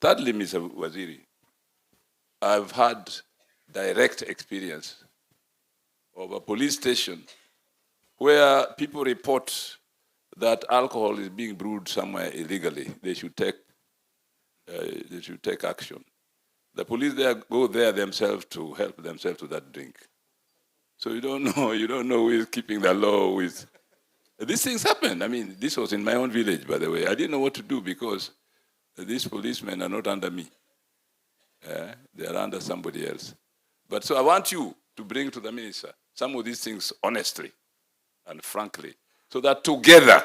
Thirdly, Mr. Waziri, I've had direct experience of a police station where people report that alcohol is being brewed somewhere illegally. They should take action. The police there go there themselves to help themselves to that drink. So you don't know who is keeping the law, who is. These things happen. I mean, this was in my own village, by the way. I didn't know what to do because these policemen are not under me. They are under somebody else. But so I want you to bring to the minister some of these things honestly and frankly, so that together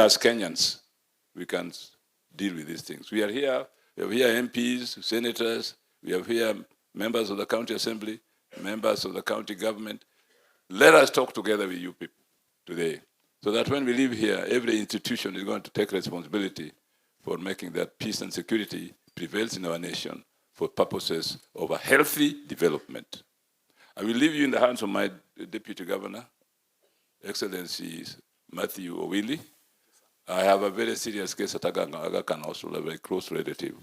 as Kenyans, we can deal with these things. We have here MPs, senators, we have here members of the county assembly, members of the county government. Let us talk together with you people today, so that when we leave here, every institution is going to take responsibility for making that peace and security prevails in our nation for purposes of a healthy development. I will leave you in the hands of my Deputy Governor, Excellency Matthew Owili. I have a very serious case at Aga Khan Hospital, a very close relative.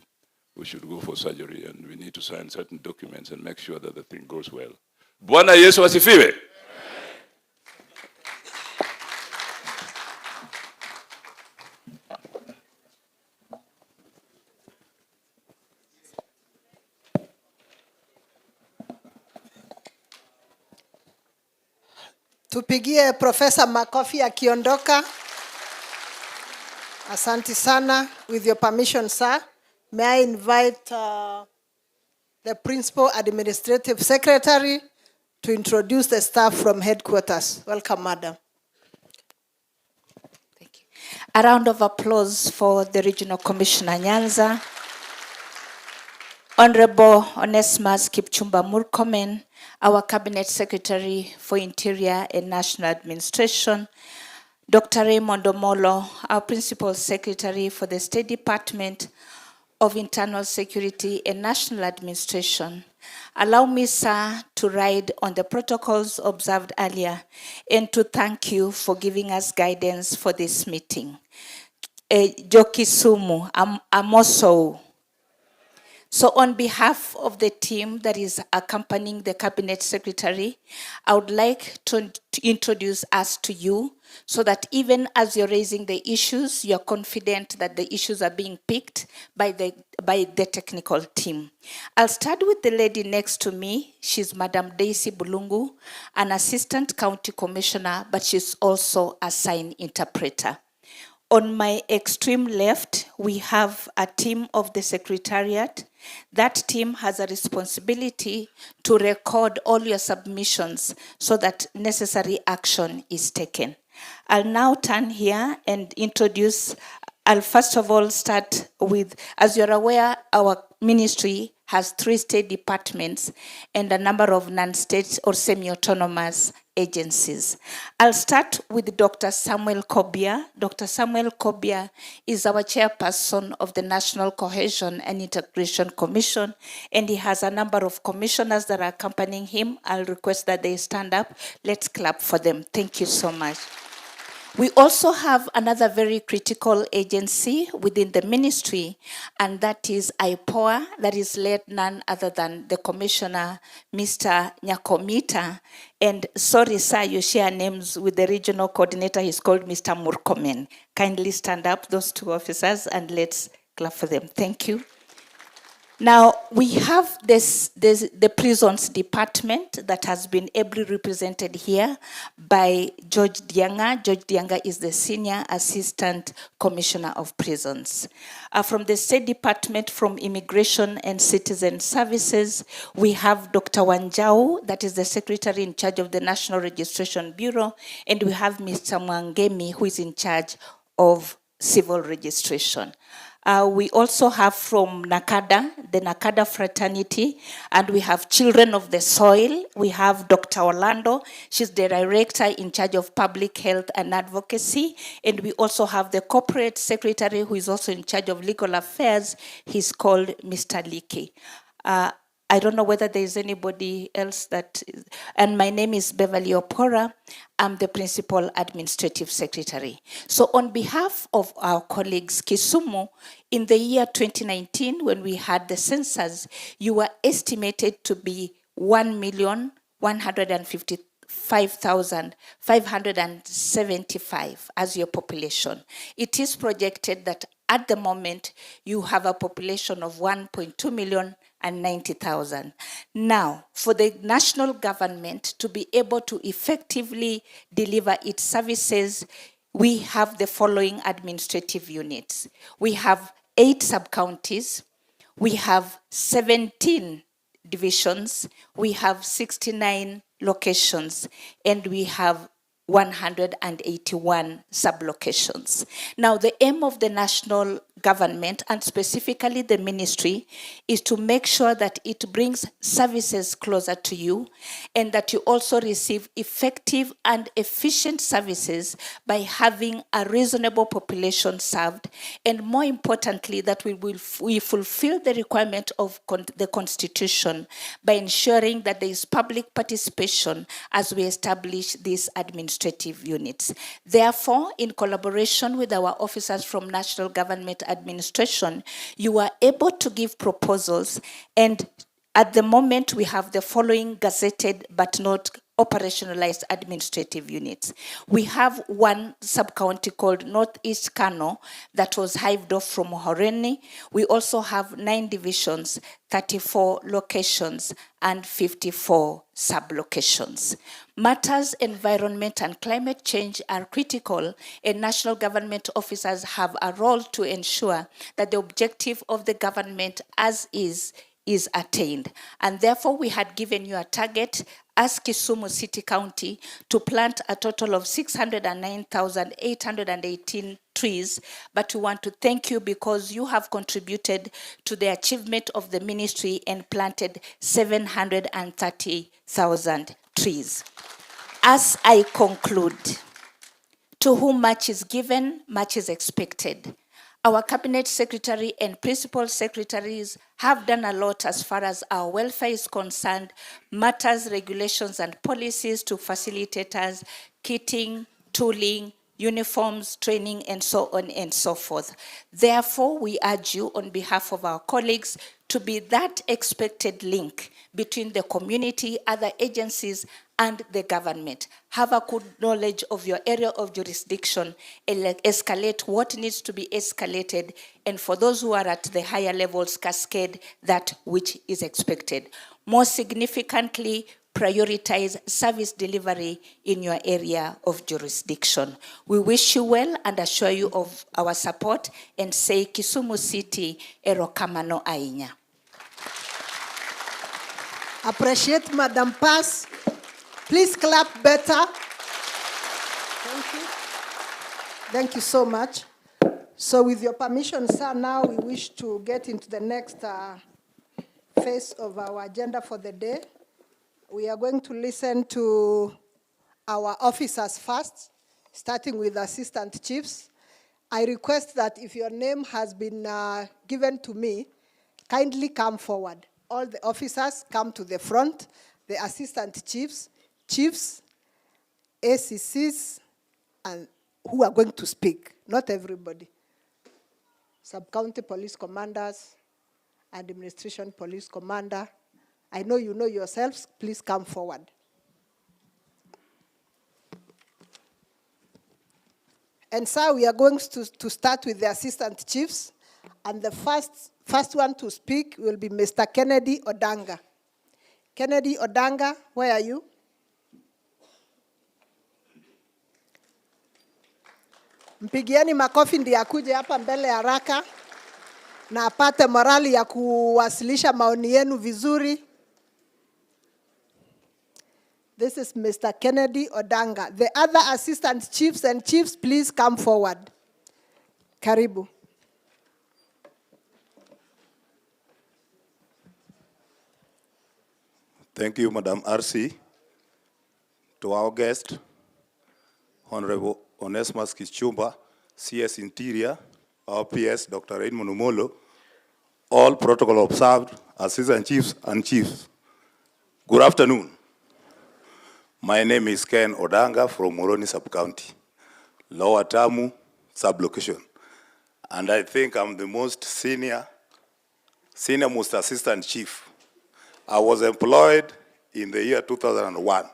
We should go for surgery, and we need to sign certain documents and make sure that the thing goes well. Bwana Yesu asifiwe. Tupigie Professor makofi akiondoka. Asante sana. With your permission, sir, may I invite the Principal Administrative Secretary to introduce the staff from headquarters. Welcome, madam. Thank you. A round of applause for the Regional Commissioner Nyanza. Honorable Onesimus Kipchumba Murkomen, our Cabinet Secretary for Interior and National Administration, Dr. Raymond Omolo, our Principal Secretary for the State Department of Internal Security and National Administration. Allow me, sir, to ride on the protocols observed earlier and to thank you for giving us guidance for this meeting. Kisumu, Amoso. So on behalf of the team that is accompanying the Cabinet Secretary, I would like to introduce us to you so that even as you're raising the issues, you're confident that the issues are being picked by the technical team. I'll start with the lady next to me. She's Madam Daisy Bulungu, an Assistant County Commissioner, but she's also a sign interpreter. On my extreme left, we have a team of the Secretariat. That team has a responsibility to record all your submissions so that necessary action is taken. I'll now turn here and introduce. I'll first of all start with, as you're aware, our ministry has 3 state departments and a number of non-state or semi-autonomous agencies. I'll start with Dr. Samuel Kobia. Dr. Samuel Kobia is our chairperson of the National Cohesion and Integration Commission, and he has a number of commissioners that are accompanying him. I'll request that they stand up. Let's clap for them. Thank you so much. We also have another very critical agency within the ministry, and that is IPOA, that is led none other than the Commissioner, Mr. Nyakomita. And sorry, sir, you share names with the regional coordinator. He's called Mr. Murkomen. Kindly stand up, those 2 officers, and let's clap for them. Thank you. Now, we have the prisons department that has been ably represented here by George Dianga. George Dianga is the Senior Assistant Commissioner of Prisons. From the State Department, from Immigration and Citizen Services, we have Dr. Wanjau, that is the Secretary in charge of the National Registration Bureau, and we have Mr. Mwangemi, who is in charge of civil registration. We also have from NACADA, the NACADA fraternity, and we have Children of the Soil. We have Dr. Orlando. She's the director in charge of public health and advocacy. And we also have the corporate secretary who is also in charge of legal affairs. He's called Mr. Leakey. I don't know whether there is anybody else that is, and my name is Beverly Opora. I'm the Principal Administrative Secretary. So on behalf of our colleagues, Kisumu, in the year 2019, when we had the census, you were estimated to be 1,155,575 as your population. It is projected that at the moment, you have a population of 1.2 million and 90,000. Now, for the national government to be able to effectively deliver its services, we have the following administrative units. We have 8 sub-counties, we have 17 divisions, we have 69 locations, and we have 181 sub-locations. Now, the aim of the national government, and specifically the ministry, is to make sure that it brings services closer to you and that you also receive effective and efficient services by having a reasonable population served, and more importantly, that we fulfill the requirement of the Constitution by ensuring that there is public participation as we establish these administrative units. Therefore, in collaboration with our officers from National Government Administration, you are able to give proposals, and at the moment we have the following gazetted but not operationalized administrative units. We have one sub-county called Northeast Kano that was hived off from Horeni. We also have 9 divisions, 34 locations, and 54 sub-locations. Matters environment and climate change are critical, and national government officers have a role to ensure that the objective of the government as is attained. And therefore, we had given you a target as Kisumu City County to plant a total of 609,818 trees, but we want to thank you because you have contributed to the achievement of the ministry and planted 730,000 trees. As I conclude, to whom much is given, much is expected. Our cabinet secretary and principal secretaries have done a lot as far as our welfare is concerned, matters, regulations, and policies to facilitate us, kitting, tooling, uniforms, training, and so on and so forth. Therefore, we urge you on behalf of our colleagues to be that expected link between the community, other agencies, and the government. Have a good knowledge of your area of jurisdiction and escalate what needs to be escalated, and for those who are at the higher levels, cascade that which is expected. More significantly, prioritize service delivery in your area of jurisdiction. We wish you well and assure you of our support and say Kisumu City erokamano ainya. Appreciate Madam Pass. Please clap better. Thank you. Thank you so much. So with your permission, sir, now we wish to get into the next phase of our agenda for the day. We are going to listen to our officers first, starting with assistant chiefs. I request that if your name has been given to me, kindly come forward. All the officers come to the front, the assistant chiefs, ACCs, and who are going to speak, not everybody. Sub-county police commanders, administration police commander. I know you know yourselves, please come forward. And so we are going to start with the assistant chiefs, and the first one to speak will be Mr. Kennedy Odanga. Kennedy Odanga, where are you? Mpigieni makofi ndiye akuje hapa mbele haraka na apate morali ya kuwasilisha maoni yenu vizuri. This is Mr. Kennedy Odanga. The other assistant chiefs and chiefs, please come forward. Karibu. Thank you, Madam RC. To our guest, Honorable Onesmus Kichumba, CS Interior, our PS, Dr. Raymond Umolo, all protocol observed, assistant chiefs and chiefs, good afternoon. My name is Ken Odanga from Moroni Sub-County, Lower Tamu Sub-Location. And I think I'm the most senior most assistant chief. I was employed in the year 2001.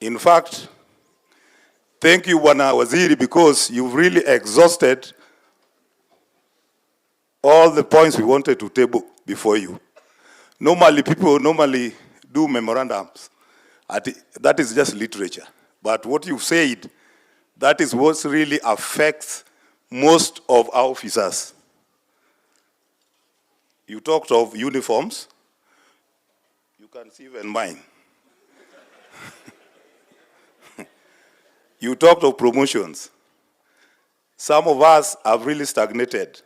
In fact, thank you, Bwana Waziri, because you've really exhausted all the points we wanted to table before you. Normally, people do memorandums. That is just literature. But what you said, that is what really affects most of our officers. You talked of uniforms. You can see even mine. You talked of promotions. Some of us have really stagnated.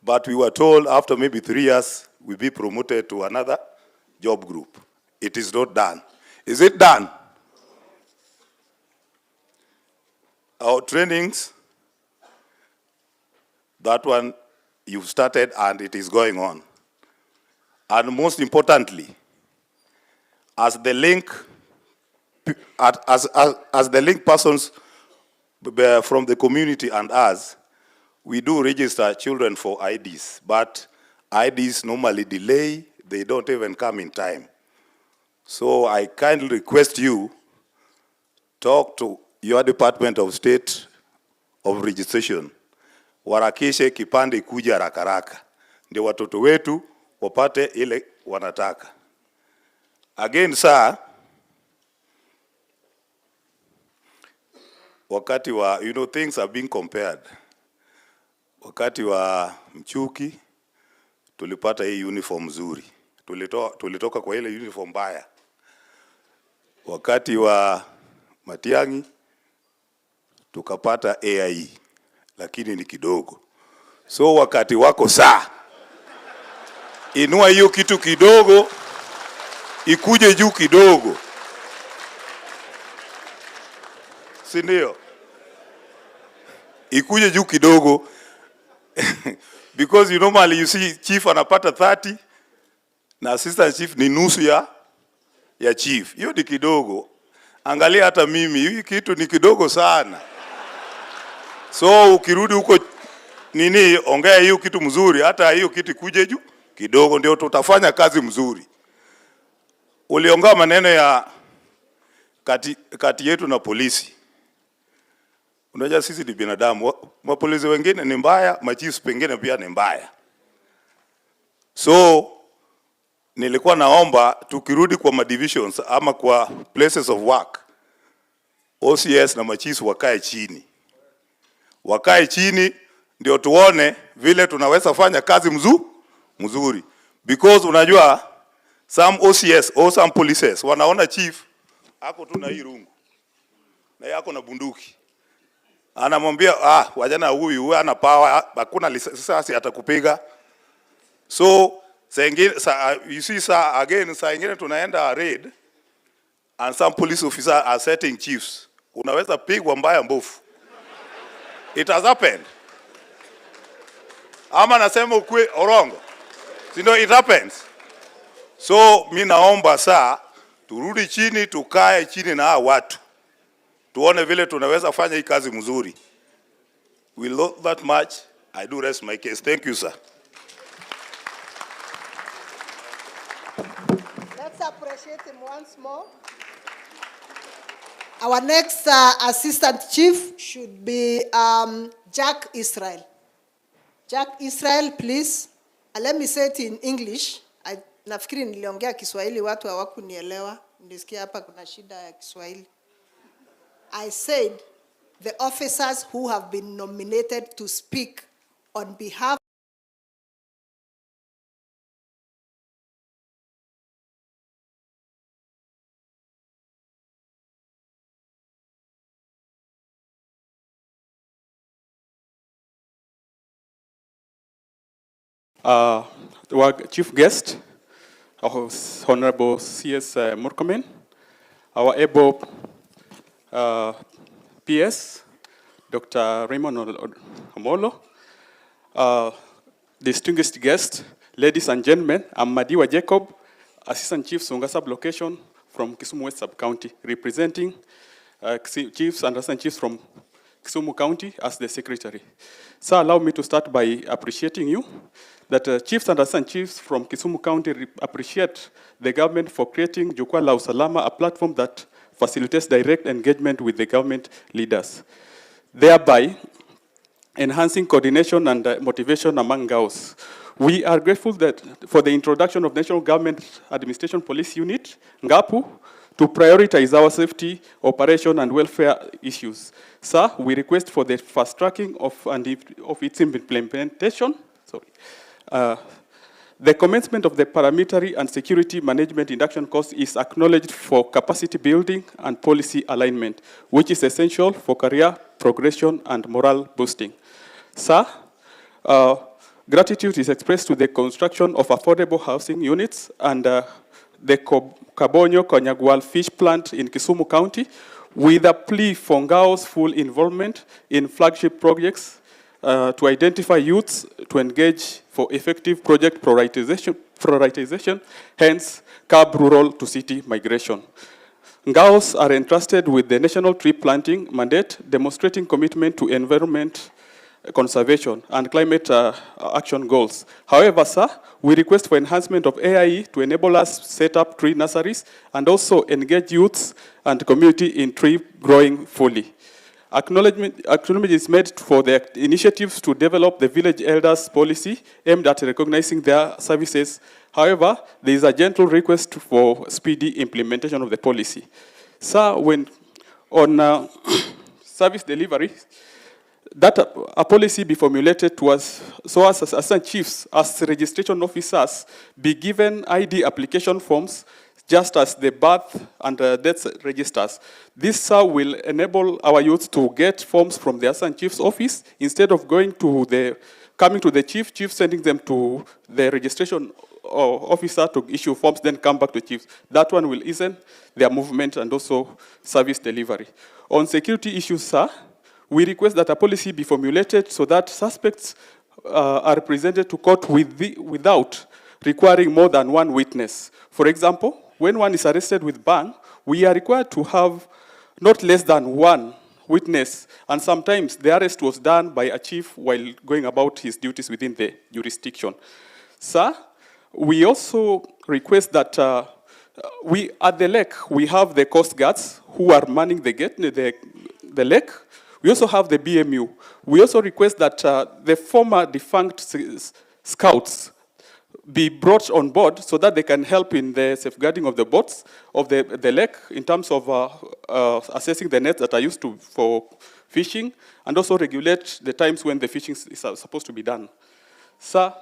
But we were told after maybe 3 years, we'll be promoted to another job group. It is not done. Is it done? Our trainings, that one you've started and it is going on. And most importantly, as the link persons from the community and us, we do register children for IDs, but IDs normally delay, they don't even come in time. So I kindly request you, talk to your Department of State of Registration, warakishe kipande kuja rakaraka, ndio watoto wetu wapate ile wanataka. Again, sir, wakati wa, things are being compared. Wakati wa Mchuki, tulipata hii uniform nzuri. Tulitoka kwa ile uniform mbaya. Wakati wa Matiang'i, tukapata AIE, lakini ni kidogo. So wakati wako saa, inua hiyo kitu kidogo, ikuje juu kidogo. Si ndio? Ikuje juu kidogo. Because normally you see chief anapata 30 na assistant chief ni nusu ya chief. Hiyo ni kidogo. Angalia hata mimi, hii kitu ni kidogo sana. So ukirudi huko ongea hiyo kitu mzuri, hata hiyo kitu kuje juu kidogo ndio tutafanya kazi mzuri. Uliongea maneno ya kati yetu na polisi. Unajua sisi ni binadamu, mapolisi wengine ni mbaya, machiefs pengine pia ni mbaya. So nilikuwa naomba tukirudi kwa madivisions ama kwa places of work, OCS na machiefs wakae chini. Wakae chini ndio tuone vile tunaweza fanya kazi mzuri. Because unajua some OCS or some polices wanaona chief ako tu na hii rungu na yako na bunduki. Anamwambia wajana huyu ana power, hakuna risasi atakupiga. So you see sir, again saa ingine tunaenda raid and some police officers are setting chiefs. Unaweza pigwa mbaya mbofu. It has happened. Ama nasema ukwe orongo. It happens. So mimi naomba saa turudi chini, tukae chini na watu. Tuone vile tunaweza fanya hii kazi mzuri. We love that much. I do rest my case. Thank you, sir. Let's appreciate him once more. Our next assistant chief should be Jack Israel. Jack Israel, please. Let me say it in English. Nafikiri niliongea Kiswahili watu hawakunielewa. Nilisikia hapa kuna shida ya Kiswahili. I said the officers who have been nominated to speak on behalf our chief guest, our Honorable CS Murkomen, our able PS, Dr. Raymond Omolo, distinguished guest, Ladies and gentlemen, I'm Madiwa Jacob, Assistant Chief Songa Sub-Location from Kisumu West Sub-County, representing chiefs and assistant chiefs from Kisumu County as the secretary. So allow me to start by appreciating you, that chiefs and assistant chiefs from Kisumu County appreciate the government for creating Jukwaa La Usalama, a platform that facilitates direct engagement with the government leaders, thereby enhancing coordination and motivation among girls. We are grateful for the introduction of National Government Administration Police Unit, NGAPU, to prioritize our safety, operation, and welfare issues. Sir, we request for the fast tracking of its implementation. The commencement of the paramilitary and security management induction course is acknowledged for capacity building and policy alignment, which is essential for career progression and morale boosting. Sir, gratitude is expressed to the construction of affordable housing units and the Kabonyo Konyagwal fish plant in Kisumu County, with a plea for Ngao's full involvement in flagship projects to identify youths to engage for effective project prioritization, hence curb rural to city migration. Ngaos are entrusted with the national tree planting mandate, demonstrating commitment to environment conservation and climate action goals. However, sir, we request for enhancement of AIE to enable us set up tree nurseries and also engage youths and community in tree growing fully. Acknowledgement is made for the initiatives to develop the village elders policy aimed at recognizing their services. However, there is a gentle request for speedy implementation of the policy. Sir, when on service delivery, that a policy be formulated to us, so as assistant chiefs, as registration officers, be given ID application forms, just as the birth and death registers. This will enable our youth to get forms from the assistant chief's office instead of coming to the chief sending them to the registration officer to issue forms, then come back to chiefs. That one will ease their movement and also service delivery. On security issues, sir, we request that a policy be formulated so that suspects are presented to court without requiring more than one witness. For example, when one is arrested with bang, we are required to have not less than one witness, and sometimes the arrest was done by a chief while going about his duties within the jurisdiction. Sir, we also request that at the lake, we have the coast guards who are manning the lake. We also have the BMU. We also request that the former defunct scouts be brought on board so that they can help in the safeguarding of the boats of the lake in terms of assessing the nets that are used for fishing, and also regulate the times when the fishing is supposed to be done. Sir,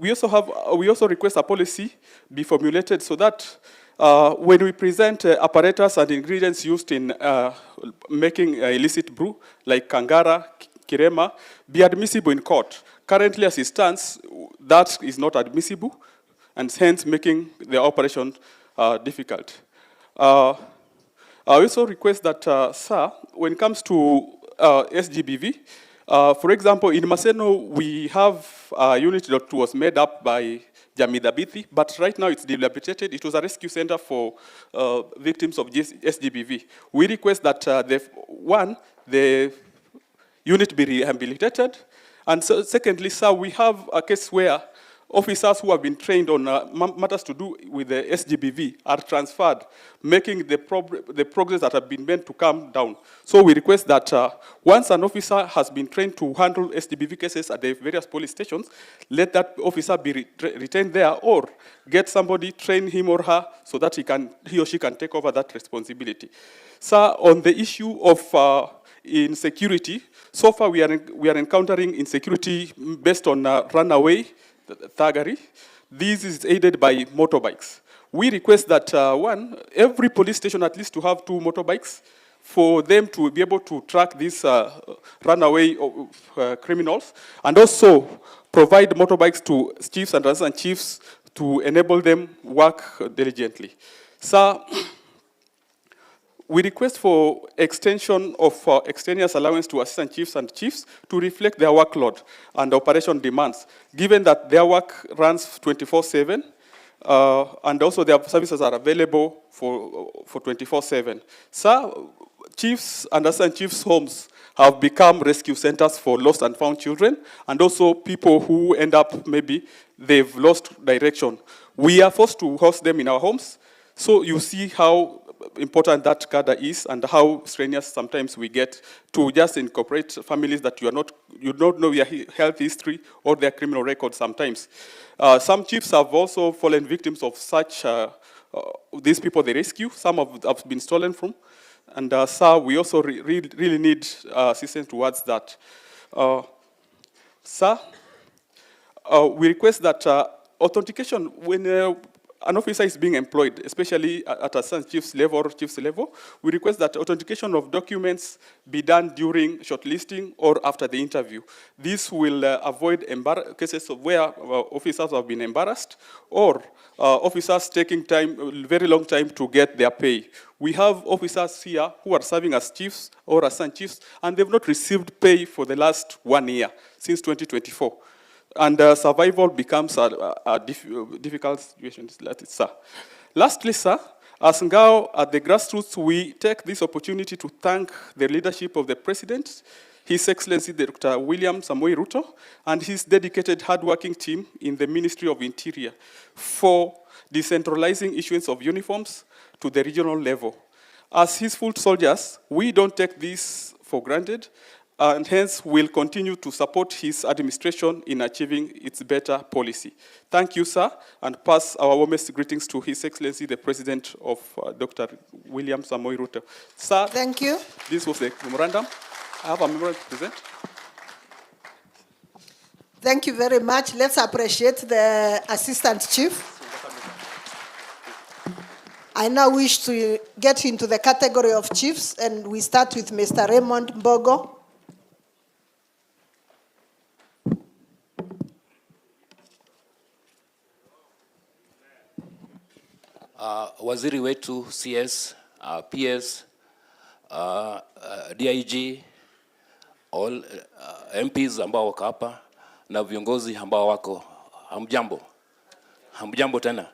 we also request a policy be formulated so that when we present apparatus and ingredients used in making illicit brew, like Kangara, Kirema, be admissible in court. Currently, as it stands, that is not admissible, and hence making the operation difficult. I also request that, sir, when it comes to SGBV, for example, in Maseno, we have a unit that was made up by Jamida Bithi, but right now it's dilapidated. It was a rescue center for victims of SGBV. We request that the unit be rehabilitated. And so, secondly, sir, we have a case where officers who have been trained on matters to do with the SGBV are transferred, making the progress that have been meant to come down. So we request that once an officer has been trained to handle SGBV cases at the various police stations, let that officer be retained there, or get somebody, train him or her, so that he or she can take over that responsibility. Sir, on the issue of insecurity, so far we are encountering insecurity based on runaway thuggery. This is aided by motorbikes. We request that every police station at least to have 2 motorbikes for them to be able to track these runaway criminals, and also provide motorbikes to chiefs and assistant chiefs to enable them work diligently. Sir, We request for extension of extraneous allowance to assistant chiefs and chiefs to reflect their workload and operation demands, given that their work runs 24/7, and also their services are available for 24/7. Sir, chiefs and assistant chiefs' homes have become rescue centers for lost and found children, and also people who end up, maybe they've lost direction. We are forced to host them in our homes, so you see how important that cadre is and how strenuous sometimes we get to just incorporate families that you don't know their health history or their criminal record sometimes. Some chiefs have also fallen victims of such, these people they rescue. Some have been stolen from. And sir, we also really need assistance towards that. Sir, we request that authentication, when an officer is being employed, especially at a chief's level or chief's level, we request that authentication of documents be done during shortlisting or after the interview. This will avoid cases of where officers have been embarrassed or officers taking very long time to get their pay. We have officers here who are serving as chiefs or assistant chiefs, and they've not received pay for the last 1 year, since 2024. And survival becomes a difficult situation. Sir. Lastly, sir, as Ngao at the grassroots, we take this opportunity to thank the leadership of the President, His Excellency Dr. William Samoei Ruto, and his dedicated, hardworking team in the Ministry of Interior for decentralizing issuance of uniforms to the regional level. As his foot soldiers, we don't take this for granted, and hence will continue to support his administration in achieving its better policy. Thank you, sir, and pass our warmest greetings to His Excellency, the President of Dr. William Samoei Ruto. Sir, Thank you. This was the memorandum. I have a memorandum to present. Thank you very much. Let's appreciate the Assistant Chief. I now wish to get into the category of chiefs, and we start with Mr. Raymond Mbogo. Waziri wetu, CS, PS, DIG, all MPs ambao wako hapa na viongozi ambao wako, hamjambo tena.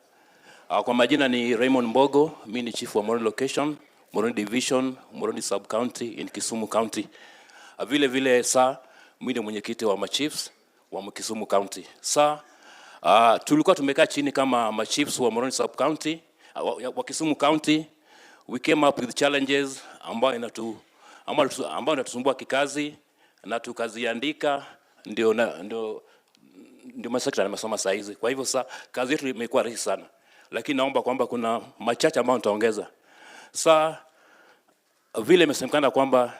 Kwa majina ni Raymond Mbogo, mimi ni chief wa Moroni Location, Moroni Division, Moroni Sub County in Kisumu County. Vile vile sir, mimi ni mwenyekiti wa machiefs wa Kisumu County. Sir, tulikuwa tumekaa chini kama machiefs wa Moroni Sub County wa Kisumu County. We came up with challenges ambayo inatusumbua kikazi na tukaziandika, ndio masekta nimesoma saa hizi. Kwa hivyo sasa kazi yetu imekuwa rahisi sana, lakini naomba kwamba kuna machache ambayo nitaongeza. Sasa vile imesemekana kwamba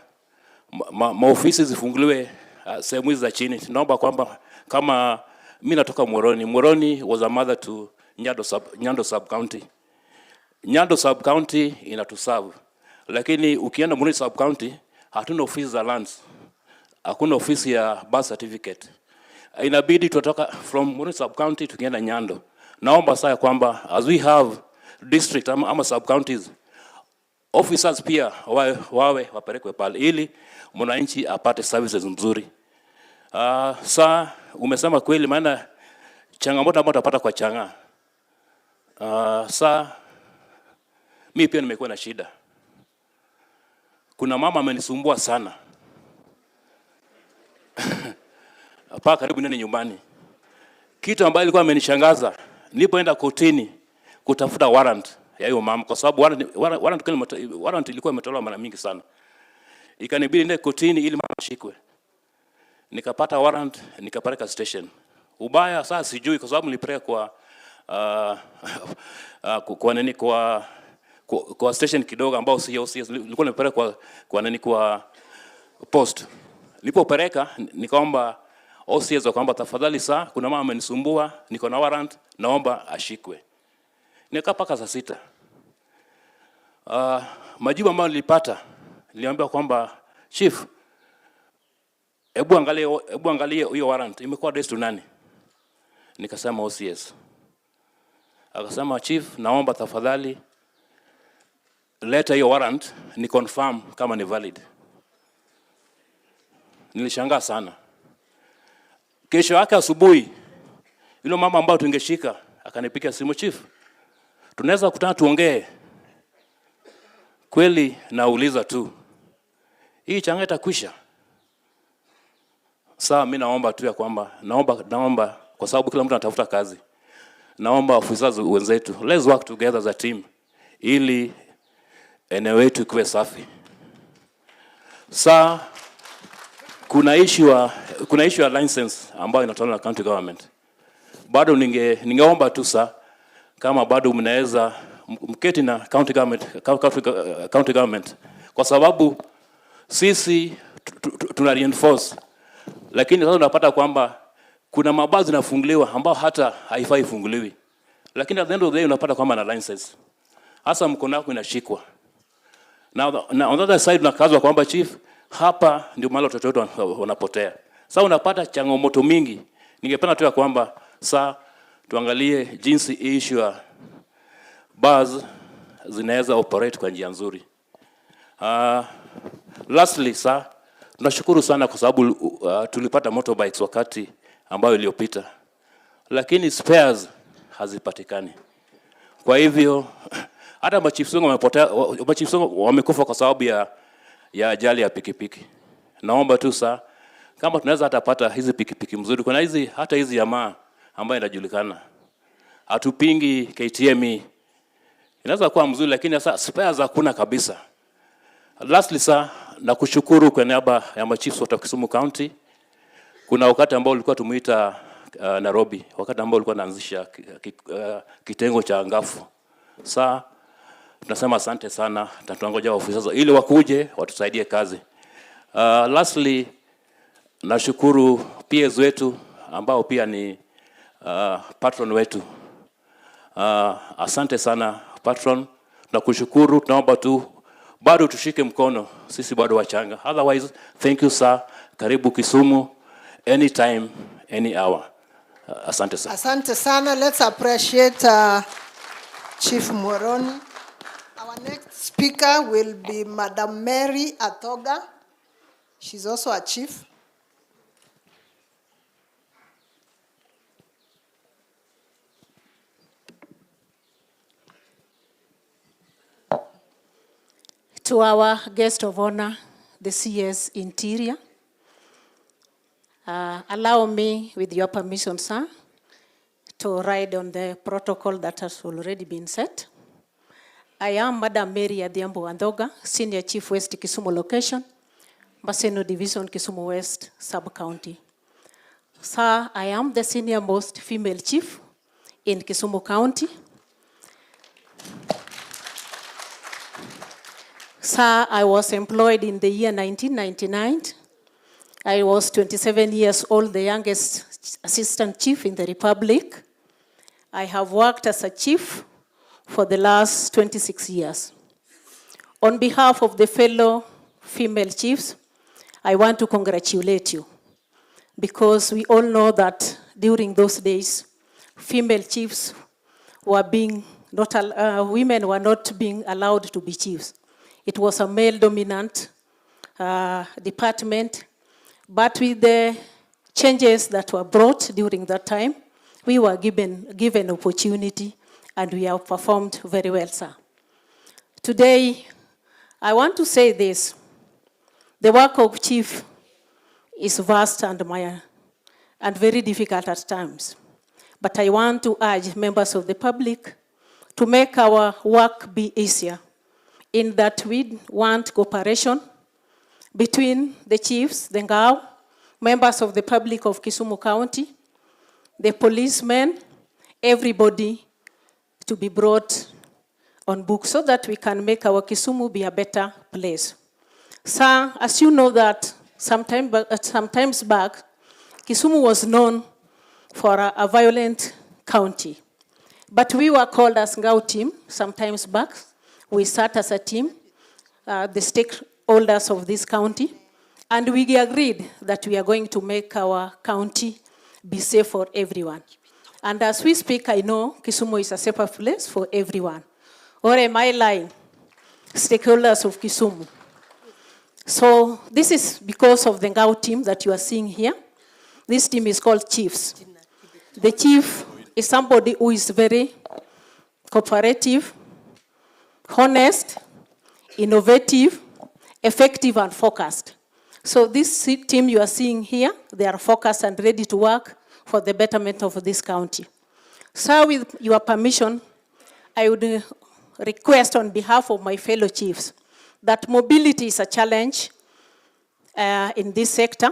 maofisi zifunguliwe sehemu hizi za chini, naomba kwamba kama mimi natoka Moroni was a mother to Nyando Sub County. Nyando Sub County inatuserve, lakini ukienda Moroni Sub County hatuna ofisi za lands, hakuna ofisi ya birth certificate. Inabidi tutoka from Moroni Sub County tukienda Nyando. Naomba sasa kwamba as we have district ama sub counties, officers pia wapelekwe pale ili mwananchi apate services nzuri. Sasa umesema kweli, maana changamoto ambayo tutapata kwa changa. Sasa mimi pia nimekuwa na shida. Kuna mama amenisumbua sana. Hapa karibu nani nyumbani. Kitu ambacho ilikuwa amenishangaza, nilipoenda kotini kutafuta warrant ya hiyo mama, kwa sababu warrant ilikuwa imetolewa mara mingi sana. Ikanibidi niende kotini ili mama ashikwe. Nikapata warrant, nikapeleka station. Ubaya sasa sijui kwa sababu nilipeleka kwa station kidogo ambao nilikuwa nimepeleka kwa post. Nilipopeleka nikaomba OCS kwamba tafadhali saa kuna mama amenisumbua, niko na warrant, naomba ashikwe. Nikapaka saa 6. Majibu ambayo nilipata, niliambiwa kwamba chief, hebu angalie hiyo warrant imekuwa addressed to nani? Nikasema OCS. Akasema chief, naomba tafadhali leta hiyo warrant ni confirm kama ni valid. Nilishangaa sana. Kesho yake asubuhi, yule mama ambao tungeshika akanipigia simu, chief, tunaweza kukutana tuongee? Kweli nauliza tu, hii changa itakwisha? Sasa mimi naomba tu ya kwamba naomba kwa sababu kila mtu anatafuta kazi. Naomba ofisa wenzetu, let's work together as a team ili eneo letu kuwe safi. Sasa kuna issue ya license ambayo inatolewa na county government. Bado ningeomba tu kama bado mnaweza mketi na county government kwa sababu sisi tuna reinforce, lakini sasa unapata kwamba kuna mabazi zinafunguliwa ambao hata haifai ifunguliwi, lakini at the end of the day unapata kwamba na license hasa mkono wako inashikwa. Na on the other side unakazwa kwamba chief, hapa ndio mahali watoto wetu wanapotea. Sasa unapata changamoto mingi. Ningependa tu ya kwamba tuangalie jinsi issue ya bars zinaweza operate kwa njia nzuri. Lastly, tunashukuru sana kwa sababu tulipata motorbikes wakati ambayo iliyopita, lakini spares hazipatikani. Kwa hivyo hata machiefs wamekufa kwa sababu ya ajali ya pikipiki. Naomba tu kama tunaweza hata pata hizi pikipiki mzuri, kuna hata hizi jamaa ambayo inajulikana. Hatupingi KTM, inaweza kuwa mzuri, lakini sasa spares hakuna kabisa. Lastly, nakushukuru kwa niaba ya machiefs wa Kisumu County. Kuna wakati ambao ulikuwa tumuita Nairobi, wakati ambao ulikuwa naanzisha kitengo cha ngafu. Tunasema asante sana, na tunangoja ofisa ili wakuje watusaidie kazi. Lastly, nashukuru peers wetu ambao pia ni patron wetu. Asante sana patron, tunakushukuru. Tunaomba bado tushike mkono, sisi bado wachanga. Otherwise, thank you sir. Karibu Kisumu anytime, any hour. Asante sana. Asante sana. Let's appreciate Chief Moroni. Our next speaker will be Madam Mary Atoga. She's also a chief. To our guest of honor, the CS Interior, allow me, with your permission, sir, to ride on the protocol that has already been set. I am Madam Mary Adhiambo Andhoga, Senior Chief West Kisumu Location, Maseno Division, Kisumu West Sub-County. Sir, I am the senior most female chief in Kisumu County. Sir, I was employed in the year 1999. I was 27 years old, the youngest assistant chief in the Republic. I have worked as a chief for the last 26 years. On behalf of the fellow female chiefs, I want to congratulate you, because we all know that during those days, female chiefs were women were not being allowed to be chiefs. It was a male-dominant department, but with the changes that were brought during that time, we were given opportunity, and we have performed very well, sir. Today, I want to say this. The work of chief is vast and very difficult at times. But I want to urge members of the public to make our work be easier, in that we want cooperation between the chiefs, the Ngao, members of the public of Kisumu County, the policemen, everybody to be brought on book so that we can make our Kisumu be a better place. Sir, as you know that sometimes back, Kisumu was known for a violent county. But we were called as Ngao team sometimes back. We sat as a team, the stakeholders of this county, and we agreed that we are going to make our county be safe for everyone. And as we speak, I know Kisumu is a safer place for everyone. Or am I lying? stakeholders of Kisumu. So this is because of the Ngao team that you are seeing here. This team is called Chiefs. The chief is somebody who is very cooperative, honest, innovative, effective, and focused. So this team you are seeing here, they are focused and ready to work for the betterment of this county. So with your permission, I would request on behalf of my fellow chiefs that mobility is a challenge in this sector.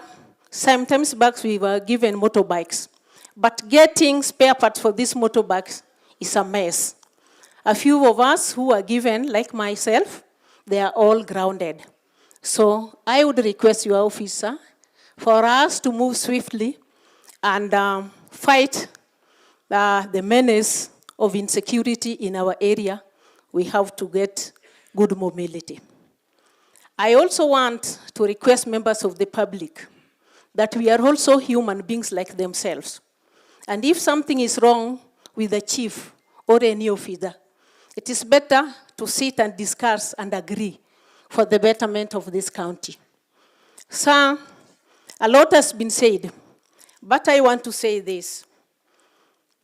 Sometimes back we were given motorbikes, but getting spare parts for these motorbikes is a mess. A few of us who are given, like myself, they are all grounded. So I would request your officer for us to move swiftly and fight the menace of insecurity in our area. We have to get good mobility. I also want to request members of the public that we are also human beings like themselves. And if something is wrong with the chief or any officer, it is better to sit and discuss and agree for the betterment of this county. So, a lot has been said, but I want to say this.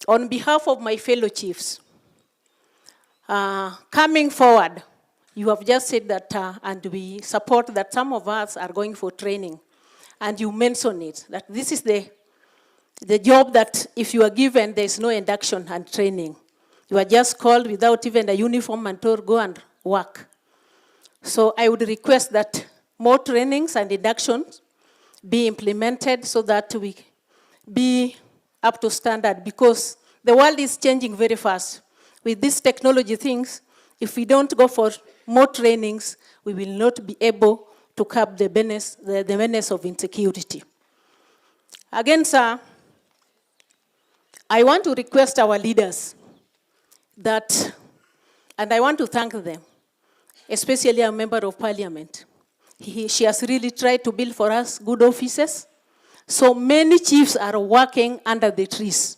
On behalf of my fellow chiefs, coming forward, you have just said that, and we support that some of us are going for training. And you mentioned it, that this is the job that if you are given, there is no induction and training. You are just called without even a uniform and told, go and work. So I would request that more trainings and inductions be implemented so that we be up to standard, because the world is changing very fast. With these technology things, if we don't go for more trainings, we will not be able to curb the menace of insecurity. Again, sir, I want to request our leaders that, and I want to thank them, especially a member of parliament. She has really tried to build for us good offices. So many chiefs are working under the trees.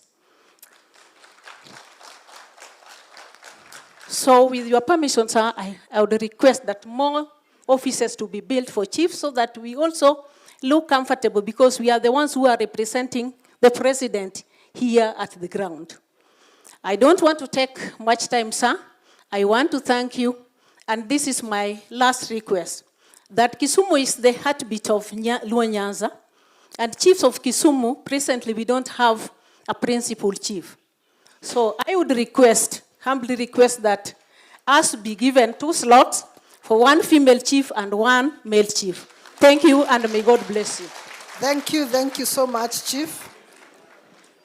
So with your permission, sir, I would request that more offices to be built for chiefs so that we also look comfortable, because we are the ones who are representing the president here at the ground. I don't want to take much time, sir. I want to thank you, and this is my last request, that Kisumu is the heartbeat of Luo Nyanza, and chiefs of Kisumu, presently we don't have a principal chief. So I would request, humbly request, that us be given 2 slots for 1 female chief and 1 male chief. Thank you, and may God bless you. Thank you so much, Chief.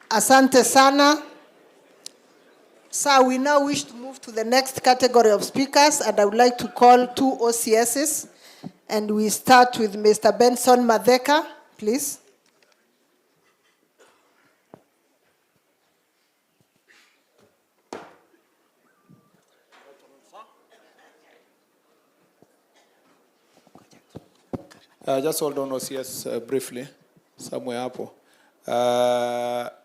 Asante sana. Sir, we now wish to move to the next category of speakers, and I would like to call 2 OCSs. And we start with Mr. Benson Madeka, please. Just hold on, OCS, briefly, somewhere hapo.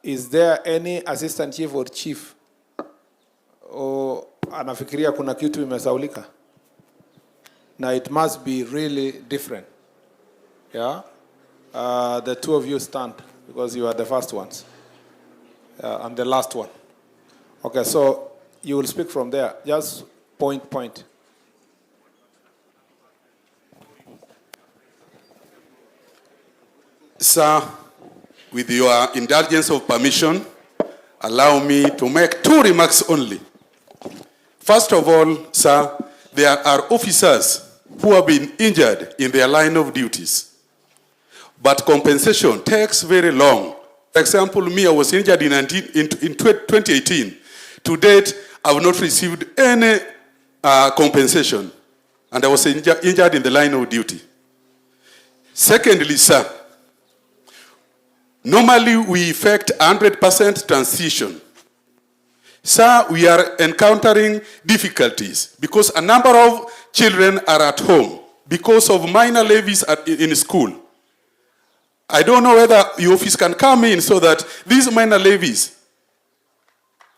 Is there any assistant chief or chief? Or anafikiria kuna kitu imesaulika? Now it must be really different. Yeah? The 2 of you stand, because you are the first ones. And the last one. Okay, so you will speak from there. Just point. Sir, with your indulgence of permission, allow me to make 2 remarks only. First of all, sir, there are officers who have been injured in their line of duties, but compensation takes very long. For example, me, I was injured in 2018. To date, I have not received any compensation, and I was injured in the line of duty. Secondly, sir, normally we effect 100% transition. Sir, we are encountering difficulties because a number of children are at home because of minor levies in school. I don't know whether your office can come in so that these minor levies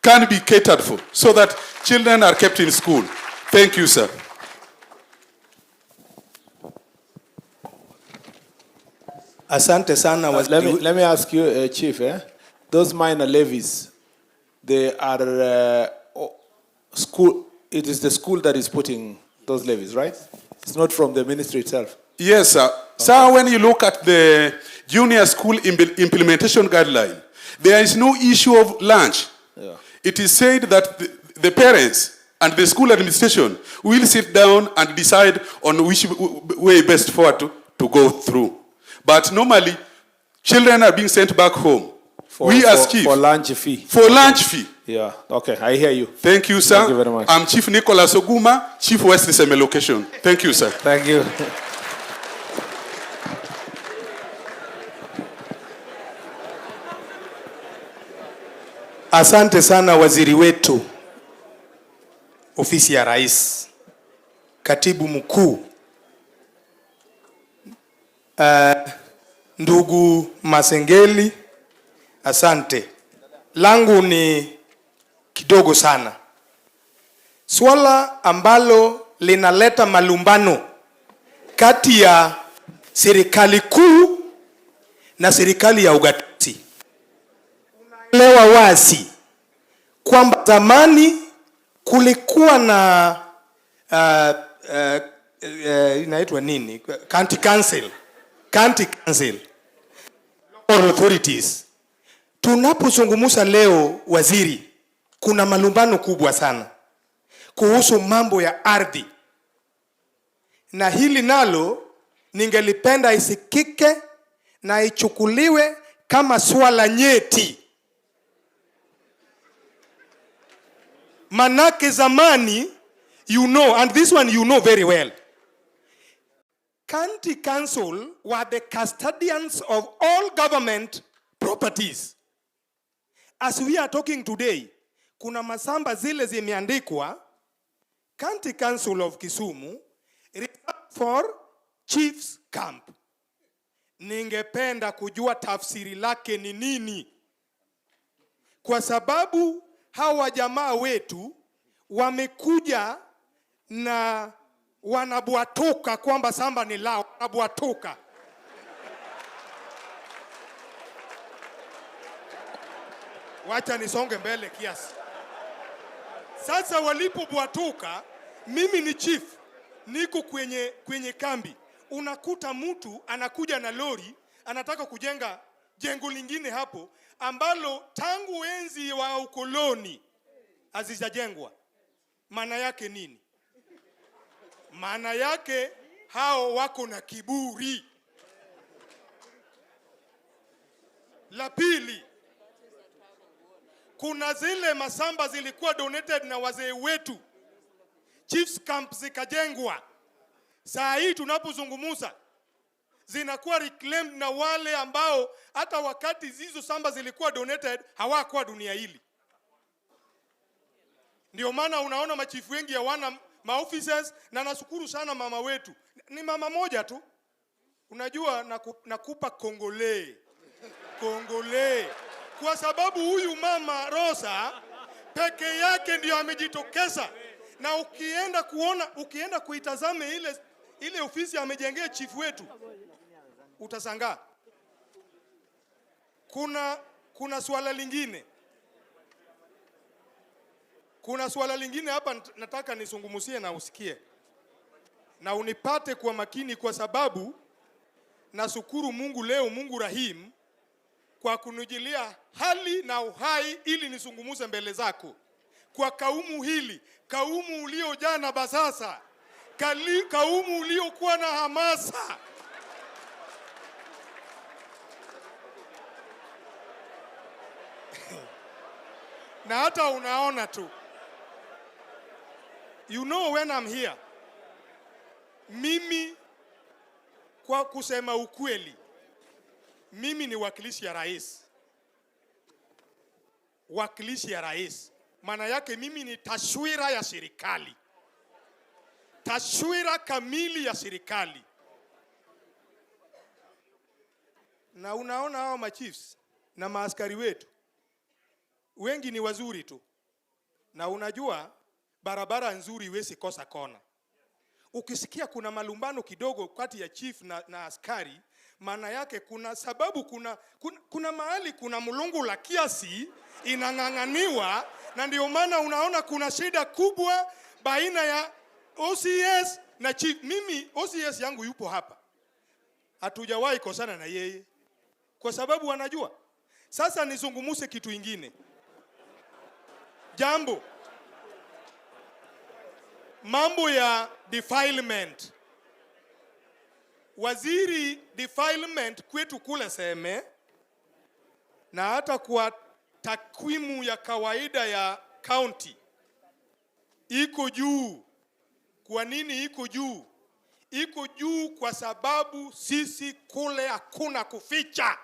can be catered for, so that children are kept in school. Thank you, sir. Asante sana let me ask you, Chief, those minor levies, they are school. It is the school that is putting those levies, right? It's not from the ministry itself. Yes, sir. Okay. Sir, when you look at the junior school implementation guideline, there is no issue of lunch. Yeah. It is said that the parents and the school administration will sit down and decide on which way best forward to go through. But normally, children are being sent back home. For lunch fee. For lunch fee. Yeah, okay, I hear you. Thank you, sir. Thank you very much. I'm Chief Nicholas Oguma, Chief West Seme Location. Thank you, sir. Thank you. Asante sana waziri wetu, ofisi ya rais, katibu mkuu, ndugu Masengeli, asante. Langu ni kidogo sana. Swala ambalo linaleta malumbano kati ya serikali kuu na serikali ya ugatuzi. Unaelewa wazi kwamba zamani kulikuwa na inaitwa nini? County council, local authorities. Tunapozungumza leo, waziri, kuna malumbano kubwa sana kuhusu mambo ya ardhi, na hili nalo ningelipenda isikike na ichukuliwe kama swala nyeti. Manake zamani, you know, and this one you know very well, county council were the custodians of all government properties. As we are talking today, kuna masamba zile zimeandikwa County Council of Kisumu reserved for Chief's Camp. Ningependa kujua tafsiri lake ni nini, kwa sababu hawa jamaa wetu wamekuja na wanabwatuka kwamba samba ni lao, wanabwatuka. Wacha nisonge mbele kiasi. Sasa walipobwatuka, mimi ni chief, niko kwenye kambi. Unakuta mtu anakuja na lori, anataka kujenga jengo lingine hapo ambalo tangu enzi wa ukoloni hazijajengwa. Maana yake nini? Maana yake hao wako na kiburi. La pili, kuna zile masamba zilikuwa donated na wazee wetu, Chiefs Camp zikajengwa. Saa hii tunapozungumza zinakuwa reclaimed na wale ambao hata wakati hizo samba zilikuwa donated hawakuwa dunia hili. Ndio maana unaona machifu wengi hawana maofficers, na nashukuru sana mama wetu. Ni mama moja tu. Unajua nakupa Kongole. Kwa sababu huyu mama Rosa peke yake ndio amejitokeza, na ukienda kuitazame ile ofisi amejengea chief wetu, utashangaa. Kuna swala lingine. Kuna swala lingine hapa nataka nisungumusie na usikie. Na unipate kwa makini, kwa sababu nashukuru Mungu leo, Mungu Rahim, kwa kunijilia hali na uhai ili nisungumuze mbele zako. Kwa kaumu hili, kaumu uliojaa na basasa, kaumu uliokuwa na hamasa. Na hata unaona tu. You know when I'm here, mimi kwa kusema ukweli, mimi ni wakilishi ya rais. Wakilishi ya rais. Maana yake mimi ni taswira ya serikali. Taswira kamili ya serikali. Na unaona hao machiefs na maaskari wetu, wengi ni wazuri tu. Na unajua barabara nzuri huwezi kosa kona. Ukisikia kuna malumbano kidogo kati ya chief na askari, maana yake kuna sababu, kuna mahali kuna mlungu la kiasi inang'ang'aniwa, na ndio maana unaona kuna shida kubwa baina ya OCS na chief. Mimi OCS yangu yupo hapa, hatujawahi kosana na yeye kwa sababu wanajua. Sasa nizungumuse kitu ingine. Jambo, mambo ya defilement. Waziri defilement kwetu kule Seme, na hata kwa takwimu ya kawaida ya county iko juu. Kwa nini iko juu? Iko juu kwa sababu sisi kule hakuna kuficha.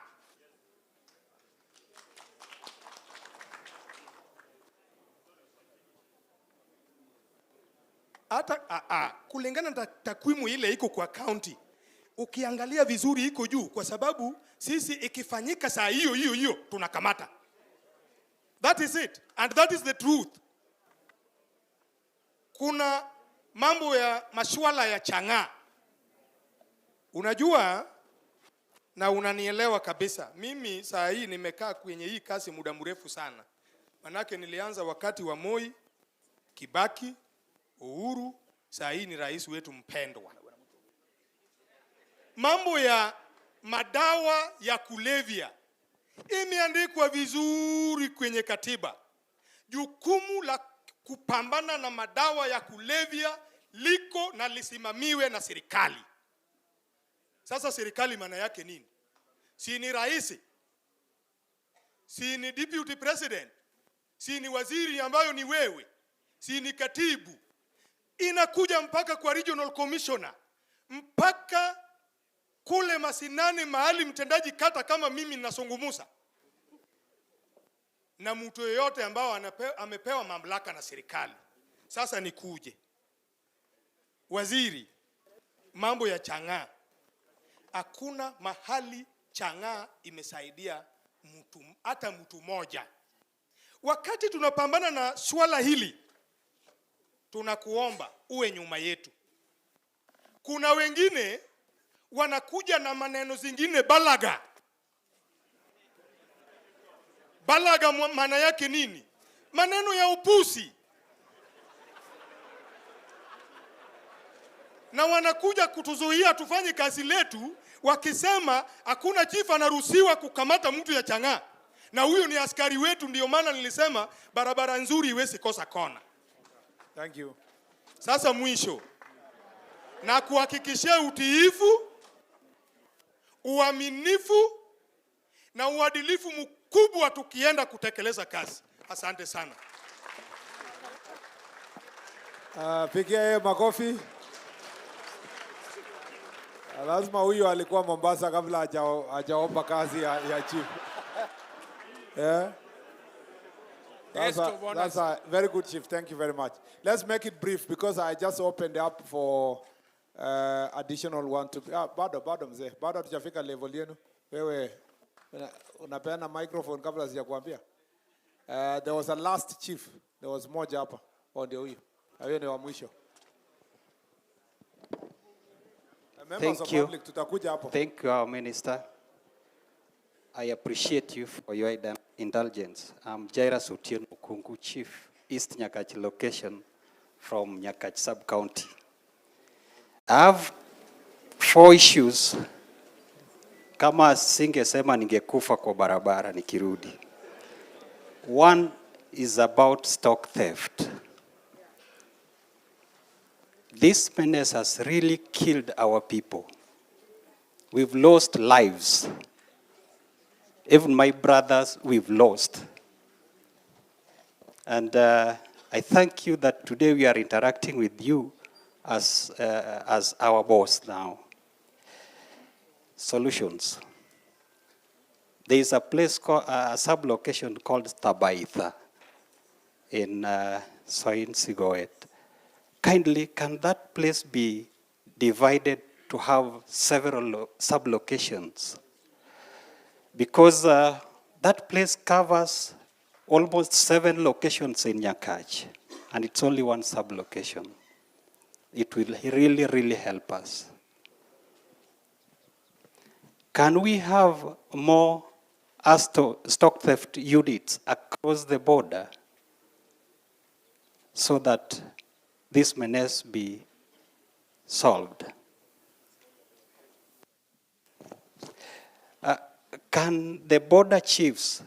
Hata kulingana na takwimu ile iko kwa county, ukiangalia vizuri iko juu kwa sababu sisi ikifanyika saa hiyo tunakamata. That is it, and that is the truth. Kuna mambo ya masuala ya chang'aa. Unajua na unanielewa kabisa. Mimi saa hii nimekaa kwenye hii kazi muda mrefu sana. Manake nilianza wakati wa Moi, Kibaki, Uhuru, saa hii ni rais wetu mpendwa. Mambo ya madawa ya kulevya imeandikwa vizuri kwenye katiba. Jukumu la kupambana na madawa ya kulevya liko na lisimamiwe na serikali. Sasa serikali maana yake nini? Si ni rais? Si ni deputy president? Si ni waziri ambayo ni wewe? Si ni katibu? Inakuja mpaka kwa regional commissioner, mpaka kule Masinani mahali mtendaji kata kama mimi ninasungumusa, na mtu yeyote ambao amepewa mamlaka na serikali. Sasa nikuje waziri, mambo ya chang'aa. Hakuna mahali chang'aa imesaidia mtu, hata mtu moja. Wakati tunapambana na swala hili, tunakuomba uwe nyuma yetu. Kuna wengine wanakuja na maneno zingine balaga. Balaga maana yake nini? Maneno ya upusi. Na wanakuja kutuzuia tufanye kazi letu, wakisema hakuna chief anaruhusiwa kukamata mtu ya chang'aa. Na huyo ni askari wetu, ndio maana nilisema barabara nzuri iwezi kosa kona. Thank you. Sasa mwisho, na kuhakikishia utiifu, uaminifu na uadilifu mkubwa tukienda kutekeleza kazi. Asante sana. Pigia yeye makofi. Lazima huyo alikuwa Mombasa kabla hajaomba kazi ya chief. Yeah. That's a very good, Chief. Thank you very much. Let's make it brief because I just opened up for additional one to... bado mzee. Bado tujafika level yenu. Wewe, unapeana microphone kabla sijakuambia. There was a last chief. There was moja hapa. Ndio huyo. Huyo ni wa mwisho. Thank you. Thank you, our Minister. I appreciate you for your indulgence. I'm Jairus Otieno Kungu, Chief, East Nyakach location from Nyakach sub-county. I have 4 issues. Kama singesema ningekufa kwa barabara nikirudi. One is about stock theft. This menace has really killed our people. We've lost lives. Even my brothers, we've lost. And I thank you that today we are interacting with you as our boss now. Solutions. There is a place, a sub-location called Tabaitha in Soin Sigoet. Kindly, can that place be divided to have several sub-locations? Because that place covers almost 7 locations in Nyakach, and it's only one sub-location. It will really, really help us. can we have more stock theft units across the border so that this menace be solved? Can the border chiefs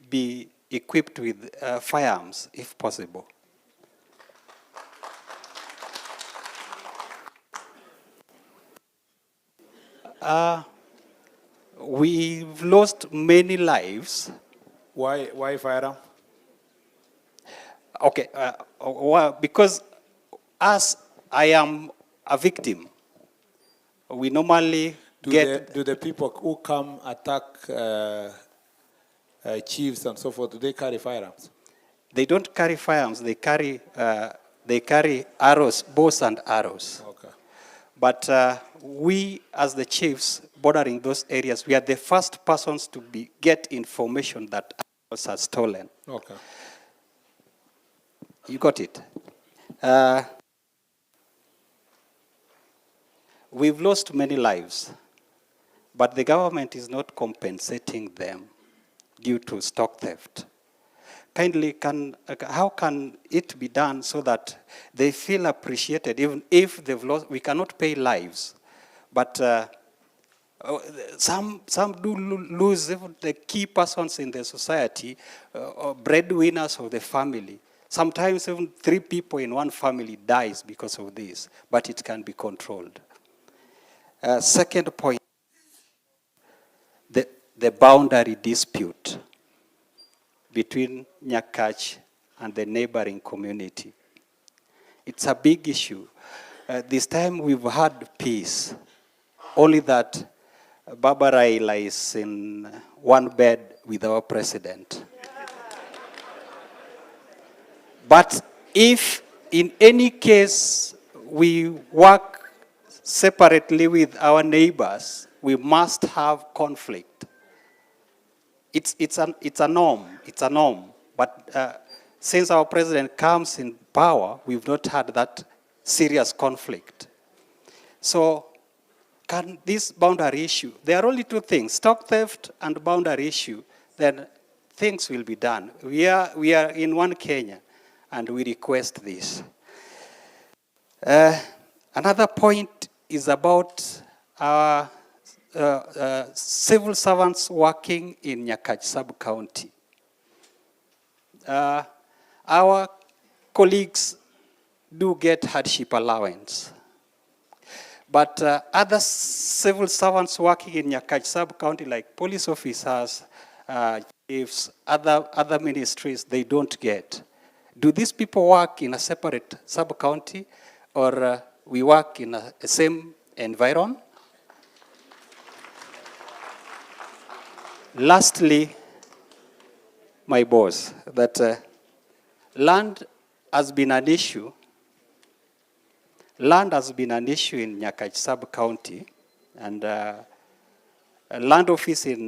be equipped with firearms, if possible? We've lost many lives. Why firearm? Okay, well, because as I am a victim, we normally Do the people who come attack chiefs and so forth, do they carry firearms? They don't carry firearms. They carry arrows, bows and arrows. Okay. But we, as the chiefs bordering those areas, we are the first persons to get information that arrows are stolen. Okay. You got it. We've lost many lives, but the government is not compensating them due to stock theft. Kindly, how can it be done so that they feel appreciated, even if they've lost? We cannot pay lives, but some do lose even the key persons in the society, or breadwinners of the family. Sometimes even 3 people in one family dies because of this, but it can be controlled. Second point, the boundary dispute between Nyakach and the neighboring community. It's a big issue. This time we've had peace, only that Baba Raila is in one bed with our president. But if in any case we work separately with our neighbors, we must have conflict. It's a norm. But since our president comes in power, we've not had that serious conflict. So can this boundary issue, there are only 2 things, stock theft and boundary issue, then things will be done. We are in one Kenya, and we request this. Another point is about our civil servants working in Nyakach sub-county. Our colleagues do get hardship allowance. But other civil servants working in Nyakach sub-county, like police officers, chiefs, other ministries, they don't get. Do these people work in a separate sub-county, or we work in a same environment? Lastly, my boss, that land has been an issue. Land has been an issue in Nyakach sub-county, and a land office in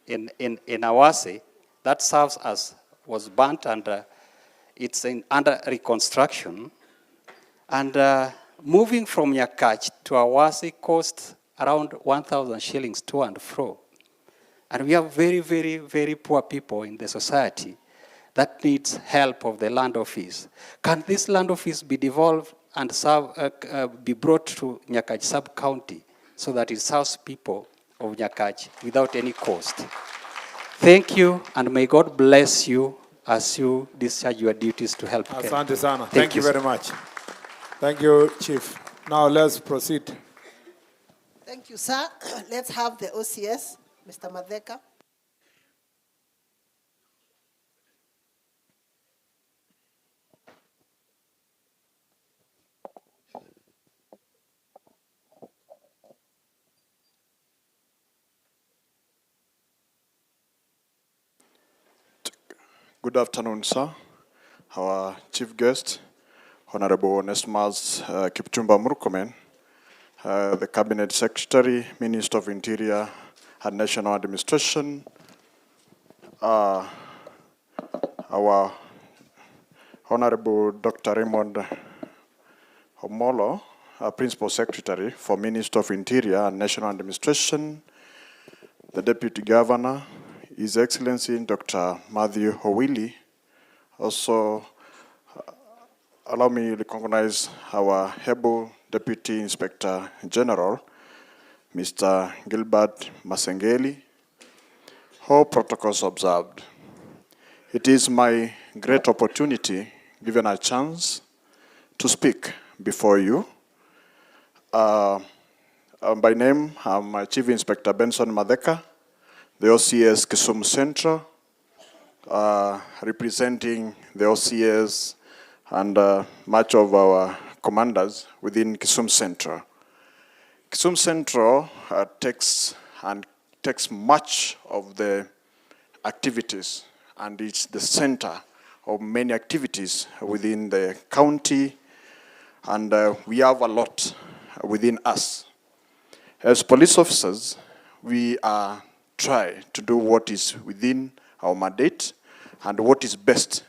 Awase that serves as was burnt, and it's under reconstruction. And moving from Nyakach to Awase cost around 1,000 shillings to and fro. And we have very, very, very poor people in the society that needs help of the land office. Can this land office be devolved and be brought to Nyakach sub-county so that it serves people of Nyakach without any cost? Thank you, and may God bless you as you discharge your duties to help. Asante sana. Thank you very much. Thank you, Chief. Now let's proceed. Thank you, sir. Let's have the OCS, Mr. Madheka. Good afternoon, sir. Our chief guest, Honorable Onesmus Kipchumba Murkomen, the Cabinet Secretary, Minister of Interior and National Administration, our Honorable Dr. Raymond Omolo, Principal Secretary for Minister of Interior and National Administration, the Deputy Governor, His Excellency Dr. Matthew Howili. Also, allow me to recognize our able Deputy Inspector General, Mr. Gilbert Masengeli. All protocols observed. It is my great opportunity, given a chance, to speak before you. By name, I'm Chief Inspector Benson Madeka, the OCS Kisumu Central, representing the OCS and much of our commanders within Kisumu Central. Kisumu Central takes much of the activities, and it's the center of many activities within the county, and we have a lot within us. As police officers, we try to do what is within our mandate and what is best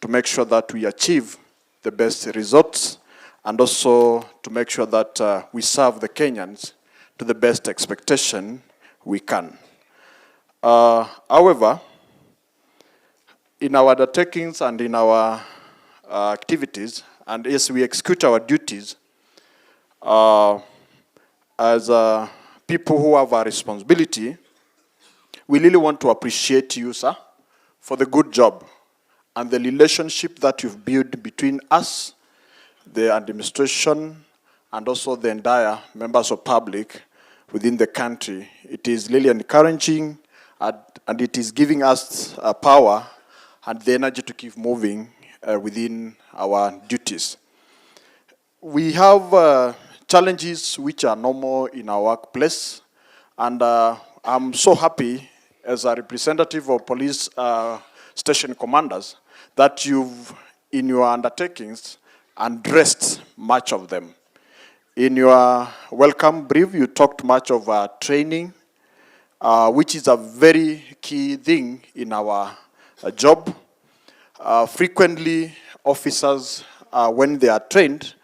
to make sure that we achieve the best results, and also to make sure that we serve the Kenyans to the best expectation we can. However, in our undertakings and in our activities, and as we execute our duties, as people who have a responsibility, we really want to appreciate you, sir, for the good job and the relationship that you've built between us, the administration, and also the entire members of public within the country. It is really encouraging, and it is giving us power and the energy to keep moving within our duties. We have challenges which are normal in our workplace, and I'm so happy as a representative of police station commanders that you've, in your undertakings, addressed much of them. In your welcome brief, you talked much of training, which is a very key thing in our job. Frequently, officers, when they are trained,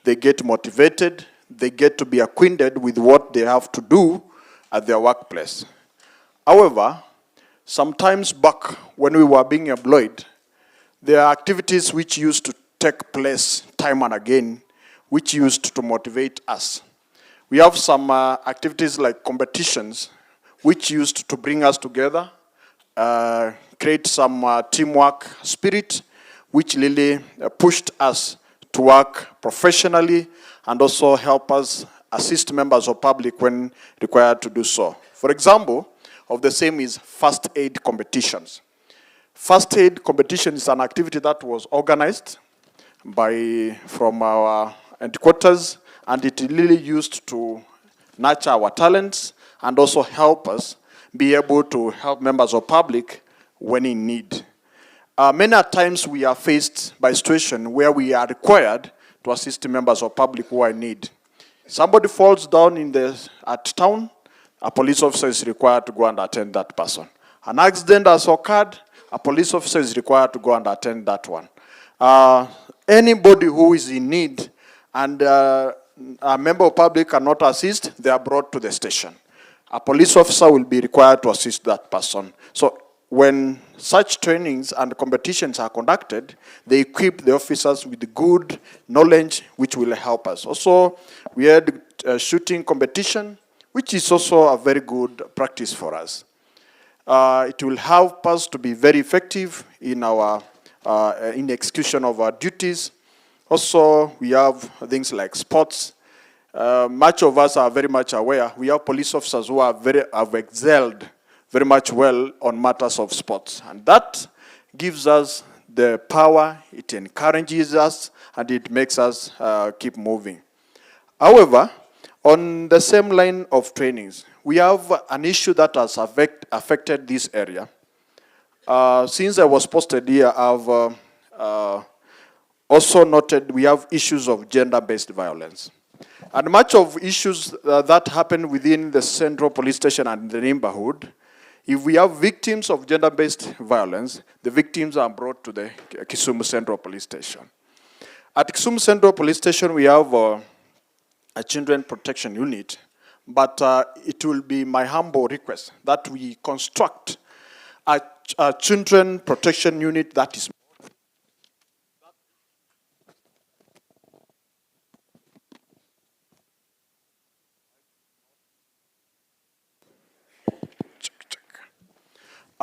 they get motivated, they get to be acquainted with what they have to do at their workplace. However, sometimes back when we were being employed, there are activities which used to take place time and again, which used to motivate us. We have some activities like competitions, which used to bring us together, create some teamwork spirit, which really pushed us to work professionally and also help us assist members of public when required to do so. For example, of the same is first aid competitions. First aid competition is an activity that was organized from our headquarters, and it really used to nurture our talents and also help us be able to help members of public when in need. Many times we are faced by a situation where we are required to assist members of public who are in need. Somebody falls down at town, a police officer is required to go and attend that person. An accident has occurred, a police officer is required to go and attend that one. Anybody who is in need and a member of public cannot assist, they are brought to the station. A police officer will be required to assist that person. So when such trainings and competitions are conducted, they equip the officers with the good knowledge which will help us. Also, we had a shooting competition, which is also a very good practice for us. It will help us to be very effective in our in execution of our duties. Also, we have things like sports. Much of us are very much aware. We have police officers who have excelled very much well on matters of sports. And that gives us the power, it encourages us, and it makes us keep moving. However, on the same line of trainings, we have an issue that has affected this area. Since I was posted here, I've also noted we have issues of gender-based violence. And much of issues that happen within the central police station and the neighborhood, if we have victims of gender-based violence, the victims are brought to the Kisumu Central Police Station. At Kisumu Central Police Station, we have a children protection unit, but it will be my humble request that we construct a children protection unit that is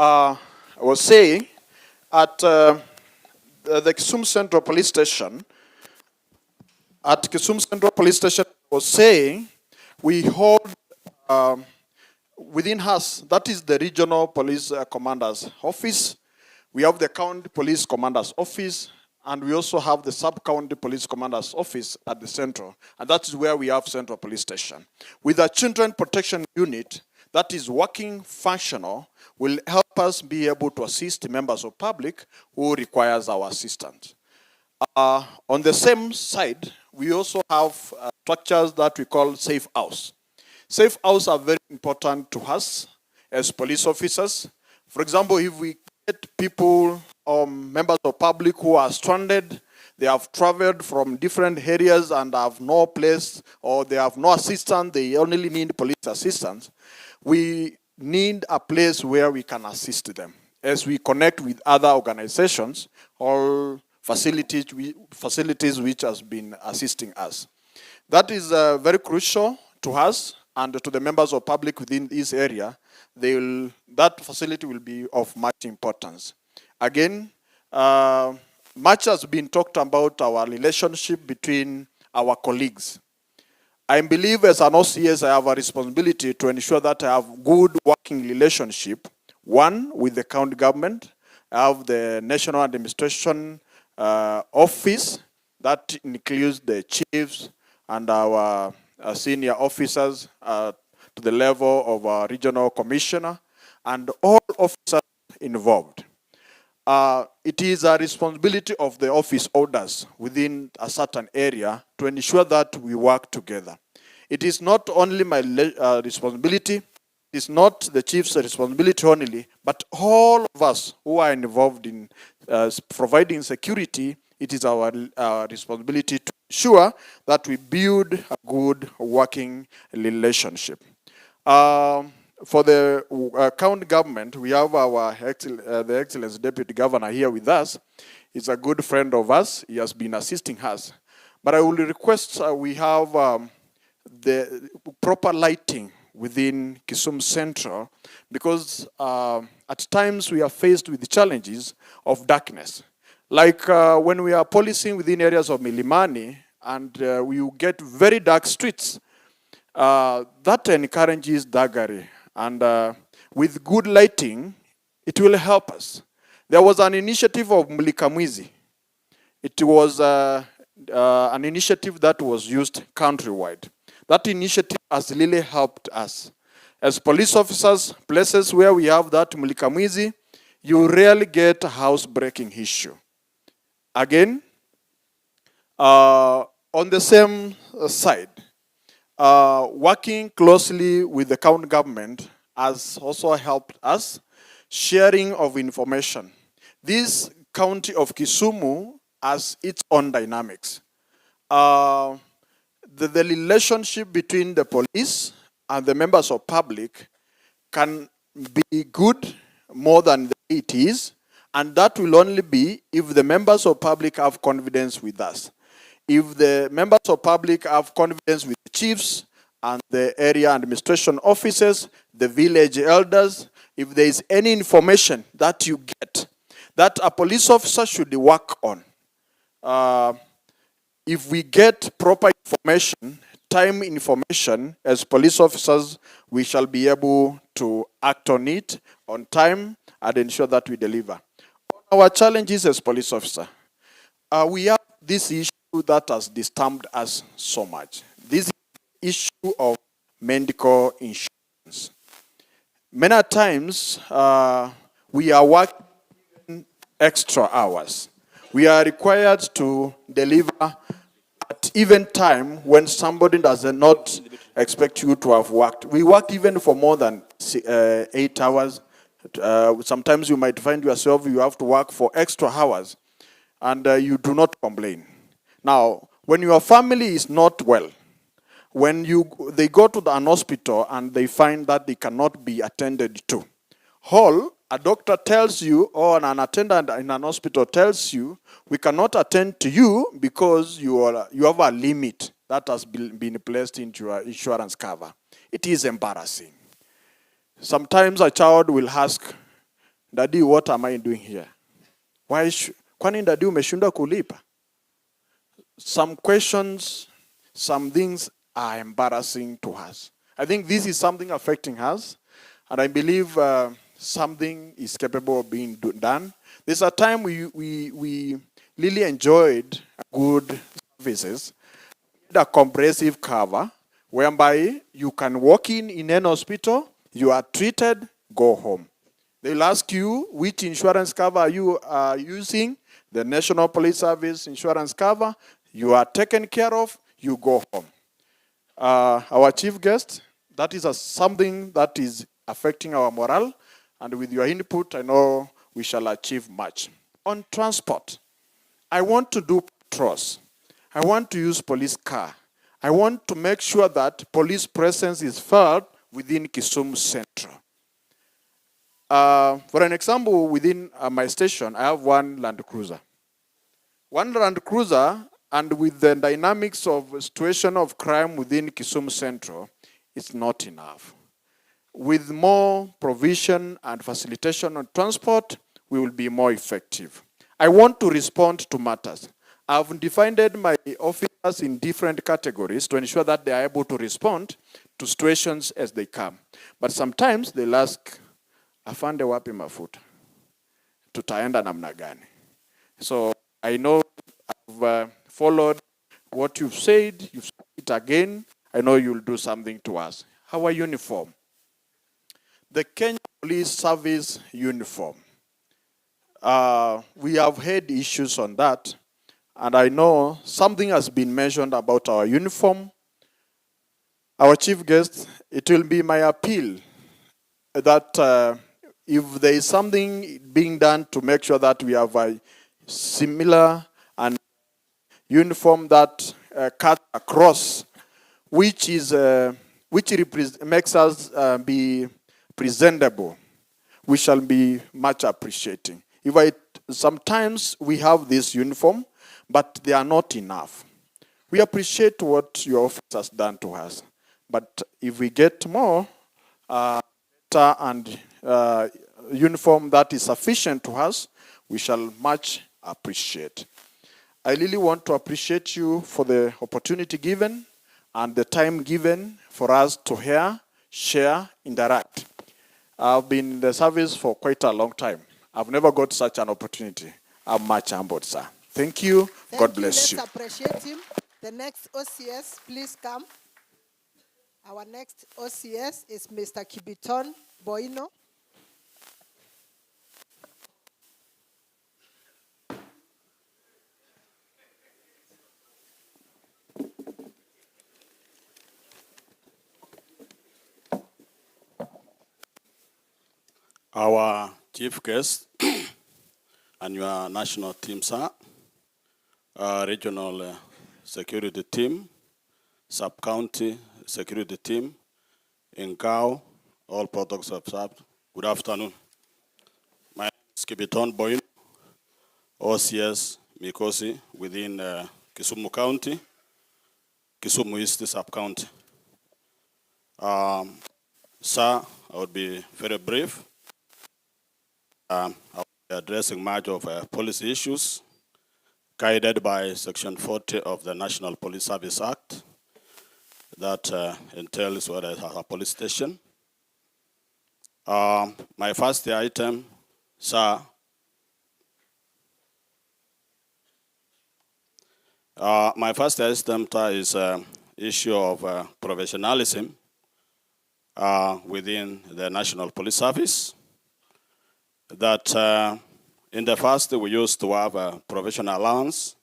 I was saying at the Kisumu Central Police Station, I was saying we hold within us, that is the regional police commander's office. We have the county police commander's office, and we also have the sub-county police commander's office at the central. And that is where we have central police station. With a children protection unit that is working functional, will help us be able to assist members of public who requires our assistance. On the same side, we also have structures that we call safe house. Safe house are very important to us as police officers. For example, if we get people or members of public who are stranded, they have traveled from different areas and have no place, or they have no assistance, they only need police assistance, we need a place where we can assist them as we connect with other organizations or facilities which has been assisting us. That is very crucial to us and to the members of public within this area. That facility will be of much importance. Again, much has been talked about our relationship between our colleagues. I believe as an OCS, I have a responsibility to ensure that I have good working relationship, one, with the county government. I have the National Administration Office, that includes the chiefs and our senior officers to the level of a regional commissioner, and all officers involved. It is a responsibility of the office holders within a certain area to ensure that we work together. It is not only my responsibility, it is not the chief's responsibility only, but all of us who are involved in providing security, it is our responsibility to ensure that we build a good working relationship. For the county government, we have our the Excellence Deputy Governor here with us. He's a good friend of us. He has been assisting us. But I will request we have the proper lighting within Kisumu Central, because at times we are faced with the challenges of darkness. Like when we are policing within areas of Milimani and we get very dark streets, that encourages thuggery. And with good lighting, it will help us. There was an initiative of Mulikamwizi. It was an initiative that was used countrywide. That initiative has really helped us. As police officers, places where we have that Mulikamwizi, you rarely get a house-breaking issue. Again, on the same side, working closely with the county government has also helped us. Sharing of information. This county of Kisumu has its own dynamics. The relationship between the police and the members of public can be good more than it is, and that will only be if the members of public have confidence with us. If the members of public have confidence with the chiefs and the area administration officers, the village elders, if there is any information that you get that a police officer should work on, if we get proper information, time information, as police officers, we shall be able to act on it on time and ensure that we deliver. Our challenges as police officer, we have this issue that has disturbed us so much. This issue of medical insurance. Many times, we are working extra hours. We are required to deliver at even time when somebody does not expect you to have worked. We work even for more than 8 hours. Sometimes you might find yourself, you have to work for extra hours, and you do not complain. Now, when your family is not well, When they go to an hospital and they find that they cannot be attended to, a doctor tells you, or an attendant in an hospital tells you, we cannot attend to you because you have a limit that has been placed into your insurance cover. It is embarrassing. Sometimes a child will ask, Daddy, what am I doing here? Kwani Daddy umeshindwa kulipa? Some questions, some things are embarrassing to us. I think this is something affecting us, and I believe something is capable of being done. There's a time we really enjoyed good services, a comprehensive cover, whereby you can walk in an hospital, you are treated, go home. They'll ask you which insurance cover you are using, the National Police Service insurance cover, you are taken care of, you go home. Our chief guest, that is something that is affecting our morale, and with your input, I know we shall achieve much. On transport, I want to do patrols. I want to use police car. I want to make sure that police presence is felt within Kisumu Central. For an example, within my station, I have one Land Cruiser. One Land Cruiser, and with the dynamics of situation of crime within Kisumu Central, it's not enough. With more provision and facilitation on transport, we will be more effective. I want to respond to matters. I've divided my officers in different categories to ensure that they are able to respond to situations as they come. But sometimes they'll ask, afande wapi mafuta? Tutaenda namna gani? So I know I've followed what you've said it again. I know you'll do something to us. Our uniform. The Kenya Police Service uniform. We have had issues on that, and I know something has been mentioned about our uniform. Our chief guest, it will be my appeal that if there is something being done to make sure that we have a similar and uniform that cuts across, which makes us be presentable, we shall be much appreciating. Sometimes we have this uniform, but they are not enough. We appreciate what your office has done to us, but if we get more better and uniform that is sufficient to us, we shall much appreciate. I really want to appreciate you for the opportunity given and the time given for us to hear, share, interact. I've been in the service for quite a long time. I've never got such an opportunity. I'm much humbled, sir. Thank you. God bless you. Let's appreciate him. The next OCS, please come. Our next OCS is Mr. Kibiton Boino. Our chief guest and your national team, sir, regional security team, sub-county security team, in Gao, all protocols observed. Good afternoon. My name is Kibiton Boyne, OCS Mikosi within Kisumu County, Kisumu East sub-county. Sir, I would be very brief. I'll be addressing much of policy issues guided by Section 40 of the National Police Service Act that entails what is a police station. My first item, sir, my first item is issue of professionalism within the National Police Service. That in the past we used to have a professional allowance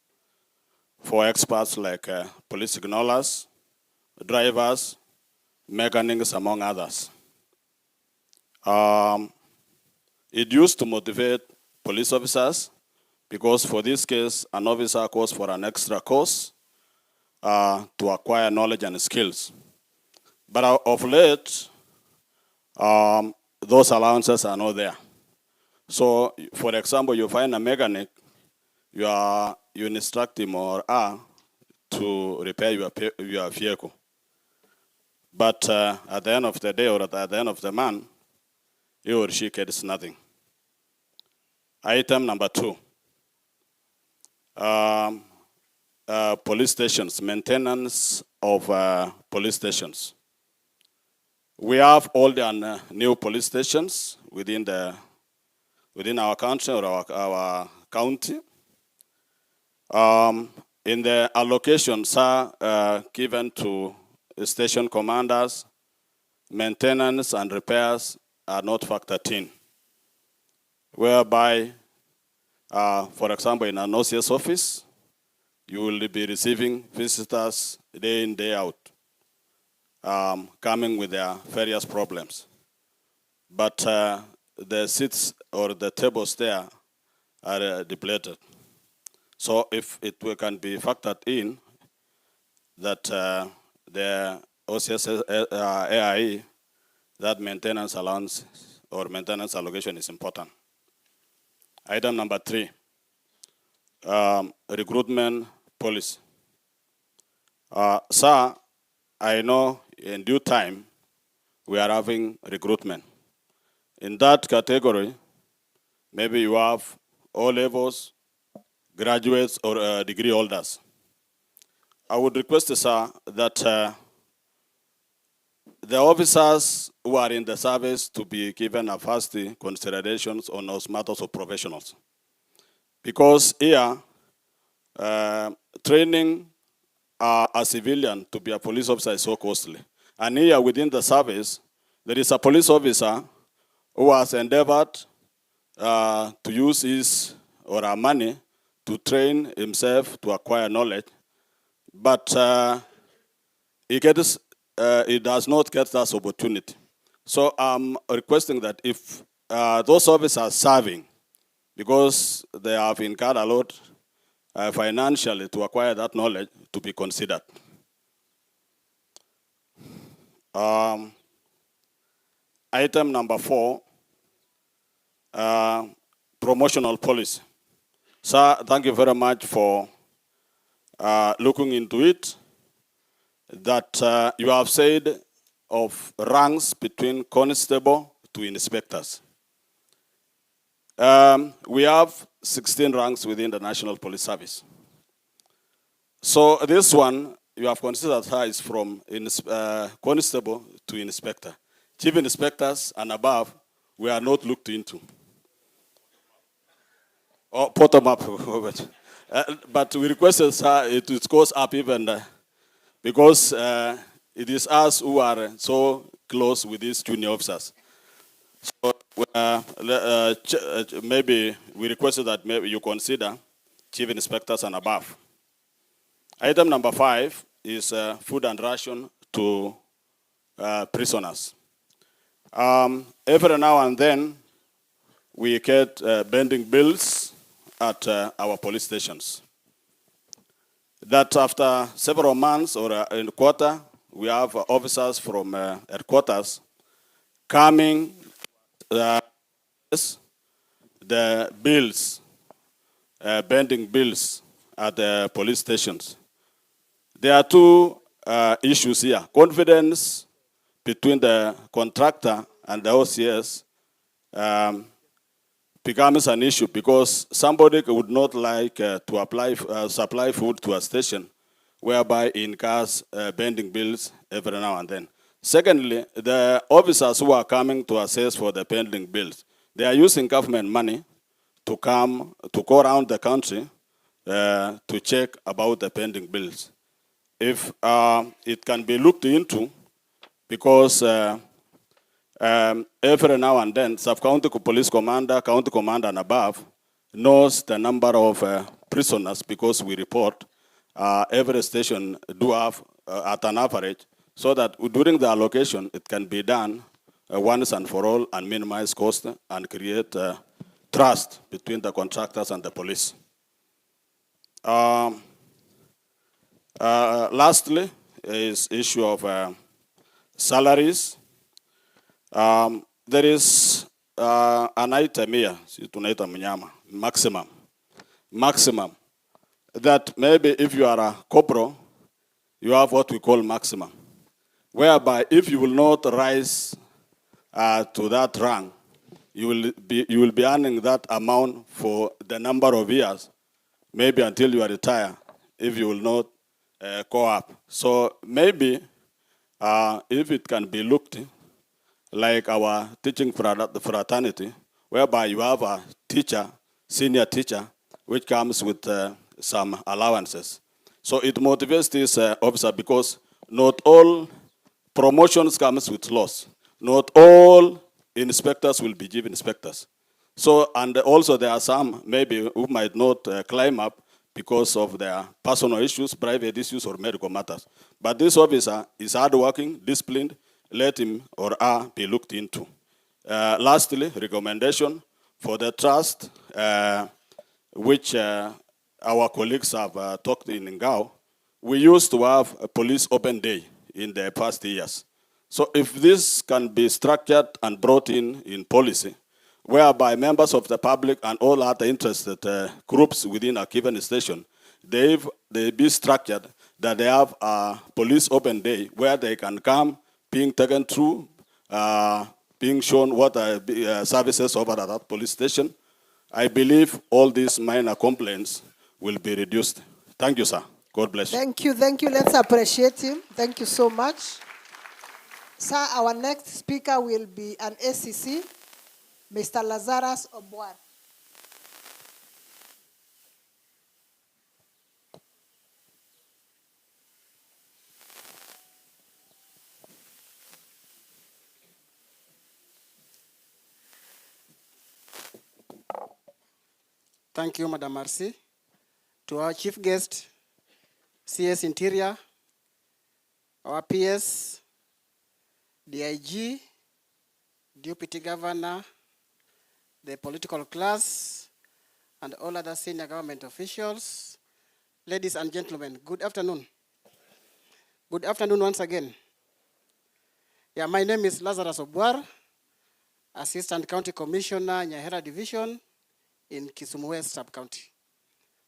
for experts like police signalers, drivers, mechanics, among others. It used to motivate police officers because for this case, an officer goes for an extra course to acquire knowledge and skills. But of late, those allowances are not there. So, for example, you find a mechanic, you instruct him or her to repair your vehicle. But at the end of the day or at the end of the month, he or she gets nothing. Item number 2. Police stations, maintenance of police stations. We have all the new police stations within our country or our county. In the allocations are given to station commanders, maintenance and repairs are not factored in. Whereby, for example, in an OCS office, you will be receiving visitors day in, day out, coming with their various problems. But the seats or the tables there are depleted. So if it can be factored in that the OCS AIE, that maintenance allowance or maintenance allocation is important. Item number 3, recruitment policy. Sir, I know in due time we are having recruitment. In that category, maybe you have O levels, graduates, or degree holders. I would request, sir, that the officers who are in the service to be given a first considerations on those matters of professionals. Because here, training a civilian to be a police officer is so costly. And here within the service, there is a police officer who has endeavored to use his or her money to train himself to acquire knowledge, but he does not get that opportunity. So I'm requesting that if those officers are serving, because they have incurred a lot financially to acquire that knowledge, to be considered. Item number 4, promotional policy. Sir, thank you very much for looking into it. That you have said of ranks between constable to inspectors. We have 16 ranks within the National Police Service. So this one, you have considered her is from constable to inspector. Chief inspectors and above, we are not looked into. Or bottom up. But we requested her, it goes up even because it is us who are so close with these junior officers. So maybe we requested that maybe you consider chief inspectors and above. Item number 5 is food and ration to prisoners. Every now and then, we get bending bills at our police stations. That after several months or in a quarter, we have officers from headquarters coming the bills, bending bills at the police stations. There are 2 issues here. Confidence between the contractor and the OCS becomes an issue because somebody would not like to supply food to a station whereby he incurs bending bills every now and then. Secondly, the officers who are coming to assess for the pending bills, they are using government money to go around the country to check about the pending bills. If it can be looked into, because every now and then, sub-county police commander, county commander and above knows the number of prisoners because we report every station do have at an average, so that during the allocation, it can be done once and for all and minimize cost and create trust between the contractors and the police. Lastly, is issue of salaries. There is an item here, si tunaita mnyama, maximum, that maybe if you are a corporal, you have what we call maximum, whereby if you will not rise to that rank, you will be earning that amount for the number of years, maybe until you retire, if you will not go up. So maybe if it can be looked like our teaching fraternity, whereby you have a teacher, senior teacher, which comes with some allowances. So it motivates this officer because not all promotions comes with loss. Not all inspectors will be given inspectors. So, and also there are some maybe who might not climb up because of their personal issues, private issues, or medical matters. But this officer is hardworking, disciplined, let him or her be looked into. Lastly, recommendation for the trust, which our colleagues have talked in Ngao. We used to have a police open day in the past years. So if this can be structured and brought in policy, whereby members of the public and all other interested groups within a given station, they be structured that they have a police open day where they can come, being taken through, being shown what are services offered at that police station. I believe all these minor complaints will be reduced. Thank you, sir. God bless you. Thank you, thank you. Let's appreciate him. Thank you so much. Sir, our next speaker will be an ACC, Mr. Lazarus Obwar. Thank you, Madam Marcy. To our chief guest, CS Interior, our PS, DIG, Deputy Governor, the political class, and all other senior government officials, ladies and gentlemen, good afternoon. Good afternoon once again. Yeah, my name is Lazarus Obwar, Assistant County Commissioner, Nyahera Division in Kisumu West Sub-County.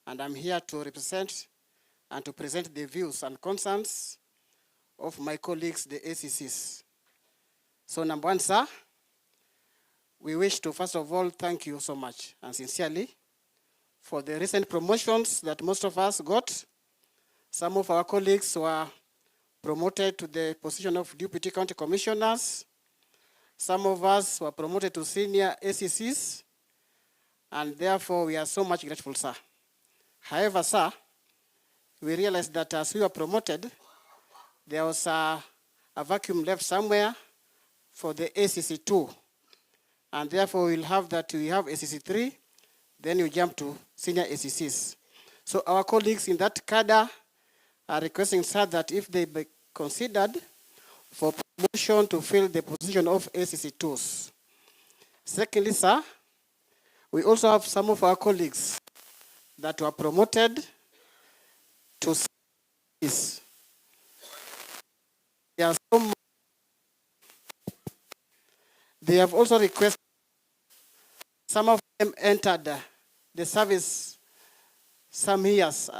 And I'm here to represent and to present the views and concerns of my colleagues, the ACCs. So number one, sir, we wish to first of all thank you so much and sincerely for the recent promotions that most of us got. Some of our colleagues were promoted to the position of Deputy County Commissioners. Some of us were promoted to senior ACCs, and therefore we are so much grateful, sir. However, sir, we realized that as we were promoted, there was a vacuum left somewhere for the ACC2. And therefore we'll have that we have ACC3, then you jump to senior ACCs. So our colleagues in that cadre are requesting, sir, that if they be considered for promotion to fill the position of ACC2s. Secondly, sir, we also have some of our colleagues that were promoted to CCs. They have also requested, some of them entered the service some years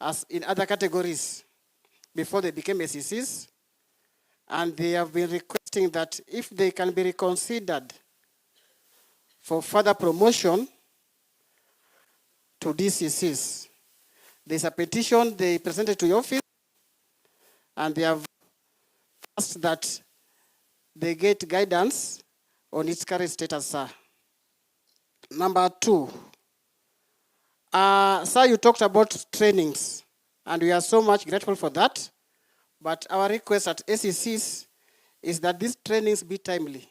as in other categories before they became ACCs, and they have been requesting that if they can be reconsidered for further promotion to DCCs. There's a petition they presented to your office, and they have asked that they get guidance on its current status, sir. Number two, sir, you talked about trainings, and we are so much grateful for that. But our request at ACCs is that these trainings be timely.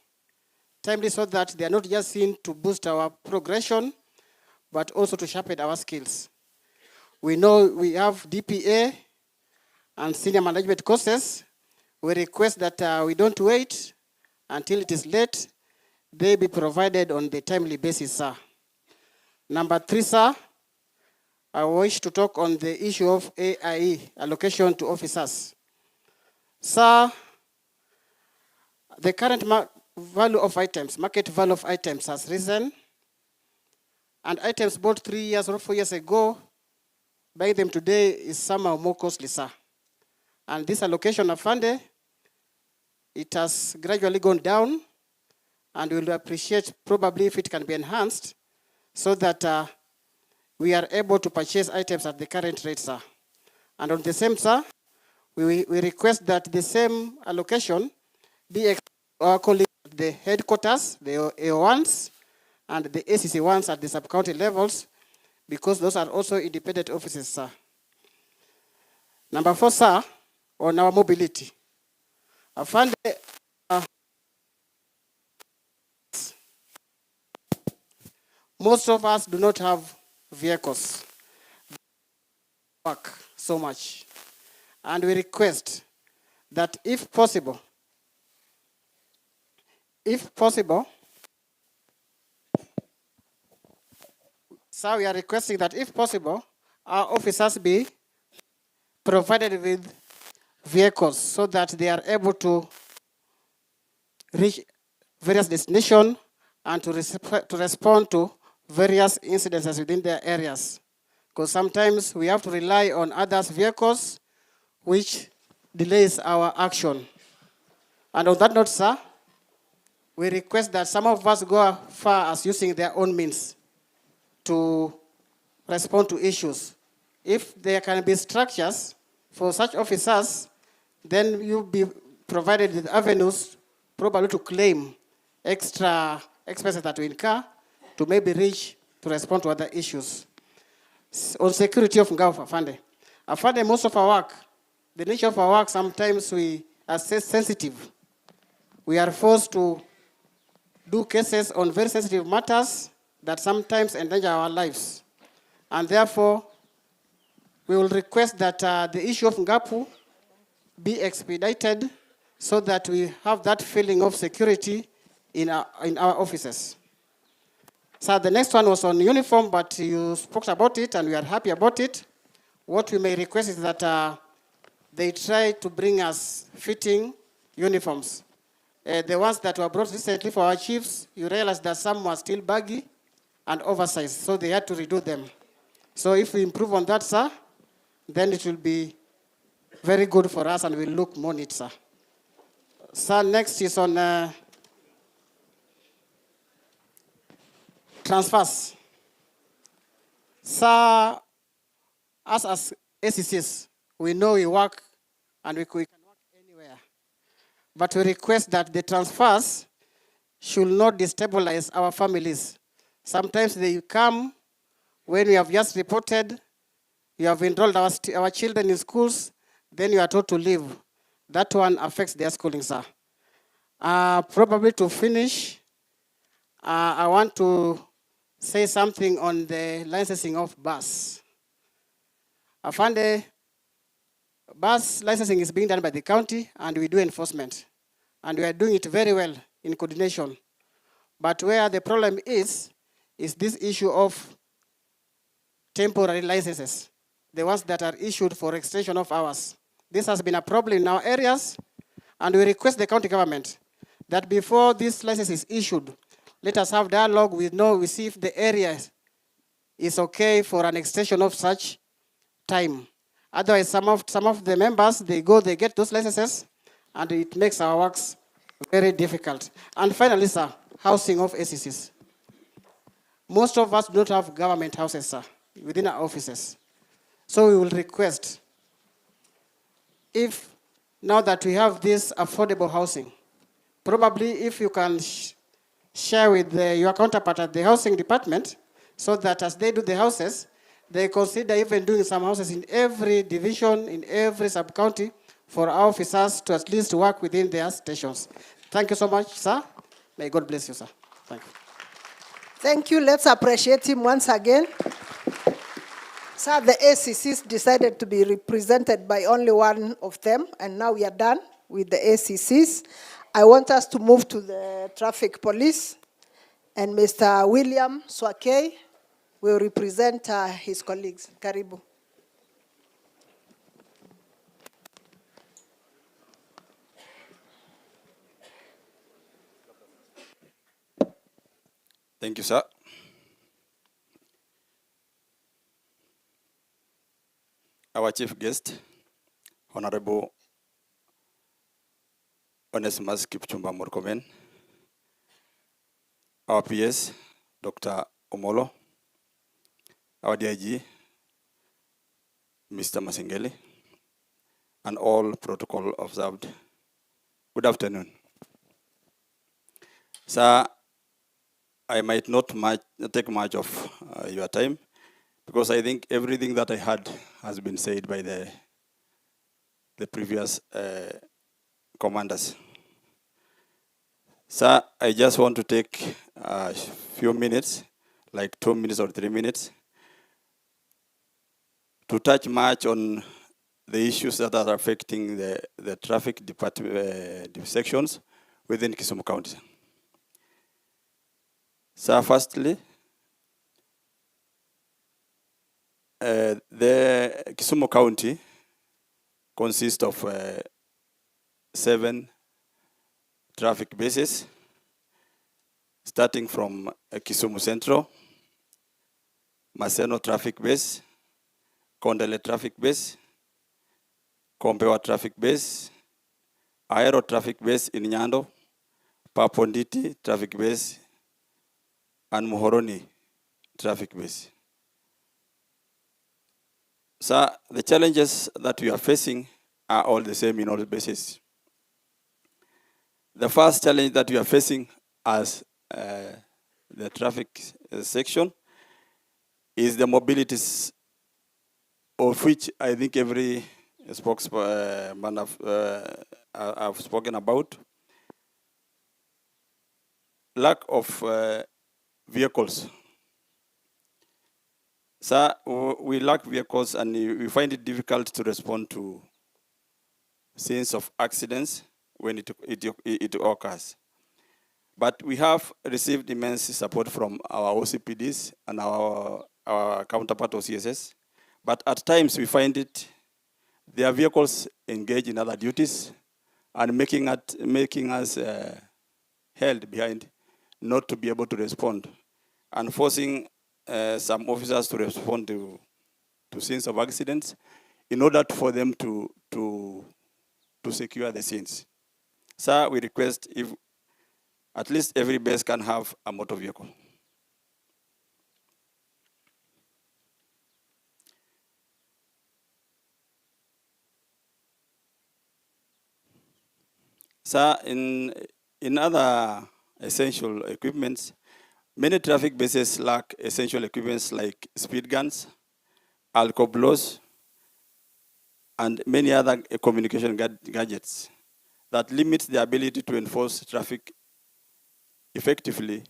Timely so that they are not just seen to boost our progression, but also to sharpen our skills. We know we have DPA and senior management courses. We request that we don't wait until it is late. They be provided on the timely basis, sir. Number three, sir, I wish to talk on the issue of AIE, allocation to officers. Sir, the current value of items, market value of items has risen, and items bought 3 years or 4 years ago, buying them today is somehow more costly, sir. And this allocation of funding, it has gradually gone down, and we'll appreciate probably if it can be enhanced so that we are able to purchase items at the current rate, sir. And on the same, sir, we request that the same allocation be our colleagues at the headquarters, the AO1s, and the ACC1s at the sub-county levels, because those are also independent offices, sir. Number 4, sir, on our mobility. I found most of us do not have vehicles. Work so much. And we request that if possible, sir, we are requesting that if possible, our officers be provided with vehicles so that they are able to reach various destinations and to respond to various incidences within their areas. Because sometimes we have to rely on others' vehicles, which delays our action. And on that note, sir, we request that some of us go as far as using their own means to respond to issues. If there can be structures for such officers, then you'll be provided with avenues probably to claim extra expenses that we incur to maybe reach to respond to other issues. On security of Ngao Afande, most of our work, the nature of our work, sometimes we are sensitive. We are forced to do cases on very sensitive matters that sometimes endanger our lives. And therefore, we will request that the issue of Ngapu be expedited so that we have that feeling of security in our offices. So the next one was on uniform, but you spoke about it and we are happy about it. What we may request is that they try to bring us fitting uniforms. The ones that were brought recently for our chiefs, you realize that some were still baggy and oversized, so they had to redo them. So if we improve on that, sir, then it will be very good for us and we'll look more neat, sir. Sir, next is on transfers. Sir, us as ACCs, we know we work and we can work anywhere. But we request that the transfers should not destabilize our families. Sometimes they come when we have just reported, you have enrolled our children in schools, then you are told to leave. That one affects their schooling, sir. Probably to finish, I want to say something on the licensing of bus. Afande, bus licensing is being done by the county and we do enforcement. And we are doing it very well in coordination. But where the problem is this issue of temporary licenses, the ones that are issued for extension of hours. This has been a problem in our areas, and we request the county government that before this license is issued, let us have dialogue. We see if the area is okay for an extension of such time. Otherwise, some of the members, they get those licenses, and it makes our works very difficult. And finally, sir, housing of ACCs. Most of us do not have government houses, sir, within our offices. So we will request, if now that we have this affordable housing, probably if you can share with your counterpart at the housing department, so that as they do the houses, they consider even doing some houses in every division, in every sub-county, for our officers to at least work within their stations. Thank you so much, sir. May God bless you, sir. Thank you. Thank you. Let's appreciate him once again. Sir, the ACCs decided to be represented by only one of them, and now we are done with the ACCs. I want us to move to the traffic police, and Mr. William Swakey will represent his colleagues. Karibu. Thank you, sir. Our chief guest, Honorable Onesimus Kipchumba Murkomen, our PS, Dr. Omolo, our DIG, Mr. Masingeli, and all protocol observed. Good afternoon. Sir, I might not take much of your time, because I think everything that I had has been said by the previous commanders. Sir, I just want to take a few minutes, like 2 minutes or 3 minutes, to touch much on the issues that are affecting the traffic department sections within Kisumu County. So firstly, the Kisumu County consists of 7 traffic bases, starting from Kisumu Central, Maseno Traffic Base, Kondele Traffic Base, Kombewa Traffic Base, Aero Traffic Base in Nyando, Paponditi Traffic Base, and Muhoroni Traffic Base. So the challenges that we are facing are all the same in all bases. The first challenge that we are facing as the traffic section is the mobilities, of which I think every spokesman have spoken about. Lack of vehicles. So we lack vehicles, and we find it difficult to respond to scenes of accidents when it occurs. But we have received immense support from our OCPDs and our counterpart OCSS. But at times we find it, their vehicles engage in other duties and making us held behind, not to be able to respond, and forcing some officers to respond to scenes of accidents in order for them to secure the scenes. So we request if at least every base can have a motor vehicle. So in other essential equipments, many traffic bases lack essential equipments like speed guns, alcohol blows, and many other communication gadgets that limit the ability to enforce traffic effectively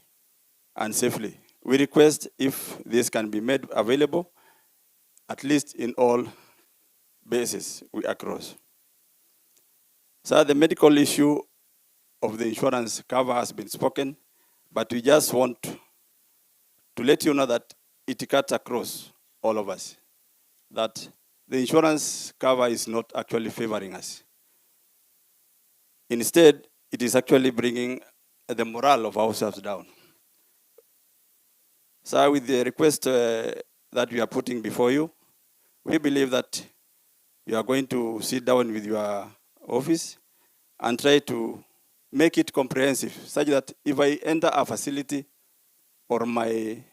and safely. We request if this can be made available, at least in all bases across. So the medical issue of the insurance cover has been spoken, but we just want to let you know that it cuts across all of us, that the insurance cover is not actually favoring us. Instead, it is actually bringing the morale of ourselves down. So with the request that we are putting before you, we believe that you are going to sit down with your office and try to make it comprehensive, such that if I enter a facility or my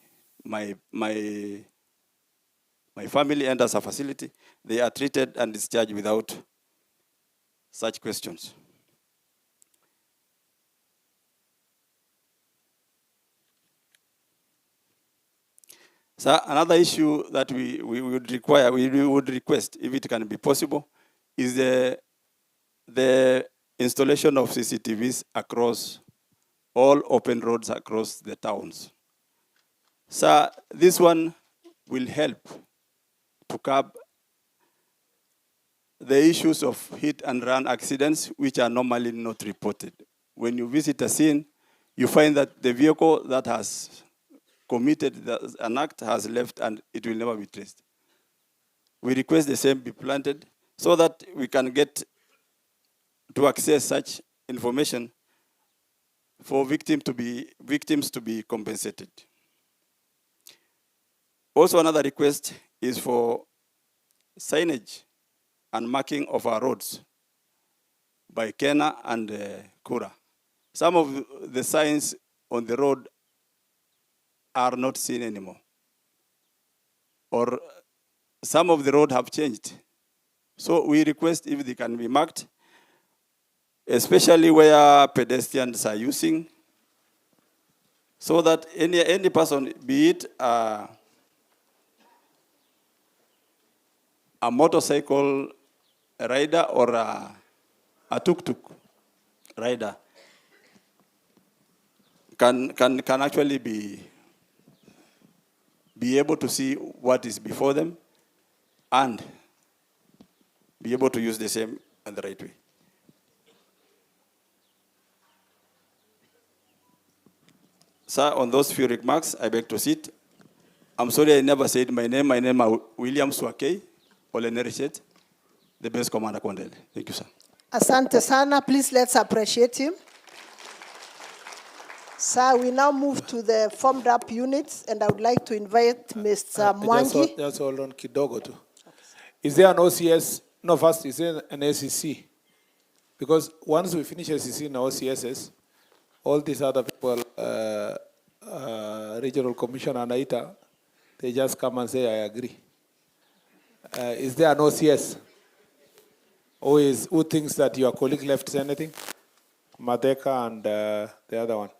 family enters a facility, they are treated and discharged without such questions. So another issue that we would request, if it can be possible, is the installation of CCTVs across all open roads across the towns. So this one will help to curb the issues of hit and run accidents, which are normally not reported. When you visit a scene, you find that the vehicle that has committed an act has left and it will never be traced. We request the same be planted so that we can get to access such information for victims to be compensated. Also, another request is for signage and marking of our roads by Kena and Kura. Some of the signs on the road are not seen anymore, or some of the road have changed. So we request if they can be marked, especially where pedestrians are using, so that any person, be it a motorcycle rider or a tuk-tuk rider, can actually be able to see what is before them and be able to use the same in the right way. Sir, on those few remarks, I beg to sit. I'm sorry I never said my name. My name is William Swakei, Olenerichet, the base commander Kondele. Thank you, sir. Asante sana. Please let's appreciate him. Sir, we now move to the formed up units, and I would like to invite Mr. Mwangi. Just hold on kidogo too. Is there an OCS? No, first, is there an ACC? Because once we finish ACC and OCSs, all these other people, regional commissioner and AITA, they just come and say, I agree. Is there an OCS? Who thinks that your colleague left anything? Madeka and the other one.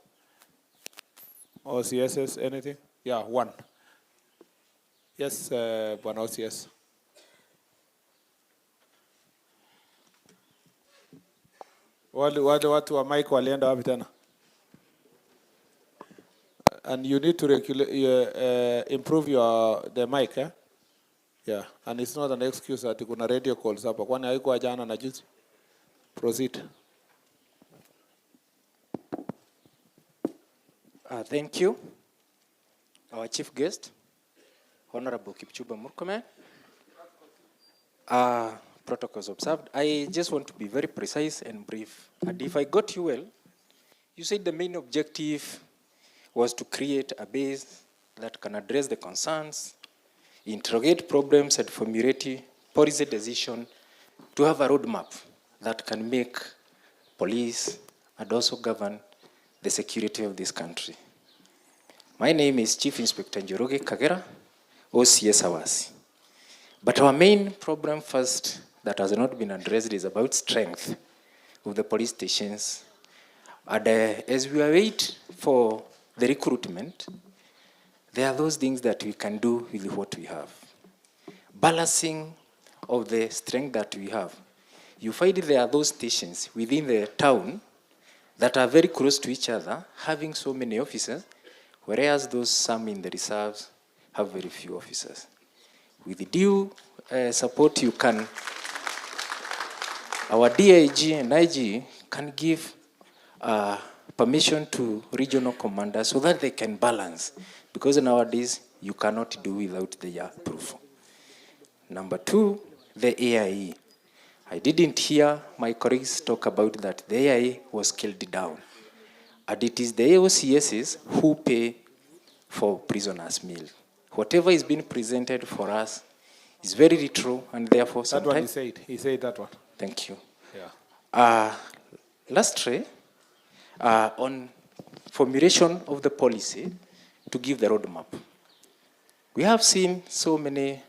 OCSs, anything? Yeah, one. Yes, one OCS. Watu wa mic walienda wapi tena? And you need to improve the mic, eh? Yeah, and it's not an excuse that kuna radio calls hapa. Kwani haikuwa jana na juzi? Proceed. Thank you. Our chief guest, Honorable Kipchumba Murkomen. Protocols observed. I just want to be very precise and brief. And if I got you well, you said the main objective was to create a base that can address the concerns, interrogate problems, and formulate policy decision to have a roadmap that can make police and also govern the security of this country. My name is Chief Inspector Njoroge Kagera, OCS Awasi. But our main problem first that has not been addressed is about strength of the police stations. And as we wait for the recruitment, there are those things that we can do with what we have. Balancing of the strength that we have. You find there are those stations within the town that are very close to each other, having so many officers, whereas those some in the reserves have very few officers. With due support, you can, our DIG and IG can give permission to regional commanders so that they can balance, because nowadays you cannot do without their approval. Number two, the AIE. I didn't hear my colleagues talk about that the AIE was scaled down. And it is the AOCSs who pay for prisoners' meal. Whatever is being presented for us is very little, and therefore sometimes... That one he said. He said that one. Thank you. Yeah. Lastly, on formulation of the policy to give the roadmap. We have seen so many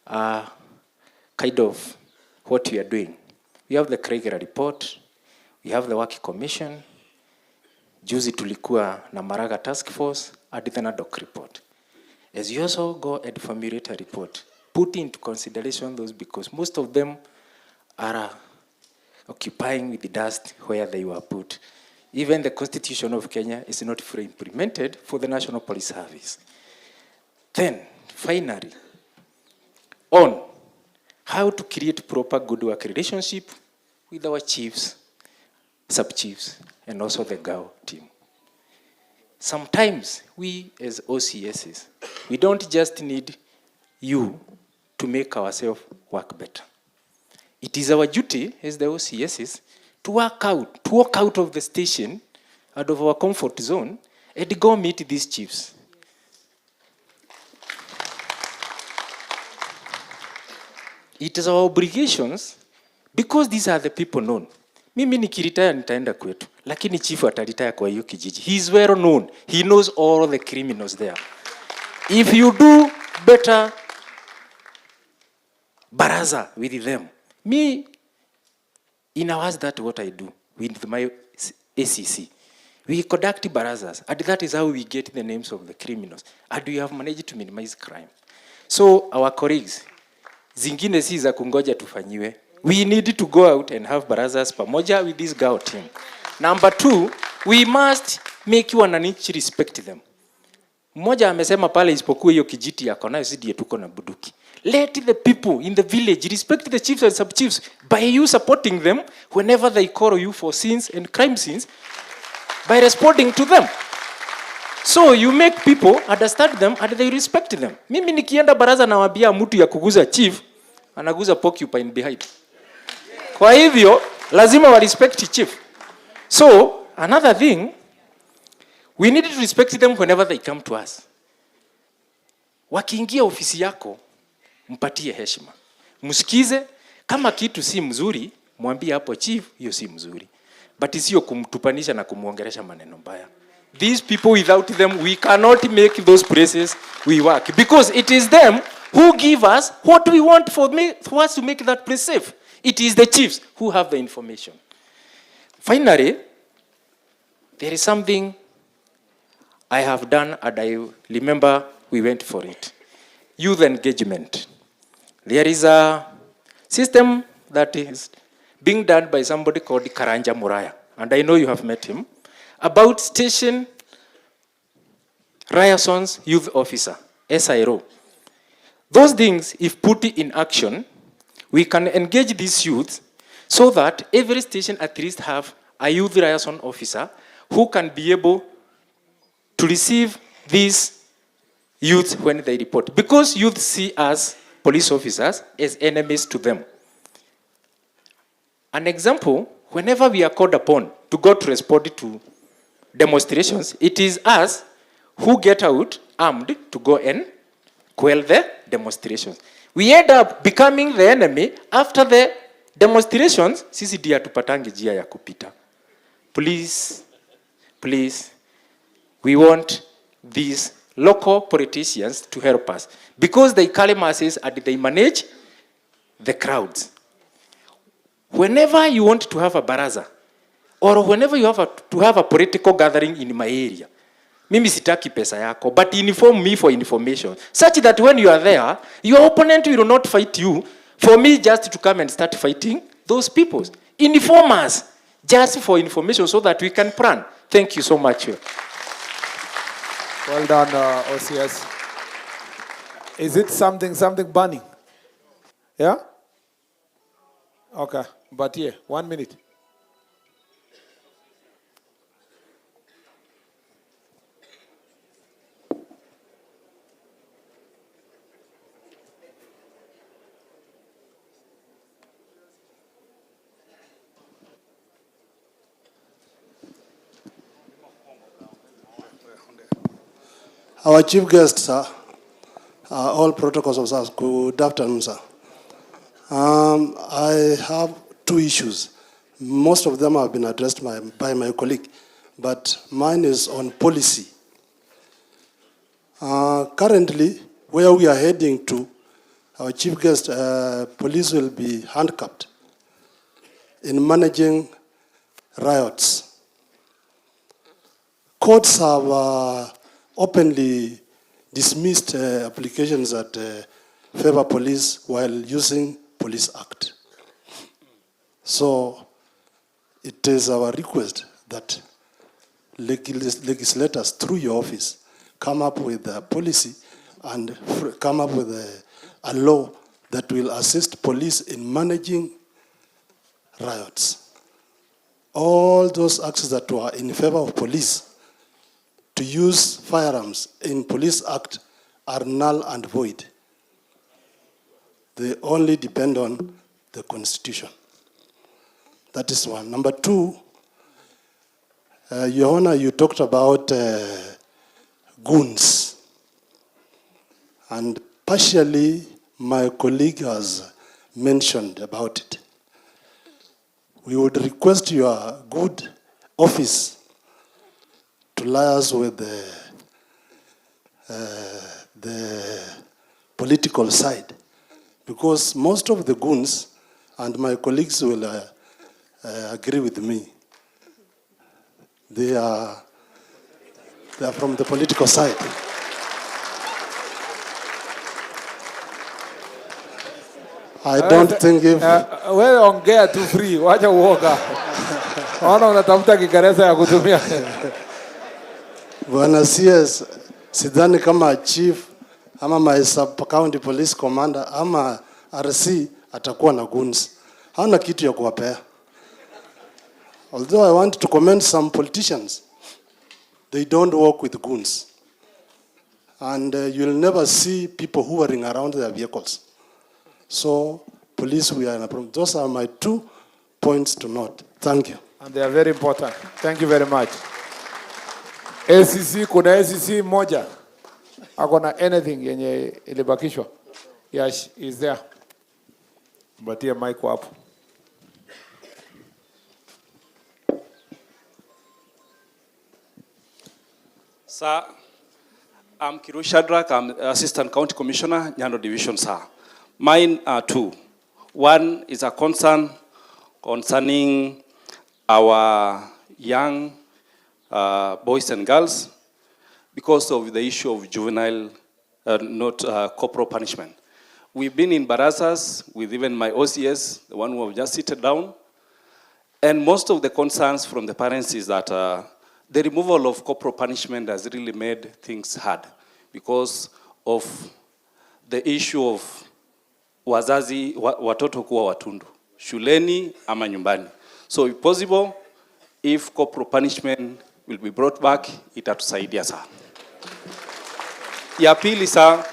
kind of what we are doing. We have the Kregera report, we have the Work Commission, juzi tulikuwa na Maraga Task Force, and the NADOC report. As you also go and formulate a report, put into consideration those, because most of them are occupying with the dust where they were put. Even the Constitution of Kenya is not fully implemented for the National Police Service. Then, finally, on how to create proper good work relationship with our chiefs, sub-chiefs, and also the GAO team. sometimes we as OCSs, we don't just need you to make ourselves work better. It is our duty as the OCSs to walk out of the station, out of our comfort zone, and go meet these chiefs. It is our obligations because these are the people known. Mimi nikiretire nitaenda kwetu, lakini chief ataretire kwa hiyo kijiji. He is well known. He knows all the criminals there. If you do better baraza with them, me, in hours, that's what I do with my ACC. We conduct barazas, and that is how we get the names of the criminals. And we have managed to minimize crime. So our colleagues, zingine si za kungoja tufanyiwe. We need to go out and have barazas pamoja with this girl team. Number 2, we must make wananchi respect them. Mmoja amesema pale isipokuwa hiyo kijiti yako nayo sisi tuko na buduki. Let the people in the village respect the chiefs and sub-chiefs by you supporting them whenever they call you for sins and crime scenes by responding to them. So you make people understand them and they respect them. Mimi nikienda baraza na wabia mtu ya kuguza chief, anaguza porcupine behind. Kwa hivyo, lazima wa respect chief. So, another thing, we need to respect them whenever they come to us. Wakiingia ofisi yako, mpatie heshima. Msikize, kama kitu si mzuri, mwambie hapo chief, hiyo si mzuri. But sio kumtupanisha na kumuongelesha maneno mbaya. These people, without them, we cannot make those places we work. Because it is them who give us what we want for us to make that place safe. It is the chiefs who have the information. Finally, there is something I have done, and I remember we went for it. Youth engagement. There is a system that is being done by somebody called Karanja Muraya, and I know you have met him, about Station Ryason's Youth Officer, SIRO. Those things, if put in action, we can engage these youth so that every station at least have a youth liaison officer who can be able to receive these youth when they report. Because youth see us, police officers, as enemies to them. An example, whenever we are called upon to go to respond to demonstrations, it is us who get out armed to go and quell the demonstrations. We end up becoming the enemy after the demonstrations. Sisi dia tupatangi jia ya kupita. Please, we want these local politicians to help us because they carry masses and they manage the crowds. Whenever you want to have a baraza or whenever you have to have a political gathering in my area, mimi sitaki pesa yako, but inform me for information, such that when you are there, your opponent will not fight you for me just to come and start fighting those people. Inform us just for information so that we can plan. Thank you so much. Well done, OCS. Is it something burning? Yeah? Okay, but yeah, 1 minute. Our chief guests, sir, all protocols officers, good afternoon, sir. I have 2 issues. Most of them have been addressed by my colleague, but mine is on policy. Currently, where we are heading to, our chief guest, police will be handcuffed in managing riots. Courts have openly dismissed applications that favor police while using Police Act. So it is our request that legislators through your office come up with a policy and come up with a law that will assist police in managing riots. All those acts that were in favor of police to use firearms in Police Act are null and void. They only depend on the Constitution. That is one. Number two, Your Honor, you talked about goons. And partially, my colleague has mentioned about it. We would request your good office to liaise with the political side, because most of the goons, and my colleagues will agree with me, they are from the political side. I don't think if... Wewe ongea tu free, wacha uoga. Ona unatafuta Kiingereza ya kutumia. Bwana CS, sidhani kama chief ama my sub-county police commander ama RC atakuwa na goons. Hana kitu ya kuwapea. Although I want to commend some politicians, they don't work with goons. And you'll never see people hovering around their vehicles. So, police, we are in a problem. Those are my 2 points to note. Thank you. And they are very important. Thank you very much. ACC, kuna ACC moja. Akona anything yenye ilibakishwa. Yes, is there. Batia mic hapo. Sir, I'm Kiru Shadrack. I'm Assistant County Commissioner, Nyando Division, sir. Mine are two. One is a concern concerning our young boys and girls because of the issue of juvenile, not corporal punishment. We've been in barazas with even my OCS, the one who have just seated down, and most of the concerns from the parents is that the removal of corporal punishment has really made things hard because of the issue of wazazi watoto kuwa watundu shuleni ama nyumbani. So if possible, if corporal punishment will be brought back, itatusaidia sir. Ya pili sir,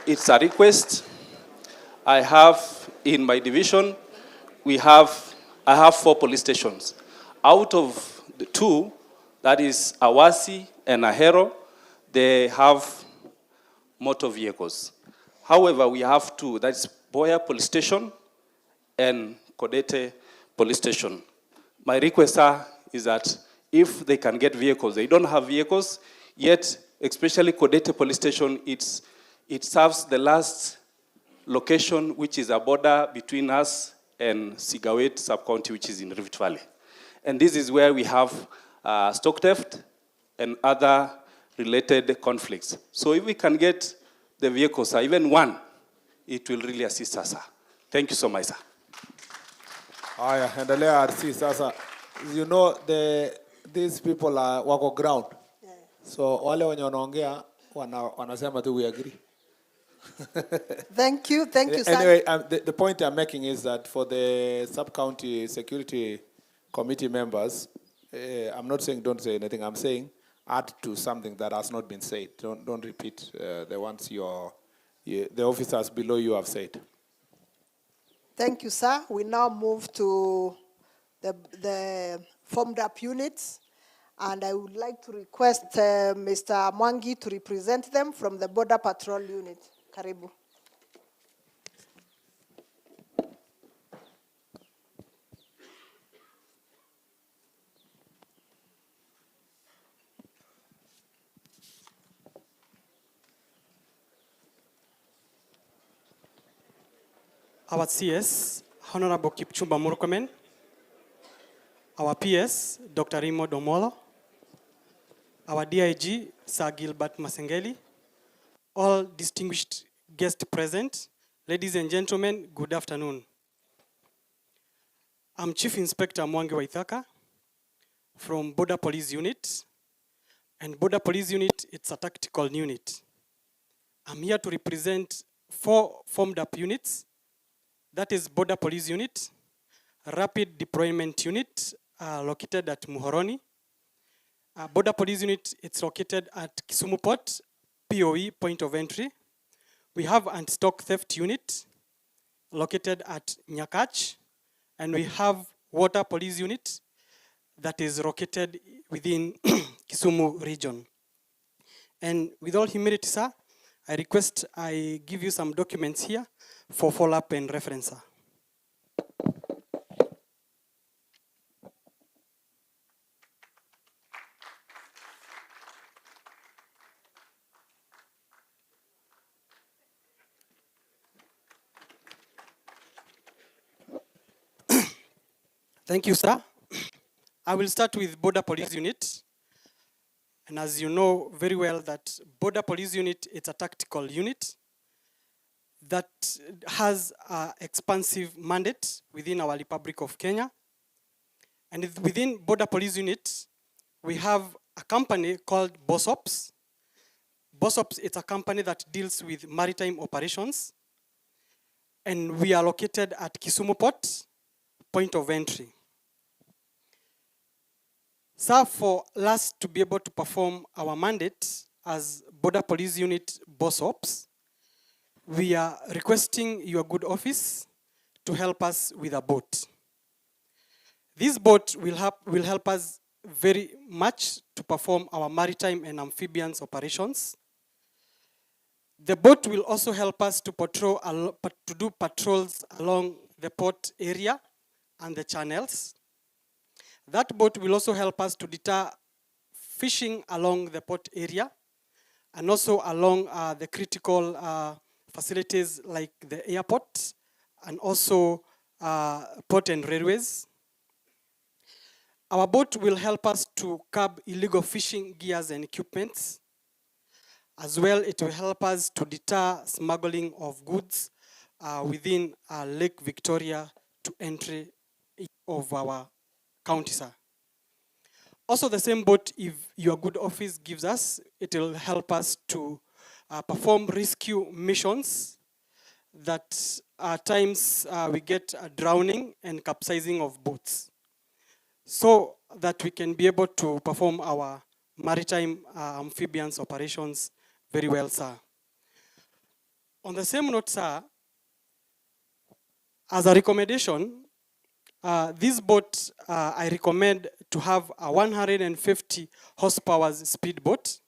it's a request. I have in my division, I have 4 police stations. Out of the 2, that is Awasi and Ahero, they have motor vehicles. However, we have 2, that's Boya Police Station and Kodete Police Station. My request, sir, is that if they can get vehicles, they don't have vehicles, yet, especially Kodete Police Station, it serves the last location, which is a border between us and Sigawet sub-county, which is in Rift Valley. And this is where we have stock theft and other related conflicts. So if we can get the vehicles, even one, it will really assist us, sir. Thank you so much, sir. Aya, endelea RC sasa. You know, these people are wako ground. So wale wenye wanaongea wanasema tu we agree. Thank you, sir. Anyway, the point I'm making is that for the sub-county security committee members, I'm not saying don't say anything. I'm saying add to something that has not been said. Don't repeat the ones the officers below you have said. Thank you, sir. We now move to the formed up units. And I would like to request Mr. Mwangi to represent them from the Border Patrol Unit. Karibu. Our CS, Honorable Kipchumba Murkomen. Our PS, Dr. Rimo Domolo. Our DIG, Sir Gilbert Masengeli. All distinguished guests present, ladies and gentlemen, good afternoon. I'm Chief Inspector Mwangi Waithaka from Border Police Unit. And Border Police Unit, it's a tactical unit. I'm here to represent 4 formed up units. That is Border Police Unit, Rapid Deployment Unit, located at Muhoroni, Border Police Unit, it's located at Kisumu Port, POE, point of entry. We have Anti-Stock Theft Unit, located at Nyakach, and we have Water Police Unit, that is located within Kisumu region. And with all humility, sir, I request I give you some documents here for follow-up and reference, sir. Thank you, sir. I will start with Border Police Unit. And as you know very well that Border Police Unit, it's a tactical unit that has an expansive mandate within our Republic of Kenya. And within Border Police Unit, we have a company called BOSOPS. BOSOPS, it's a company that deals with maritime operations. And we are located at Kisumu Port, point of entry. So for us to be able to perform our mandate as Border Police Unit BOSOPS, we are requesting your good office to help us with a boat. This boat will help us very much to perform our maritime and amphibians operations. The boat will also help us to do patrols along the port area and the channels. That boat will also help us to deter fishing along the port area and also along the critical facilities like the airport and also port and railways. Our boat will help us to curb illegal fishing gears and equipments. As well, it will help us to deter smuggling of goods within Lake Victoria to entry of our county, sir. Also, the same boat, if your good office gives us, it will help us to perform rescue missions that at times we get a drowning and capsizing of boats, so that we can be able to perform our maritime amphibians operations very well, sir. On the same note, sir, as a recommendation, this boat, I recommend to have a 150 horsepower speedboat.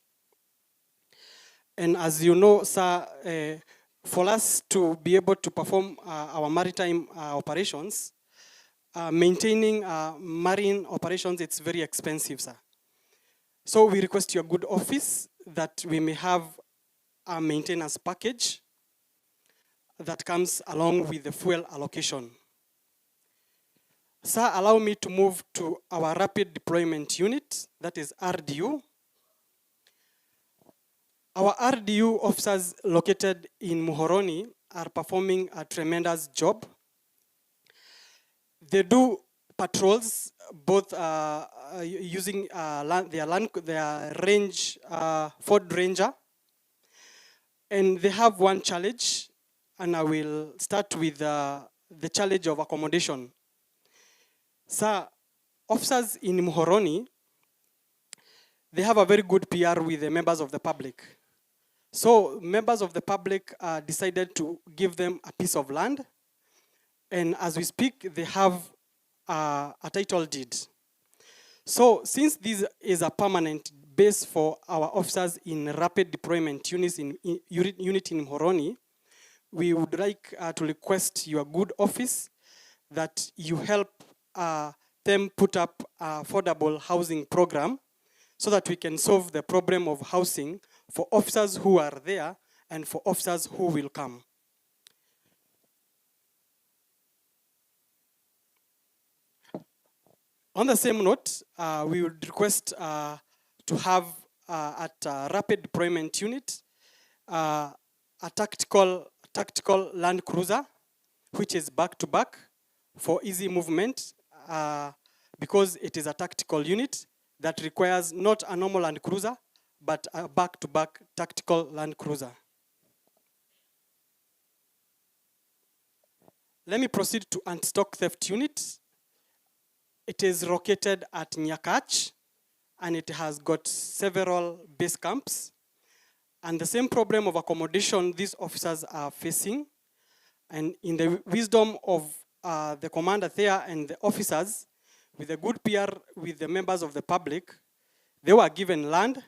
And as you know, sir, for us to be able to perform our maritime operations, maintaining marine operations, it's very expensive, sir. So we request your good office that we may have a maintenance package that comes along with the fuel allocation. Sir, allow me to move to our rapid deployment unit, that is RDU. Our RDU officers located in Muhoroni are performing a tremendous job. They do patrols, both using their range, Ford Ranger. And they have one challenge, and I will start with the challenge of accommodation. Sir, officers in Muhoroni, they have a very good PR with the members of the public. So members of the public decided to give them a piece of land. And as we speak, they have a title deed. So since this is a permanent base for our officers in rapid deployment unit in Muhoroni, we would like to request your good office that you help them put up affordable housing program so that we can solve the problem of housing for officers who are there and for officers who will come. On the same note, we would request to have at rapid deployment unit a tactical land cruiser, which is back-to-back for easy movement, because it is a tactical unit that requires not a normal land cruiser, but a back-to-back tactical land cruiser. Let me proceed to anti-stock theft unit. It is located at Nyakach, and it has got several base camps. And the same problem of accommodation these officers are facing. And in the wisdom of the commander there and the officers, with a good PR with the members of the public, they were given land,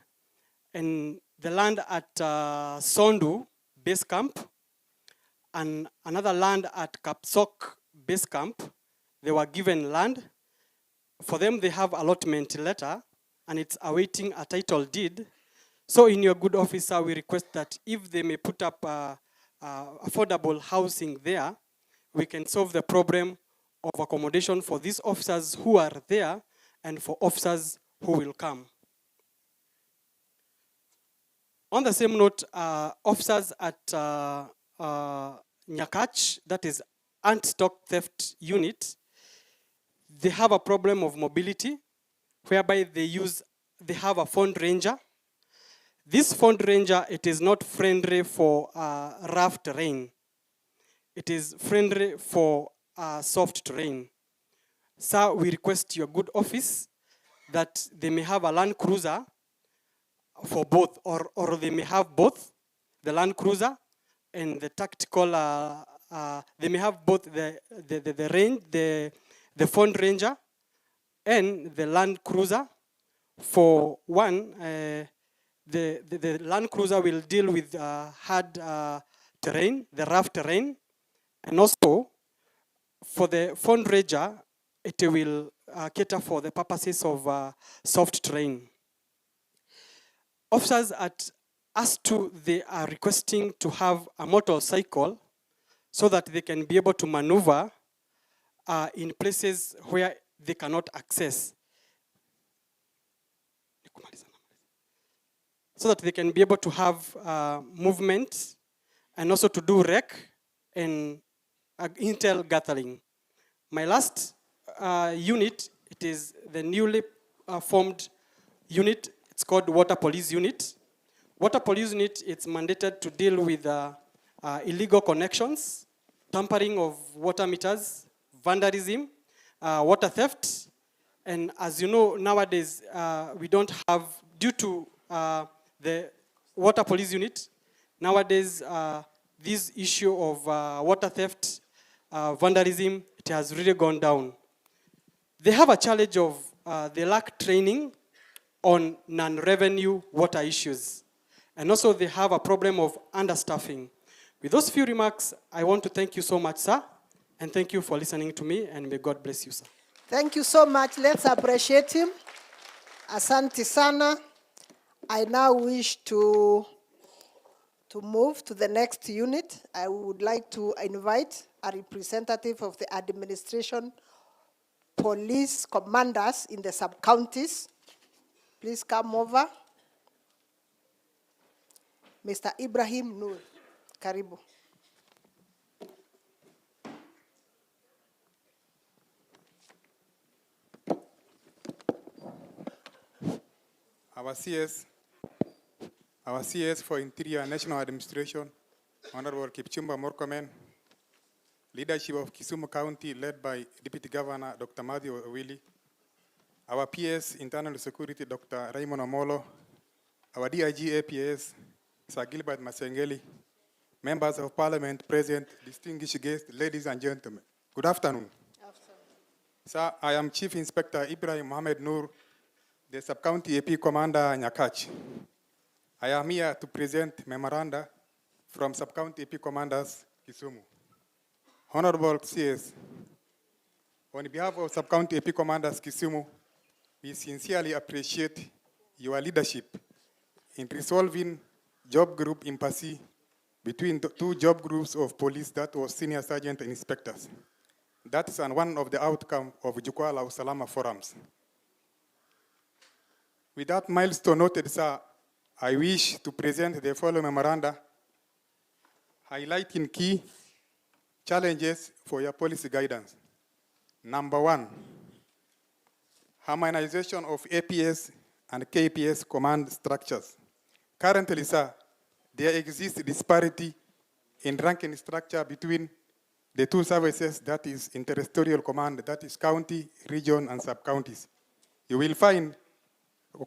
and the land at Sondu base camp and another land at Kapsok base camp, they were given land. For them, they have allotment letter, and it's awaiting a title deed. So in your good officer, we request that if they may put up affordable housing there, we can solve the problem of accommodation for these officers who are there and for officers who will come. On the same note, officers at Nyakach, that is anti-stock theft unit, they have a problem of mobility, whereby they have a phone ranger. This phone ranger, it is not friendly for rough terrain. It is friendly for soft terrain. Sir, we request your good office that they may have a Land Cruiser for both, or they may have both, the Land Cruiser and the tactical, they may have both the phone ranger and the Land Cruiser. For one, the Land Cruiser will deal with hard terrain, the rough terrain, and also for the phone ranger, it will cater for the purposes of soft terrain. Officers at us2, they are requesting to have a motorcycle so that they can be able to maneuver in places where they cannot access. So that they can be able to have movement and also to do rec and intel gathering. My last unit, it is the newly formed unit. It's called Water Police Unit. Water Police Unit, it's mandated to deal with illegal connections, tampering of water meters, vandalism, water theft. And as you know, nowadays, we don't have, due to the Water Police Unit, nowadays, this issue of water theft, vandalism, it has really gone down. They have a challenge of they lack training on non-revenue water issues. And also they have a problem of understaffing. With those few remarks, I want to thank you so much, sir, and thank you for listening to me, and may God bless you, sir. Thank you so much. Let's appreciate him. Asante sana. I now wish to move to the next unit. I would like to invite a representative of the administration, police commanders in the sub-counties. Please come over. Mr. Ibrahim Nur, karibu. Our CS for Interior and National Administration, Honorable Kipchumba Murkomen, leadership of Kisumu County led by Deputy Governor Dr. Matthew Owili, our PS Internal Security Dr. Raymond Omolo, our DIG APS Sir Gilbert Masengeli, members of Parliament present, distinguished guests, ladies and gentlemen. Good afternoon. Sir, I am Chief Inspector Ibrahim Mohamed Nur, the Sub-County AP Commander Nyakach. I am here to present memoranda from Sub-County AP Commanders Kisumu. Honorable CS, on behalf of Sub-County AP Commanders Kisumu, we sincerely appreciate your leadership in resolving job group impasse between the two job groups of police, that was senior sergeant and inspectors. That is one of the outcomes of Jukwaa La Usalama forums. With that milestone noted, sir, I wish to present the following memoranda highlighting key challenges for your policy guidance. Number one, harmonization of APS and KPS command structures. Currently, sir, there exists disparity in ranking structure between the two services, that is interterritorial command, that is county, region, and sub-counties. You will find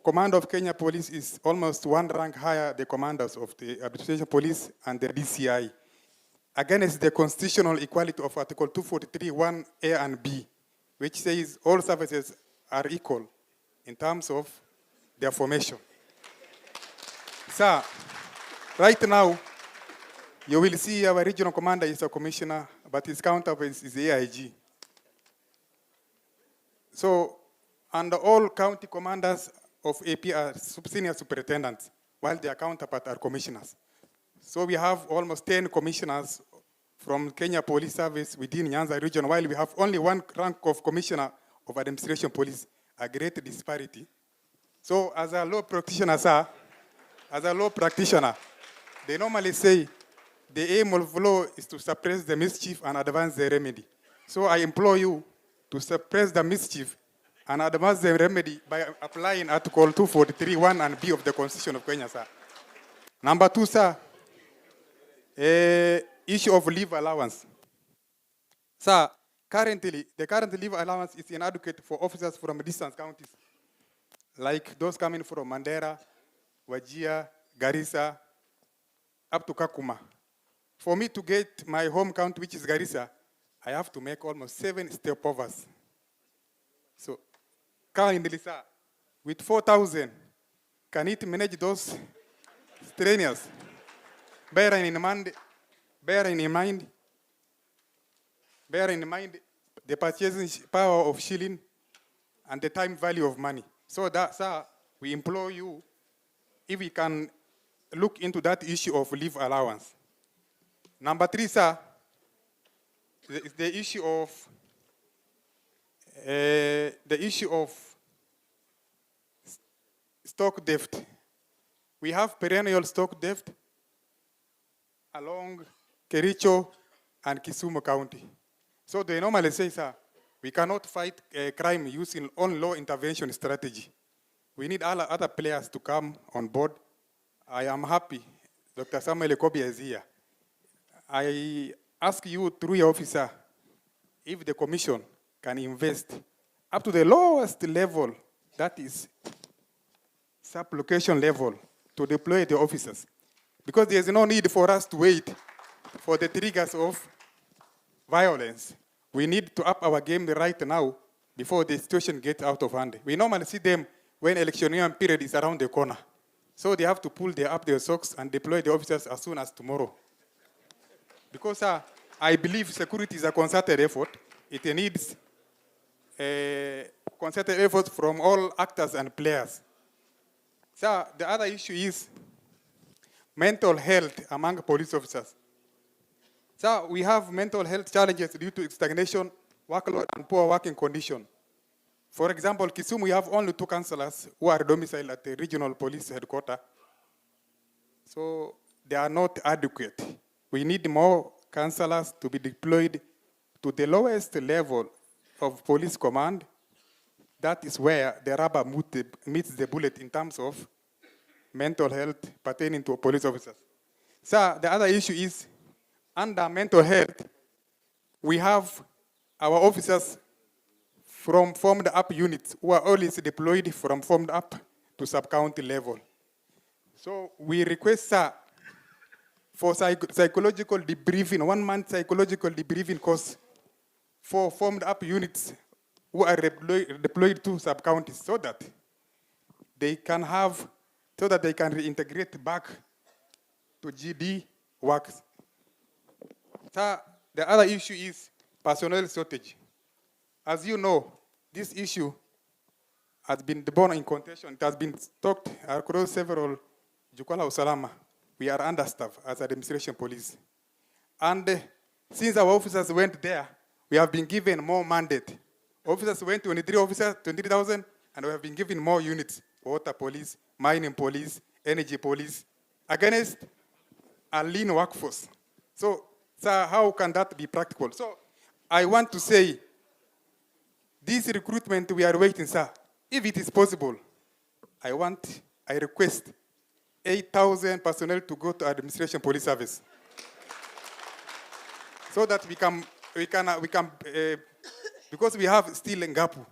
Command of Kenya Police is almost one rank higher the commanders of the Administration Police and the DCI. Against the constitutional equality of Article 243, 1A and B, which says all services are equal in terms of their formation. Sir, right now, you will see our regional commander is a commissioner, but his counterpart is the AIG. So, and all county commanders of AP are senior superintendents, while their counterparts are commissioners. So we have almost 10 commissioners from Kenya Police Service within Nyanza region, while we have only one rank of commissioner of administration police, a great disparity. So as a law practitioner, sir, they normally say the aim of law is to suppress the mischief and advance the remedy. So I implore you to suppress the mischief and advance the remedy by applying Article 243, 1 and B of the Constitution of Kenya, sir. Number 2, sir, issue of leave allowance. Sir, currently, the current leave allowance is inadequate for officers from distant counties, like those coming from Mandera, Wajir, Garissa, up to Kakuma. For me to get my home county, which is Garissa, I have to make almost 7 stopovers. So, currently, sir, with 4,000, can it manage those strenuous? Bearing in mind the purchasing power of shilling and the time value of money. So that, sir, we implore you, if we can look into that issue of leave allowance. Number 3, sir, is the issue of stock theft. We have perennial stock theft along Kericho and Kisumu County. So they normally say, sir, we cannot fight crime using only law intervention strategy. We need all other players to come on board. I am happy Dr. Samuel Ekobia is here. I ask you through your officer, if the commission can invest up to the lowest level, that is sub-location level, to deploy the officers. Because there is no need for us to wait for the triggers of violence. We need to up our game right now before the situation gets out of hand. We normally see them when electioneering period is around the corner. So they have to pull up their socks and deploy the officers as soon as tomorrow. Because I believe security is a concerted effort. It needs concerted effort from all actors and players. So the other issue is mental health among police officers. So we have mental health challenges due to stagnation, workload, and poor working condition. For example, Kisumu, we have only 2 counselors who are domiciled at the regional police headquarters. So they are not adequate. We need more counselors to be deployed to the lowest level of police command. That is where the rubber meets the bullet in terms of mental health pertaining to police officers. So the other issue is, under mental health, we have our officers from formed up units who are always deployed from formed up to sub-county level. So we request, sir, for psychological debriefing, 1 month psychological debriefing course for formed up units who are deployed to sub-counties so that they can reintegrate back to GD works. Sir, the other issue is personnel shortage. As you know, this issue has been born in contention. It has been talked across several Jukwaa La Usalama. We are understaffed as administration police. And since our officers went there, we have been given more mandate. Officers went 23 officers, 23,000, and we have been given more units, water police, mining police, energy police, against a lean workforce. So, sir, how can that be practical? So, I want to say, this recruitment we are waiting, sir, if it is possible, I request 8,000 personnel to go to administration police service. So that we can because we have still Ngapu.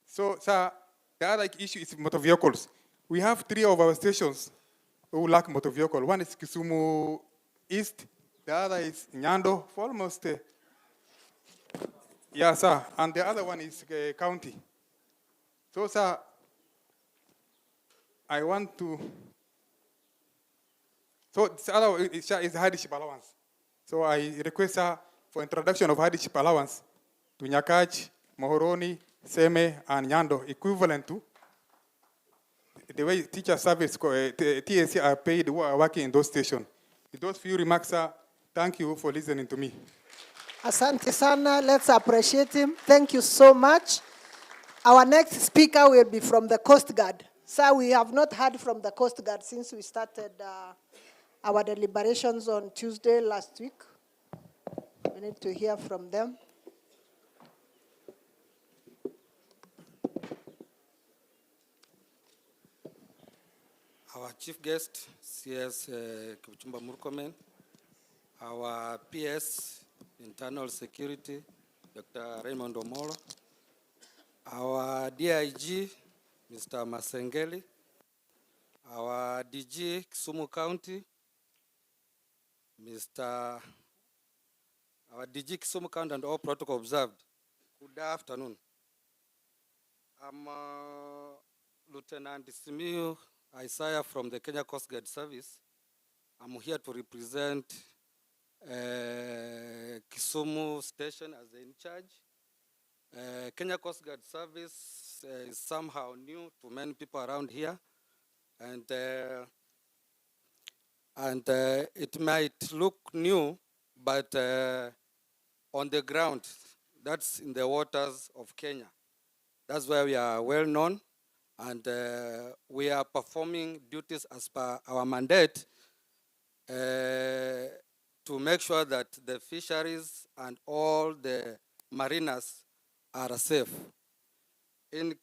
So, sir, The other issue is motor vehicles. We have 3 of our stations who lack motor vehicle. One is Kisumu East, the other is Nyando, for almost, yeah, sir, and the other one is county. So, sir, I want to, so the other one is hardship allowance. So I request, sir, for introduction of hardship allowance to Nyakach, Mohoroni, Seme, and Nyando, equivalent to the way teacher service, TSC are paid who are working in those stations. With those few remarks, sir, thank you for listening to me. Asante sana. Let's appreciate him. Thank you so much. Our next speaker will be from the Coast Guard. Sir, we have not heard from the Coast Guard since we started our deliberations on Tuesday last week. We need to hear from them. Our chief guest, CS Kipchumba Murkomen, our PS, Internal Security, Dr. Raymond Omolo, our DIG, Mr. Masengeli, our DG, Kisumu County, our DG Kisumu County and all protocol observed. Good afternoon. I'm Lieutenant Simiyu Isaiah from the Kenya Coast Guard Service. I'm here to represent Kisumu Station as the in charge. Kenya Coast Guard Service is somehow new to many people around here, and it might look new, but on the ground, that's in the waters of Kenya. That's where we are well known, and we are performing duties as per our mandate to make sure that the fisheries and all the mariners are safe. In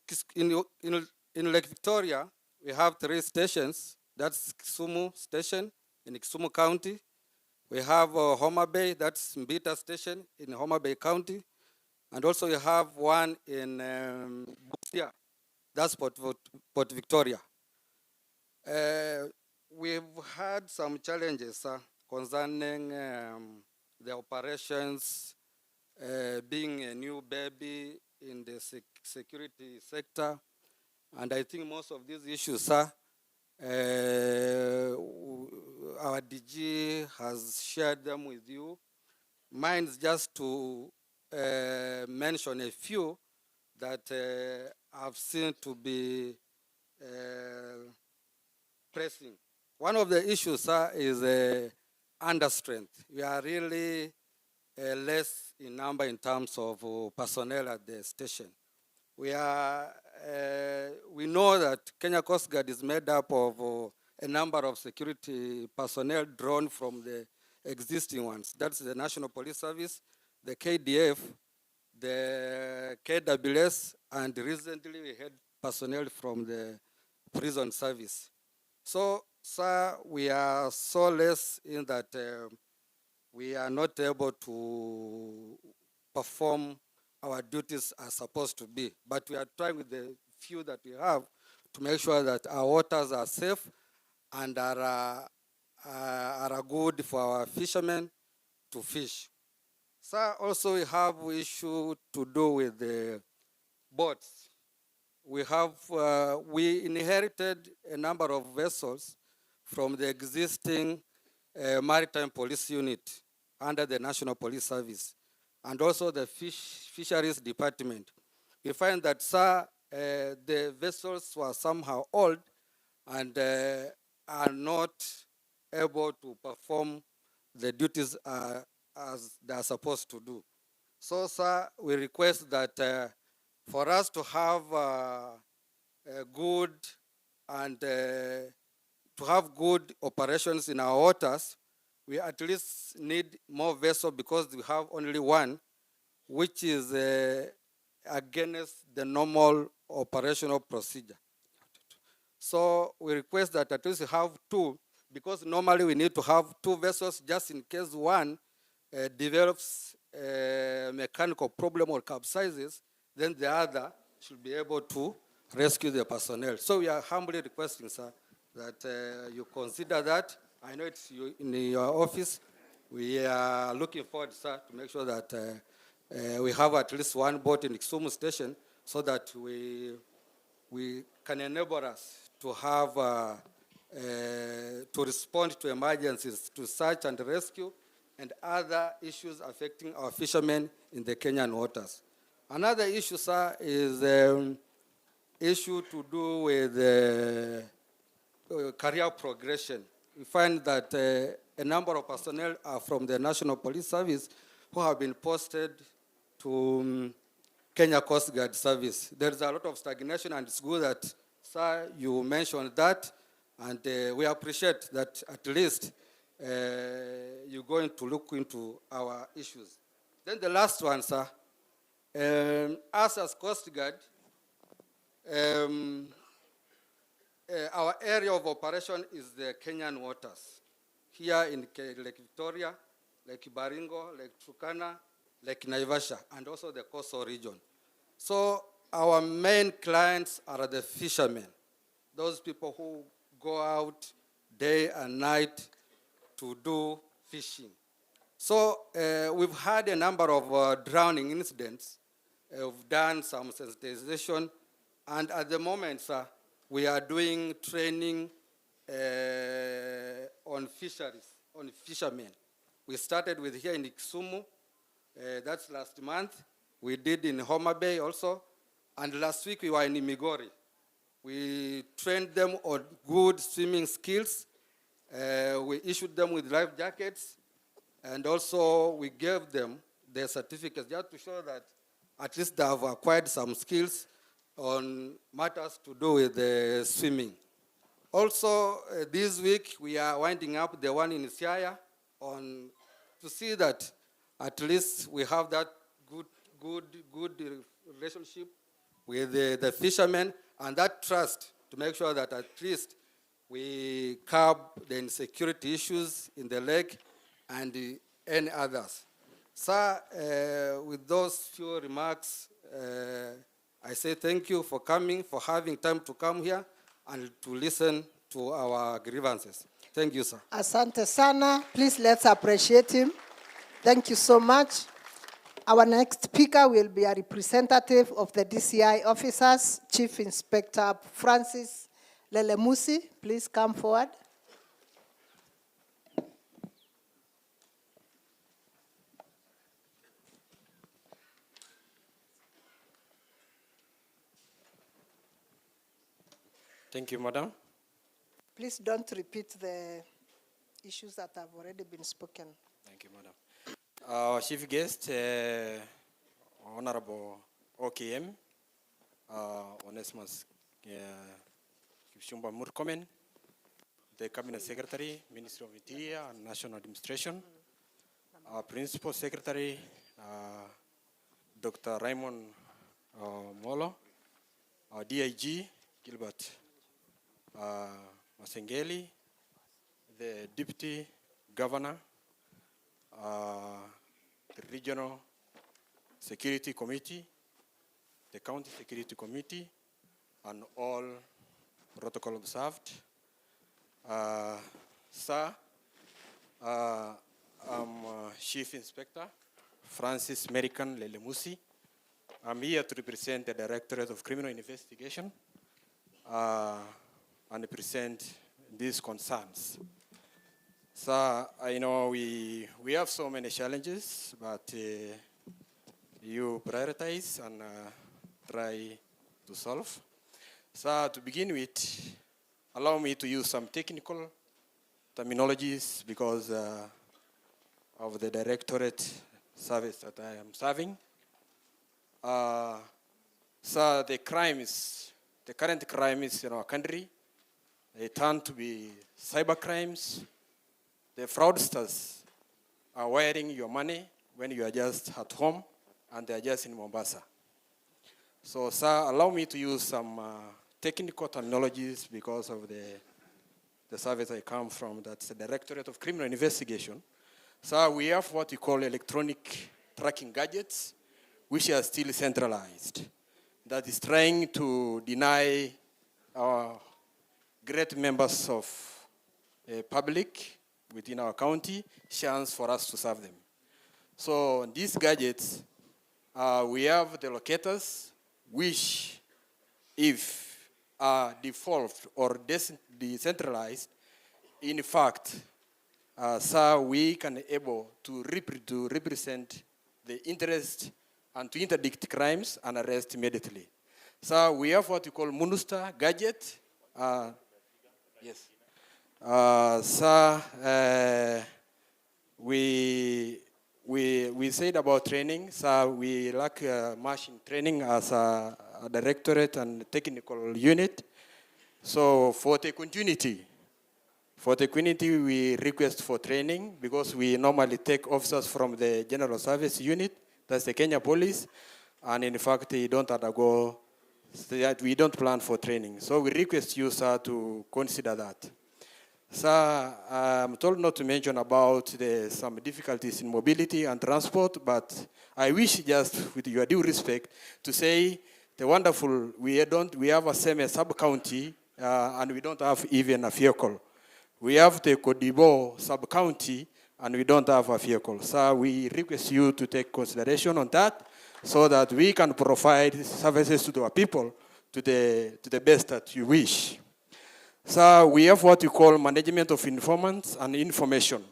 Lake Victoria, we have 3 stations. That's Kisumu Station in Kisumu County. We have Homa Bay, that's Mbita Station in Homa Bay County. And also we have one in Busia, that's Port Victoria. We've had some challenges concerning the operations, being a new baby in the security sector. And I think most of these issues, our DG has shared them with you. Mine is just to mention a few that I've seen to be pressing. One of the issues is understrength. We are really less in number in terms of personnel at the station. We know that Kenya Coast Guard is made up of a number of security personnel drawn from the existing ones. That's the National Police Service, the KDF, the KWS, and recently we had personnel from the prison service. So, sir, we are so less in that we are not able to perform our duties as supposed to be. But we are trying with the few that we have to make sure that our waters are safe and are good for our fishermen to fish. Sir, also we have issue to do with the boats. We inherited a number of vessels from the existing maritime police unit under the National Police Service and also the fisheries department. We find that, sir, the vessels were somehow old and are not able to perform the duties as they are supposed to do. So, sir, we request that for us to have good and to have good operations in our waters, we at least need more vessels because we have only one, which is against the normal operational procedure. So we request that at least we have 2, because normally we need to have 2 vessels just in case one develops a mechanical problem or capsizes, then the other should be able to rescue the personnel. So we are humbly requesting, sir, that you consider that. I know it's in your office. We are looking forward, sir, to make sure that we have at least one boat in Kisumu station so that we can enable us to have to respond to emergencies, to search and rescue, and other issues affecting our fishermen in the Kenyan waters. Another issue, sir, is issue to do with career progression. We find that a number of personnel are from the National Police Service who have been posted to Kenya Coast Guard Service. There's a lot of stagnation, and it's good that, sir, you mentioned that, and we appreciate that at least you're going to look into our issues. Then the last one, sir, us as Coast Guard, our area of operation is the Kenyan waters. Here in Lake Victoria, Lake Baringo, Lake Turkana, Lake Naivasha, and also the coastal region. So our main clients are the fishermen, those people who go out day and night to do fishing. So we've had a number of drowning incidents. We've done some sensitization, and at the moment, sir, we are doing training on fisheries, on fishermen. We started with here in Kisumu, that's last month. We did in Homa Bay also, and last week we were in Migori. We trained them on good swimming skills. We issued them with life jackets, and also we gave them their certificates just to show that at least they have acquired some skills on matters to do with swimming. Also, this week we are winding up the one in Siaya to see that at least we have that good relationship with the fishermen and that trust to make sure that at least we curb the insecurity issues in the lake and any others. Sir, with those few remarks, I say thank you for coming, for having time to come here and to listen to our grievances. Thank you, sir. Asante sana. Please let's appreciate him. Thank you so much. Our next speaker will be a representative of the DCI officers, Chief Inspector Francis Lelemusi. Please come forward. Thank you, Madam. Please don't repeat the issues that have already been spoken. Thank you, Madam. Our chief guest, Honorable OKM, Onesimus Kipchumba Murkomen, the Cabinet Secretary, Ministry of Interior and National Administration, our Principal Secretary, Dr. Raymond Molo, our DIG, Gilbert Masengeli, the Deputy Governor, the Regional Security Committee, the County Security Committee, and all protocol observed. Sir, I'm Chief Inspector Francis American Lelemusi. I'm here to represent the Directorate of Criminal Investigation and present these concerns. So I know we have so many challenges, but you prioritize and try to solve. So to begin with, allow me to use some technical terminologies because of the directorate service that I am serving. So the current crimes in our country, they tend to be cyber crimes. The fraudsters are wiring your money when you are just at home and they are just in Mombasa. So, sir, allow me to use some technical terminologies because of the service I come from, that's the Directorate of Criminal Investigation. So we have what we call electronic tracking gadgets, which are still centralized. that is trying to deny our great members of public within our county chance for us to serve them. So these gadgets, we have the locators, which if default or decentralized, in fact, so we can able to represent the interest and to interdict crimes and arrest immediately. So we have what we call MUNUSTA gadget. Yes. We said about training. So we lack much in training as a directorate and technical unit. So for the continuity, we request for training because we normally take officers from the General Service Unit, that's the Kenya Police, and in fact, they don't undergo, we don't plan for training. So we request you, sir, to consider that. Sir, I'm told not to mention about some difficulties in mobility and transport, but I wish just with your due respect to say the wonderful, we have a sub-county and we don't have even a vehicle. We have the Kodibo sub-county, and we don't have a vehicle. So we request you to take consideration on that so that we can provide services to our people to the best that you wish. So we have what we call management of informants and information.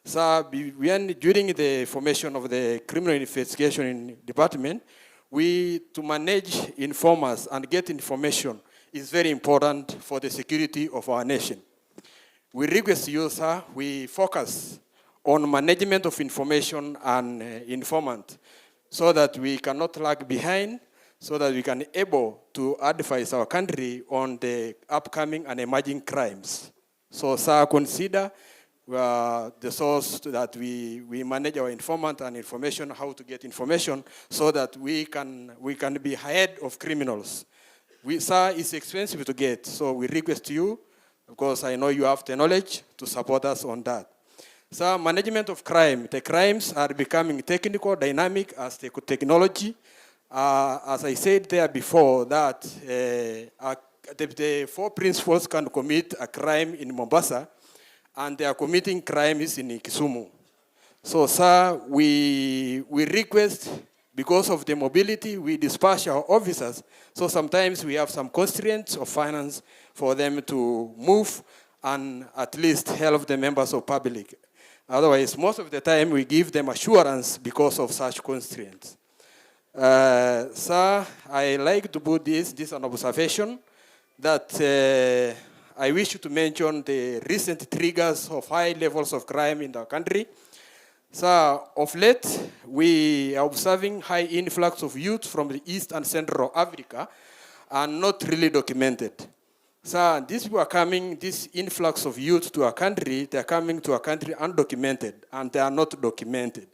So during the formation of the criminal investigation department, to manage informers and get information is very important for the security of our nation. We request you, sir, we focus on management of information and informant so that we cannot lag behind, so that we can able to advise our country on the upcoming and emerging crimes. So, sir, consider the source that we manage our informant and information, how to get information, so that we can be ahead of criminals. Sir, it's expensive to get, so we request you, because I know you have the knowledge to support us on that. So management of crime, the crimes are becoming technical, dynamic as the technology. As I said there before, that the 4 principals can commit a crime in Mombasa, and they are committing crimes in Kisumu. So, sir, we request, because of the mobility, we dispatch our officers. So sometimes we have some constraints of finance for them to move and at least help the members of public. Otherwise, most of the time we give them assurance because of such constraints. Sir, I like to put this an observation that I wish to mention the recent triggers of high levels of crime in the country. So, of late, we are observing high influx of youth from the East and Central Africa and not really documented. So, these people are coming, this influx of youth to our country, they are coming to our country undocumented, and they are not documented.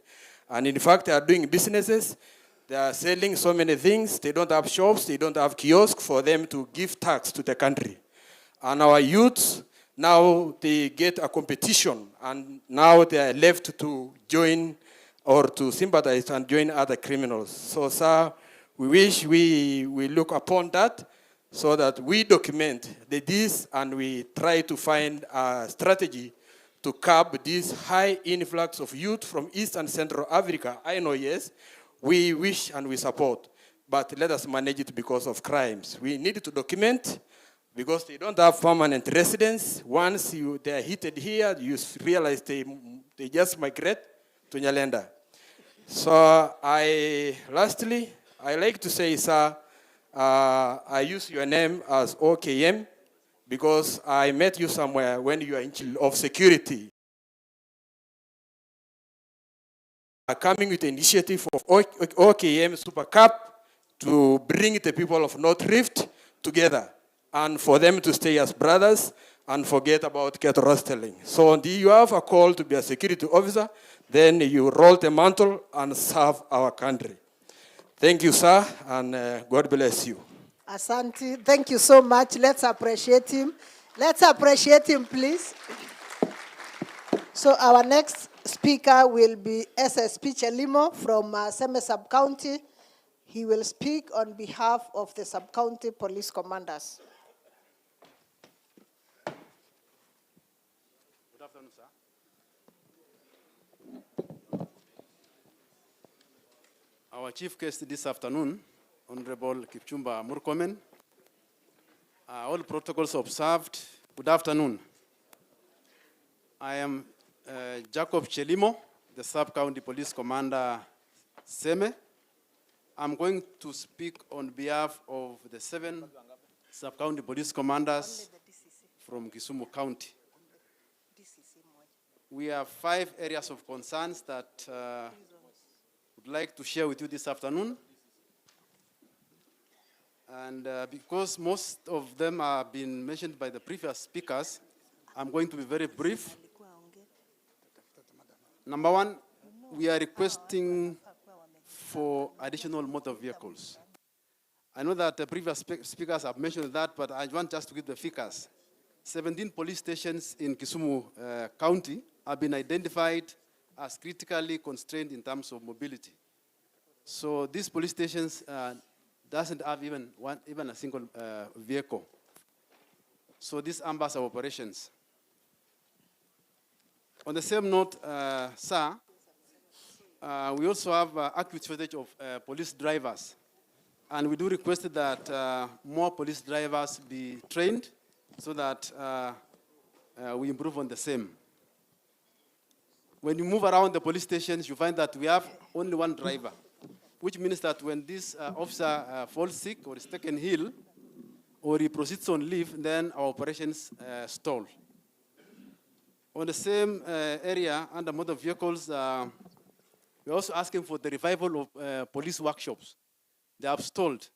And in fact, they are doing businesses, they are selling so many things, they don't have shops, they don't have kiosks for them to give tax to the country. And our youths, now they get a competition, and now they are left to join or to sympathize and join other criminals. So, sir, we wish we look upon that so that we document this and we try to find a strategy to curb this high influx of youth from East and Central Africa. I know, yes, we wish and we support, but let us manage it because of crimes. We need to document, because they don't have permanent residence. Once they are heated here, you realize they just migrate to Nyalenda. So lastly, I like to say, sir, I use your name as OKM because I met you somewhere when you are in charge of security. Coming with the initiative of OKM Super Cup to bring the people of North Rift together, and for them to stay as brothers and forget about cattle rustling. So you have a call to be a security officer, then you roll the mantle and serve our country. Thank you, sir, and God bless you. Asante, thank you so much. Let's appreciate him. Let's appreciate him, please. So our next speaker will be SSP Chelimo from Seme Sub-County. He will speak on behalf of the sub-county police commanders. Good afternoon, sir. Our chief guest this afternoon, Honorable Kipchumba Murkomen. All protocols observed. Good afternoon. I am Jacob Chelimo, the Sub-County Police Commander, Seme. I'm going to speak on behalf of the 7 Sub-County Police Commanders from Kisumu County. We have 5 areas of concerns that would like to share with you this afternoon. And because most of them have been mentioned by the previous speakers, I'm going to be very brief. Number 1, we are requesting for additional motor vehicles. I know that the previous speakers have mentioned that, but I want just to give the figures. 17 police stations in Kisumu County have been identified as critically constrained in terms of mobility. So these police stations doesn't have even a single vehicle. So this hampers our operations. On the same note, sir, we also have acute shortage of police drivers. And we do request that more police drivers be trained so that we improve on the same. When you move around the police stations, you find that we have only one driver, which means that when this officer falls sick or is taken ill, or he proceeds on leave, then our operations stall. On the same area, under motor vehicles, we're also asking for the revival of police workshops. They have stalled.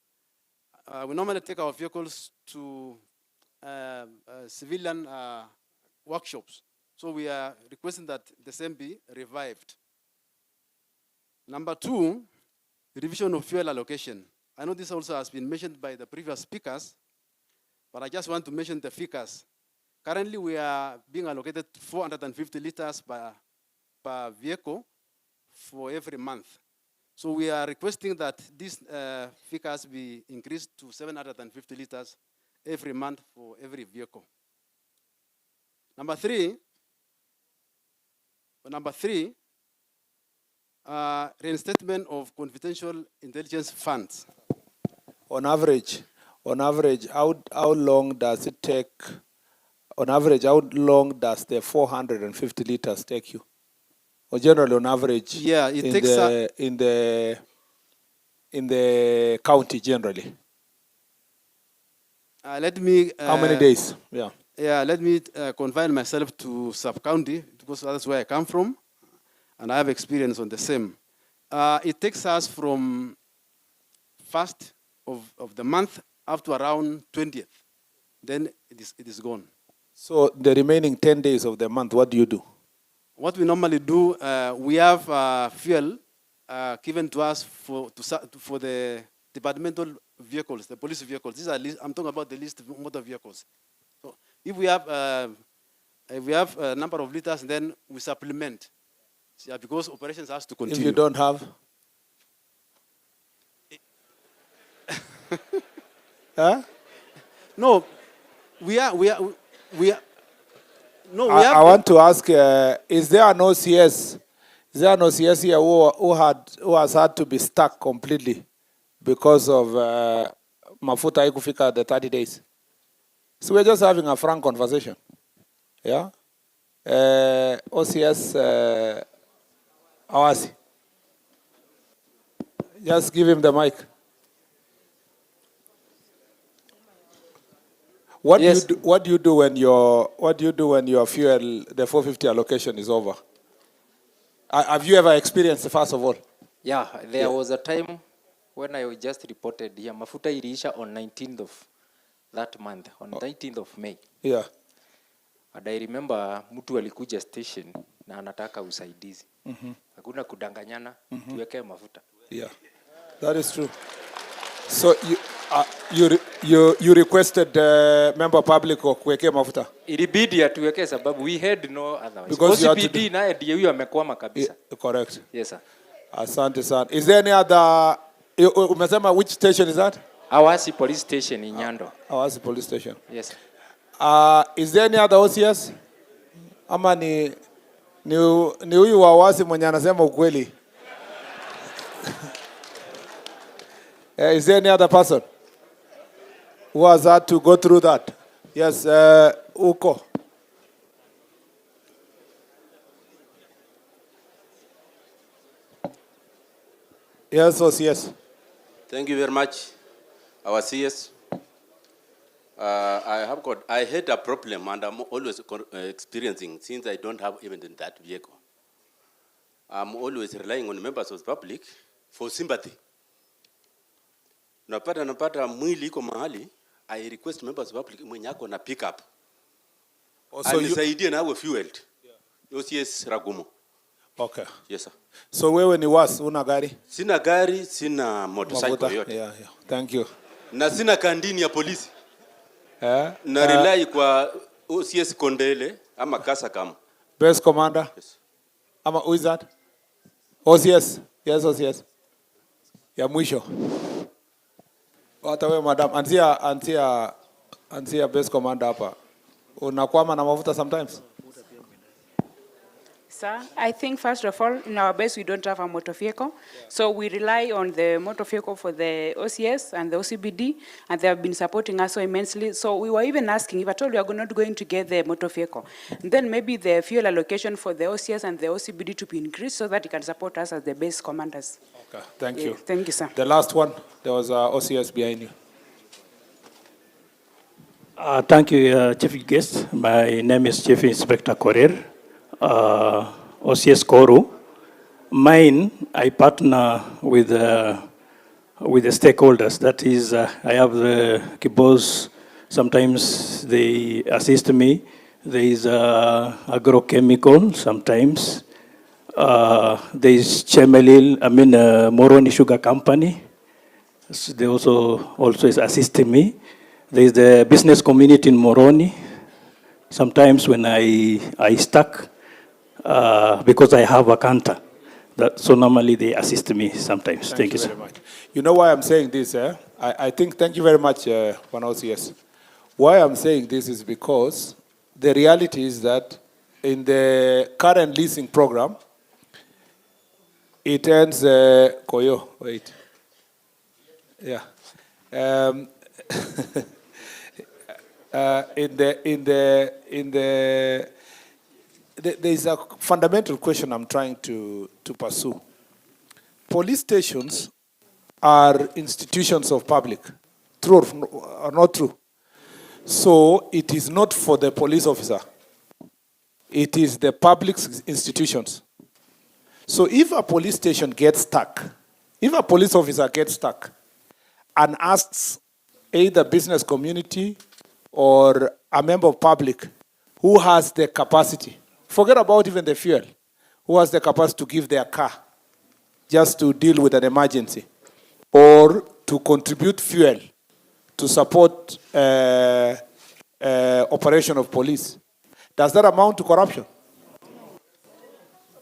We normally take our vehicles to civilian workshops. So we are requesting that the same be revived. Number 2, revision of fuel allocation. I know this also has been mentioned by the previous speakers, but I just want to mention the figures. Currently, we are being allocated 450 liters per vehicle for every month. So we are requesting that these figures be increased to 750 liters every month for every vehicle. Number 3, reinstatement of confidential intelligence funds. On average, how long does it take? On average, how long does the 450 liters take you? Or generally, on average, yeah, it takes in the county generally. Let me. How many days? Yeah. Yeah, let me confine myself to sub-county because that's where I come from, and I have experience on the same. It takes us from 1st of the month up to around 20th. Then it is gone. So the remaining 10 days of the month, what do you do? What we normally do, we have fuel given to us for the departmental vehicles, the police vehicles. These are I'm talking about the least motor vehicles. So if we have a number of liters, then we supplement. Yeah, because operations has to continue. If you don't have? Huh? No, I want to ask: is there an OCS? Is there an OCS here who has had to be stuck completely because of mafuta haikufika the 30 days? So we're just having a frank conversation. Yeah. OCS Awasi. Just give him the mic. What do you do when your fuel, the 450 allocation is over? Have you ever experienced it, first of all? Yeah, there was a time when I just reported here, mafuta iliisha on 19th of that month, on 19th of May. Yeah. And I remember mtu alikuja station na anataka usaidizi. Hakuna kudanganyana, tuweke mafuta. Yeah, that is true. So you requested member public kuwekea mafuta? Ilibidi atuweke sababu we had no otherwise. Because OCPD naye ndiye huyo amekwama kabisa. Correct. Yes, sir. Asante sana. Is there any other Umesema which station is that? Awasi Police Station in Nyando. Awasi Police Station. Yes. Is there any other OCS? Ama ni huyu wa Awasi mwenye anasema ukweli? Is there any other person who has had to go through that? Yes, Uko. Yes, OCS. Thank you very much, our CS. I had a problem, and I'm always experiencing, since I don't have even that vehicle. I'm always relying on members of the public for sympathy. Napata mwili iko mahali, I request members of the public mwenye ako na pick up. Anisaidie nawe fueled. OCS Ragumo. Okay. Yes, sir. So wewe ni was, una gari? Sina gari, sina motorcycle yote. Yeah. Thank you. Na sina kandini ya polisi. Na rely kwa OCS Kondele ama Kasa Kam. Base commander? Yes. Ama who is that? OCS. Yes, OCS. Ya mwisho. Hata wewe madam, anzia base commander hapa. Unakwama na mafuta sometimes? Sir, I think first of all, in our base we don't have a motor vehicle. So we rely on the motor vehicle for the OCS and the OCBD, and they have been supporting us so immensely. So we were even asking, if at all we are not going to get the motor vehicle, then maybe the fuel allocation for the OCS and the OCBD to be increased so that it can support us as the base commanders. Okay, thank you. Thank you, sir. The last one, there was OCS behind you. Thank you, Chief Guest. My name is Chief Inspector Korir, OCS Koru. Mine, I partner with the stakeholders. That is, I have the Kibos. Sometimes they assist me. There is agrochemical sometimes. There is Chemelil, Moroni Sugar Company. So they also is assisting me. There is the business community in Moroni. Sometimes when I stuck, because I have a counter, so normally they assist me sometimes. Thank you, sir. Very much. You know why I'm saying this? I think, thank you very much, One OCS. Why I'm saying this is because the reality is that in the current leasing program, it ends, Koyo, wait. Yeah. There is a fundamental question I'm trying to pursue. Police stations are institutions of public, true or not true? So it is not for the police officer. It is the public's institutions. So if a police station gets stuck, if a police officer gets stuck and asks either business community or a member of public who has the capacity, forget about even the fuel, who has the capacity to give their car just to deal with an emergency or to contribute fuel to support operation of police, does that amount to corruption?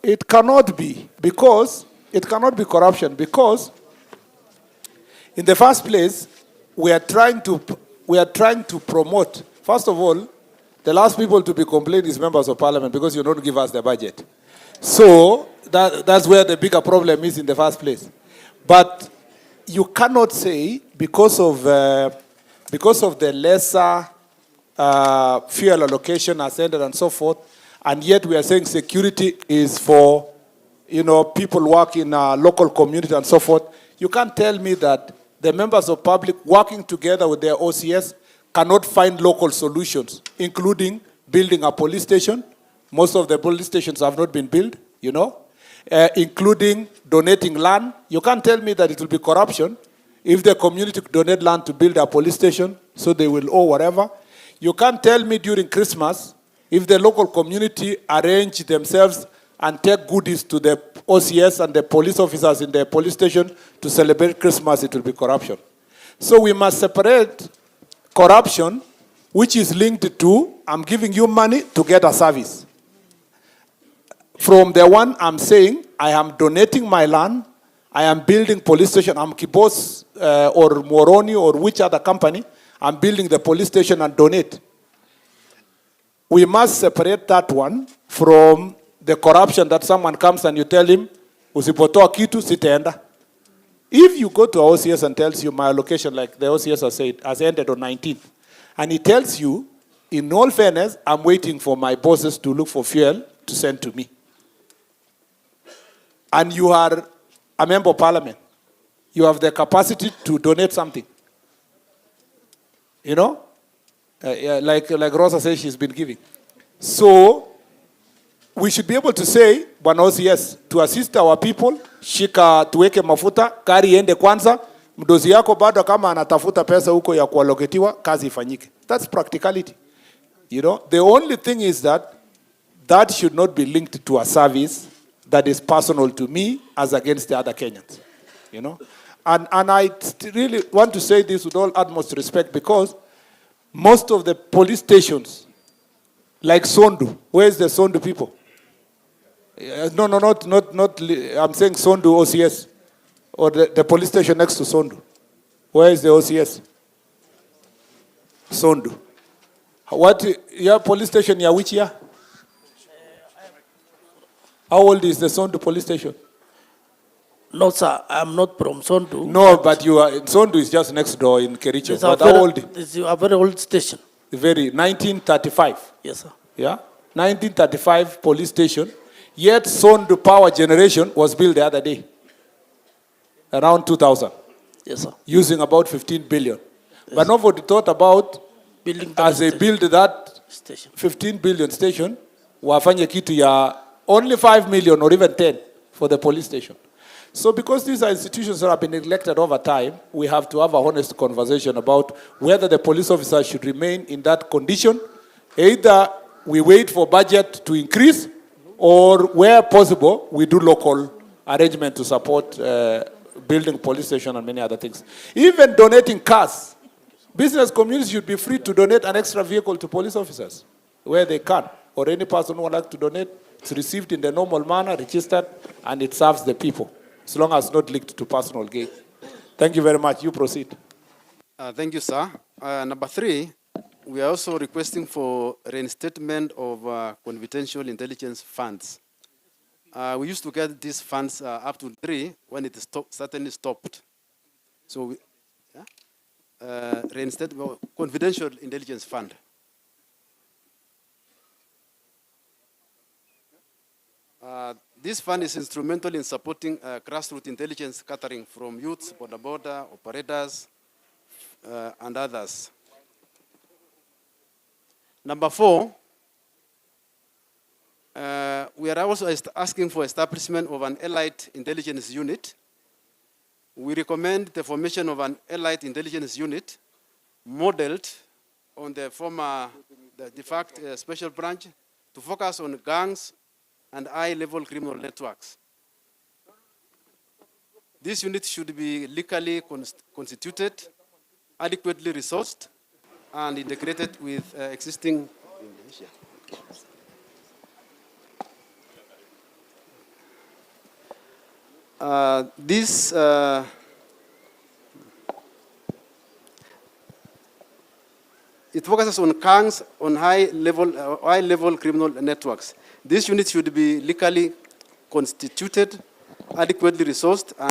It cannot be, because it cannot be corruption, because in the first place, we are trying to promote. First of all, the last people to be complained is members of parliament, because you don't give us the budget. So that's where the bigger problem is in the first place. But you cannot say because of the lesser fuel allocation ascended and so forth, and yet we are saying security is for people working in a local community and so forth. You can't tell me that the members of public working together with their OCS cannot find local solutions, including building a police station. Most of the police stations have not been built, including donating land. You can't tell me that it will be corruption if the community donate land to build a police station, so they will owe whatever. You can't tell me during Christmas, if the local community arrange themselves and take goodies to the OCS and the police officers in the police station to celebrate Christmas, it will be corruption. So we must separate corruption, which is linked to, I'm giving you money to get a service, from the one I'm saying, I am donating my land I am building police station. I'm Kibos or Moroni or which other company. I'm building the police station and donate. We must separate that one from the corruption that someone comes and you tell him, usipotoa kitu sitaenda. If you go to OCS and tells you my allocation, like the OCS has said, has ended on 19th, and he tells you, in all fairness, I'm waiting for my bosses to look for fuel to send to me. And you are a member of parliament. You have the capacity to donate something. You know? Like Rosa says she's been giving. So, we should be able to say, Bwana OCS, to assist our people, shika tuweke mafuta, kari ende kwanza, mdozi yako bado kama anatafuta pesa huko ya kualoketiwa, kazi ifanyike. That's practicality. You know, the only thing is that that should not be linked to a service that is personal to me as against the other Kenyans. You know? And I really want to say this with all utmost respect, because most of the police stations, like Sondu, where's the Sondu people? No, not, I'm saying Sondu OCS, or the police station next to Sondu. Where is the OCS? Sondu. What, your police station, ya which year? How old is the Sondu police station? No, sir, I'm not from Sondu. No, but you are, Sondu is just next door in Kericho. It's But how old? It's a very old station. Very, 1935. Yes, sir. Yeah? 1935 police station. Yet Sondu power generation was built the other day. Around 2000. Yes, sir. Using about 15 billion. Yes. But nobody thought about, building as they build that station. 15 billion station, wafanye kitu ya only 5 million or even 10 for the police station. So because these are institutions that have been neglected over time, we have to have a honest conversation about whether the police officers should remain in that condition. Either we wait for budget to increase, or where possible, we do local arrangement to support building police station and many other things. Even donating cars. Business communities should be free to donate an extra vehicle to police officers where they can. Or any person who would like to donate, it's received in the normal manner, registered, and it serves the people, as long as not linked to personal gain. Thank you very much. You proceed. Thank you, sir. Number 3, we are also requesting for reinstatement of confidential intelligence funds. We used to get these funds up to 3 when it certainly stopped. So we reinstate confidential intelligence fund. This fund is instrumental in supporting grassroots intelligence gathering from youths, border operators, and others. Number 4, we are also asking for establishment of an allied intelligence unit. We recommend the formation of an allied intelligence unit modeled on the former, the de facto special branch to focus on gangs and high-level criminal networks. This unit should be legally constituted, adequately resourced, and integrated with existing. It focuses on gangs, on high-level criminal networks. This unit should be legally constituted, adequately resourced, and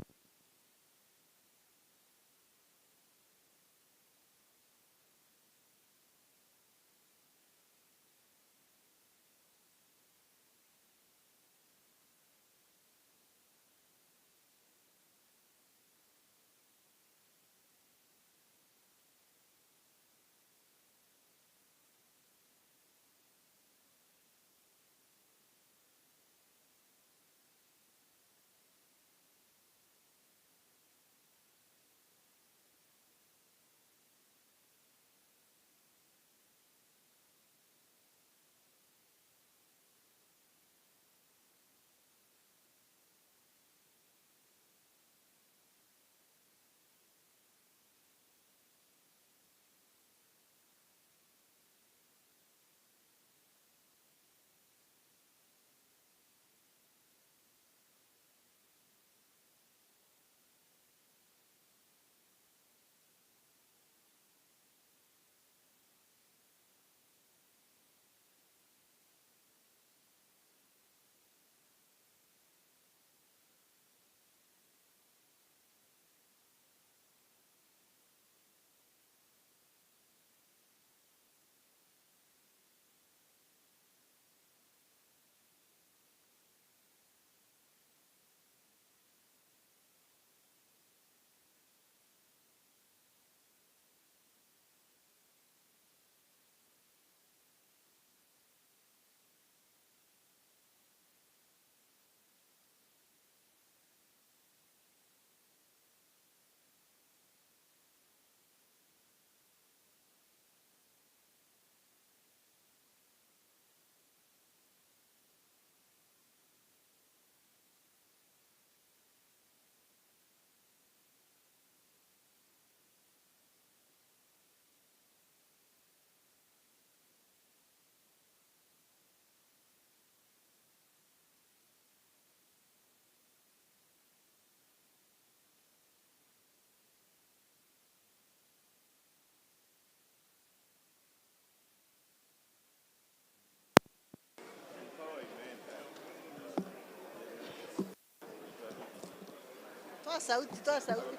Toa sauti, toa sauti.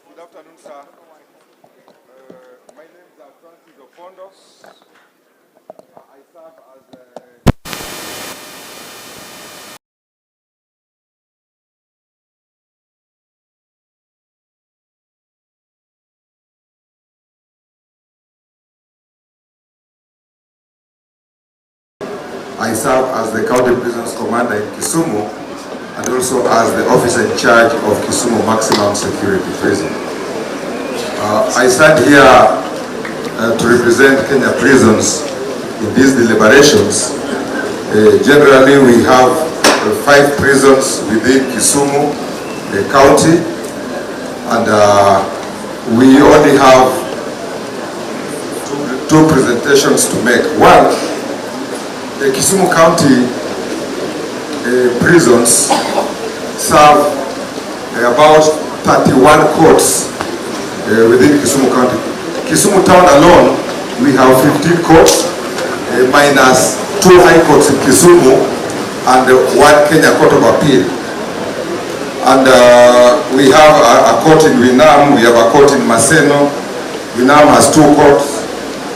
Good afternoon, sir. My name is Francis Opondo. I serve as the County Prisons Commander in Kisumu and also as the officer in charge of Kisumu Maximum Security Prison. I stand here to represent Kenya prisons in these deliberations. Generally, we have 5 prisons within Kisumu County, and we only have two presentations to make. One, the Kisumu County prisons serve about 31 courts within Kisumu County. Kisumu town alone, we have 15 courts, minus 2 high courts in Kisumu and 1 Kenya Court of Appeal. And we have a court in Winam, we have a court in Maseno. Winam has 2 courts,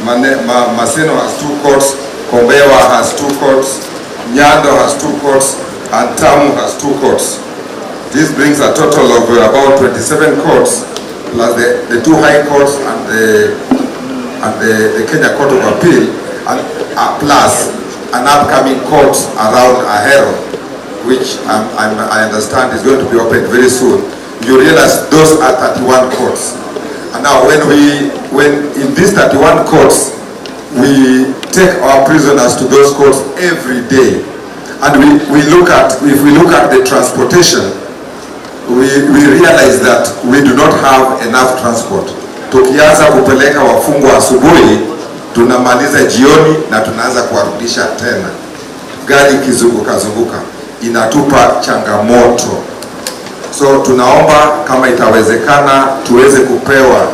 Maseno has 2 courts, Kombewa has 2 courts, Nyando has 2 courts, and Tamu has 2 courts. This brings a total of about 27 courts, plus the 2 high courts and the Kenya Court of Appeal, and plus an upcoming court around Ahero, which I understand is going to be opened very soon. You realize those are 31 courts. And now when in these 31 courts, we take our prisoners to those courts every day. And if we look at the transportation, we realize that we do not have enough transport. Tukianza kupeleka wafungwa asubuhi, tunamaliza jioni na tunaanza kuwarudisha tena. Gari kizunguka inatupa changamoto. So tunaomba kama itawezekana tuweze kupewa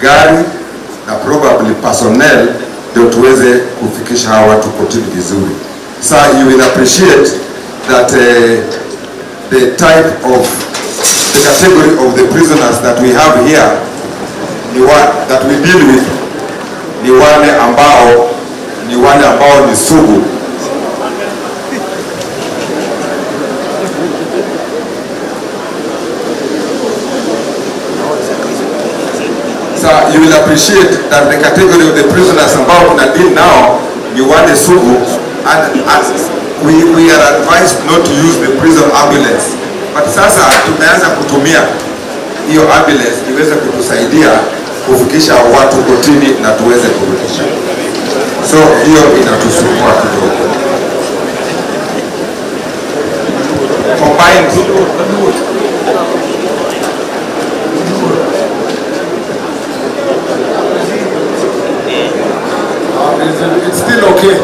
gari na probably personnel ndio tuweze kufikisha hawa watu kotini vizuri. So you will appreciate that the type of the category of the prisoners that we have here, that we deal with, ni wale ambao ni sugu. So you will appreciate that the category of the prisoners ambao tuna deal now ni wale sugu, and we are advised not to use the prison ambulance. But sasa tumeanza kutumia hiyo ambulance iweze kutusaidia kufikisha watu kotini na tuweze kurudisha. So hiyo inatusumbua kidogo. Combined it's still okay.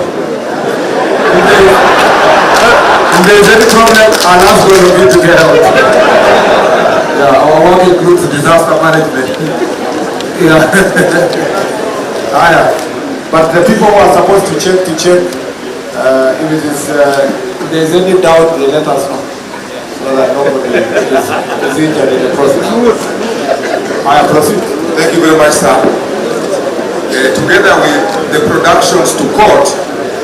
If there's any problem, I'll ask all of you to get out. Yeah, our work includes disaster management. Yeah. But the people who are supposed to check, if there's any doubt, they let us know. So that nobody is injured in the process. I proceed. Thank you very much, sir. Together with the productions to court,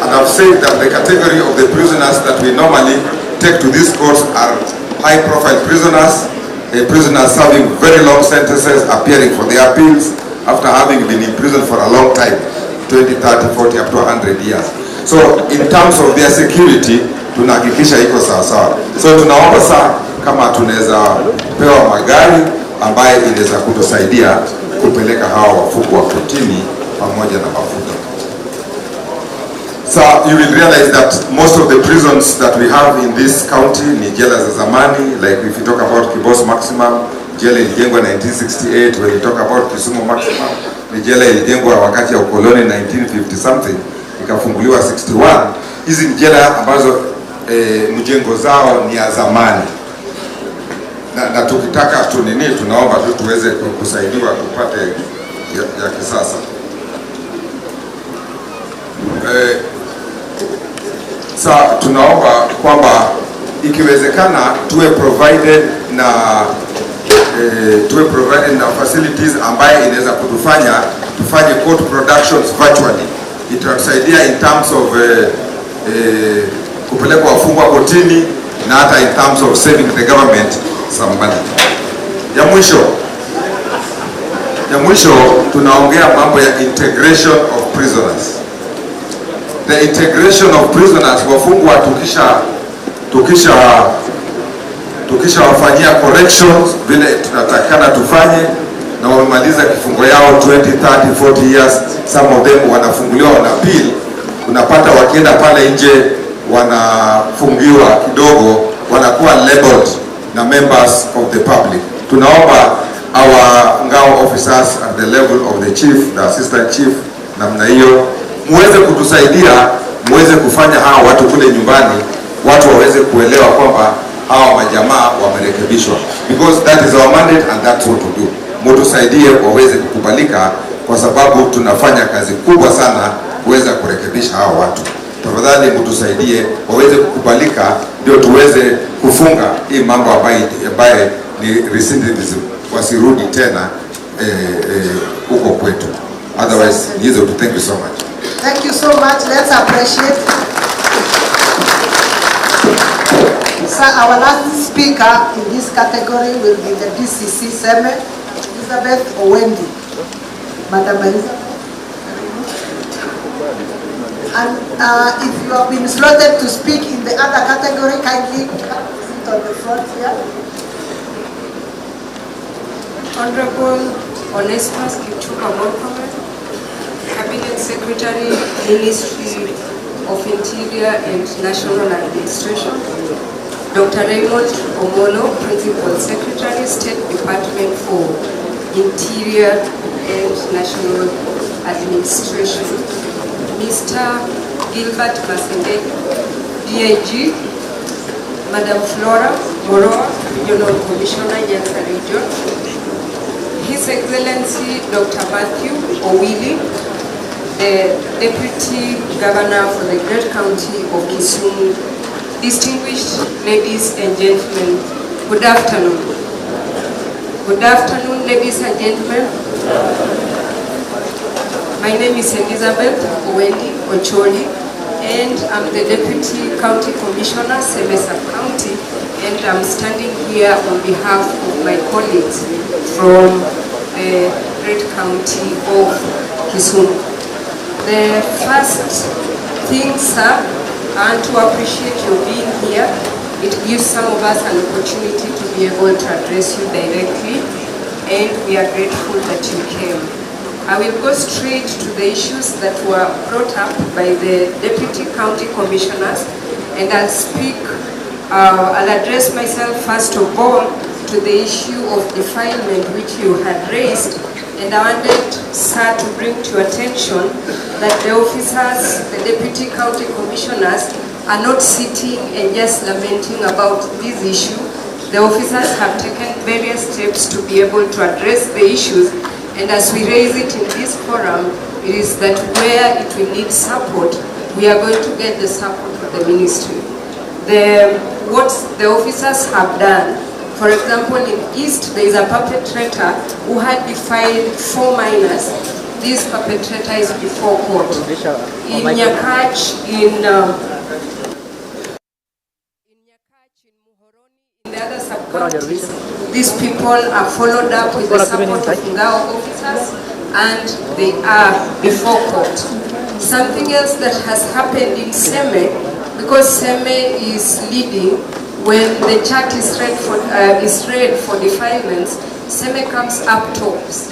and I've said that the category of the prisoners that we normally take to these courts are high-profile prisoners, prisoners serving very long sentences, appearing for their appeals after having been in prison for a long time, 20, 30, 40, up to 100 years. So in terms of their security, tunahakikisha iko sawa. So tunaomba saa kama tunaweza pewa magari ambaye inaweza kutusaidia kupeleka hawa wafungwa kotini pamoja na mafuta. So you will realize that most of the prisons that we have in this county ni jela za zamani. Like if you talk about Kibos Maximum, jela ilijengwa 1968. When you talk about Kisumu Maximum, ni jela ilijengwa wakati ya ukoloni 1950 something, ikafunguliwa 61. Hizi ni jela ambazo mjengo zao ni ya zamani. Na tukitaka tunaomba tu tuweze kusaidiwa tupate ya kisasa. tunaomba kwamba ikiwezekana tuwe provided na facilities ambaye inaweza kutufanya tufanye court productions virtually. Itatusaidia in terms of kupeleka wafungwa kotini na hata in terms of saving the government some money. Ya mwisho tunaongea mambo ya integration of prisoners. The integration of prisoners, wafungwa tukisha wafanyia corrections vile tunatakana tufanye, na wamemaliza kifungo yao 20, 30, 40 years, some of them wanafunguliwa, wana appeal, unapata wakienda pale nje wanafungiwa kidogo, wanakuwa labeled na members of the public. Tunaomba our ngao officers at the level of the chief, the assistant chief, namna hiyo muweze kutusaidia, muweze kufanya hawa watu kule nyumbani, watu waweze kuelewa kwamba hawa majamaa wamerekebishwa, because that is our mandate and that's what we do. Mutusaidie waweze kukubalika, kwa sababu tunafanya kazi kubwa sana kuweza kurekebisha hawa watu. Tafadhali mutusaidie waweze kukubalika, ndio tuweze kufunga hii mambo ambaye ni recidivism, wasirudi tena huko kwetu. Otherwise, hizo tu. Thank you so much. Thank you so much. Let's appreciate. So our last speaker in this category will be the DCC Seme, Elizabeth Owendi. Madam Elizabeth. And if you have been slotted to speak in the other category, kindly sit on the front here. Honorable Onesmus Kipchumba Murkomen, Cabinet Secretary, Ministry of Interior and National Administration. Dr. Raymond Omolo, Principal Secretary, State Department for Interior and National Administration. Mr. Gilbert Masende, DIG. Madam Flora Moroa, Regional Commissioner, Nyanza Region. His Excellency Dr. Matthew Owili, the Deputy Governor for the Great County of Kisumu. Distinguished ladies and gentlemen, good afternoon. Good afternoon, ladies and gentlemen. My name is Elizabeth Owendi Ocholi, and I'm the Deputy County Commissioner, Semesa County, and I'm standing here on behalf of my colleagues from the Great County of Kisumu. The first thing, sir, and to appreciate you being here. It gives some of us an opportunity to be able to address you directly, and we are grateful that you came. I will go straight to the issues that were brought up by the Deputy County Commissioners, and I'll address myself first of all to the issue of defilement which you had raised, and I wanted, sir, to bring to your attention that the officers, the Deputy County Commissioners, are not sitting and just lamenting about this issue. The officers have taken various steps to be able to address the issues, and as we raise it in this forum, it is that where it will need support, we are going to get the support of the ministry. What the officers have done, for example, in East, there is a perpetrator who had defied 4 minors. This perpetrator is before court. In Nyakach, in the other sub-counties, these people are followed up with the support of Ngao officers, and they are before court. Something else that has happened in Seme, because Seme is leading, when the chart is read for defilements, Seme comes up tops.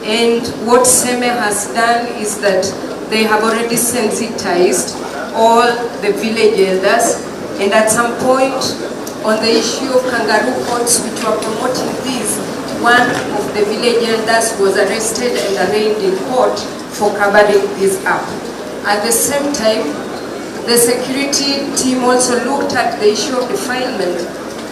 And what Seme has done is that they have already sensitized all the village elders, and at some point on the issue of kangaroo courts which were promoting this, one of the village elders was arrested and arraigned in court for covering this up. At the same time, the security team also looked at the issue of defilement,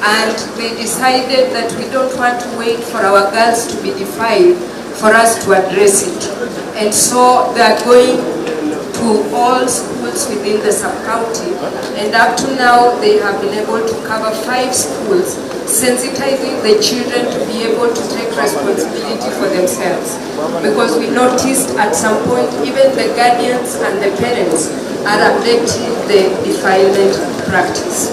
and they decided that we don't want to wait for our girls to be defiled for us to address it. And so they are going to to all schools within the sub-county, and up to now they have been able to cover 5 schools, sensitizing the children to be able to take responsibility for themselves. Because we noticed at some point even the guardians and the parents are abetting the defilement practice.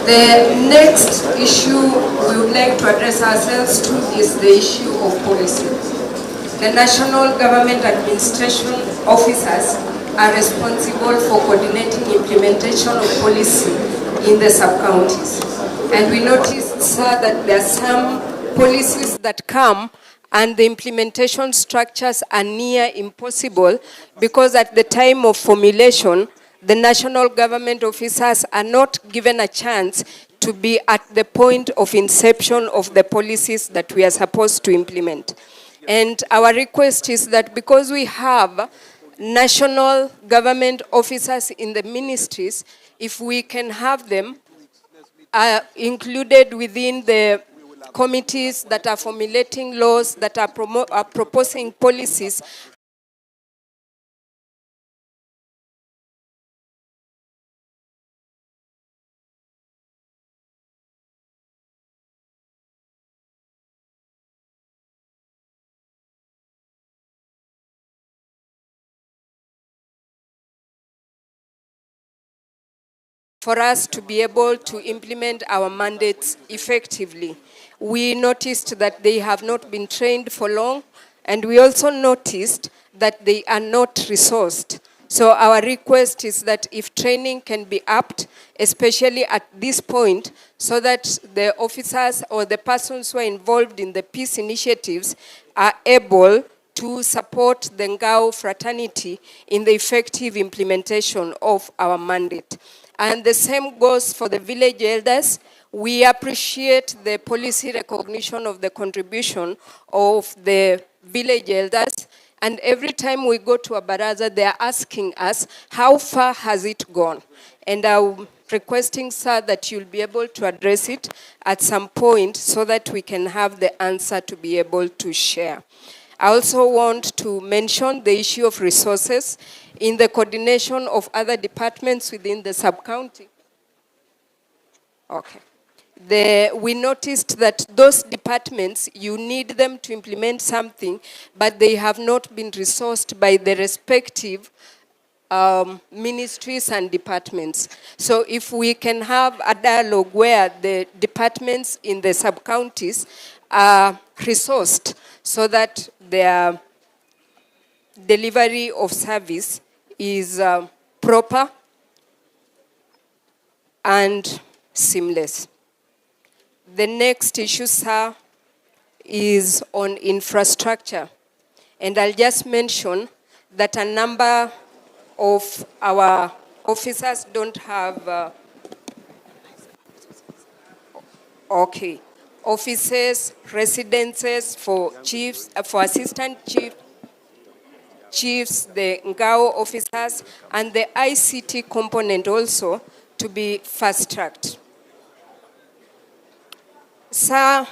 The next issue we would like to address ourselves to is the issue of policy. The national government administration officers are responsible for coordinating implementation of policy in the sub-counties. And we noticed, sir, that there are some policies that come and the implementation structures are near impossible because at the time of formulation, the national government officers are not given a chance to be at the point of inception of the policies that we are supposed to implement. And our request is that because we have national government officers in the ministries, if we can have them included within the committees that are formulating laws, that are proposing policies, for us to be able to implement our mandates effectively. We noticed that they have not been trained for long, and we also noticed that they are not resourced. So our request is that if training can be upped, especially at this point, so that the officers or the persons who are involved in the peace initiatives are able to support the Ngao fraternity in the effective implementation of our mandate. And the same goes for the village elders. We appreciate the policy recognition of the contribution of the village elders. And every time we go to a baraza, they are asking us, how far has it gone? And I'm requesting, sir, that you'll be able to address it at some point so that we can have the answer to be able to share. I also want to mention the issue of resources in the coordination of other departments within the sub-county. Okay. We noticed that those departments, you need them to implement something, but they have not been resourced by the respective ministries and departments. So if we can have a dialogue where the departments in the sub-counties are resourced so that their delivery of service is proper and seamless. The next issue, sir, is on infrastructure. And I'll just mention that a number of our officers don't have, offices, residences for chiefs, for assistant chiefs, the Ngao officers, and the ICT component also to be fast-tracked. Sir,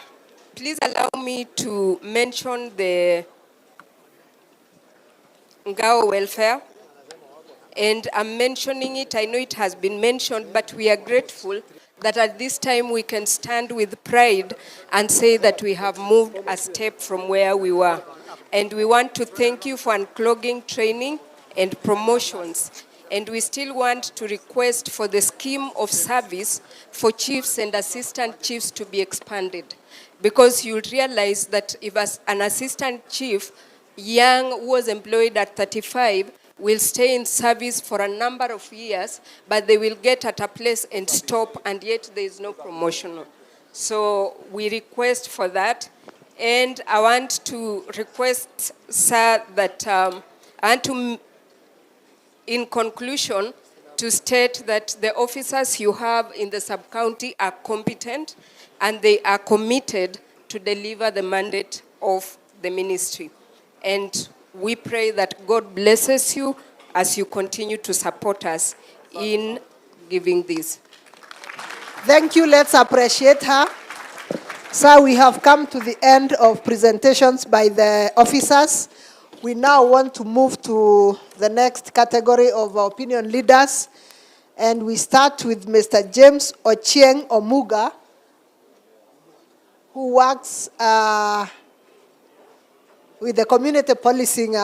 please allow me to mention the Ngao welfare. And I'm mentioning it, I know it has been mentioned, but we are grateful that at this time we can stand with pride and say that we have moved a step from where we were. And we want to thank you for unclogging training and promotions. And we still want to request for the scheme of service for chiefs and assistant chiefs to be expanded. Because you'll realize that if an assistant chief, young, who was employed at 35, will stay in service for a number of years, but they will get at a place and stop, and yet there is no promotion. So we request for that. And I want to request, sir, that in conclusion, to state that the officers you have in the sub-county are competent and they are committed to deliver the mandate of the ministry. And we pray that God blesses you as you continue to support us in giving this. Thank you. Let's appreciate her. Sir, we have come to the end of presentations by the officers. We now want to move to the next category of opinion leaders. And we start with Mr. James Ochieng Omuga, who works with the community policing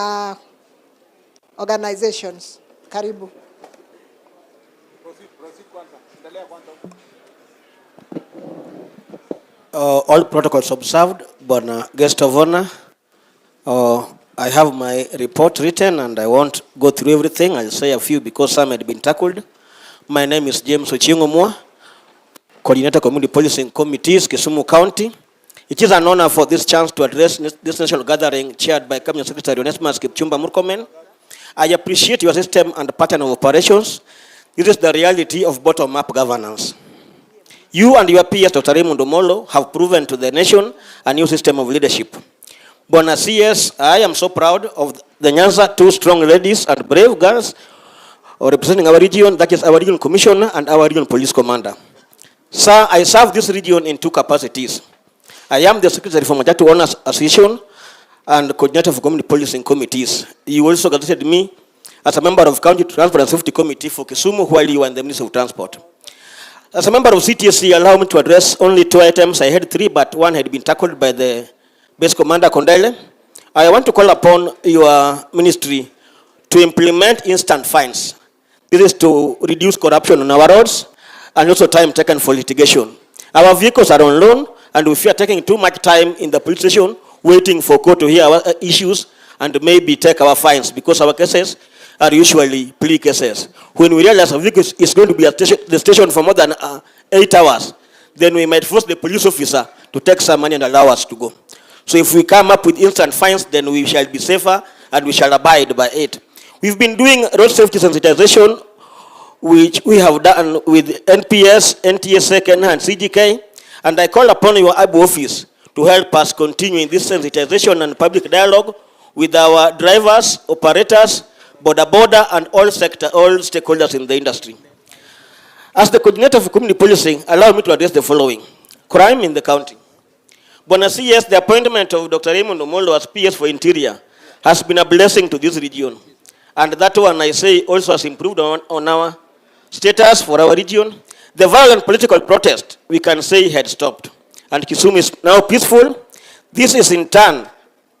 organizations. Karibu. All protocols observed, but guest of honor, I have my report written and I won't go through everything. I'll say a few because some had been tackled. My name is James Ochieng Omuga, Coordinator Community Policing Committees, Kisumu County. It is an honor for this chance to address this national gathering chaired by Cabinet Secretary Onesmus Kipchumba Murkomen. I appreciate your system and pattern of operations. This is the reality of bottom-up governance. You and your peers, Dr. Raymond Omolo, have proven to the nation a new system of leadership. Bona CS, I am so proud of the Nyanza, two strong ladies and brave girls representing our region, that is our regional commissioner and our regional police commander. Sir, I serve this region in two capacities. I am the secretary for Majatu Owners Association and coordinator of community policing committees. You also gazetted me as a member of County Transport and Safety Committee for Kisumu while you were in the Ministry of Transport. As a member of CTSC, allow me to address only 2 items. I had 3, but 1 had been tackled by the base commander, Kondele. I want to call upon your ministry to implement instant fines. This is to reduce corruption on our roads and also time taken for litigation. Our vehicles are on loan and we fear taking too much time in the police station waiting for court to hear our issues and maybe take our fines because our cases are usually plea cases. When we realize a vehicle is going to be at the station for more than 8 hours, then we might force the police officer to take some money and allow us to go. So if we come up with instant fines, then we shall be safer and we shall abide by it. We've been doing road safety sensitization, which we have done with NPS, NTSA, Kenya, and CGK, and I call upon your ABU office to help us continue in this sensitization and public dialogue with our drivers, operators, border, and all stakeholders in the industry. As the coordinator of community policing, allow me to address the following. Crime in the county. Bona CS, the appointment of Dr. Raymond Omolo as PS for Interior has been a blessing to this region. And that one, I say, also has improved on our status for our region. The violent political protest, we can say, had stopped. And Kisumu is now peaceful. This is in turn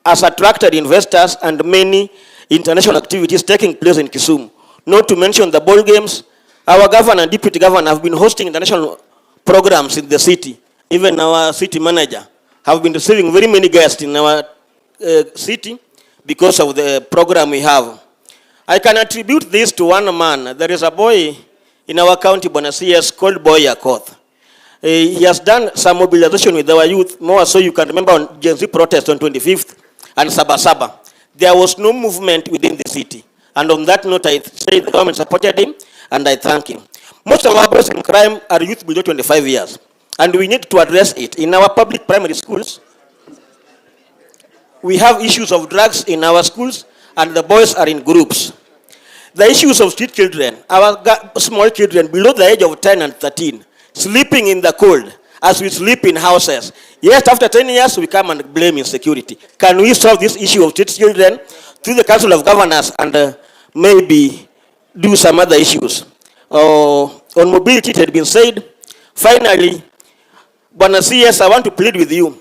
has attracted investors and many international activities taking place in Kisumu. Not to mention the ball games. Our governor and deputy governor have been hosting international programs in the city. Even our city manager have been receiving very many guests in our city because of the program we have. I can attribute this to one man. There is a boy in our county, Bona CS, called Boy Akoth. He has done some mobilization with our youth, more so you can remember on Gen Z protest on 25th and Sabasaba. There was no movement within the city. And on that note, I say the government supported him, and I thank him. Most of our boys in crime are youth below 25 years. And we need to address it. In our public primary schools, we have issues of drugs in our schools, and the boys are in groups. The issues of street children, our small children below the age of 10 and 13, sleeping in the cold as we sleep in houses. Yet after 10 years, we come and blame insecurity. Can we solve this issue of street children through the Council of Governors and maybe do some other issues? On mobility, it had been said. Finally, Bwana CS, I want to plead with you.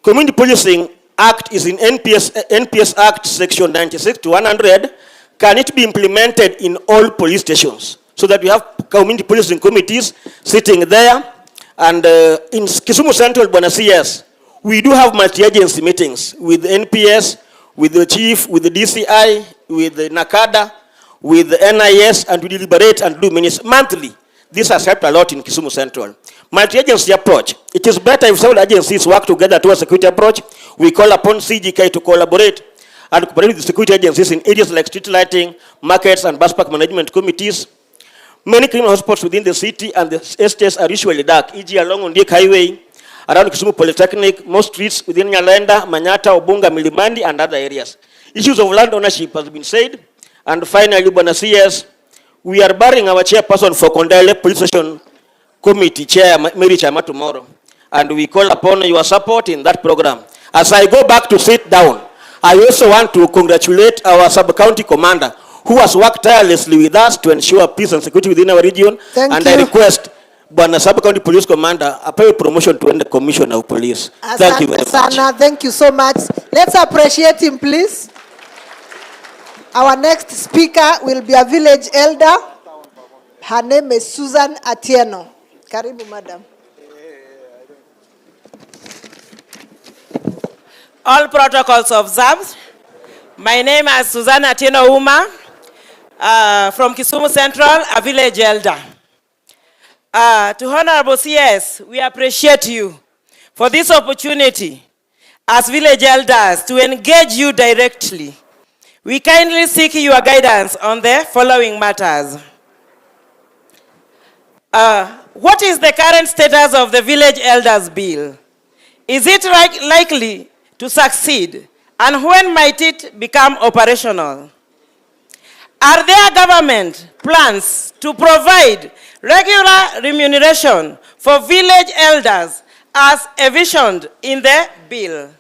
Community Policing Act is in NPS Act section 96 to 100. Can it be implemented in all police stations so that we have community policing committees sitting there? And in Kisumu Central, Bwana CS, we do have multi-agency meetings with NPS, with the chief, with the DCI, with the NACADA, with the NIS, and we deliberate and do minutes monthly. This has helped a lot in Kisumu Central. Multi-agency approach. It is better if several agencies work together towards a security approach. We call upon CGK to collaborate and cooperate with the security agencies in areas like street lighting, markets, and bus park management committees. Many criminal hotspots within the city and the estates are usually dark, e.g. along Ondiek Highway, around Kisumu Polytechnic, most streets within Nyalenda, Manyata, Obunga, Milimandi, and other areas. Issues of land ownership has been said. And finally, Bwana CS, we are barring our chairperson for Kondele Police Station Committee, Chair Mary Chama, tomorrow. And we call upon your support in that program. As I go back to sit down, I also want to congratulate our sub-county commander who has worked tirelessly with us to ensure peace and security within our region. Thank I you. request Bwana sub-county police commander apewe promotion to the commissioner of police. Thank you very much. Sana, thank you so much. Let's appreciate him, please. Our next speaker will be a village elder. Her name is Susan Atieno. Karibu, madam. All protocols observed. My name is Susan Atieno Uma, from Kisumu Central, a village elder. To Honorable CS, we appreciate you for this opportunity as village elders to engage you directly. We kindly seek your guidance on the following matters. What is the current status of the Village Elders Bill? Is it likely to succeed? And when might it become operational? Are there government plans to provide regular remuneration for village elders as envisioned in the bill?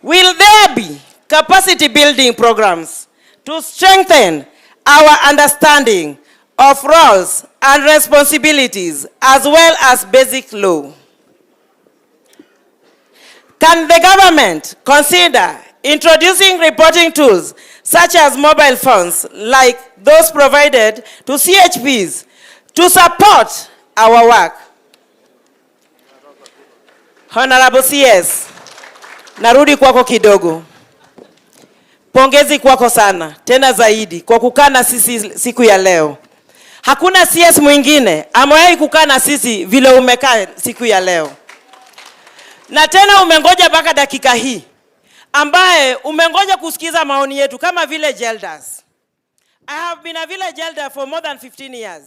Will there be capacity building programs to strengthen our understanding of roles and responsibilities as well as basic law? Can the government consider introducing reporting tools such as mobile phones like those provided to CHPs to support our work? Honorable CS, narudi kwako kidogo. Pongezi kwako sana, tena zaidi, kwa kukaa na sisi siku ya leo. Hakuna CS mwingine amewahi kukaa na sisi vile umekaa siku ya leo. Na tena umengoja mpaka dakika hii, ambaye umengoja kusikiza maoni yetu kama village elders. I have been a village elder for more than 15 years.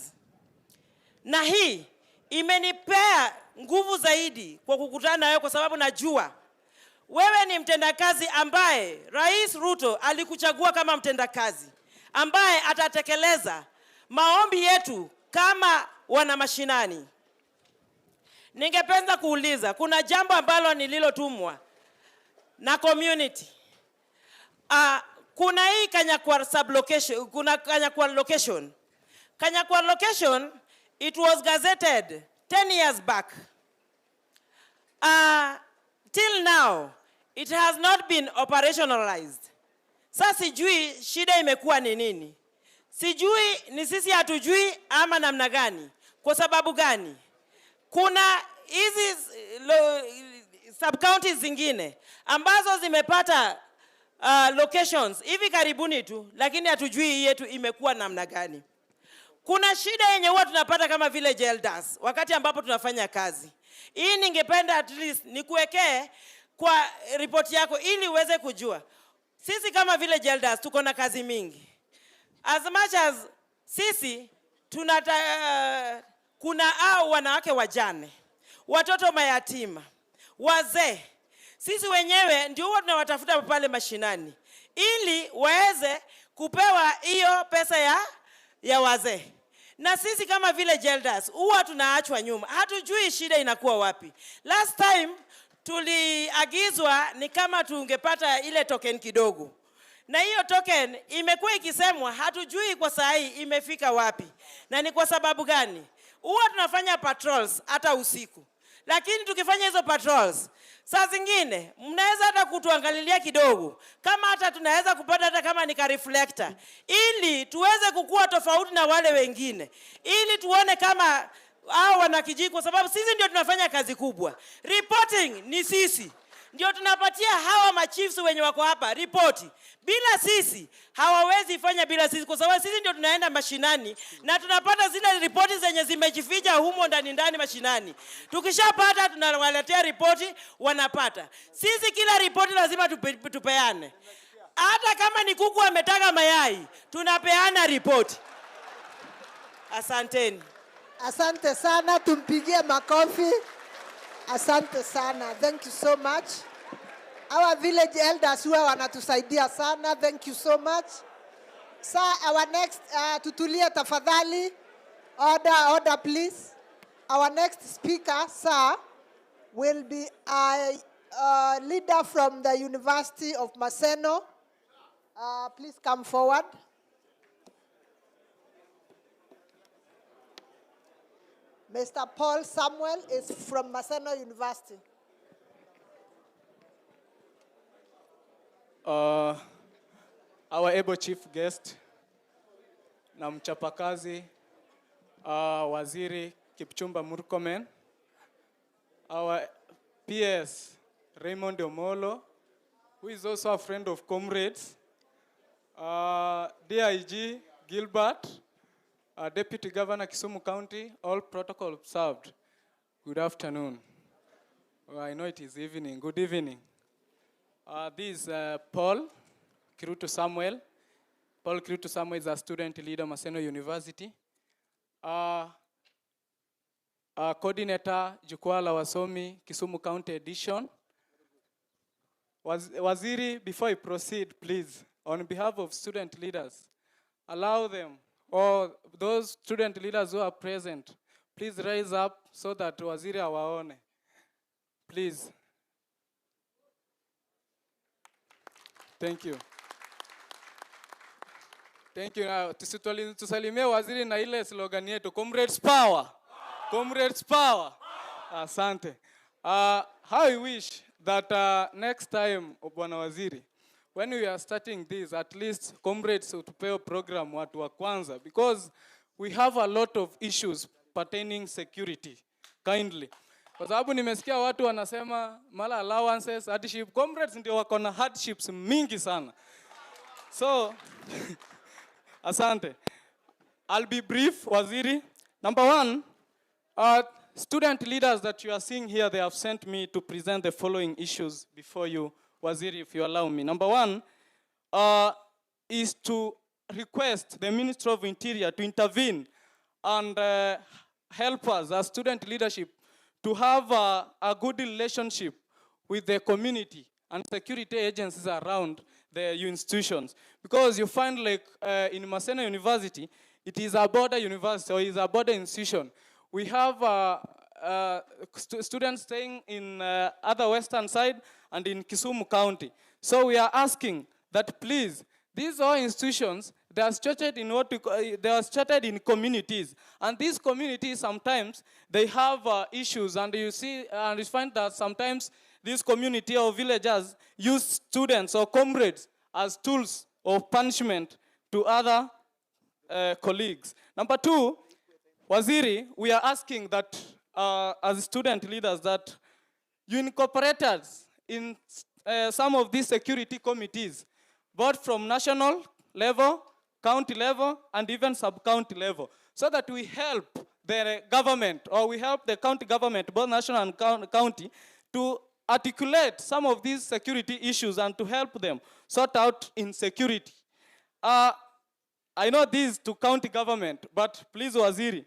Na hii imenipea nguvu zaidi kwa kukutana na wewe, kwa sababu najua wewe ni mtendakazi ambaye Rais Ruto alikuchagua kama mtendakazi ambaye atatekeleza maombi yetu kama wana mashinani. Ningependa kuuliza, kuna jambo ambalo nililotumwa na community. Kuna hii Kanyakwar sublocation, kuna Kanyakwar location. Kanyakwar location, it was gazetted 10 years back. Till now, it has not been operationalized. Sasa sijui shida imekuwa ni nini. Sijui ni sisi hatujui ama namna gani. Kwa sababu gani? Kuna hizi sub-counties zingine ambazo zimepata locations hivi karibuni tu, lakini hatujui yetu imekuwa namna gani. Kuna shida yenye huwa tunapata kama village elders wakati ambapo tunafanya kazi. Hii ningependa at least nikuwekee kwa report yako ili uweze kujua. Sisi kama village elders tuko na kazi mingi. As much as sisi kuna wanawake wajane, watoto mayatima, wazee. Sisi wenyewe ndio huwa tunawatafuta pale mashinani ili waweze kupewa hiyo pesa ya wazee. Na sisi kama village elders huwa tunaachwa nyuma. Hatujui shida inakuwa wapi. Last time tuliagizwa ni kama tungepata ile token kidogo. Na hiyo token imekuwa ikisemwa, hatujui kwa saa hii imefika wapi. Na ni kwa sababu gani? Huwa tunafanya patrols hata usiku. Lakini tukifanya hizo patrols, saa zingine mnaweza hata kutuangalilia kidogo kama hata tunaweza kupata hata kama ni ka reflector, ili tuweze kukua tofauti na wale wengine, ili tuone kama hao wanakijiji, kwa sababu sisi ndio tunafanya kazi kubwa. Reporting ni sisi ndio tunapatia hawa machiefs wenye wako hapa ripoti. Bila sisi hawawezi fanya, bila sisi, kwa sababu sisi ndio tunaenda mashinani na tunapata zile ripoti zenye zimejificha humo ndani mashinani. Tukishapata tunawaletea ripoti, wanapata. Sisi kila ripoti lazima tupeane. Hata kama ni kuku ametaga mayai, tunapeana ripoti. Asanteni. Asante sana, tumpigie makofi. Asante sana. Thank you so much. Our village elders huwa wanatusaidia sana. Thank you so much. Sir, our next, tutulie tafadhali. Order please. Our next speaker, sir, will be leader from the University of Maseno. Please come forward. Mr. Paul Samuel is from Maseno University. Our able chief guest na mchapakazi Waziri Kipchumba Murkomen, our PS Raymond Omolo, who is also a friend of comrades, DIG Gilbert, Deputy Governor Kisumu County, all protocol observed. Good afternoon. I know it is evening. Good evening. This is Paul Kirutu Samuel. Paul Kirutu Samuel is a student leader, Maseno University. Coordinator, Jukwaa La Usalama, Kisumu County Edition. Waziri, before I proceed, please, on behalf of student leaders, allow them, or those student leaders who are present, please rise up so that Waziri awaone. Please. Thank you. Thank you. Now, tusalimie waziri na ile slogan yetu, Comrades Power. Comrades Power. Asante. How I wish that next time, Bwana Waziri, when we are starting this, at least comrades utupeo program watu wa kwanza, because we have a lot of issues pertaining security. Kindly. Kwa sababu nimesikia watu wanasema mala allowances, hardship. Comrades ndio wako na hardships mingi sana. So, asante. I'll be brief, Waziri. Number one, student leaders that you are seeing here, they have sent me to present the following issues before you, Waziri, if you allow me. Number one is to request the Ministry of Interior to intervene and help us as student leadership to have a good relationship with the community and security agencies around the institutions. Because you find like in Maseno University, it is a border university or is a border institution. We have students staying in other western side and in Kisumu County. So we are asking that please, these all institutions, they are structured in they are structured in communities, and these communities sometimes they have issues, and you see and you find that sometimes this community or villagers use students or comrades as tools of punishment to other colleagues. Number two, Waziri, we are asking that as student leaders that you incorporate us in some of these security committees, both from national level, county level, and even sub-county level, so that we help the government, or we help the county government, both national and county, to articulate some of these security issues and to help them sort out insecurity. I know this to county government, but please, Waziri,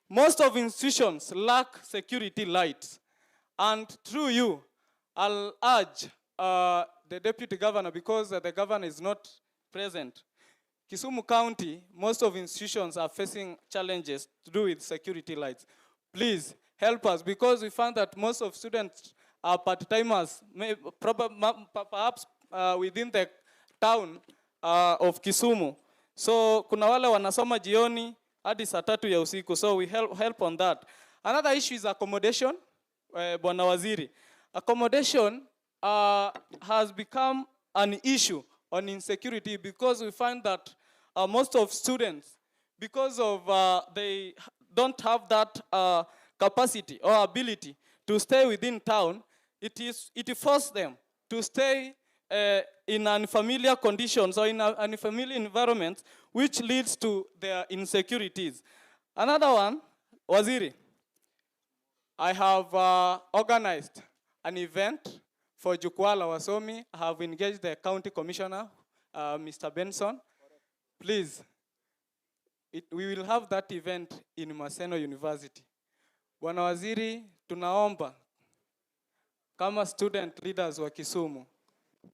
most of institutions lack security lights. And through you, I'll urge the deputy governor, because the governor is not present. Kisumu County, most of institutions are facing challenges to do with security lights. Please help us, because we found that most of students are part-timers, perhaps within the town of Kisumu. So kuna wale wanasoma jioni hadi saa 3 ya usiku. So we help on that. Another issue is accommodation, Bwana Waziri. Accommodation has become an issue on insecurity, because we find that most of students, because of they don't have that capacity or ability to stay within town, it forces them to stay in unfamiliar conditions or in unfamiliar environments, which leads to their insecurities. Another one, Waziri, I have organized an event for Jukwaa La Usalama. I have engaged the county commissioner, Mr. Benson. Please, we will have that event in Maseno University. Bwana Waziri, tunaomba kama student leaders wa Kisumu,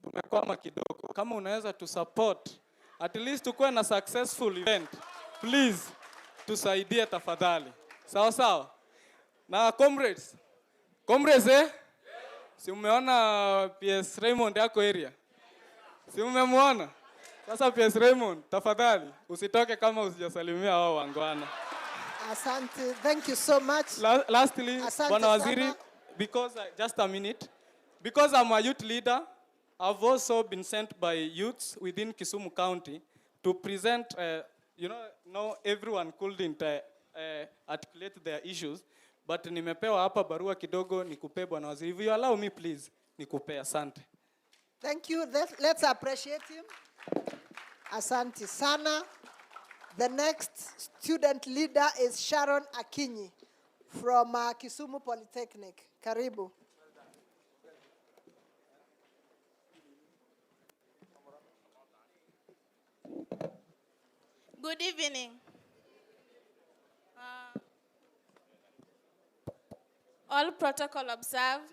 tumekwama kidogo. Kama unaweza to support, at least tukuwe na successful event. Please, tusaidie tafadhali. Sawa sawa? Na comrades, Si umeona PS Raymond yako area? Si umemwona? Sasa PS Raymond, tafadhali usitoke kama usijasalimia hao wangwana. Asante. Thank you so much. Lastly, Asante Bwana Waziri, sana. because just a minute, because I'm a youth leader, I've also been sent by youths within Kisumu County to present, no everyone couldn't articulate their issues, but nimepewa hapa barua kidogo nikupe Bwana Waziri. If you allow me please, nikupe. Asante. Thank you. Let's appreciate him. Asante sana. The next student leader is Sharon Akinyi from Kisumu Polytechnic. Karibu. Good evening. All protocol observed.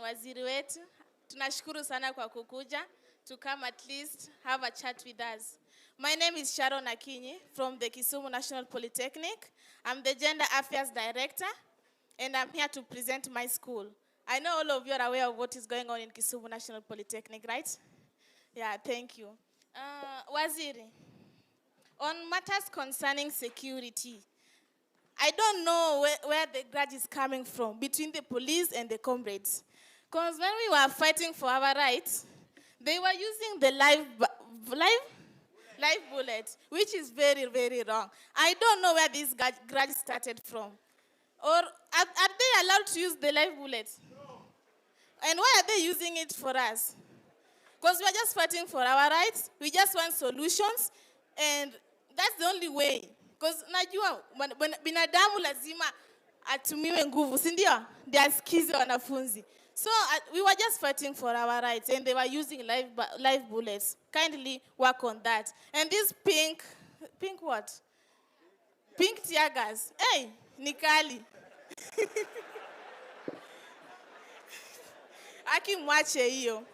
Waziri wetu, tunashukuru sana kwa kukuja to come at least have a chat with us. My name is Sharon Akinyi from the Kisumu National Polytechnic. I'm the Gender Affairs Director, and I'm here to present my school. I know all of you are aware of what is going on in Kisumu National Polytechnic, right? Yeah, thank you. Waziri, on matters concerning security, I don't know where the grudge is coming from between the police and the comrades. Because when we were fighting for our rights, they were using the live bullet, which is very, very wrong. I don't know where this grudge started from. Or are they allowed to use the live bullet? No. And why are they using it for us? Because we are just fighting for our rights. We just want solutions. And that's the only way. Because najua binadamu lazima atumiwe nguvu, si ndio? They asikize wanafunzi. So we were just fighting for our rights, and they were using live bullets. Kindly work on that. And this pink what? Pink tear gas. Hey, Nikali. Aki mwache hiyo.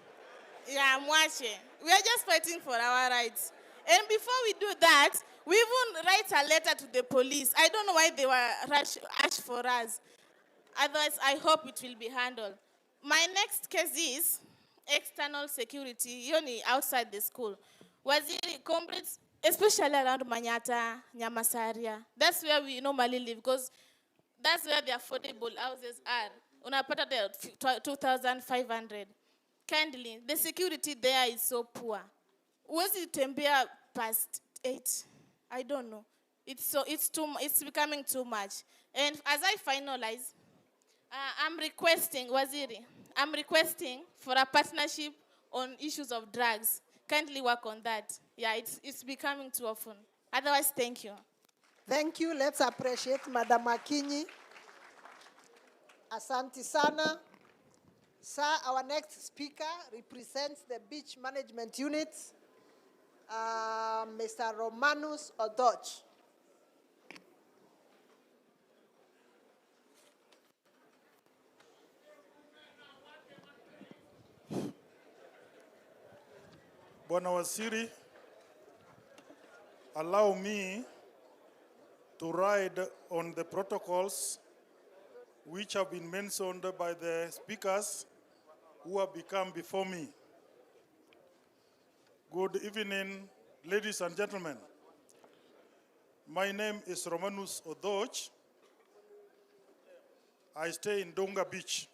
Yeah, mwache. We are just fighting for our rights. And before we do that, we even write a letter to the police. I don't know why they were rush for us. Otherwise, I hope it will be handled. My next case is external security, outside the school. Waziri, comrades, especially around Manyata, Nyamasaria. That's where we normally live, because that's where the affordable houses are. Unapata the 2,500. Kindly, the security there is so poor. Uwezi tembea past 8. I don't know. It's becoming too much. And as I finalize, I'm requesting, Waziri, for a partnership on issues of drugs. Kindly work on that. Yeah, it's becoming too often. Otherwise, thank you. Thank you. Let's appreciate Madam Akinyi. Asante sana. Sir, our next speaker represents the beach management unit, Mr. Romanus Odoch. Bwana Waziri, allow me to ride on the protocols which have been mentioned by the speakers who have become before me. Good evening, ladies and gentlemen. My name is Romanus Odoch. I stay in Dunga Beach.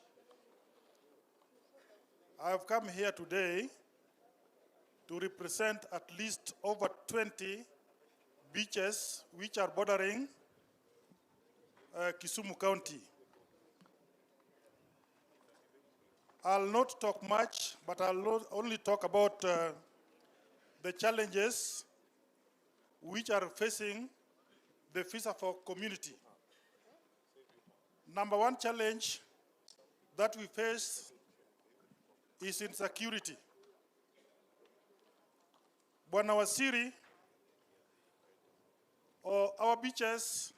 I have come here today to represent at least over 20 beaches which are bordering Kisumu County. I'll not talk much, but I'll only talk about the challenges which are facing the Fisafo community. Number one challenge that we face is insecurity. Bwana Waziri, our beaches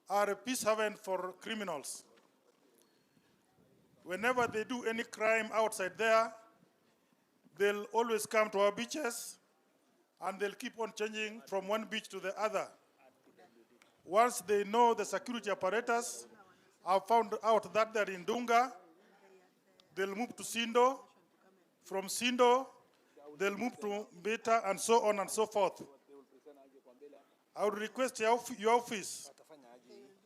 are a peace haven for criminals. Whenever they do any crime outside there, they'll always come to our beaches and they'll keep on changing from one beach to the other. Once they know the security apparatus have found out that they're in Dunga, they'll move to Sindo. From Sindo, they'll move to Beta, and so on and so forth. I would request your office,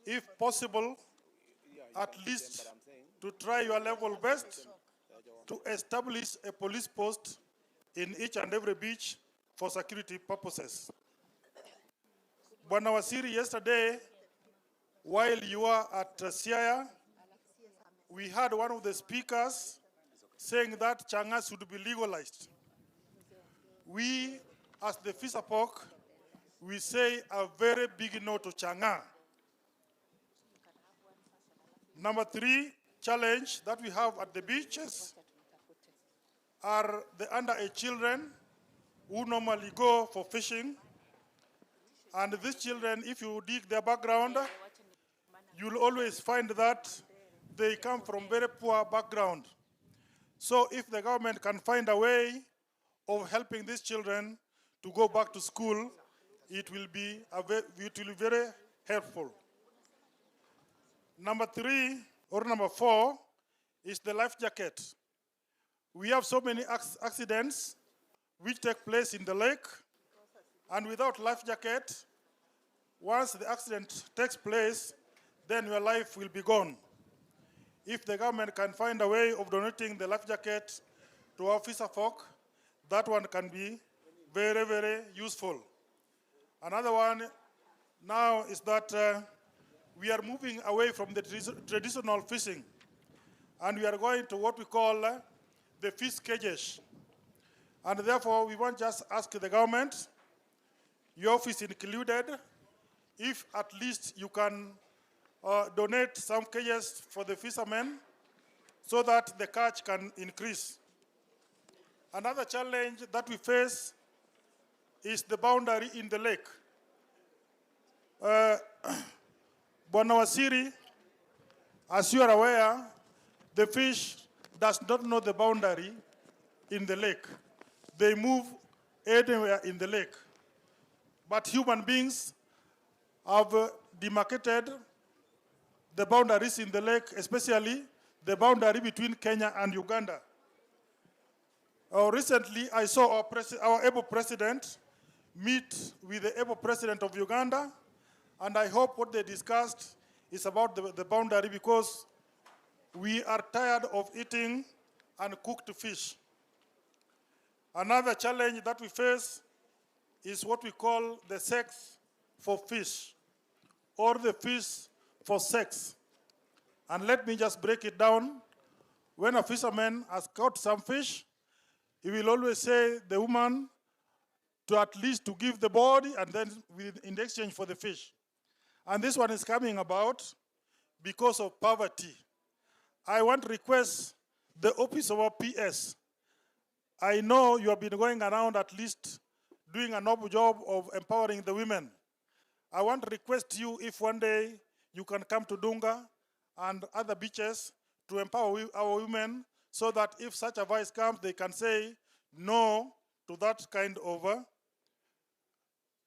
if possible, at least to try your level best to establish a police post in each and every beach for security purposes. Bwana Wasiri, yesterday, while you were at Siaya, we had one of the speakers saying that Changa should be legalized. We, as the FISAPOC, we say a very big no to Changa. Number 3 challenge that we have at the beaches are the underage children who normally go for fishing. And these children, if you dig their background, you'll always find that they come from very poor background. So if the government can find a way of helping these children to go back to school, it will be very helpful. Number 4 is the life jacket. We have so many accidents which take place in the lake, and without life jacket, once the accident takes place, then your life will be gone. If the government can find a way of donating the life jacket to our FISAPOC, that one can be very, very useful. Another one now is that we are moving away from the traditional fishing, and we are going to what we call the fish cages. And therefore, we want just ask the government, your office included, if at least you can donate some cages for the fishermen so that the catch can increase. Another challenge that we face is the boundary in the lake. Bwana Wasiri, as you are aware, the fish does not know the boundary in the lake. They move anywhere in the lake. But human beings have demarcated the boundaries in the lake, especially the boundary between Kenya and Uganda. Recently, I saw our able president meet with the able president of Uganda, and I hope what they discussed is about the boundary, because we are tired of eating uncooked fish. Another challenge that we face is what we call the sex for fish, or the fish for sex. And let me just break it down. When a fisherman has caught some fish, he will always say the woman to at least to give the body and then in exchange for the fish. And this one is coming about because of poverty. I want to request the office of our PS. I know you have been going around at least doing a noble job of empowering the women. I want to request you, if one day you can come to Dunga and other beaches to empower our women, so that if such a voice comes, they can say no to that kind of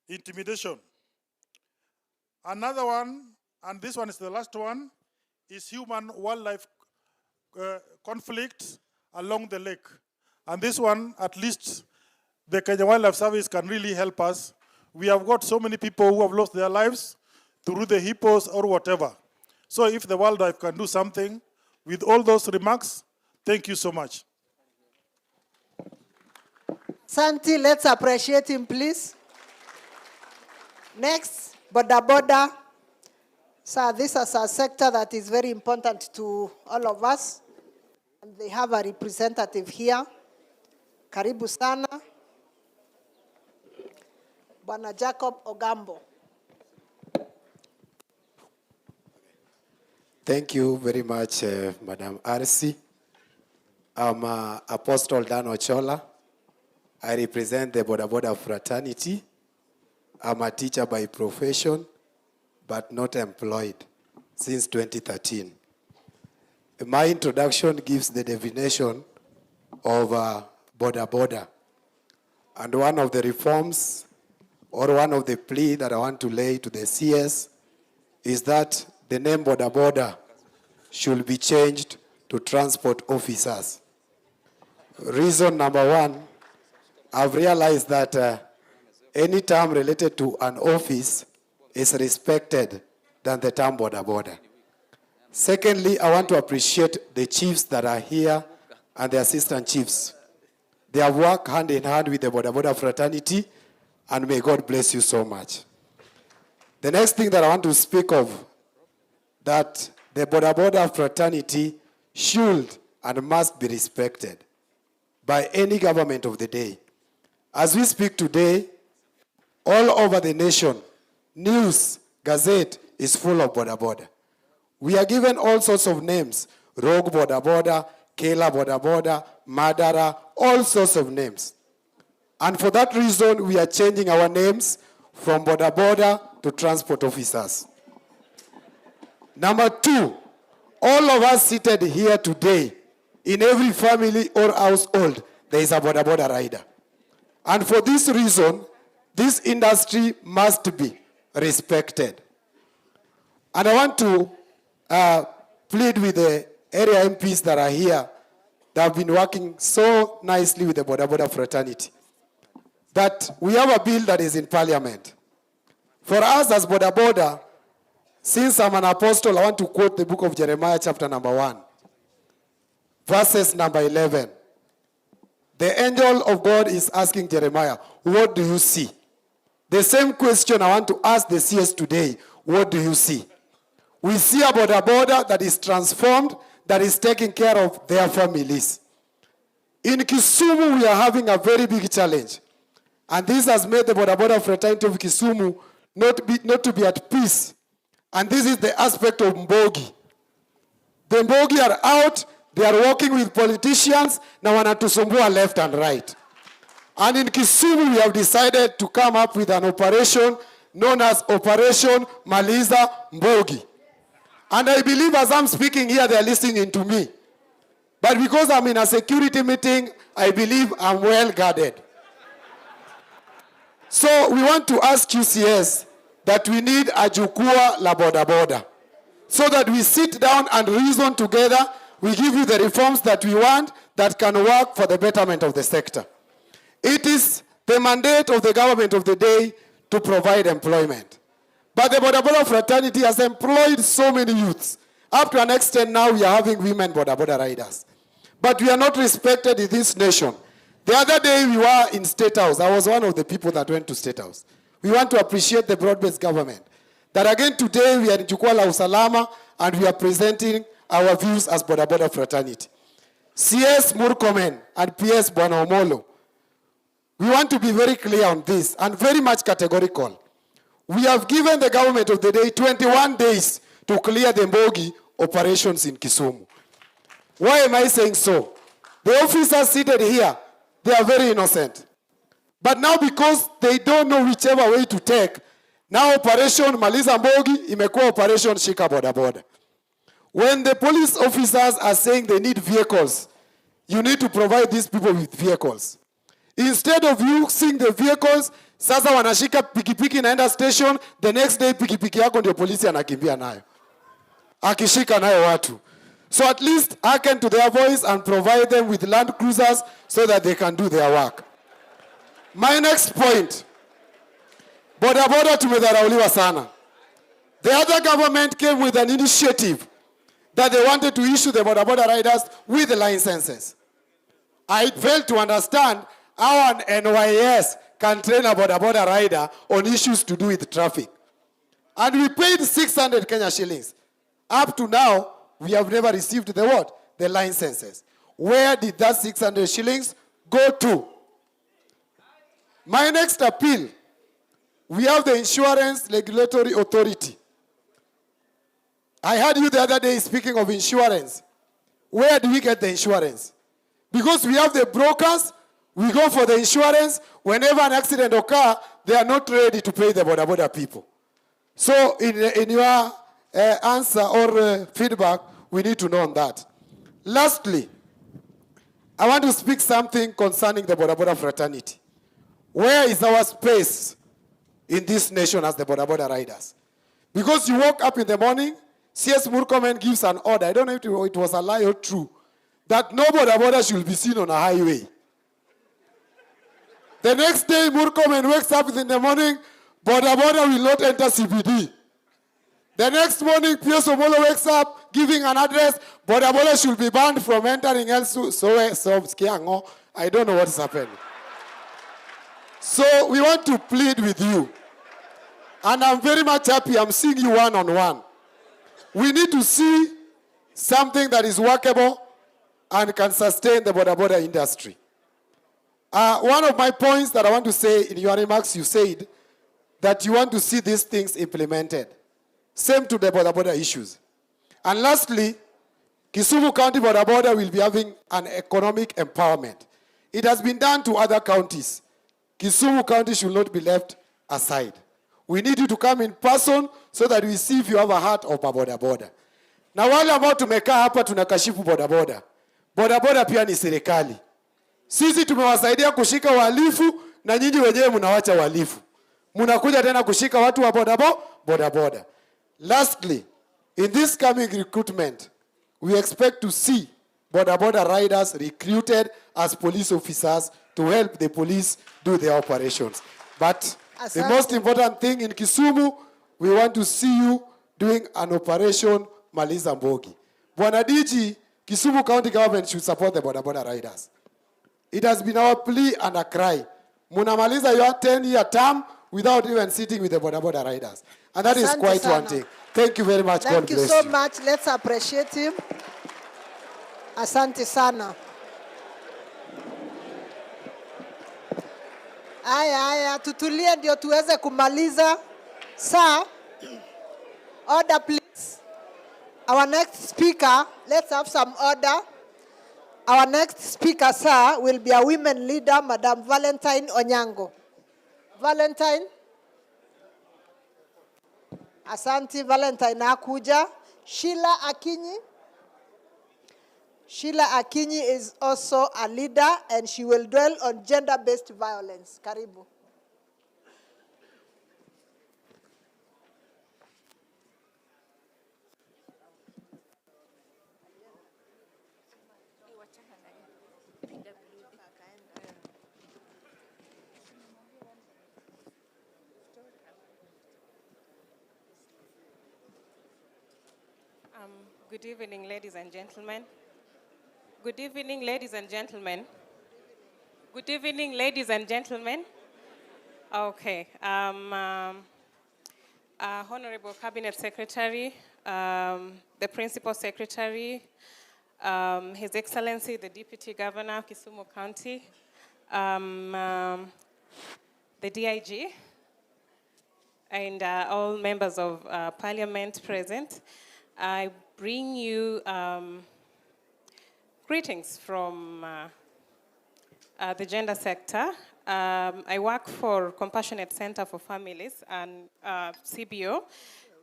intimidation. Another one, and this one is the last one, is human-wildlife conflict along the lake. And this one, at least the Kenya Wildlife Service can really help us. We have got so many people who have lost their lives through the hippos or whatever. So if the wildlife can do something, with all those remarks, thank you so much. Santi, let's appreciate him, please. Next, Boda Boda. So this is a sector that is very important to all of us. And they have a representative here. Karibu sana. Bwana Jacob Ogambo. Thank you very much, Madam RC. I'm Apostle Dan Ochola. I represent the Boda Boda fraternity. I'm a teacher by profession, but not employed since 2013. My introduction gives the definition of Boda Boda. And one of the reforms, or one of the plea that I want to lay to the CS, is that the name Boda Boda should be changed to transport officers. Reason number one, I've realized that any term related to an office is respected than the term boda boda. Secondly, I want to appreciate the chiefs that are here and the assistant chiefs. They have worked hand in hand with the boda boda fraternity, and may God bless you so much. The next thing that I want to speak of, that the boda boda fraternity should and must be respected by any government of the day. As we speak today, all over the nation, news, gazette is full of boda boda. We are given all sorts of names: rogue boda boda, killer boda boda, murderer, all sorts of names. And for that reason, we are changing our names from boda boda to transport officers. Number two, all of us seated here today, in every family or household, there is a boda boda rider. And for this reason, this industry must be respected. And I want to plead with the area MPs that are here, that have been working so nicely with the boda boda fraternity, that we have a bill that is in parliament. For us as boda boda, since I'm an apostle, I want to quote the book of Jeremiah chapter number 1, verses number 11. The angel of God is asking Jeremiah, what do you see? The same question I want to ask the CS today, what do you see? We see a boda boda that is transformed, that is taking care of their families. In Kisumu, we are having a very big challenge. And this has made the boda boda fraternity of Kisumu not to be at peace. And this is the aspect of Mbogi. The Mbogi are out, they are working with politicians, na wanatusumbua left and right. And in Kisumu, we have decided to come up with an operation known as Operation Maliza Mbogi. And I believe as I'm speaking here, they are listening to me. But because I'm in a security meeting, I believe I'm well guarded. So we want to ask QCS that we need a Jukwaa La Boda Boda, so that we sit down and reason together. We give you the reforms that we want that can work for the betterment of the sector. It is the mandate of the government of the day to provide employment. But the boda boda fraternity has employed so many youths. Up to an extent now we are having women boda boda riders. But we are not respected in this nation. The other day we were in State House. I was one of the people that went to State House. We want to appreciate the broad-based government. That again today we are in Jukwaa La Usalama and we are presenting our views as boda boda fraternity. CS Murkomen and PS Bwana Omolo, we want to be very clear on this and very much categorical. We have given the government of the day 21 days to clear the Mbogi operations in Kisumu. Why am I saying so? The officers seated here, they are very innocent. But now because they don't know whichever way to take, now Operation Maliza Mbogi imekuwa Operation Shika Boda Boda. When the police officers are saying they need vehicles, you need to provide these people with vehicles. Instead of using the vehicles, sasa wanashika pikipiki naenda station, the next day pikipiki yako ndio polisi anakimbia nayo. Akishika nayo watu. So at least hearken to their voice and provide them with land cruisers so that they can do their work. My next point. Boda boda tumedharauliwa sana. The other government came with an initiative that they wanted to issue the boda boda riders with the licenses. I failed to understand how an NYS can train a boda boda rider on issues to do with traffic. And we paid 600 Kenya shillings. Up to now, we have never received the what? The licenses. Where did that 600 shillings go to? My next appeal, we have the Insurance Regulatory Authority. I heard you the other day speaking of insurance. Where do we get the insurance? Because we have the brokers, we go for the insurance. Whenever an accident occurs, they are not ready to pay the boda boda people. So in your answer or feedback, we need to know on that. Lastly, I want to speak something concerning the boda boda fraternity. Where is our space in this nation as the boda boda riders? Because you woke up in the morning, CS Murkomen gives an order, I don't know if it was a lie or true, that no boda should be seen on a highway. The next day, Murkomen wakes up in the morning, boda will not enter CBD. The next morning, Pius Omolo wakes up, giving an address, boda should be banned from entering else. So, I don't know what is happening. So, we want to plead with you. And I'm very much happy I'm seeing you one-on-one. We need to see something that is workable and can sustain the boda industry. One of my points that I want to say in your remarks, you said that you want to see these things implemented. Same to the boda issues. And lastly, Kisumu County boda will be having an economic empowerment. It has been done to other counties. Kisumu County should not be left aside. We need you to come in person so that we see if you have a heart of a boda. Na wale ambao tumekaa hapa tunakashifu boda. Boda pia ni serikali. Sisi tumewasaidia kushika wahalifu na nyinyi wenyewe mnawacha wahalifu. Mnakuja tena kushika watu wa boda. Lastly, in this coming recruitment, we expect to see boda riders recruited as police officers to help the police do their operations. But the most important thing in Kisumu, we want to see you doing an operation Maliza Mbogi. Bwana DG, Kisumu County government should support the boda riders. It has been our plea and a cry. Munamaliza your 10-year term without even sitting with the boda riders. And that is quite one thing. Thank you very much. Thank you so much. Let's appreciate him. Asante sana. Aya, tutulie ndio tuweze kumaliza. Sir, order please. Our next speaker, let's have some order. Our next speaker, sir, will be a women leader, Madam Valentine Onyango. Valentine. Asante, Valentine akuja. Sheila Akinyi is also a leader and she will dwell on gender-based violence. Karibu. Good evening, ladies and gentlemen. Good evening, ladies and gentlemen. Good evening, ladies and gentlemen. Okay. Honorable Cabinet Secretary, the Principal Secretary, His Excellency, the Deputy Governor of Kisumu County, the DIG, and all members of Parliament present. I bring you greetings from the gender sector. I work for Compassionate Center for Families and CBO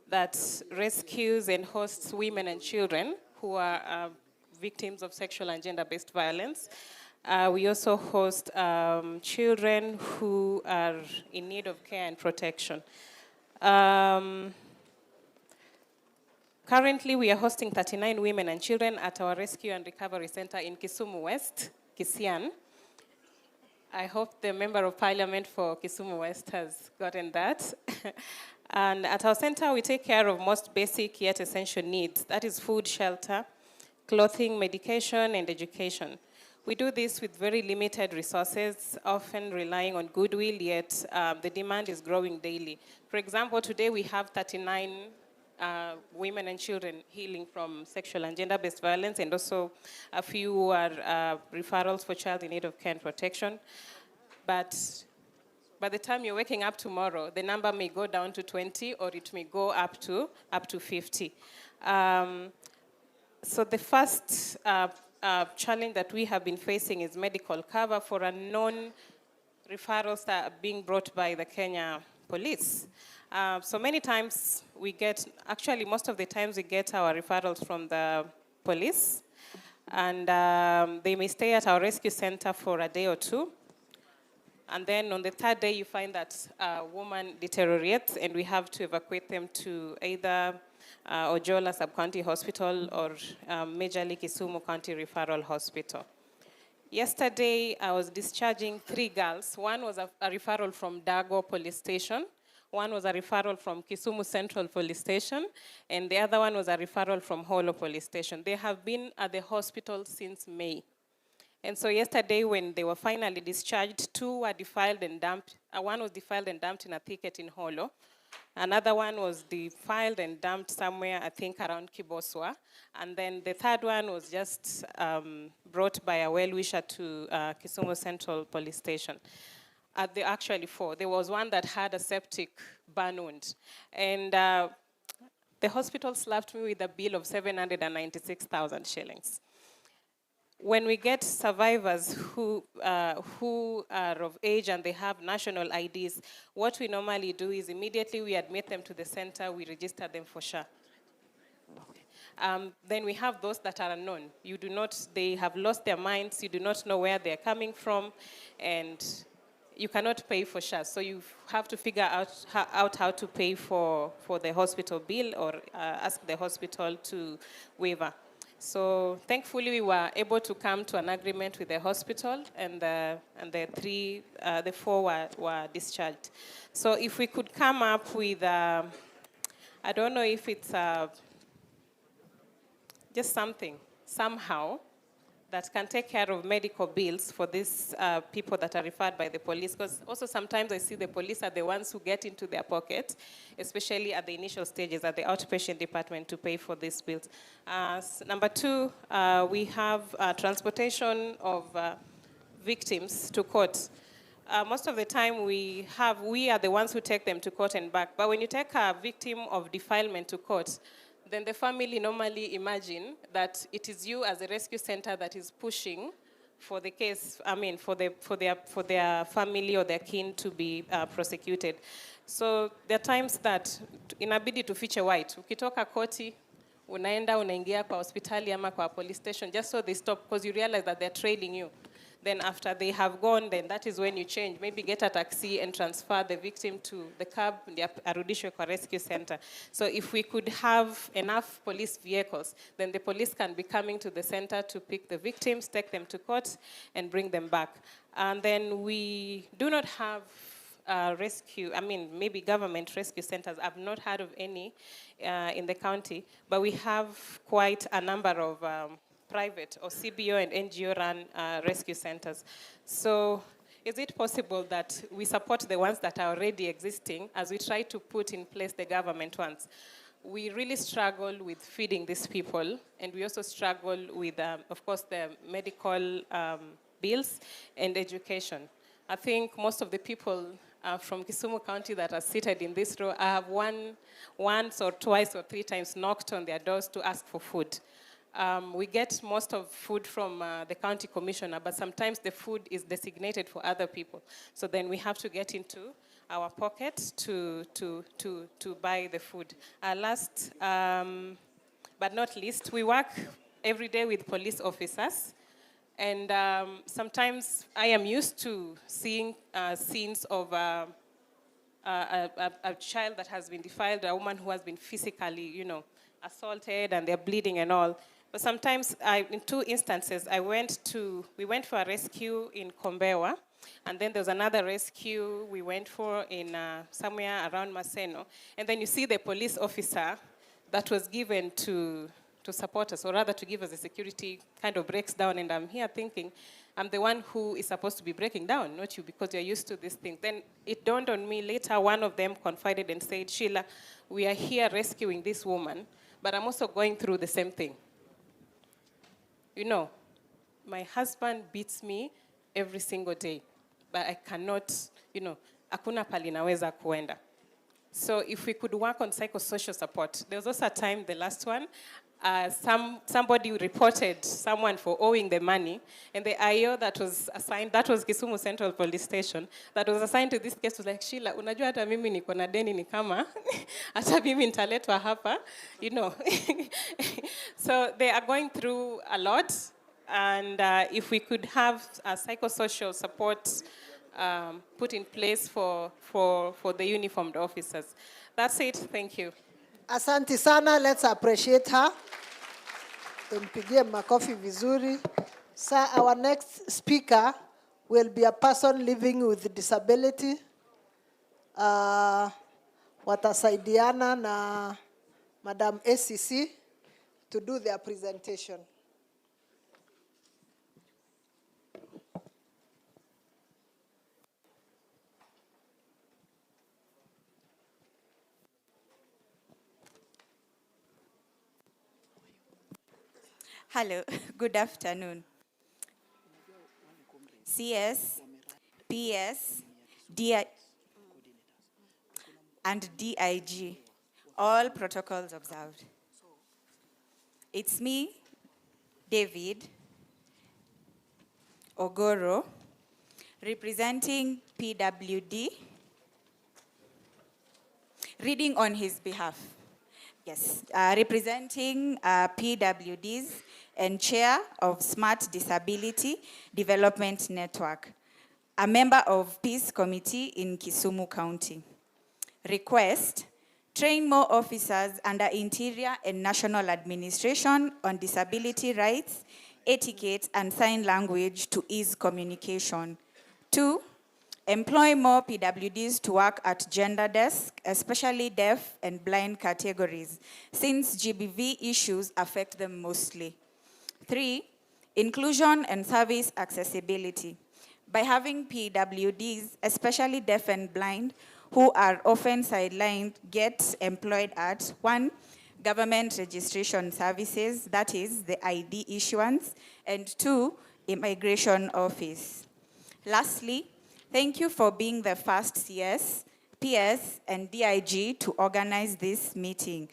that rescues and hosts women and children who are victims of sexual and gender-based violence. We also host children who are in need of care and protection. Currently, we are hosting 39 women and children at our Rescue and Recovery Center in Kisumu West, Kisian. I hope the Member of Parliament for Kisumu West has gotten that. And at our center, we take care of most basic yet essential needs. That is food, shelter, clothing, medication, and education. We do this with very limited resources, often relying on goodwill, yet the demand is growing daily. For example, today we have 39 women and children healing from sexual and gender-based violence, and also a few who are referrals for child in need of care and protection. But by the time you're waking up tomorrow, the number may go down to 20, or it may go up to 50. So the first challenge that we have been facing is medical cover for unknown referrals that are being brought by the Kenya police. So many times we get, actually most of the times we get our referrals from the police, and they may stay at our rescue center for a day or two. And then on the third day, you find that a woman deteriorates, and we have to evacuate them to either Ojola Sub-County Hospital or majorly Kisumu County Referral Hospital. Yesterday, I was discharging 3 girls. One was a referral from Dago Police Station. One was a referral from Kisumu Central Police Station. And the other one was a referral from Holo Police Station. They have been at the hospital since May. And so yesterday, when they were finally discharged, 2 were defiled and dumped. One was defiled and dumped in a thicket in Holo. Another one was defiled and dumped somewhere, I think, around Kiboswa. And then the third one was just brought by a well-wisher to Kisumu Central Police Station. There are actually 4. There was one that had a septic burn wound. And the hospital slapped me with a bill of 796,000 shillings. When we get survivors who are of age and they have national IDs, what we normally do is immediately we admit them to the center, we register them for SHA. Then we have those that are unknown. They have lost their minds, you do not know where they're coming from, and you cannot pay for SHA. So you have to figure out how to pay for the hospital bill or ask the hospital to waiver. So thankfully, we were able to come to an agreement with the hospital, and the 4 were discharged. So if we could come up with, I don't know if it's just something, somehow, that can take care of medical bills for these people that are referred by the police. Because also sometimes I see the police are the ones who get into their pocket, especially at the initial stages at the outpatient department to pay for these bills. Number 2, we have transportation of victims to court. Most of the time we are the ones who take them to court and back. But when you take a victim of defilement to court, then the family normally imagine that it is you as a rescue center that is pushing for the case, for their family or their kin to be prosecuted. So there are times that inabidi tufiche white. Ukitoka koti, unaingia kwa hospitali ama kwa police station just so they stop, because you realize that they're trailing you. Then after they have gone, then that is when you change. Maybe get a taxi and transfer the victim to the cab, arudishwe kwa rescue center. So if we could have enough police vehicles, then the police can be coming to the center to pick the victims, take them to court, and bring them back. And then we do not have maybe government rescue centers. I've not heard of any in the county, but we have quite a number of private or CBO and NGO run rescue centers. So is it possible that we support the ones that are already existing as we try to put in place the government ones? We really struggle with feeding these people, and we also struggle with, of course, the medical bills and education. I think most of the people from Kisumu County that are seated in this row, I have once or twice or 3 times knocked on their doors to ask for food. We get most of food from the county commissioner, but sometimes the food is designated for other people. So then we have to get into our pocket to buy the food. Last but not least, we work every day with police officers. And sometimes I am used to seeing scenes of a child that has been defiled, a woman who has been physically, assaulted, and they're bleeding and all. But sometimes, in 2 instances, we went for a rescue in Kombewa, and then there's another rescue we went for in somewhere around Maseno. And then you see the police officer that was given to support us, or rather to give us the security, kind of breaks down, and I'm here thinking, I'm the one who is supposed to be breaking down, not you, because you're used to these things. Then it dawned on me later, one of them confided and said, Sheila, we are here rescuing this woman, but I'm also going through the same thing. My husband beats me every single day, but I cannot, hakuna pali naweza kuenda. So if we could work on psychosocial support. There was also a time, the last one, somebody reported someone for owing the money, and the IO that was assigned, that was Kisumu Central Police Station, that was assigned to this case was like, Sheila, unajua hata mimi niko na deni ni kama, hata mimi nitaletwa hapa, So they are going through a lot, and if we could have psychosocial support put in place for the uniformed officers. That's it, thank you. Asante sana, let's appreciate her. Tumpigie makofi vizuri. Sir, our next speaker will be a person living with disability. Watasaidiana na Madam ACC to do their presentation. Hello, good afternoon. CS, PS, DI, and DIG, all protocols observed. It's me, David Ogoro, representing PWD, reading on his behalf. Yes, representing PWDs and chair of Smart Disability Development Network, a member of Peace Committee in Kisumu County. Request, train more officers under Interior and National Administration on disability rights, etiquette, and sign language to ease communication. 2, employ more PWDs to work at gender desk, especially deaf and blind categories, since GBV issues affect them mostly. 3, inclusion and service accessibility. By having PWDs, especially deaf and blind, who are often sidelined, get employed at 1, government registration services, that is the ID issuance, and 2, immigration office. Lastly, thank you for being the first CS, PS, and DIG to organize this meeting,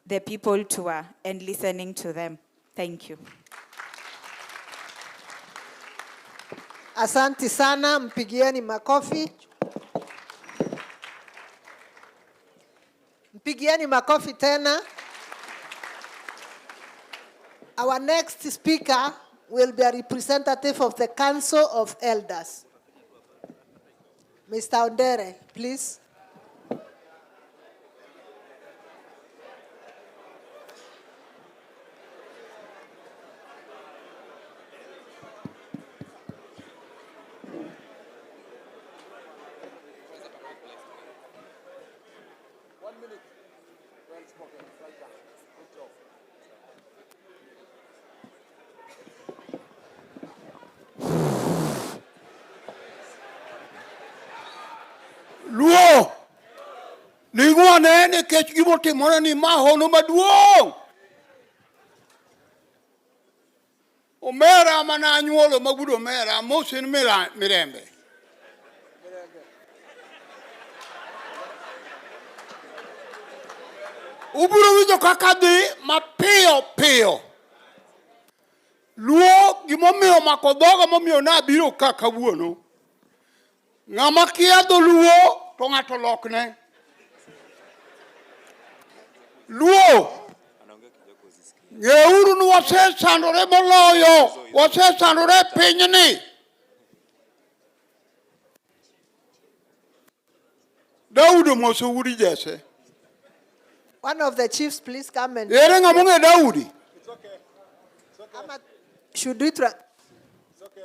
the People Tour, and listening to them. Thank you. Asante sana, mpigieni makofi. Mpigieni makofi tena. Our next speaker will be a representative of the Council of Elders. Mr. Ondere, please. Luo, lingua nene kech gimotimore ni mahono maduong'. Omera mana anyuolo magudo omera mosin mirembe. Ubiro winjo kaka dhi mapiyo piyo. Luo gimomiyo mako dhoga momiyo nabiro ka kawuono. Ng'ama kia dholuo to ng'ato lokne. Luo, ng'euru ni wasesandore moloyo, wasesandore pinyni. Daudi moso uri jese. One of the chiefs, please come and... Ere ng'amunge Daudi? It's okay. It's okay. Should we try? It's okay.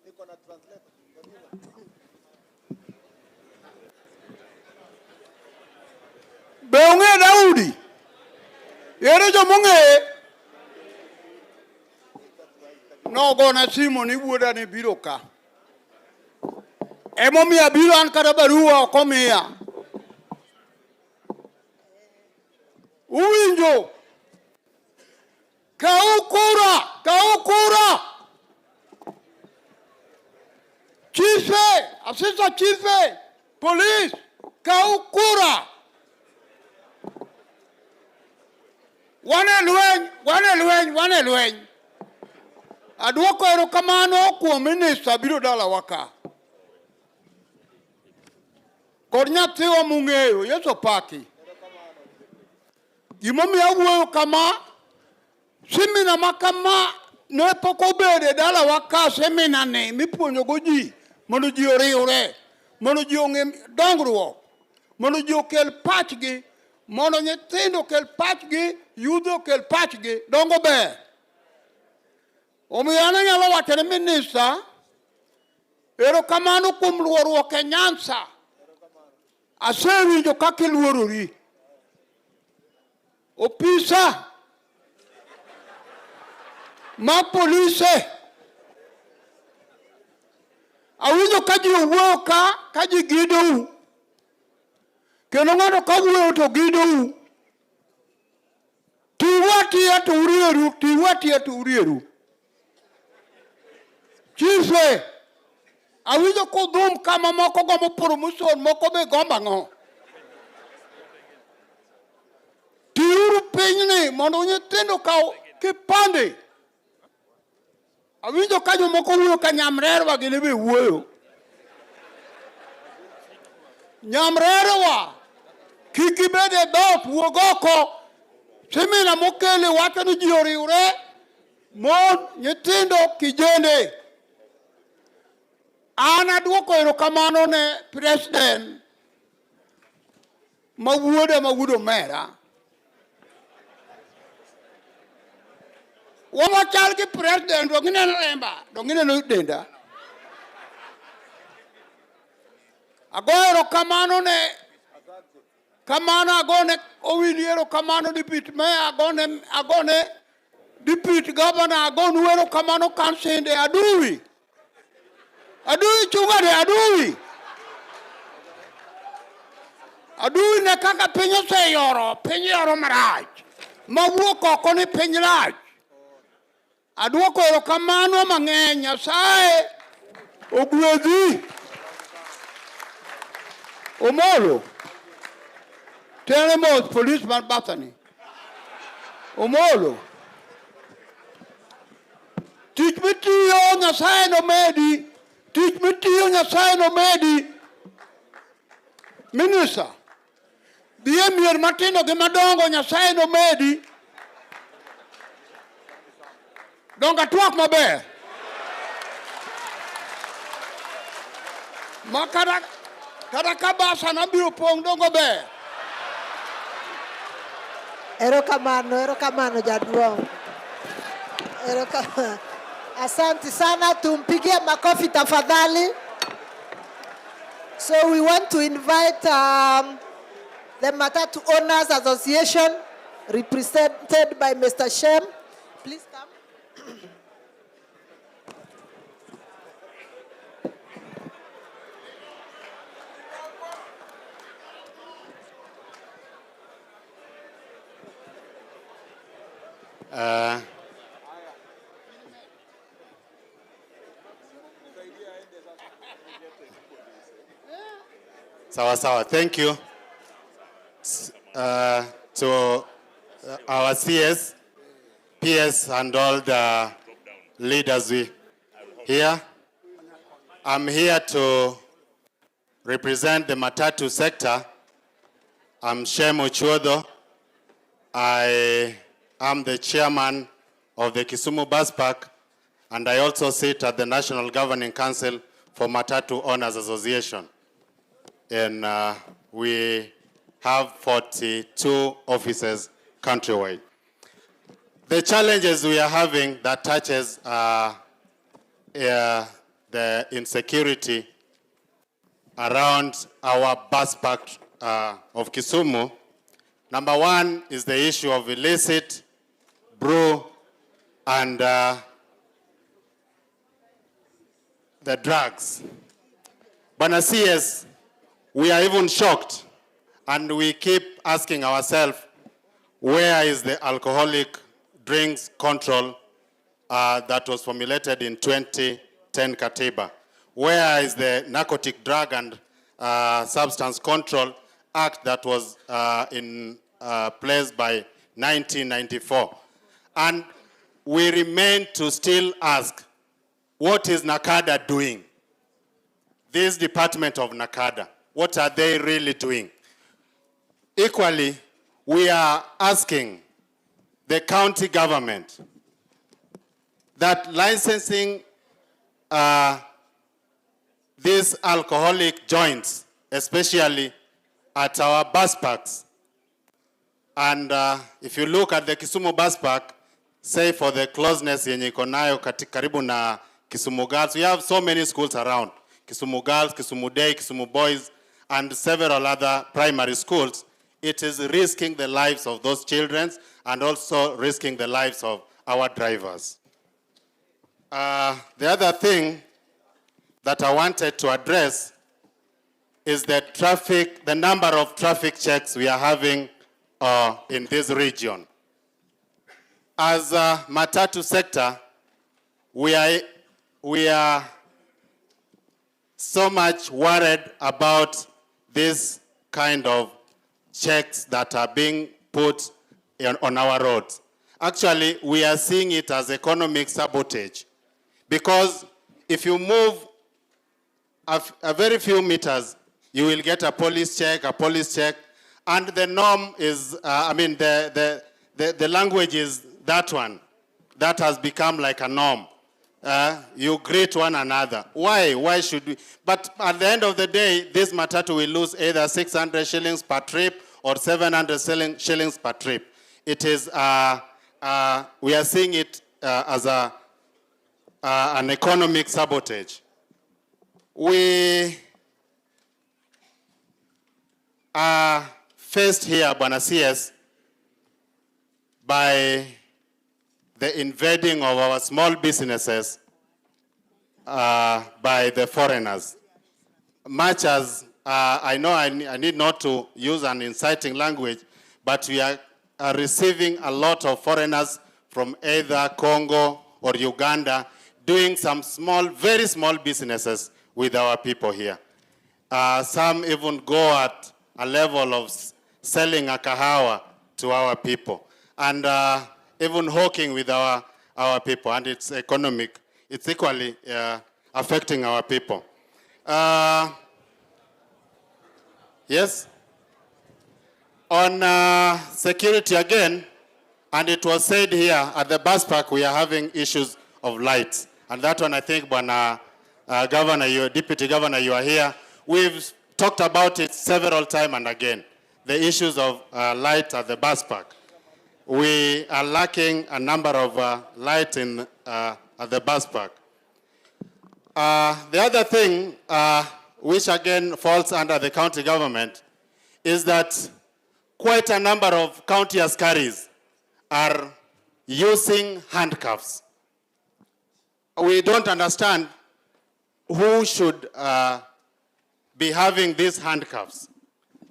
They're gonna translate. Beonge Daudi. Ere jomonge. No gona simo ni wuoda ni biro ka. Emomiya biro an kata barua okomiya. Uwinjo. Kaukura. Chife, assistant chife, police, kaukura. Wane lweny. Aduoko erokamano kuom minister biro dala waka. Kod nyathiwa mung'eyo, Yeso paki. Gimomiyo awuoyo kama, semina makama ne pok obede dala waka semina ni mipuonjogo ji mondo ji oriwre, mondo ji ong'e dongruok, mondo ji okel pachgi, mondo nyithindo kel pachgi, yudho kel pachgi, dongo ber. Omiyo an anyalo wacho ne minista, erokamano kuom luorruok e Nyanza. Asewinjo kaka iluorori. Opisa mag polise, awinjo ka ji owuoyo ka ji gidou. Kendo ng'ato ka wuoyo to gidou. Tiwa atiya to urieru, tiwa atiya to urieru. Chife, awinjo kodhum kama moko gomo promotion, moko be gomba ng'o. Tiuru pinyni mondo nyithindo kaw kipande. Awinjo ka jomoko wuoyo ka nyamrerwa gine be wuoyo. Nyamrerwa kik ibed e dhoot, wuog oko. Semina mokele wacho ni ji oriwre, mon, nyithindo, kijende. An aduoko erokamano ne president ma wuod omera. Wawachal gi president, dong ineno remba, dong ineno denda. Agoyo erokamano ne kamano agone owili erokamano deputy mayor, agone deputy governor, agone erokamano kansende Aduwi. Aduwi chungade Aduwi. Aduwi ne kaka piny oseyoro, piny yoro marach. Mawuok oko ni piny rach. Aduoko erokamano mang'eny, Nyasaye ogwedhi. Omolo. Tenemos policeman Bethany. Omolo. Tich mitiyo Nyasaye nomedi. Tich mitiyo Nyasaye nomedi. Minister. Dhiye mier matindo gi madongo Nyasaye nomedi. Donga tuak maber. Makara kabasa nabiro pong dongo ber. Erokamano jaduong'. Erokamano. Asante sana, tumpigie makofi tafadhali. So we want to invite the Matatu Owners Association, represented by Mr. Shem. Please come. Sawa, thank you to our CS, PS, and all the leaders here. I'm here to represent the Matatu sector. I'm Shem Ochuodo. I am the chairman of the Kisumu Bus Park, and I also sit at the National Governing Council for Matatu Owners Association. And we have 42 offices countrywide. The challenges we are having that touches the insecurity around our bus park of Kisumu. Number one is the issue of illicit brew and the drugs. Bana CS, we are even shocked, and we keep asking ourselves, where is the alcoholic drinks control that was formulated in 2010 Katiba? Where is the Narcotic Drug and Substance Control Act that was in place by 1994? And we remain to still ask, what is NACADA doing? This department of NACADA, what are they really doing? Equally, we are asking the county government that licensing these alcoholic joints, especially at our bus parks, And if you look at the Kisumu bus park, say for the closeness yenye iko nayo karibu na Kisumu Girls, we have so many schools around. Kisumu Girls, Kisumu Day, Kisumu Boys, and several other primary schools. It is risking the lives of those children and also risking the lives of our drivers. The other thing that I wanted to address is the number of traffic checks we are having in this region. As a matatu sector, we are so much worried about this kind of checks that are being put on our roads. Actually, we are seeing it as economic sabotage, because if you move a very few meters, you will get a police check, and the norm is, the language is that one. That has become like a norm. You greet one another. Why? Why should we? But at the end of the day, this matatu will lose either 600 shillings per trip or 700 shillings per trip. It is, we are seeing it as an economic sabotage. We are faced here, Bwana CS, by the invading of our small businesses by the foreigners. Much as I know I need not to use an inciting language, but we are receiving a lot of foreigners from either Congo or Uganda doing some very small businesses with our people here. Some even go at a level of selling a kahawa to our people, and even hawking with our people, and it's economic. It's equally affecting our people. Yes? On security again, and it was said here at the bus park we are having issues of lights. And that one I think, Bwana Governor, Deputy Governor, you are here. We've talked about it several times and again, the issues of light at the bus park. We are lacking a number of lights at the bus park. The other thing, which again falls under the county government, is that quite a number of county askaris are using handcuffs. We don't understand who should be having these handcuffs,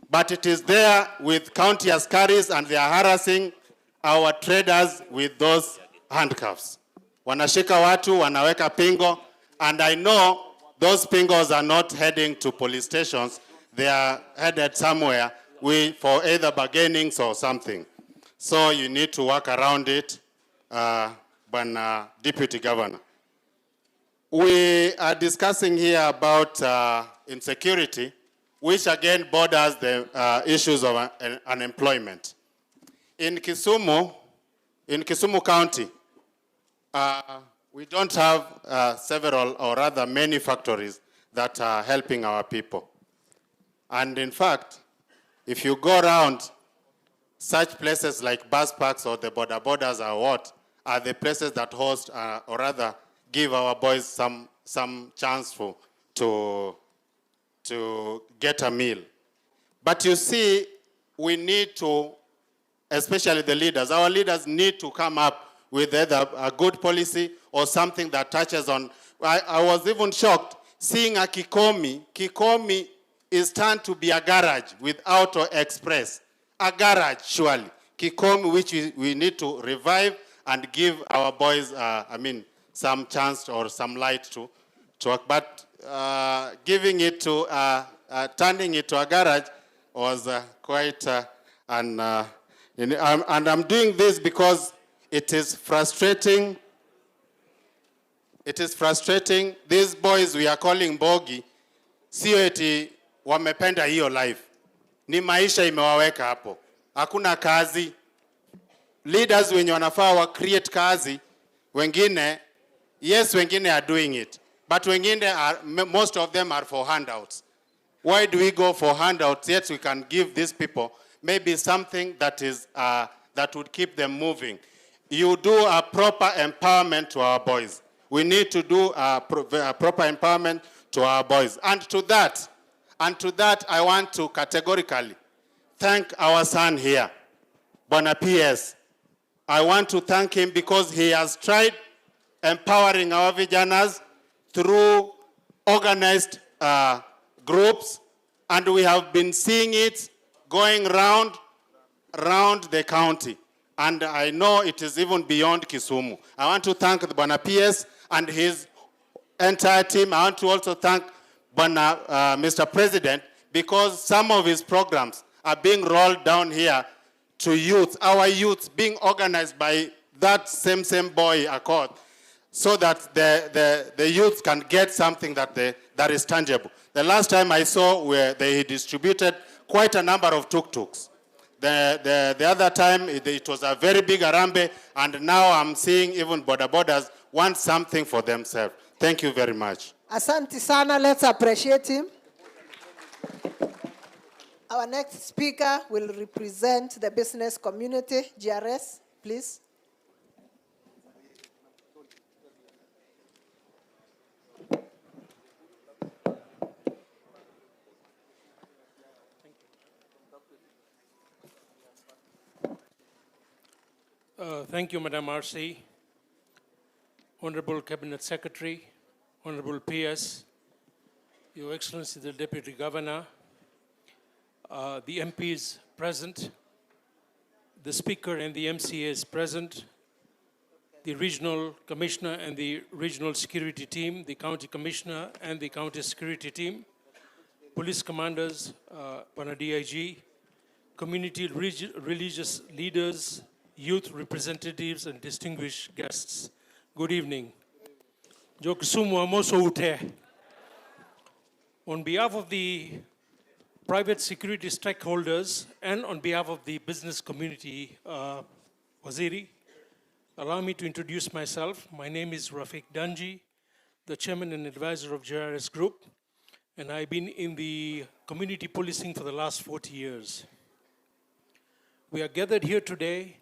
but it is there with county askaris, and they are harassing our traders with those handcuffs. Wanashika watu, wanaweka pingo, and I know those pingos are not heading to police stations. They are headed somewhere for either bargainings or something. So you need to work around it, Deputy Governor. We are discussing here about insecurity, which again borders the issues of unemployment. In Kisumu County, we don't have several or rather many factories that are helping our people. And in fact, if you go around, such places like bus parks or the borders are the places that host or rather give our boys some chance to get a meal. But you see, we need to, especially the leaders, our leaders need to come up with either a good policy or something that touches on. I was even shocked seeing a Kikomi. Kikomi is turned to be a garage with Auto Express. A garage, surely. Kikomi, which we need to revive and give our boys, some chance or some light to work. But giving it to, turning it to a garage was quite, and I'm doing this because it is frustrating. It is frustrating. These boys we are calling bogi, sio eti wamependa hiyo life. Ni maisha imewaweka hapo. Hakuna kazi. Leaders wenye wanafaa wa create kazi, wengine, yes, wengine are doing it. But wengine most of them are for handouts. Why do we go for handouts? Yet we can give these people maybe something that is that would keep them moving. You do a proper empowerment to our boys. We need to do a proper empowerment to our boys. And to that, I want to categorically thank our son here, Bwana PS. I want to thank him because he has tried empowering our vijanas through organized groups, and we have been seeing it going round the county. And I know it is even beyond Kisumu. I want to thank the Bwana PS and his entire team. I want to also thank Mr. President, because some of his programs are being rolled down here to youth, our youth being organized by that same boy accord, so that the youth can get something that is tangible. The last time I saw where they distributed quite a number of tuk-tuks. The other time it was a very big arambe, and now I'm seeing even bodabodas want something for themselves. Thank you very much. Asante sana, let's appreciate him. Our next speaker will represent the business community. GRS, please. Thank you, Madam RC, Honorable Cabinet Secretary, Honorable PS, Your Excellency the Deputy Governor, the MPs present, the Speaker and the MCAs present, the Regional Commissioner and the Regional Security Team, the County Commissioner and the County Security Team, Police Commanders, Bwana DIG, community religious leaders, youth representatives, and distinguished guests. Good evening. Jo Kisumu amoso ute. On behalf of the private security stakeholders and on behalf of the business community, Waziri, allow me to introduce myself. My name is Rafiq Danji, the chairman and advisor of JRS Group, and I've been in the community policing for the last 40 years. We are gathered here today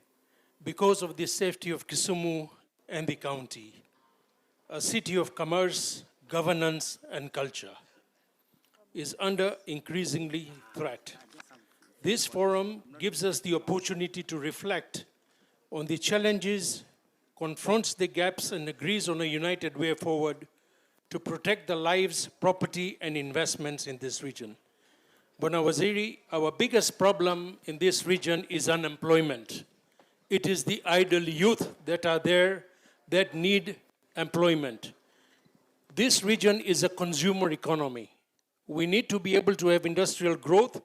because of the safety of Kisumu and the county, a city of commerce, governance, and culture, is under increasingly threat. This forum gives us the opportunity to reflect on the challenges, confronts the gaps, and agrees on a united way forward to protect the lives, property, and investments in this region. Bwana Waziri, our biggest problem in this region is unemployment. It is the idle youth that are there that need employment. This region is a consumer economy. We need to be able to have industrial growth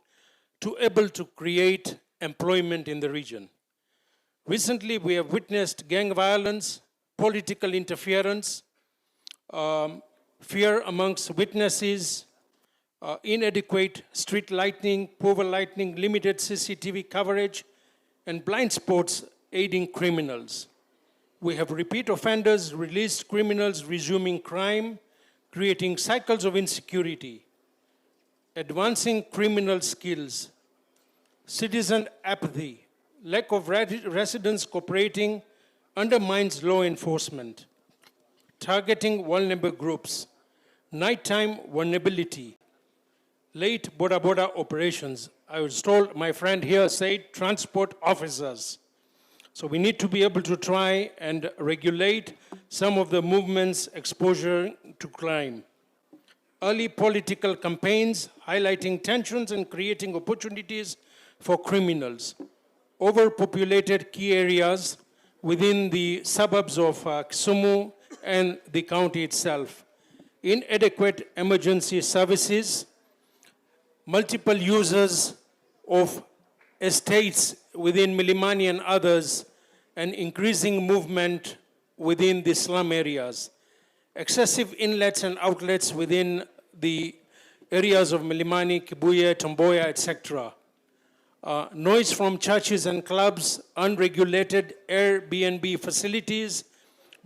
to able to create employment in the region. Recently, we have witnessed gang violence, political interference, fear amongst witnesses, inadequate street lighting, poor lighting, limited CCTV coverage, and blind spots aiding criminals. We have repeat offenders, released criminals resuming crime, creating cycles of insecurity, advancing criminal skills, citizen apathy, lack of residents cooperating undermines law enforcement, targeting vulnerable groups, nighttime vulnerability, late boda operations. I was told, my friend here said, transport officers. So we need to be able to try and regulate some of the movements' exposure to crime. Early political campaigns highlighting tensions and creating opportunities for criminals. Overpopulated key areas within the suburbs of Kisumu and the county itself. Inadequate emergency services. Multiple users of estates within Milimani and others, and increasing movement within the slum areas. Excessive inlets and outlets within the areas of Milimani, Kibuye, Tomboya, etc. Noise from churches and clubs, unregulated Airbnb facilities,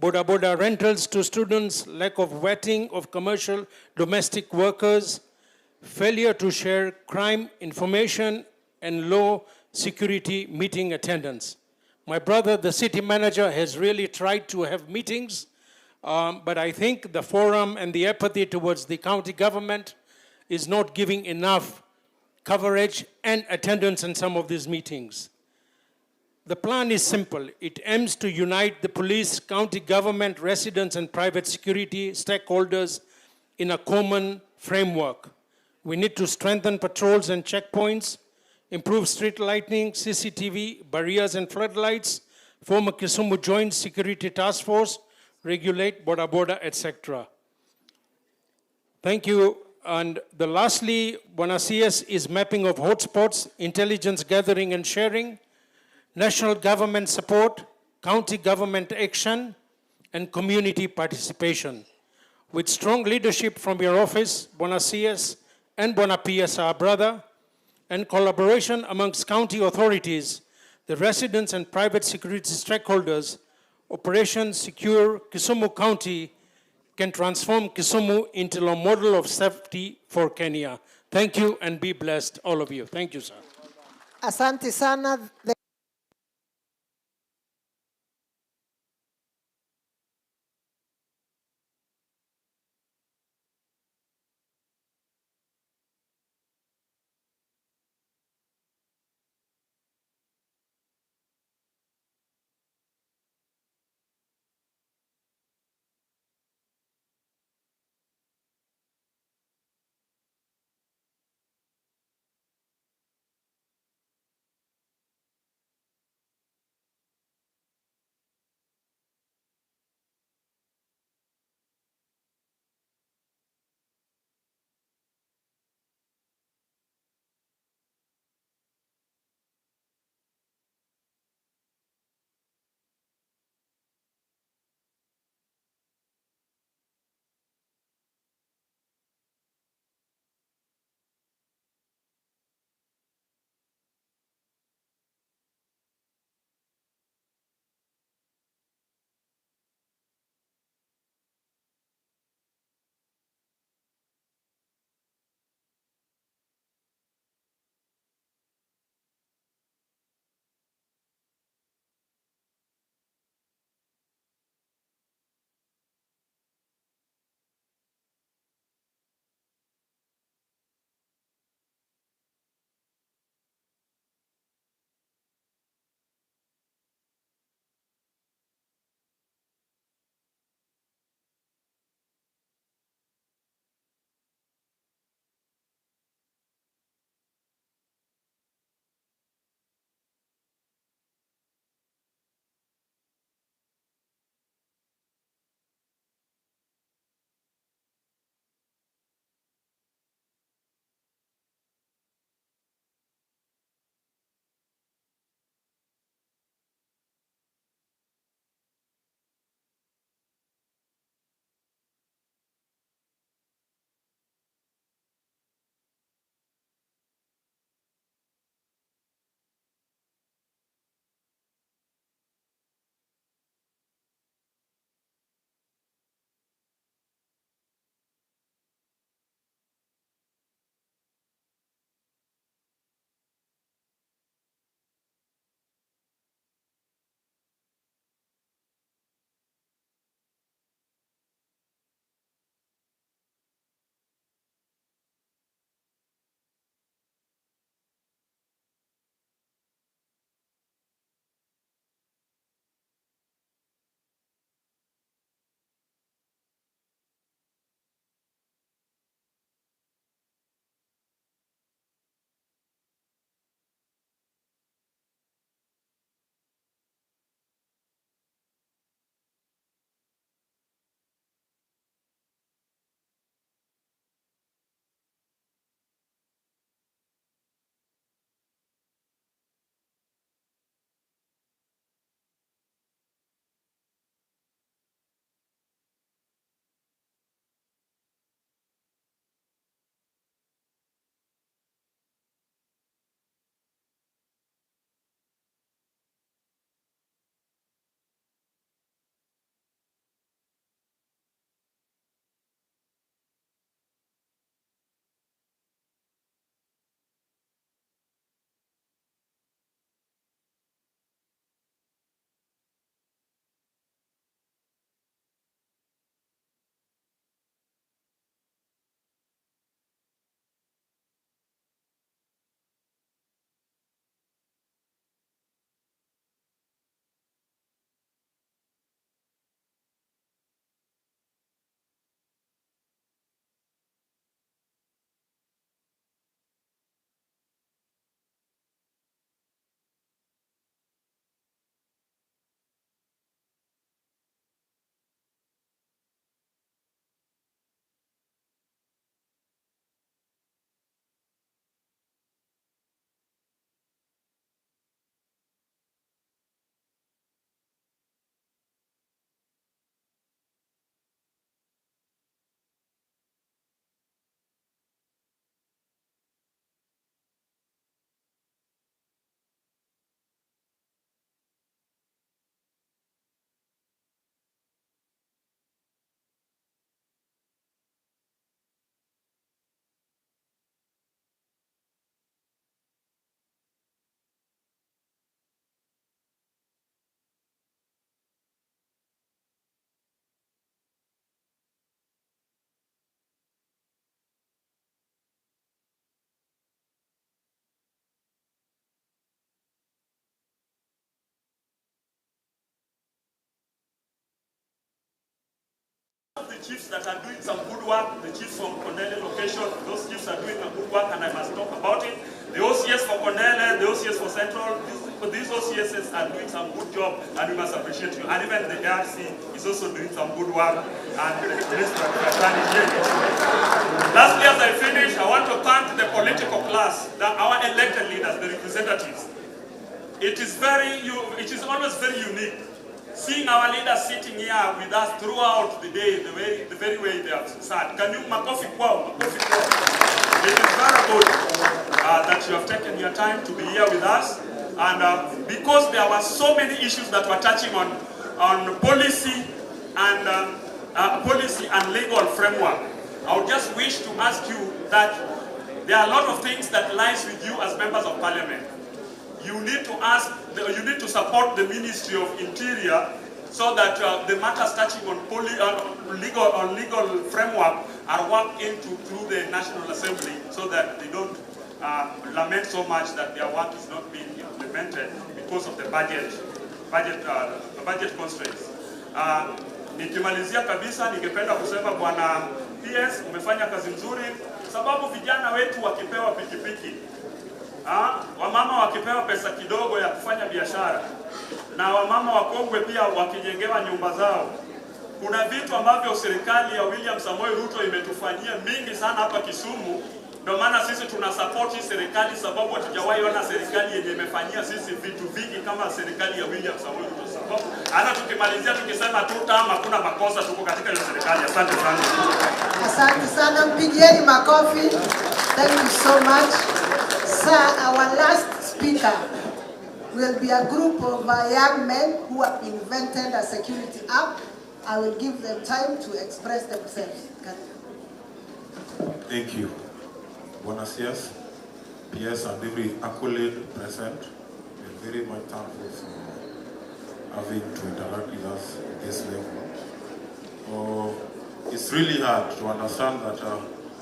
boda rentals to students, lack of vetting of commercial domestic workers, failure to share crime information, and low security meeting attendance. My brother, the city manager, has really tried to have meetings, but I think the forum and the apathy towards the county government is not giving enough coverage and attendance in some of these meetings. The plan is simple. It aims to unite the police, county government, residents, and private security stakeholders in a common framework. We need to strengthen patrols and checkpoints, improve street lighting, CCTV, barriers and floodlights, form a Kisumu Joint Security Task Force, regulate border border, etc. Thank you. And the lastly, Buenos CS is mapping of hotspots, intelligence gathering and sharing, national government support, county government action, and community participation. With strong leadership from your office, Buenos CS and Buenapias, our brother, and collaboration amongst county authorities, the residents and private security stakeholders, Operation Secure Kisumu County can transform Kisumu into a model of safety for Kenya. Thank you and be blessed, all of you. Thank you, sir. Asante sana. the chiefs that are doing some good work, the chiefs from Kondele location, those chiefs are doing a good work and I must talk about it. The OCS for Kondele, the OCS for Central, these OCSs are doing some good job and we must appreciate you. And even the ARC is also doing some good work and the police Lastly, as I finish, I want to thank the political class, our elected leaders, the representatives. It is always very unique seeing our leaders sitting here with us throughout the day, the very way they have sat. Can you makofi kwao? Makofi kwao. It is very good that you have taken your time to be here with us. And because there were so many issues that were touching on policy and legal framework, I would just wish to ask you that there are a lot of things that lies with you as members of parliament. You need to support the Ministry of Interior so that the matters touching on legal framework are worked into through the National Assembly so that they don't lament so much that their work is not being implemented because of the budget constraints. Nikimalizia kabisa, ningependa kusema Bwana PS, umefanya kazi nzuri, sababu vijana wetu wakipewa pikipiki, wamama wakipewa pesa kidogo ya kufanya biashara, na wamama wakongwe pia wakijengewa nyumba zao. Kuna vitu ambavyo serikali ya William Samoei Ruto imetufanyia mingi sana hapa Kisumu. Ndio maana sisi tunasupport hii serikali, sababu hatujawahi ona serikali yenye imefanyia sisi vitu vingi kama serikali ya William Samoei Ruto. Sababu hata tukimalizia tukisema tu tama kuna makosa, tuko katika hiyo serikali. Asante sana. Asante sana, mpigieni makofi. Thank you so much. Sir, our last speaker will be a group of young men who have invented a security app. I will give them time to express themselves. Thank you. Buenos dias, PS and every accolade present. We're very much thankful for having to interact with us at this level. It's really hard to understand that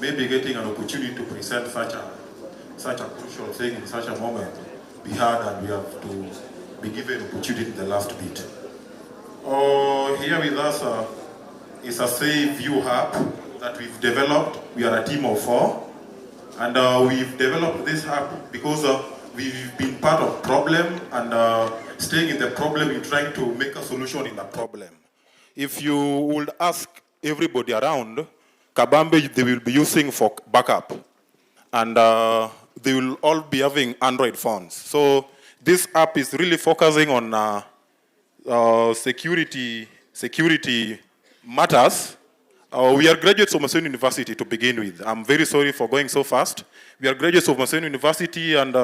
maybe getting an opportunity to present such a crucial thing in such a moment be hard, and we have to be given opportunity in the last bit. Here with us is a Save You app that we've developed. We are a team of 4. And we've developed this app because we've been part of problem and staying in the problem in trying to make a solution in the problem. If you would ask everybody around, Kabambe they will be using for backup. And they will all be having Android phones. So this app is really focusing on security matters. We are graduates of Maseno University to begin with. I'm very sorry for going so fast. We are graduates of Maseno University, and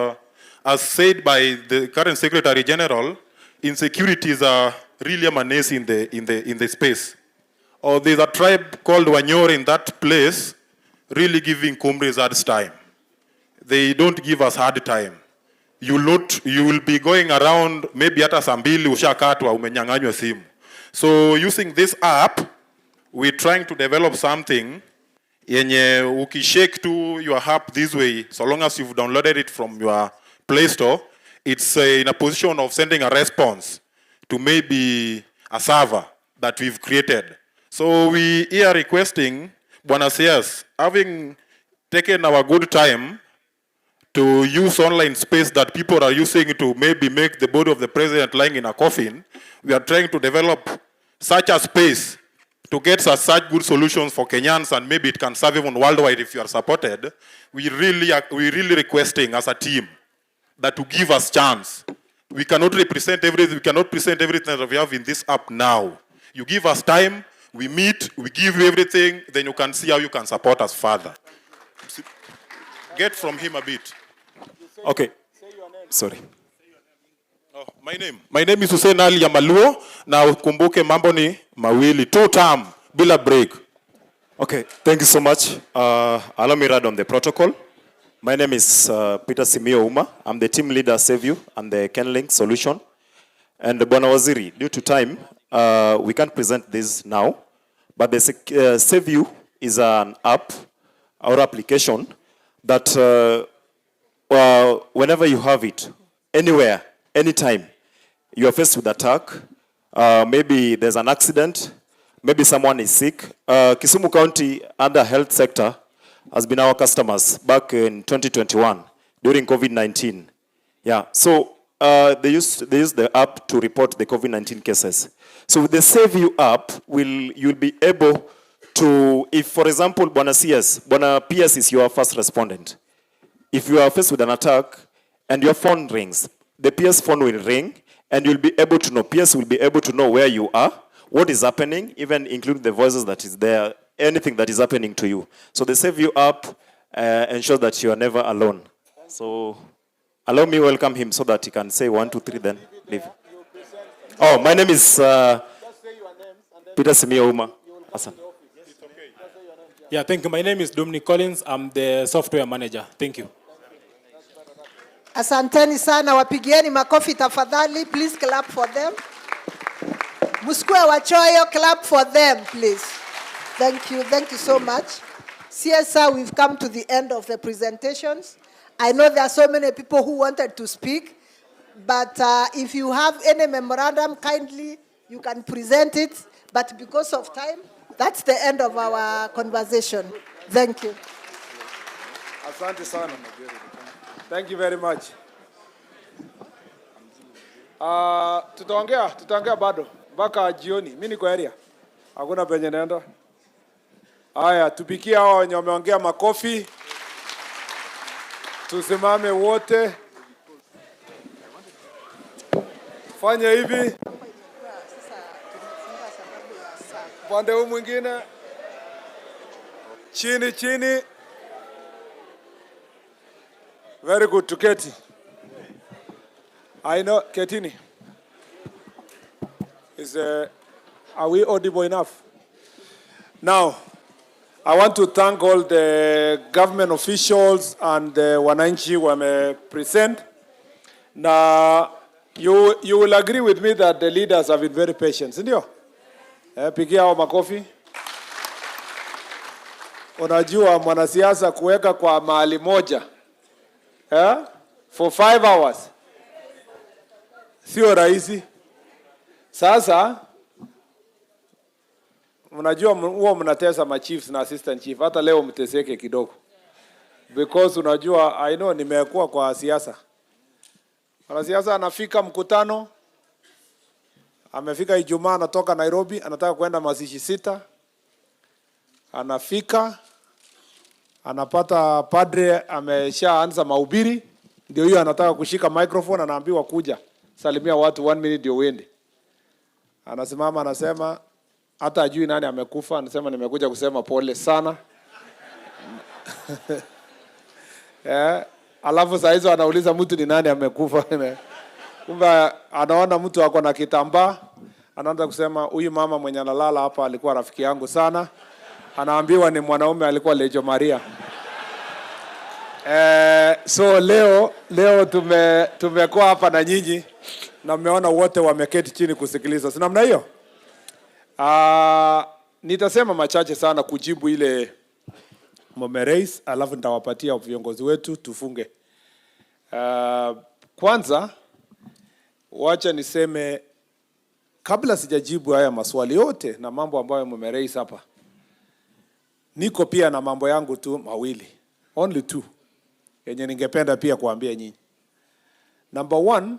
as said by the current Secretary General, insecurities are really a menace in the space. There's a tribe called Wanyore in that place, really giving comrades hard time. They don't give us hard time. You will be going around, maybe hata saa mbili ushakatwa umenyang'anywa simu. So using this app, we're trying to develop something yenye ukishake to your app this way, so long as you've downloaded it from your Play Store, it's in a position of sending a response to maybe a server that we've created. So we are requesting, Bwana CS, having taken our good time to use online space that people are using to maybe make the body of the president lying in a coffin, we are trying to develop such a space to get such good solutions for Kenyans, and maybe it can serve even worldwide if you are supported. We really requesting as a team that to give us chance. We cannot present everything that we have in this app now. You give us time, we meet, we give you everything, then you can see how you can support us further. Get from him a bit. Okay. Sorry. My name is Hussein Ali Yamaluo. Na ukumbuke mambo ni mawili, 2 term, bila break. Okay, thank you so much. Allow me read on the protocol. My name is Peter Simio Uma. I'm the team leader Save You and the Kenlink solution. And Bwana Waziri, due to time, we can't present this now. But the Save You is an app or application that whenever you have it, anywhere, anytime, you are faced with attack. Maybe there's an accident, maybe someone is sick. Kisumu County under health sector has been our customers back in 2021 during COVID-19. Yeah, so they use the app to report the COVID-19 cases. So with the Save You app, you'll be able to, if for example, Bwana CS, Bwana PS is your first respondent. If you are faced with an attack and your phone rings, the PS phone will ring and you'll be able to know, PS will be able to know where you are, what is happening, even including the voices that is there, anything that is happening to you. So the Save You app ensures that you are never alone. So allow me welcome him so that he can say 1, 2, 3, then leave. Oh, my name is Peter Simio Uma. Yeah, thank you. My name is Dominic Collins. I'm the software manager. Thank you. Asanteni sana, wapigieni makofi tafadhali. Please clap for them. Muskue wachoyo, clap for them, please. Thank you so much. CSR, we've come to the end of the presentations. I know there are so many people who wanted to speak, but if you have any memorandum, kindly, you can present it. But because of time, that's the end of our conversation. Thank you. Asante sana. Thank you very much. Tutaongea bado mpaka jioni. Mimi niko area. Hakuna penye naenda. Haya, tupikie hao wenye wameongea makofi. Tusimame wote. Fanya hivi. Pande huu mwingine. Chini. Very good, tuketi. I know, ketini. Are we audible enough? Now, I want to thank all the government officials and the wananchi who present. Now, you will agree with me that the leaders have been very patient, sindio? Pigia hao makofi. Unajua mwanasiasa kuweka kwa mahali moja for 5 hours sio rahisi. Sasa unajua huwa mnatesa ma chiefs na assistant chief, hata leo mteseke kidogo, because unajua I know nimekuwa kwa siasa. Mwanasiasa anafika mkutano, amefika Ijumaa, anatoka Nairobi, anataka kwenda mazishi 6. Anafika, anapata padre ameshaanza mahubiri, ndio hiyo anataka kushika microphone, anaambiwa kuja salimia watu 1 minute ndio uende. Anasimama anasema hata ajui nani amekufa, anasema nimekuja kusema pole sana. Alafu saa hizo anauliza mtu ni nani amekufa. Kumbe anaona mtu ako na kitambaa, anaanza kusema huyu mama mwenye analala hapa alikuwa rafiki yangu sana. Anaambiwa ni mwanaume alikuwa Lejo Maria. So leo tumekuwa hapa na nyinyi na mmeona wote wameketi chini kusikiliza. Si namna hiyo? Nitasema machache sana kujibu ile mmerais, alafu nitawapatia viongozi wetu tufunge. Kwanza wacha niseme kabla sijajibu haya maswali yote na mambo ambayo mmerais hapa, niko pia na mambo yangu tu mawili, only 2, yenye ningependa pia kuambia nyinyi. Number 1,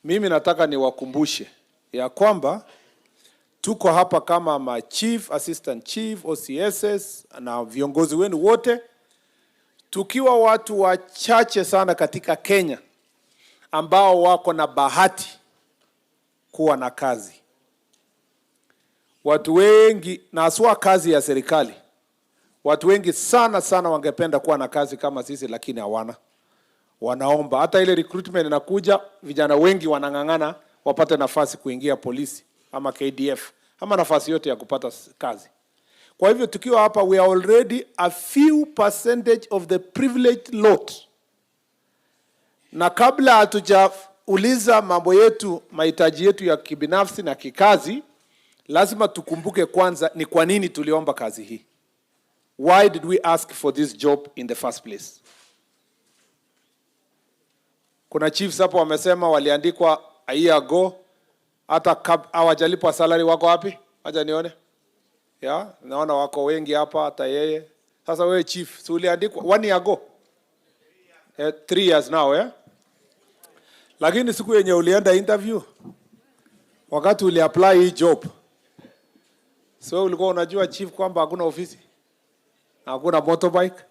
mimi nataka niwakumbushe ya kwamba tuko hapa kama ma chief, assistant chief, OCSs na viongozi wenu wote, tukiwa watu wachache sana katika Kenya ambao wako na bahati kuwa na kazi. Watu wengi, na haswa kazi ya serikali, watu wengi sana wangependa kuwa na kazi kama sisi, lakini hawana. Wanaomba. Hata ile recruitment inakuja, vijana wengi wanang'ang'ana wapate nafasi kuingia polisi ama KDF ama nafasi yote ya kupata kazi. Kwa hivyo tukiwa hapa, we are already a few percentage of the privileged lot. Na kabla hatujauliza mambo yetu, mahitaji yetu ya kibinafsi na kikazi, lazima tukumbuke kwanza ni kwa nini tuliomba kazi hii. Why did we ask for this job in the first place? Kuna chiefs hapo wamesema waliandikwa a year ago, hata hawajalipwa salary. Wako wapi? Acha nione. Yeah, naona wako wengi hapa hata yeye. Sasa wewe chief, si uliandikwa 1 year ago? 3 years now, eh? Lakini siku yenye ulienda interview, wakati uliapply hii job, so ulikuwa unajua chief kwamba hakuna ofisi? Hakuna motorbike?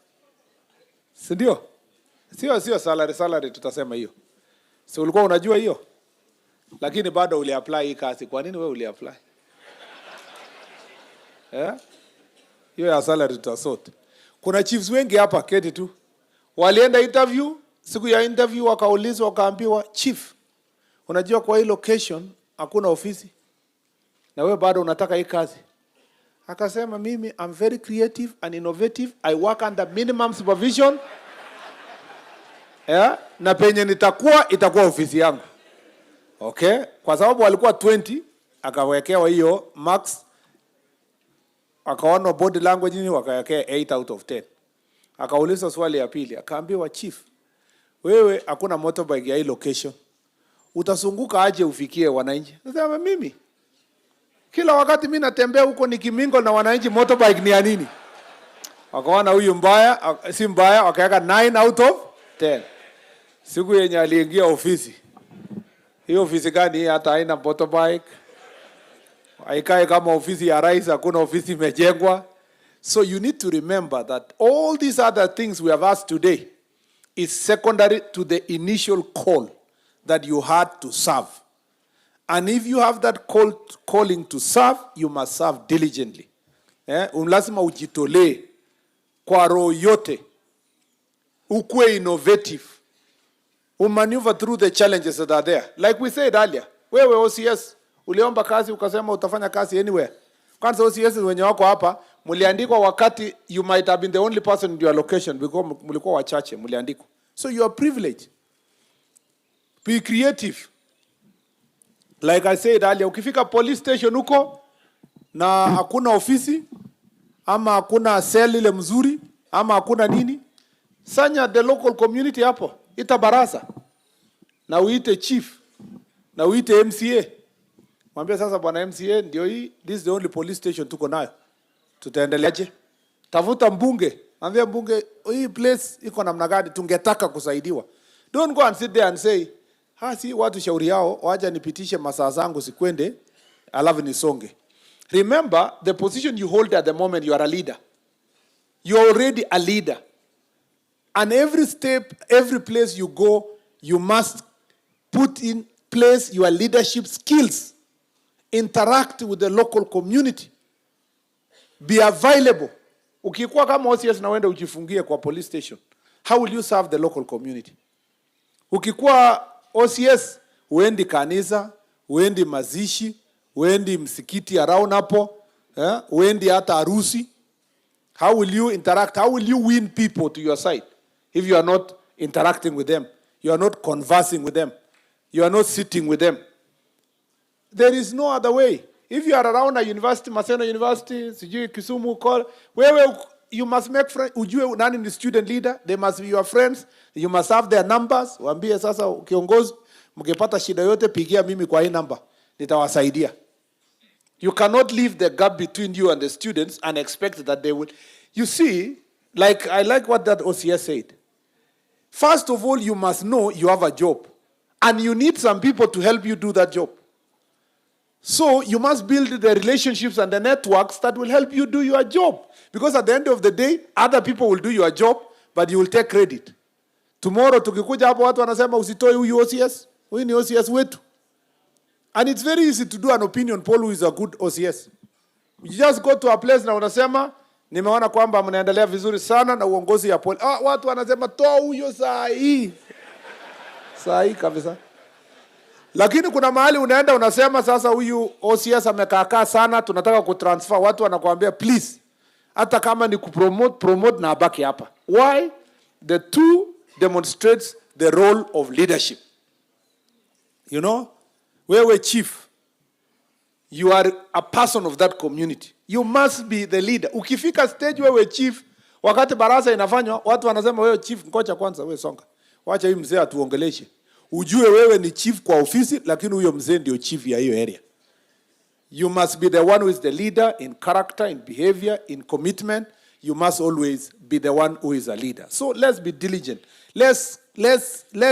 Si ndio? Sio salary tutasema hiyo. So ulikuwa unajua hiyo? Lakini bado uliapply hii kazi. Kwa nini wewe uliapply? Hiyo ya salary tutasort. Kuna chiefs wengi hapa keti tu. Walienda interview, siku ya interview wakaulizwa wakaambiwa, chief, unajua kwa hii location hakuna ofisi na wewe bado unataka hii kazi. Akasema mimi I'm very creative and innovative. I work under minimum supervision. Na penye itakuwa ofisi yangu. Okay? Kwa sababu walikuwa 20, akawekewa hiyo max. Akaona body language ni wakawekea 8 out of 10. Akaulizwa swali ya pili, akaambiwa chief, wewe hakuna motorbike ya hii location. Utasunguka aje ufikie wananchi? Nasema mimi kila wakati mimi natembea huko nikimingo na wananchi, motorbike ni ya nini? Wakaona huyu mbaya, si mbaya, wakaweka 9 out of 10. Siku yenye aliingia ofisi. Hiyo ofisi gani hata haina motorbike? Haikae kama ofisi ya rais, hakuna ofisi imejengwa. So you need to remember that all these other things we have asked today is secondary to the initial call that you had to serve. And if you have that calling to serve, you must serve diligently. Lazima ujitolee kwa roho yote. Ukue innovative. Umaneuver through the challenges that are there. Like we said earlier, wewe OCS, uliomba kazi ukasema utafanya kazi anywhere. Kwanza OCS wenye wako hapa, muliandikwa wakati you might have been the only person in your location because mulikuwa wachache, muliandikwa. So you are privileged. Be creative. Like I said earlier, ukifika police station huko na hakuna ofisi ama hakuna cell ile mzuri ama hakuna nini, sanya the local community hapo, ita baraza na uite chief na uite MCA. Mwambie sasa bwana MCA, ndio hii, this is the only police station tuko nayo. Tutaendeleaje? Tafuta mbunge, ambia mbunge hii place iko namna gani tungetaka kusaidiwa. Don't go and sit there and say, si watu shauri yao, waje nipitishe masaa zangu sikwende alafu nisonge. Remember the position you hold at the moment, you are a leader. You are already a leader. And every step, every place you go, you must put in place your leadership skills. Interact with the local community. Be available. Ukikuwa kama OCS na uende ujifungie kwa police station, how will you serve the local community? Ukikuwa OCS, uendi kanisa, uendi mazishi, uendi msikiti around hapo, uendi hata harusi. How will you interact? How will you win people to your side if you are not interacting with them? You are not conversing with them. You are not sitting with them. There is no other way. If you are around a university, Maseno University, sijui Kisumu, you must make friends. Ujue nani ni student leader, they must be your friends. You must have their numbers. Waambie sasa kiongozi, mkipata shida yote pigia mimi kwa hii number. Nitawasaidia. You cannot leave the gap between you and the students and expect that they will. You see, I like what that OCS said. First of all, you must know you have a job. And you need some people to help you do that job. So you must build the relationships and the networks that will help you do your job. Because at the end of the day, other people will do your job, but you will take credit. Tomorrow, tukikuja hapo watu wanasema usitoe huyu OCS. Huyu ni OCS wetu. And it's very easy to do an opinion poll who is a good OCS. You just go to a place na unasema, nimeona kwamba mnaendelea vizuri sana na uongozi ya poli. Watu wanasema toa huyo saa hii. Saa hii kabisa. Lakini kuna mahali unaenda unasema sasa huyu OCS amekaakaa sana, tunataka kutransfer. Watu wanakuambia please, hata kama ni kupromote na abaki hapa. Why? The two demonstrates the role of leadership. You know, wewe chief, you are a person of that community. You must be the leader. Ukifika stage wewe chief, wakati baraza inafanywa, watu wanasema wewe chief, ngoja kwanza wewe songa. Wacha hii mzee atuongeleshe. Ujue wewe ni chief kwa ofisi, lakini huyo mzee ndio chief ya hiyo area. You must be the one who is the leader in character, in behavior, in commitment. You must always be the one who is a leader. So let's be diligent. Let's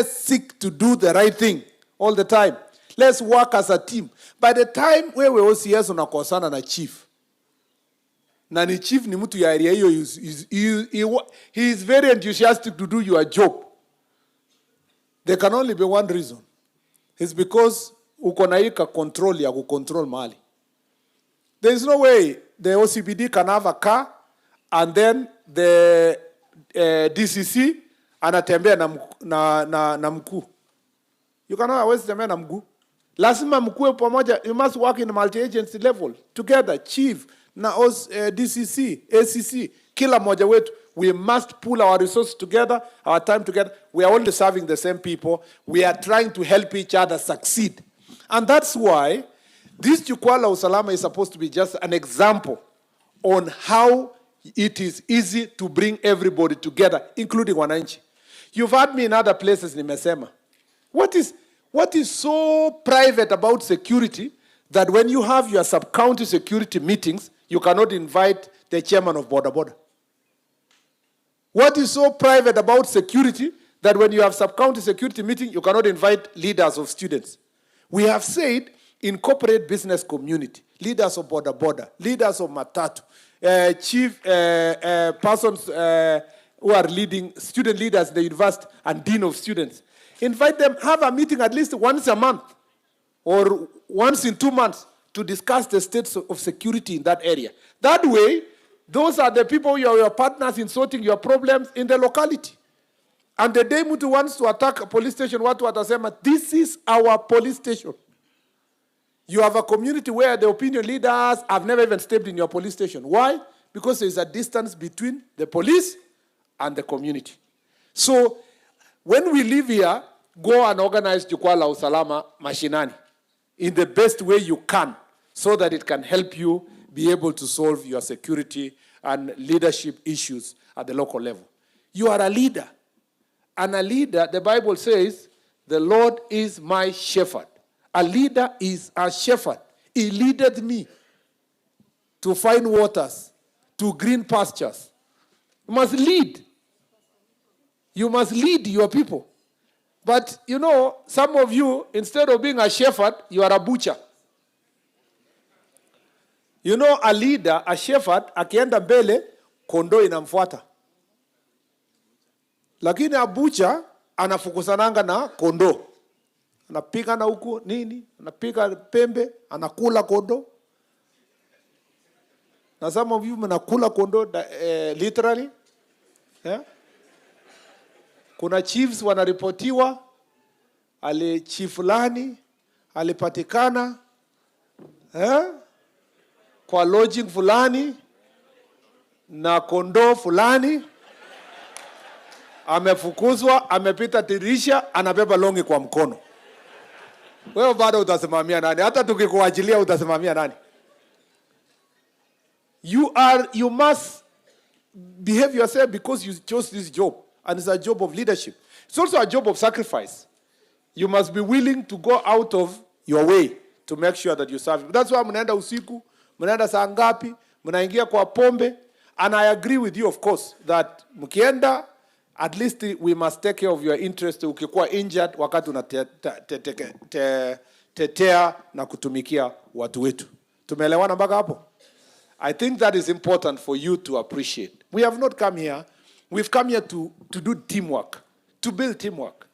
seek to do the right thing all the time. Let's work as a team. By the time wewe OCS unakosana na chief, na ni chief ni mtu ya area hiyo, he is very enthusiastic to do your job. There can only be one reason. It's because uko na hika control ya kucontrol mali. There is no way the OCBD can have a car and then the DCC anatembea na mkuu. You cannot always tembea na mkuu. Lazima mkuu pamoja. You must work in multi-agency level together. Chief na DCC, ACC, kila moja wetu. We must pull our resources together, our time together. We are only serving the same people. We are trying to help each other succeed. And that's why this Jukwaa La Usalama is supposed to be just an example on how it is easy to bring everybody together, including wananchi. You've heard me in other places, nimesema. What is so private about security that when you have your sub-county security meetings, you cannot invite the chairman of Border Border? What is so private about security that when you have sub-county security meeting, you cannot invite leaders of students? We have said incorporate business community, leaders of Border Border, leaders of Matatu, chief persons who are leading student leaders in the university and dean of students. Invite them, have a meeting at least once a month or once in 2 months to discuss the state of security in that area. That way, those are the people who are your partners in sorting your problems in the locality. And the day mtu wants to attack a police station, watu watasema, this is our police station. You have a community where the opinion leaders have never even stepped in your police station. Why? Because there is a distance between the police and the community. So, when we live here, go and organize Jukwaa La Usalama mashinani in the best way you can so that it can help you be able to solve your security and leadership issues at the local level. You are a leader. And a leader, the Bible says, the Lord is my shepherd. A leader is a shepherd. He leadeth me to fine waters, to green pastures. You must lead. You must lead your people. But, you know, some of you, instead of being a shepherd, you are a butcher. You know, a leader, a shepherd, akienda mbele, kondoo inamfuata. Lakini a butcher, anafukusananga na kondoo. Anapiga na huku, nini, anapiga pembe, anakula kondoo. Na some of you mnakula kondoo literally. Yeah? Kuna chiefs wanaripotiwa, chief fulani alipatikana kwa lodging fulani na kondoo fulani, amefukuzwa, amepita dirisha, anabeba longi kwa mkono. Wewe bado utasimamia nani? Hata tukikuachilia utasimamia nani? You must behave yourself because you chose this job, and it's a job of leadership. It's also a job of sacrifice. You must be willing to go out of your way to make sure that you serve. That's why mnaenda usiku, mnaenda saa ngapi, mnaingia kwa pombe, and I agree with you, of course, that mkienda, at least we must take care of your interest. Ukikuwa injured, wakati unatetea na kutumikia watu wetu. Tumeelewana mpaka hapo? I think that is important for you to appreciate. We have not come here. We've come here to do teamwork, to build teamwork.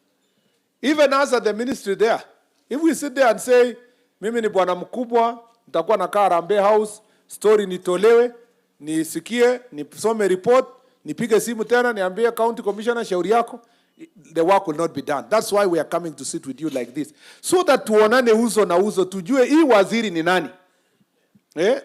Even us at the ministry there, if we sit there and say, mimi ni bwana mkubwa, nitakuwa nakaa Harambee House, story nitolewe, nisikie, nisome report, nipige simu tena, niambie county commissioner shauri yako, the work will not be done. That's why we are coming to sit with you like this. So that tuonane uso na uso, tujue hii waziri ni nani.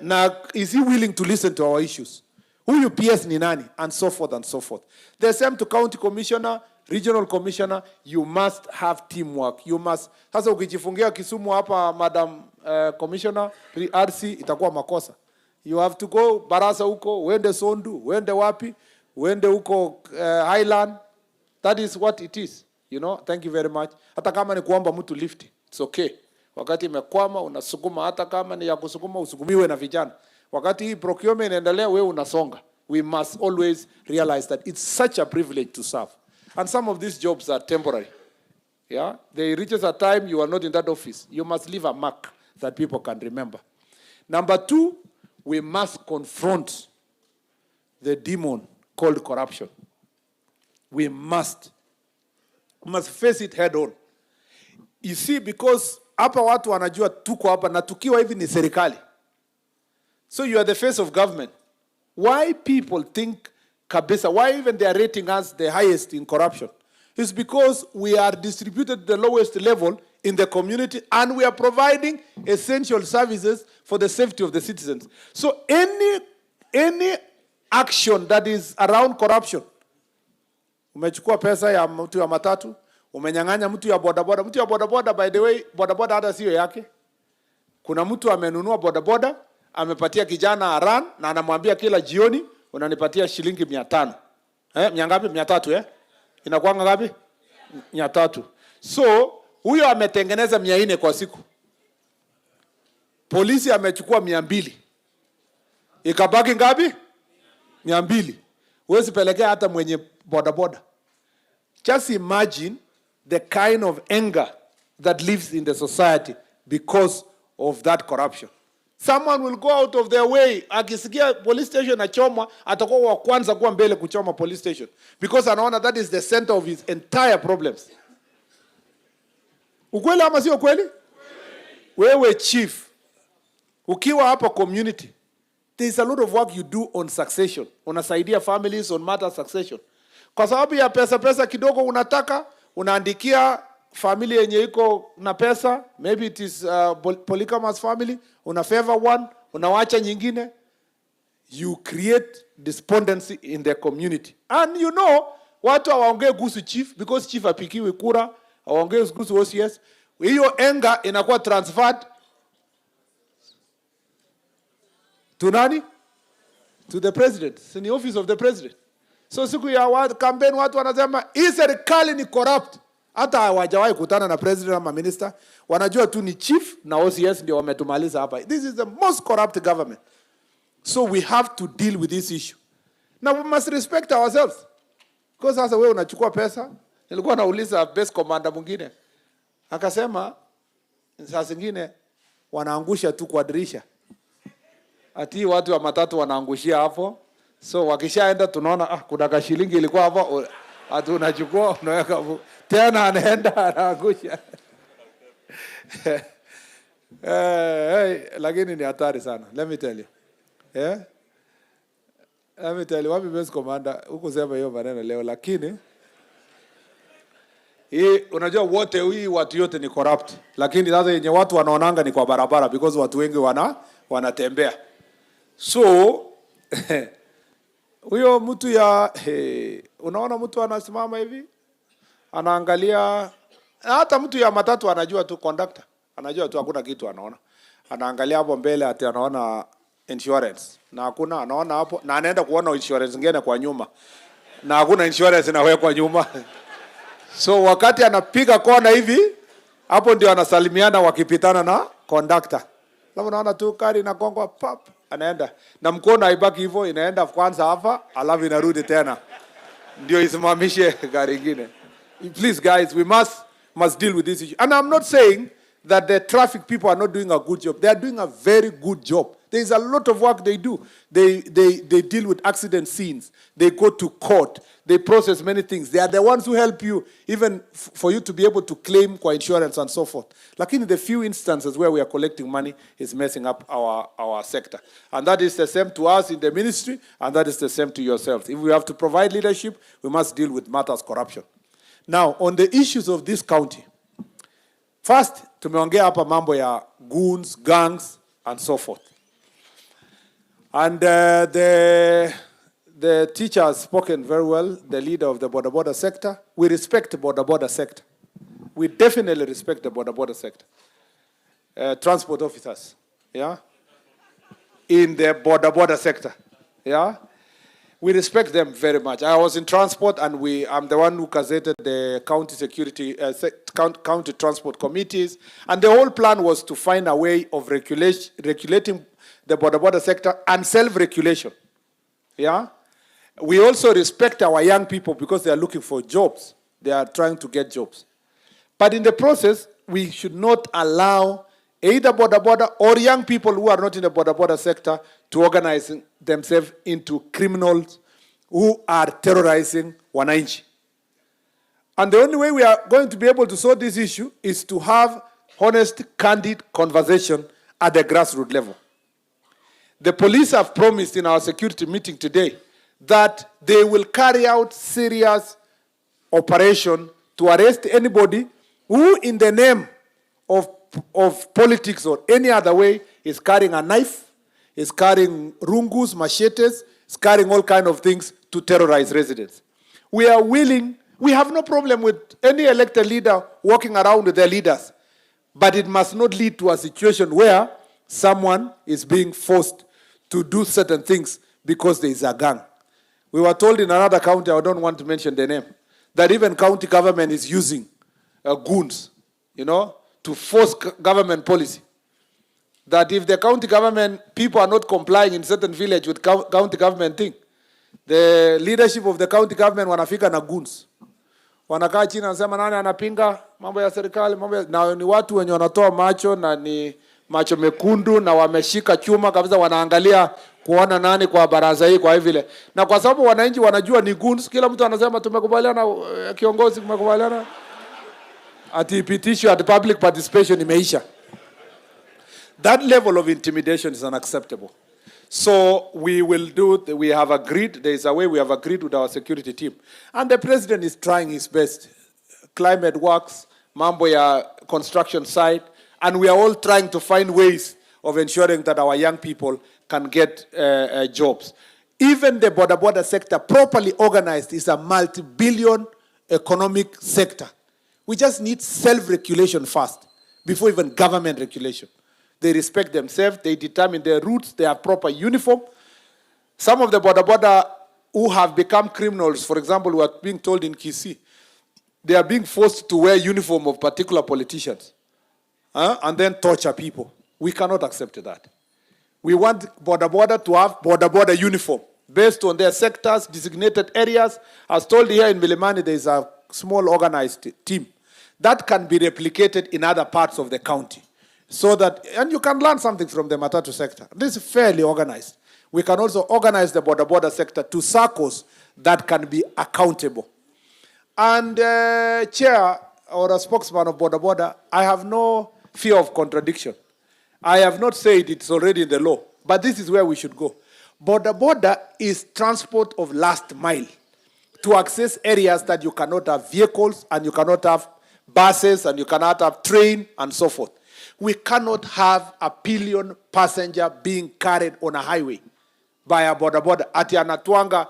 Na is he willing to listen to our issues? Huyu PS ni nani? And so forth and so forth. The same to county commissioner, regional commissioner, you must have teamwork. You must. Sasa ukijifungia Kisumu hapa, Madam Commissioner, RC, itakuwa makosa. You have to go Barasa huko, uende Sondu, uende wapi, uende huko Highland. That is what it is. You know, thank you very much. Hata kama ni kuomba mtu lift, it's okay. Wakati imekwama unasukuma, hata kama ni ya kusukuma usukumiwe na vijana. Wakati hii procurement inaendelea, wewe unasonga. We must always realize that it's such a privilege to serve. And some of these jobs are temporary. Yeah, there reaches a time you are not in that office. You must leave a mark that people can remember. Number 2, we must confront the demon called corruption. We must face it head on. You see, because hapa watu wanajua tuko hapa na tukiwa hivi ni serikali. So you are the face of government. Why people think kabisa, why even they are rating us the highest in corruption? It's because we are distributed the lowest level in the community and we are providing essential services for the safety of the citizens. So any action that is around corruption, umechukua pesa ya mtu ya matatu, umenyang'anya mtu ya bodaboda. Mtu ya bodaboda, by the way, bodaboda hata sio yake. Kuna mtu amenunua bodaboda, amepatia kijana aran na anamwambia kila jioni unanipatia shilingi 500. Miangapi? 300 Inakuwa ngapi? 300. So huyo ametengeneza 400 kwa siku. Polisi amechukua 200. Ikabaki ngapi? 200. Huwezi pelekea hata mwenye bodaboda. Just imagine the kind of anger that lives in the society because of that corruption. Someone will go out of their way. Akisikia police station achomwa, atakuwa wa kwanza kuwa mbele kuchoma police station. Because anaona that is the center of his entire problems. Ukweli ama sio kweli? Wewe chief, ukiwa hapa community, there is a lot of work you do on succession. Unasaidia families on matter succession. Kwa sababu ya pesa kidogo unataka, unaandikia family yenye iko na pesa, maybe it is polygamous family, una favor one, unawacha nyingine. You create despondency in the community. And you know, watu hawaongee kuhusu chief because chief apikiwi kura, hawaongee kuhusu OCS. Hiyo anger inakuwa transferred to nani? To the president. It's in the office of the president. So siku ya campaign watu wanasema hii serikali ni corrupt. Hata hawajawahi kutana na president ama minister, wanajua tu ni chief na OCS ndio wametumaliza hapa. This is the most corrupt government. So we have to deal with this issue. Now we must respect ourselves. Because sasa wewe unachukua pesa, nilikuwa nauliza base commander mwingine. Akasema saa zingine wanaangusha tu kwa dirisha. Ati watu wa matatu wanaangushia hapo. So wakishaenda tunaona kuna kashilingi ilikuwa hapo, ati unachukua unaweka tena anaenda anaangusha. Lakini ni hatari sana. Let me tell you. Let me tell you, wapi base commander hukusema hiyo maneno leo, lakini hii unajua wote hii watu yote ni corrupt, lakini sasa yenye watu wanaonanga ni kwa barabara because watu wengi wanatembea. So huyo mtu ya unaona mtu anasimama hivi anaangalia, hata mtu ya matatu anajua tu, conductor anajua tu hakuna kitu anaona. Anaangalia hapo mbele ati anaona insurance na hakuna, anaona hapo na anaenda kuona insurance nyingine kwa nyuma na hakuna insurance inawekwa nyuma. So wakati anapiga kona hivi hapo ndio anasalimiana wakipitana na conductor. Sababu naona tu kari na kongo pap anaenda na mkono haibaki hivyo, inaenda kwanza hapa alafu inarudi tena ndio isimamishe gari nyingine. Please guys, we must deal with this issue. And I'm not saying that the traffic people are not doing a good job. They are doing a very good job. There is a lot of work they do. They deal with accident scenes. They go to court. They process many things. They are the ones who help you, even for you to be able to claim kwa insurance and so forth. Lakini the few instances where we are collecting money is messing up our sector. And that is the same to us in the ministry, and that is the same to yourselves. If we have to provide leadership, we must deal with matters corruption. Now, on the issues of this county, first, tumeongea hapa mambo ya goons, gangs, and so forth. And the teacher has spoken very well, the leader of the border sector. We respect the border sector. We definitely respect the border sector. Transport officers, yeah, in the border sector, yeah. We respect them very much. I was in transport, and I'm the one who gazetted the county security, county transport committees, and the whole plan was to find a way of regulating the border sector and self-regulation. Yeah. We also respect our young people because they are looking for jobs. They are trying to get jobs. But in the process, we should not allow either border or young people who are not in the border sector to organize themselves into criminals who are terrorizing wananchi. And the only way we are going to be able to solve this issue is to have honest, candid conversation at the grassroots level. The police have promised in our security meeting today that they will carry out serious operation to arrest anybody who, in the name of politics or any other way, is carrying a knife, is carrying rungus, machetes, is carrying all kinds of things to terrorize residents. We are willing, we have no problem with any elected leader walking around with their leaders, but it must not lead to a situation where someone is being forced to do certain things because there is a gang. We were told in another county, I don't want to mention the name, that even county government is using goons, to force government policy. That if the county government people are not complying in certain village with county government thing, the leadership of the county government wanafika na goons. Wanakaa chini wanasema nani anapinga mambo ya serikali, na ni watu wenye wanatoa macho na ni macho mekundu na wameshika chuma kabisa, wanaangalia kuona nani kwa baraza hii kwa vile. Na kwa sababu wananchi wanajua ni goons, kila mtu anasema tumekubaliana, kiongozi tumekubaliana, atipitishwe at public participation imeisha. That level of intimidation is unacceptable. So we have agreed, there is a way we have agreed with our security team. And the president is trying his best. Climate works, mambo ya construction site, and we are all trying to find ways of ensuring that our young people can get jobs. Even the border sector, properly organized, is a multi-billion economic sector. We just need self-regulation first, before even government regulation. They respect themselves, they determine their routes, they have proper uniform. Some of the border who have become criminals, for example, who are being told in Kisii, they are being forced to wear uniform of particular politicians and then torture people. We cannot accept that. We want border to have border uniform based on their sectors, designated areas. As told here in Milimani, there is a small organized team that can be replicated in other parts of the county. So that, and you can learn something from the Matatu sector. This is fairly organized. We can also organize the border sector to circles that can be accountable. And chair or a spokesman of border, I have no fear of contradiction. I have not said it's already in the law, but this is where we should go. Border is transport of last mile to access areas that you cannot have vehicles and you cannot have buses and you cannot have train and so forth. We cannot have a pillion passenger being carried on a highway by a border. Ati anatuanga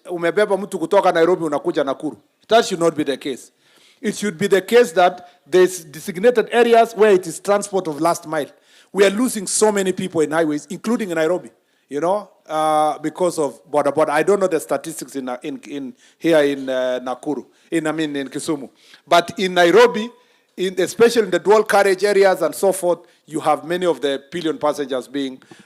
umebeba mtu kutoka Nairobi unakuja Nakuru. That should not be the case. It should be the case that there's designated areas where it is transport of last mile. We are losing so many people in highways, including in Nairobi, because of border. I don't know the statistics in here in Nakuru, in Kisumu. But in Nairobi, especially in the dual carriage areas and so forth, you have many of the pillion passengers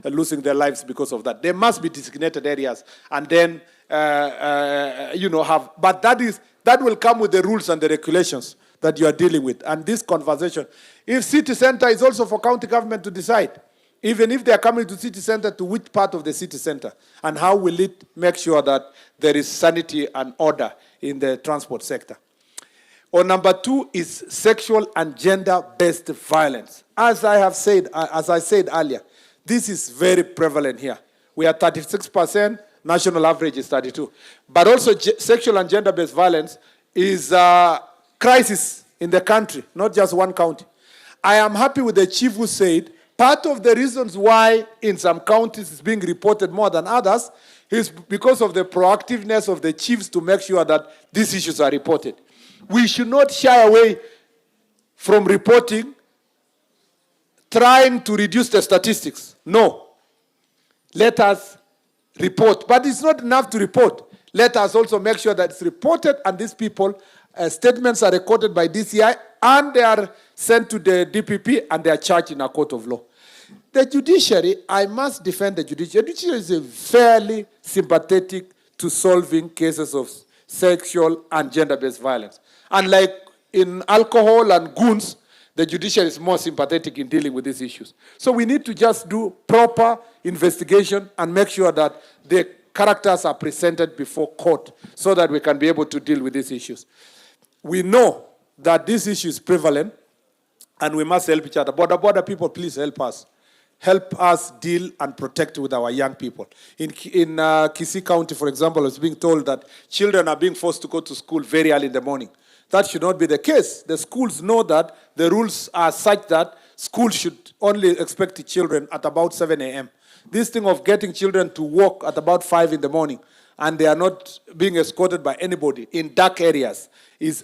losing their lives because of that. There must be designated areas, and then but that will come with the rules and the regulations that you are dealing with. And this conversation, if city center is also for county government to decide, even if they are coming to city center, to which part of the city center, and how will it make sure that there is sanity and order in the transport sector. Or number 2 is sexual and gender-based violence. As I said earlier, this is very prevalent here. We are 36%, national average is 32%. But also sexual and gender-based violence is a crisis in the country, not just one county. I am happy with the chief who said part of the reasons why in some counties it's being reported more than others is because of the proactiveness of the chiefs to make sure that these issues are reported. We should not shy away from reporting, trying to reduce the statistics. No. Let us report. But it's not enough to report. Let us also make sure that it's reported, and these people, statements are recorded by DCI, and they are sent to the DPP, and they are charged in a court of law. The judiciary, I must defend the judiciary. The judiciary is fairly sympathetic to solving cases of sexual and gender-based violence. Unlike in alcohol and goons, the judiciary is more sympathetic in dealing with these issues. So we need to just do proper investigation and make sure that the characters are presented before court so that we can be able to deal with these issues. We know that this issue is prevalent, and we must help each other. Border people, please help us. Help us deal and protect with our young people. In Kisii County, for example, I was being told that children are being forced to go to school very early in the morning. That should not be the case. The schools know that the rules are such that schools should only expect the children at about 7 a.m. This thing of getting children to walk at about 5 in the morning and they are not being escorted by anybody in dark areas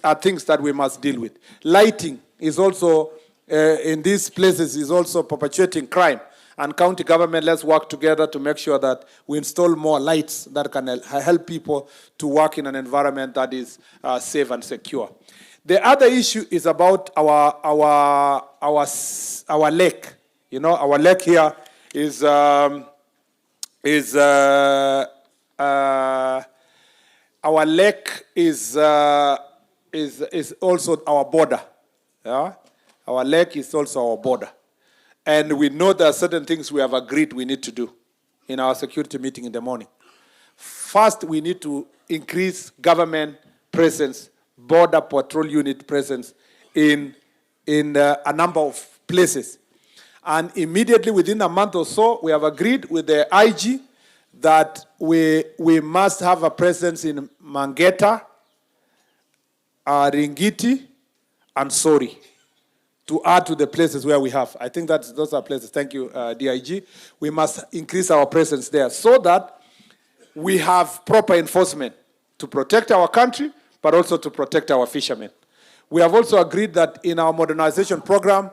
are things that we must deal with. Lighting is also in these places is also perpetuating crime. And county government, let's work together to make sure that we install more lights that can help people to work in an environment that is safe and secure. The other issue is about our lake. You know, our lake here is our lake is also our border. Yeah? Our lake is also our border. And we know there are certain things we have agreed we need to do in our security meeting in the morning. First, we need to increase government presence, border patrol unit presence in a number of places. And immediately within a month or so, we have agreed with the IG that we must have a presence in Mangeta, Ringiti, and Sori, to add to the places where we have. I think those are places. Thank you, DIG. We must increase our presence there so that we have proper enforcement to protect our country, but also to protect our fishermen. We have also agreed that in our modernization program,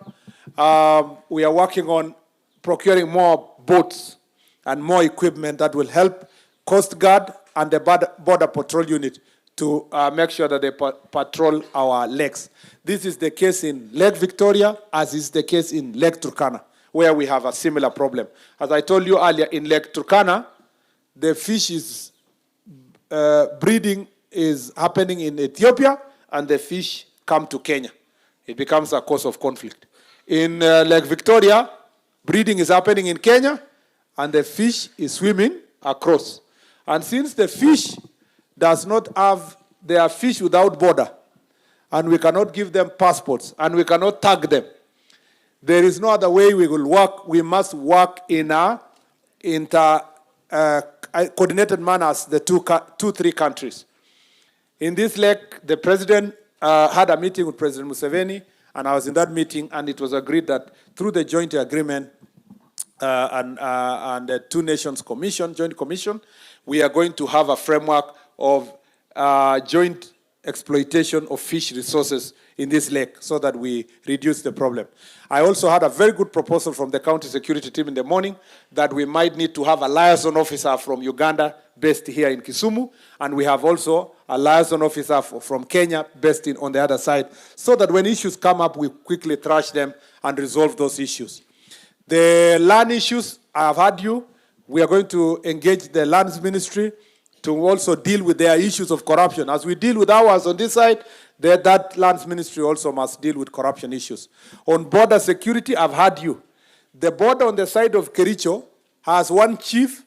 we are working on procuring more boats and more equipment that will help Coast Guard and the Border Patrol Unit to make sure that they patrol our lakes. This is the case in Lake Victoria, as is the case in Lake Turkana, where we have a similar problem. As I told you earlier, in Lake Turkana, the fish is breeding is happening in Ethiopia, and the fish come to Kenya. It becomes a cause of conflict. In Lake Victoria, breeding is happening in Kenya, and the fish is swimming across. And since the fish does not have, they are fish without border, and we cannot give them passports, and we cannot tag them, there is no other way we will work. We must work in a coordinated manner as the three countries. In this lake, the president had a meeting with President Museveni, and I was in that meeting, and it was agreed that through the joint agreement and the two nations commission, joint commission, we are going to have a framework of joint exploitation of fish resources in this lake so that we reduce the problem. I also had a very good proposal from the county security team in the morning that we might need to have a liaison officer from Uganda based here in Kisumu, and we have also a liaison officer from Kenya based on the other side, so that when issues come up, we quickly thrash them and resolve those issues. The land issues, I have heard you. We are going to engage the lands ministry to also deal with their issues of corruption. As we deal with ours on this side, that lands ministry also must deal with corruption issues. On border security, I've heard you. The border on the side of Kericho has one chief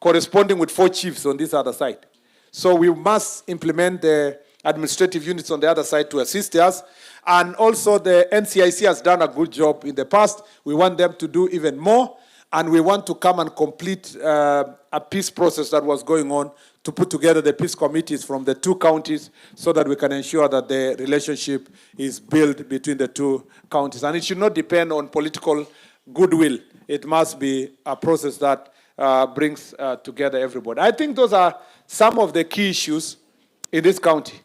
corresponding with 4 chiefs on this other side. So we must implement the administrative units on the other side to assist us. And also the NCIC has done a good job in the past. We want them to do even more. And we want to come and complete a peace process that was going on to put together the peace committees from the 2 counties so that we can ensure that the relationship is built between the 2 counties. And it should not depend on political goodwill. It must be a process that brings together everybody. I think those are some of the key issues in this county.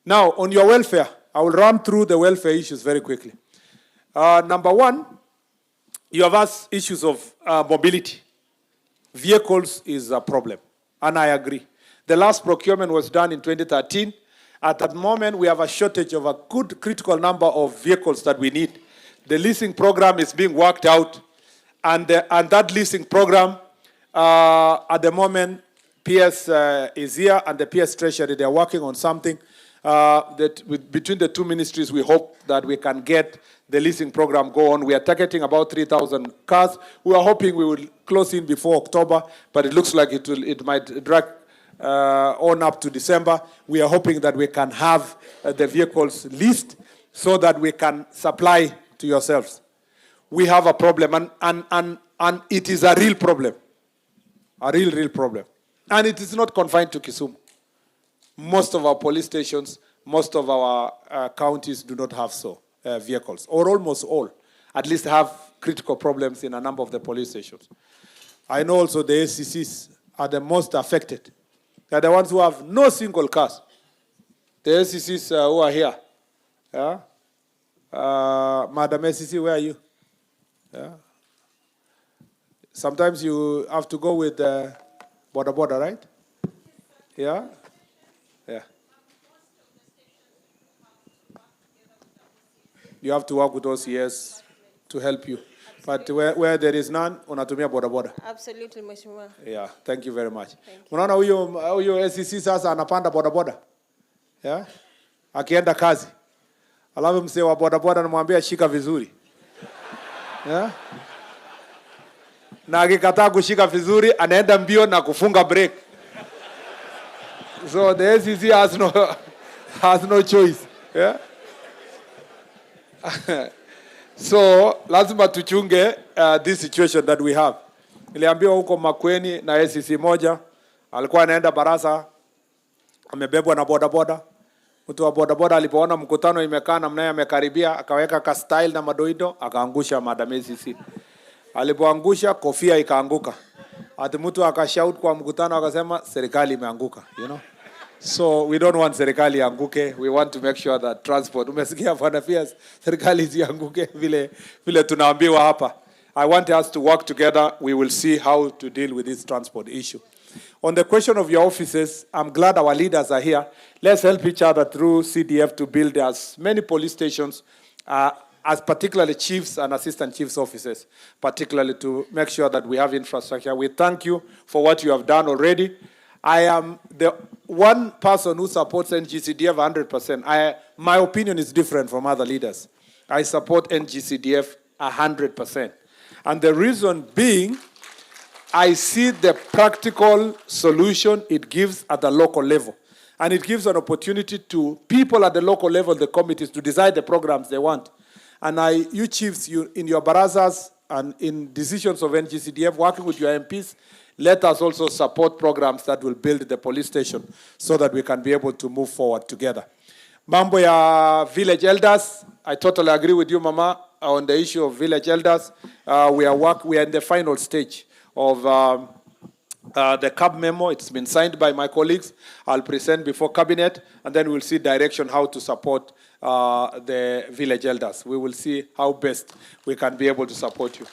Now, on your welfare, I will run through the welfare issues very quickly. Number 1, you have asked issues of mobility. vehicles is a problem, and I agree. The last procurement was done in 2013. At that moment, we have a shortage of a good critical number of vehicles that we need. The leasing program is being worked out, and that leasing program, at the moment, PS is here, and the PS Treasury, they are working on something between the two ministries. We hope that we can get the leasing program go on. We are targeting about 3,000 cars. We are hoping we will close in before October, but it looks like it might drag on up to December. We are hoping that we can have the vehicles leased so that we can supply to yourselves. We have a problem, and it is a real problem. A real problem. And it is not confined to Kisumu. Most of our police stations, most of our counties do not have vehicles, or almost all, at least have critical problems in a number of the police stations. I know also the ACCs are the most affected. They're the ones who have no single cars. The ACCs who are here. Yeah? Madam ACC, where are you? Yeah? Sometimes you have to go with border, right? Yeah? Yeah. You have to work with OCS to help you. But where there is none, unatumia border. Absolutely, Mheshimiwa. Yeah, thank you very much. Unaona huyo SCC sasa anapanda bodaboda. Yeah? Akienda kazi. Alafu mzee wa bodaboda anamwambia shika vizuri. Yeah? Na akikataa kushika vizuri anaenda mbio na kufunga break. So the SCC has no choice. Yeah? So lazima tuchunge this situation that we have. Niliambiwa huko Makweni na SCC moja alikuwa anaenda Barasa, amebebwa na bodaboda. Mtu wa bodaboda alipoona mkutano imekaa namna yeye amekaribia, akaweka ka style na madoido, akaangusha Madam SCC. Alipoangusha kofia ikaanguka. Ati mtu akashout kwa mkutano akasema serikali imeanguka, you know. So we don't want serikali ianguke. We want to make sure that transport. Umesikia bwana Fias, serikali isianguke vile tunaambiwa hapa. I want us to work together. We will see how to deal with this transport issue. On the question of your offices, I'm glad our leaders are here. Let's help each other through CDF to build as many police stations, as particularly chiefs and assistant chiefs offices, particularly to make sure that we have infrastructure. We thank you for what you have done already. I am the one person who supports NGCDF 100%. My opinion is different from other leaders. I support NGCDF 100%. And the reason being, I see the practical solution it gives at the local level. And it gives an opportunity to people at the local level, the committees, to decide the programs they want. And you chiefs, in your barazas and in decisions of NGCDF, working with your MPs, let us also support programs that will build the police station so that we can be able to move forward together. Mambo ya village elders, I totally agree with you, Mama, on the issue of village elders. We are in the final stage of the CAB memo. It's been signed by my colleagues. I'll present before cabinet, and then we'll see direction how to support the village elders. We will see how best we can be able to support you.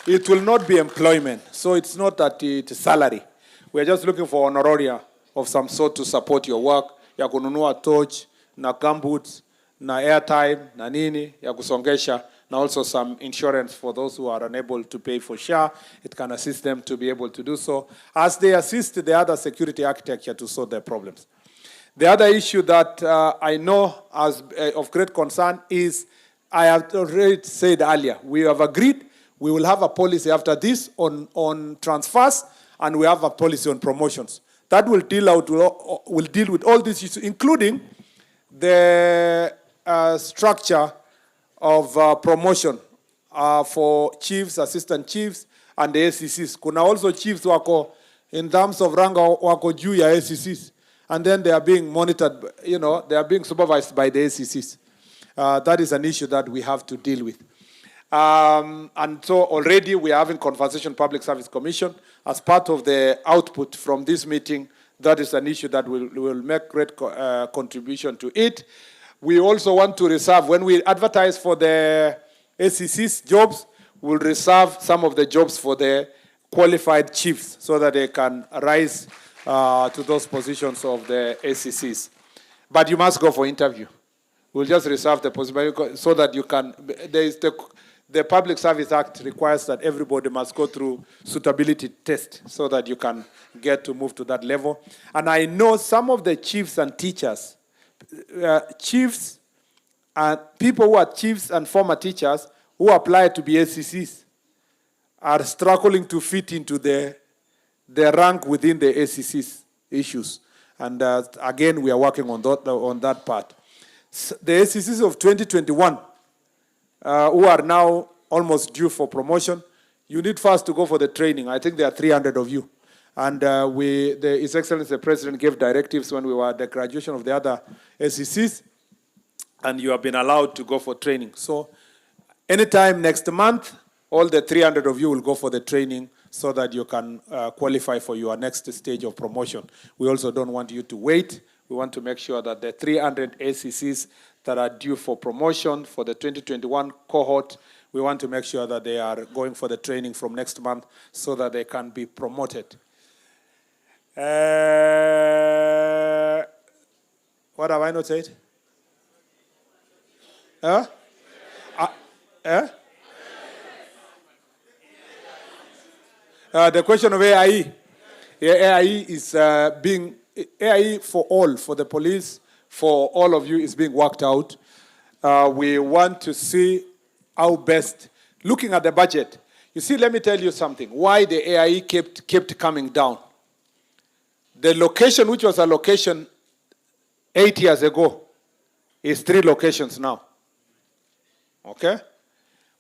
It will not be employment, so it's not that it's salary. We're just looking for honoraria of some sort to support your work. Ya kununua torch, na gumboots, na airtime, na nini, ya kusongesha, and also some insurance for those who are unable to pay for SHA. It can assist them to be able to do so, as they assist the other security architecture to solve their problems. The other issue that I know as of great concern is, I have already said earlier, we have agreed we will have a policy after this on transfers, and we have a policy on promotions. That will deal with all these issues, including the structure of promotion for chiefs, assistant chiefs, and the ACCs. Kuna also chiefs wako in terms of rank wako juu ya ACCs, and then they are being monitored, they are being supervised by the ACCs. That is an issue that we have to deal with. And so already we are having Conversation Public Service Commission as part of the output from this meeting. That is an issue that will make great contribution to it. We also want to reserve, when we advertise for the ACC's jobs, we'll reserve some of the jobs for the qualified chiefs so that they can rise to those positions of the ACCs. But you must go for interview. We'll just reserve the possibility so that you can. There is the Public Service Act requires that everybody must go through suitability test so that you can get to move to that level. And I know some of the chiefs and teachers, chiefs and people who are chiefs and former teachers who apply to be ACCs are struggling to fit into the rank within the ACCs issues. And again, we are working on that part. The ACCs of 2021, who are now almost due for promotion, you need first to go for the training. I think there are 300 of you. And His Excellency the President gave directives when we were at the graduation of the other ACCs, and you have been allowed to go for training. So anytime next month, all the 300 of you will go for the training so that you can qualify for your next stage of promotion. We also don't want you to wait. We want to make sure that the 300 ACCs that are due for promotion for the 2021 cohort, we want to make sure that they are going for the training from next month so that they can be promoted. What have I not said? The question of AIE. AIE is AIE for all, for the police, for all of you is being worked out. We want to see how best, looking at the budget. You see, let me tell you something, why the AIE kept coming down. The location, which was a location 8 years ago, is 3 locations now. Okay?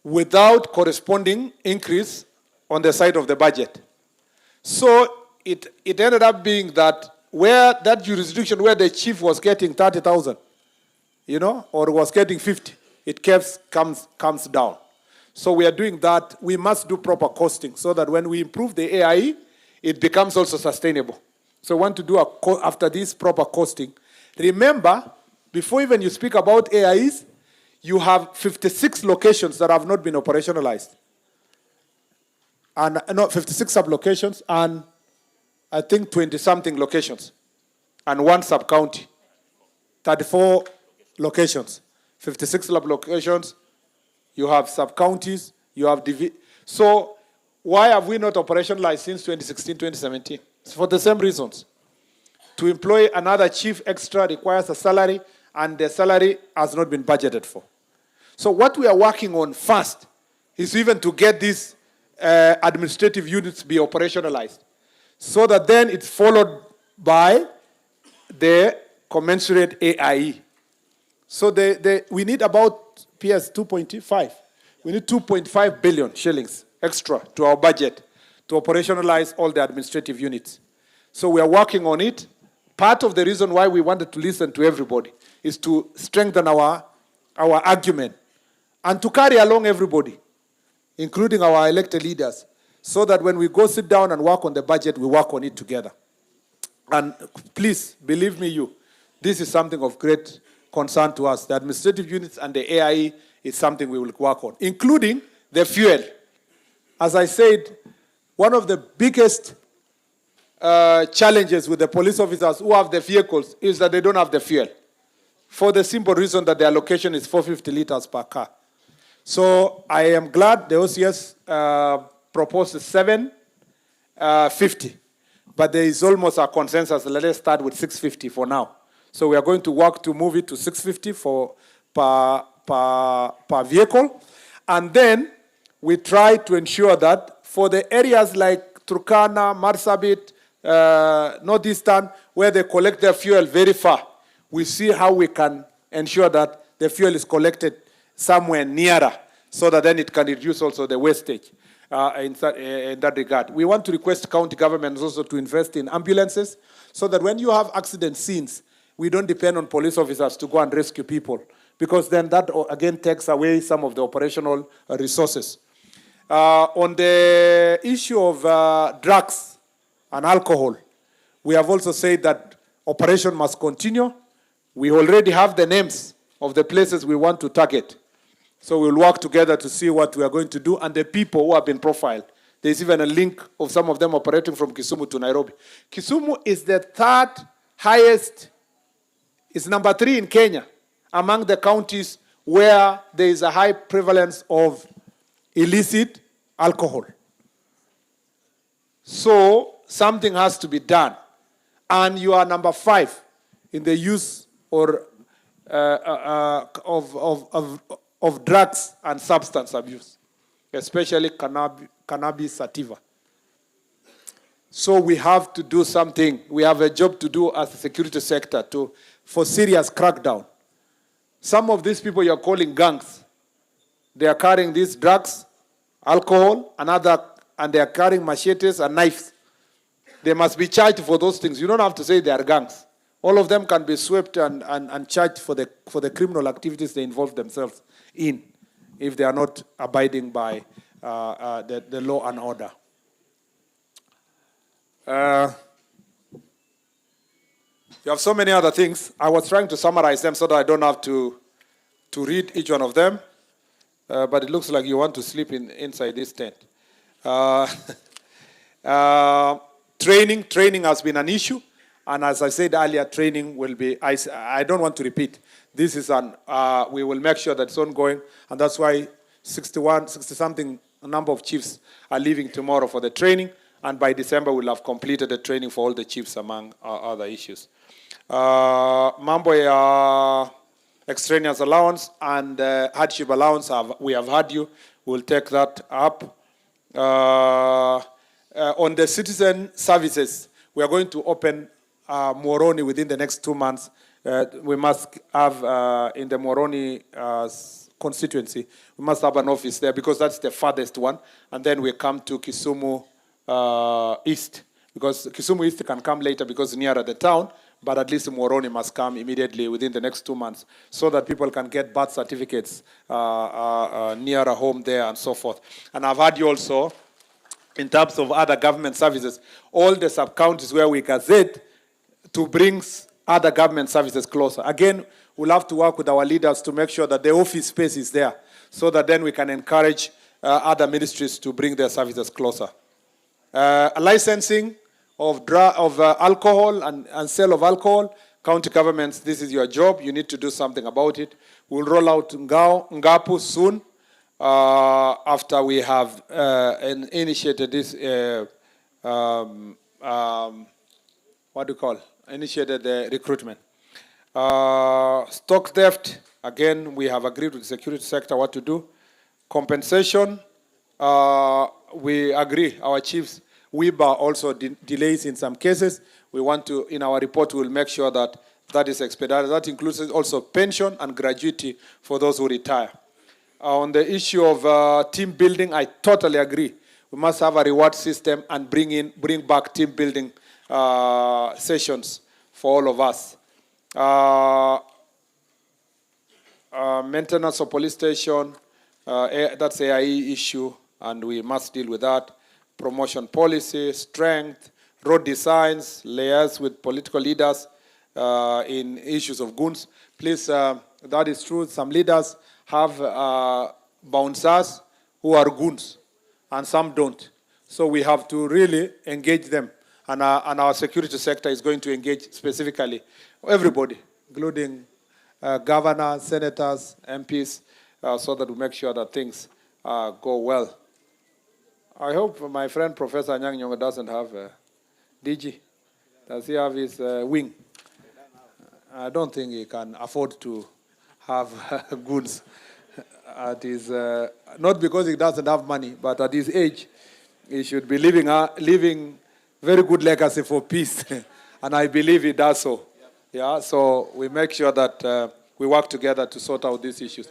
Without corresponding increase on the side of the budget. So it ended up being that where that jurisdiction where the chief was getting 30,000, or was getting 50, it comes down. So we are doing that. We must do proper costing so that when we improve the AIE, it becomes also sustainable. So we want to do after this proper costing. Remember, before even you speak about AIEs, you have 56 locations that have not been operationalized. And 56 sub-locations and I think 20-something locations. And 1 sub-county. 34 locations. 56 sub-locations. You have sub-counties. You have So why have we not operationalized since 2016, 2017? It's for the same reasons. To employ another chief extra requires a salary, and the salary has not been budgeted for. So what we are working on first is even to get these administrative units be operationalized, so that then it's followed by the commensurate AIE. So we need about PS 2.5. We need 2.5 billion shillings extra to our budget to operationalize all the administrative units. So we are working on it. Part of the reason why we wanted to listen to everybody is to strengthen our argument and to carry along everybody, including our elected leaders, so that when we go sit down and work on the budget, we work on it together. And please, believe me, this is something of great concern to us. The administrative units and the AIE is something we will work on, including the fuel. As I said, one of the biggest challenges with the police officers who have the vehicles is that they don't have the fuel, for the simple reason that their allocation is 450 liters per car. So I am glad the OCS proposed 750, but there is almost a consensus. Let us start with 650 for now. So we are going to work to move it to 650 per vehicle, and then we try to ensure that for the areas like Turkana, Marsabit, Northeastern, where they collect their fuel very far, we see how we can ensure that the fuel is collected somewhere nearer, so that then it can reduce also the wastage in that regard. We want to request county governments also to invest in ambulances, so that when you have accident scenes, we don't depend on police officers to go and rescue people, because then that again takes away some of the operational resources. On the issue of drugs and alcohol, we have also said that operation must continue. We already have the names of the places we want to target. So we'll work together to see what we are going to do, and the people who have been profiled, There's even a link of some of them operating from Kisumu to Nairobi. Kisumu is the third highest, it's number 3 in Kenya among the counties where there is a high prevalence of illicit alcohol. So something has to be done. And you are number 5 in the use or of drugs and substance abuse, especially cannabis sativa. So we have to do something. We have a job to do as a security sector for serious crackdown. Some of these people you're calling gangs, they are carrying these drugs, alcohol, and they are carrying machetes and knives. They must be charged for those things. You don't have to say they are gangs. All of them can be swept and charged for the criminal activities they involve themselves in if they are not abiding by the law and order. You have so many other things. I was trying to summarize them so that I don't have to read each one of them. But it looks like you want to sleep inside this tent. Training has been an issue. And as I said earlier, training will be, I don't want to repeat. This is we will make sure that it's ongoing. And that's why 60-something number of chiefs are leaving tomorrow for the training. And by December, we'll have completed the training for all the chiefs among other issues. Mambo ya extraneous allowance and hardship allowance, we have had you. We'll take that up. On the citizen services, we are going to open Moroni within the next 2 months. We must have, in the Moroni constituency, we must have an office there because that's the farthest one. And then we come to Kisumu East, because Kisumu East can come later because it's nearer the town, but at least Moroni must come immediately within the next 2 months so that people can get birth certificates nearer home there and so forth. And I've had you also, in terms of other government services, all the sub-counties where we gazette to bring other government services closer. Again, we'll have to work with our leaders to make sure that the office space is there so that then we can encourage other ministries to bring their services closer. Licensing of alcohol and sale of alcohol, county governments, this is your job. You need to do something about it. We'll roll out Ngapu soon after we have initiated this, initiated the recruitment. Stock theft, again, we have agreed with the security sector what to do. Compensation, we agree, our chiefs, WIBA also delays in some cases. We want to, in our report, we'll make sure that that is expedited. That includes also pension and gratuity for those who retire. On the issue of team building, I totally agree. We must have a reward system and bring back team building sessions for all of us. Maintenance of police station, that's AIE issue, and we must deal with that. Promotion policy, strength, road designs, layers with political leaders in issues of goons. Please, that is true. Some leaders have bouncers who are goons, and some don't. So we have to really engage them. And our security sector is going to engage specifically everybody, including governors, senators, MPs, so that we make sure that things go well. I hope my friend Professor Anyang' Nyong'o doesn't have a DG. Does he have his wing? I don't think he can afford to have goods at his, not because he doesn't have money, but at his age, he should be living very good legacy for peace. And I believe he does so. Yeah, so we make sure that we work together to sort out these issues.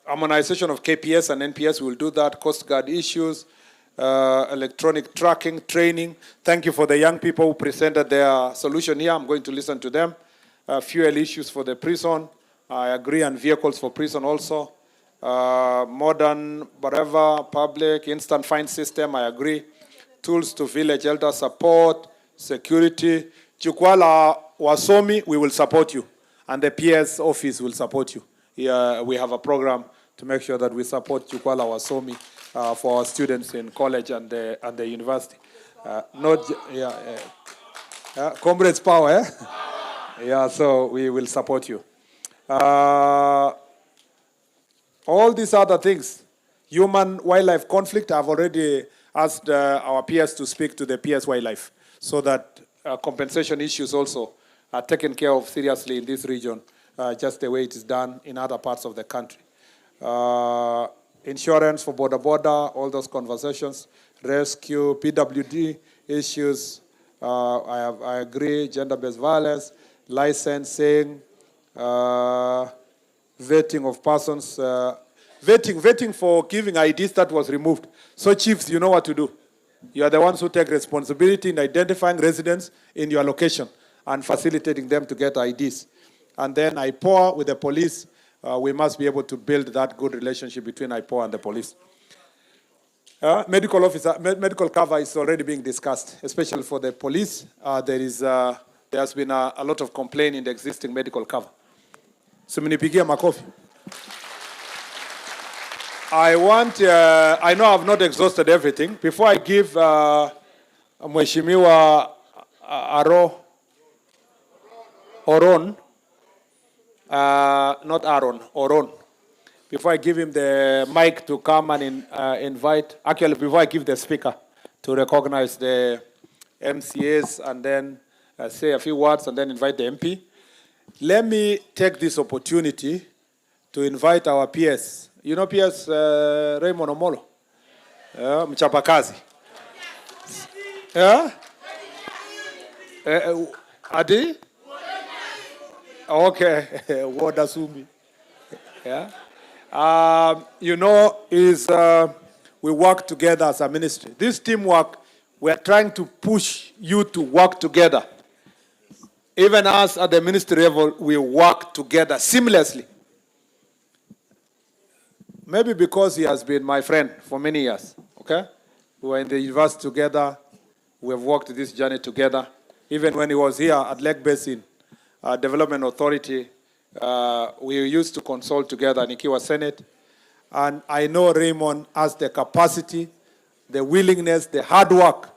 Harmonization of KPS and NPS, we will do that. Coast Guard issues, electronic tracking, training. Thank you for the young people who presented their solution here. I'm going to listen to them. Fuel issues for the prison. I agree, and vehicles for prison also. Modern, whatever, public, instant fine system, I agree. Tools to village elder support, security. Jukwaa La Usalama, we will support you. And the PS office will support you. We have a program to make sure that we support Jukwaa La Usalama for our students in college and the university. Comrades power, eh? Yeah, so we will support you. All these other things, human-wildlife conflict, I've already asked our peers to speak to the PS wildlife so that compensation issues also are taken care of seriously in this region, just the way it is done in other parts of the country. Insurance for border, all those conversations, rescue, PWD issues, I agree, gender-based violence, licensing, vetting of persons, vetting for giving IDs that was removed. So chiefs, you know what to do. You are the ones who take responsibility in identifying residents in your location and facilitating them to get IDs. And then IPOA with the police, we must be able to build that good relationship between IPOA and the police. Medical cover is already being discussed, especially for the police. There has been a lot of complaint in the existing medical cover. So mnipigia makofi. I know I've not exhausted everything. Before I give Mheshimiwa Oron, not Aaron, Oron. Before I give him the mic to come and invite, actually before I give the speaker to recognize the MCAs and then say a few words and then invite the MP, let me take this opportunity to invite our PS. You know PS Raymond Omolo? Mchapakazi. Yeah? Adi? Okay. Wodasumi. Yeah? You know, we work together as a ministry. This teamwork, we are trying to push you to work together. Even us at the ministry level, we work together seamlessly. Maybe because he has been my friend for many years, okay? We were in the university together. We have worked this journey together. Even when he was here at Lake Basin Development Authority, we used to consult together in Ikiwa Senate. And I know Raymond has the capacity, the willingness, the hard work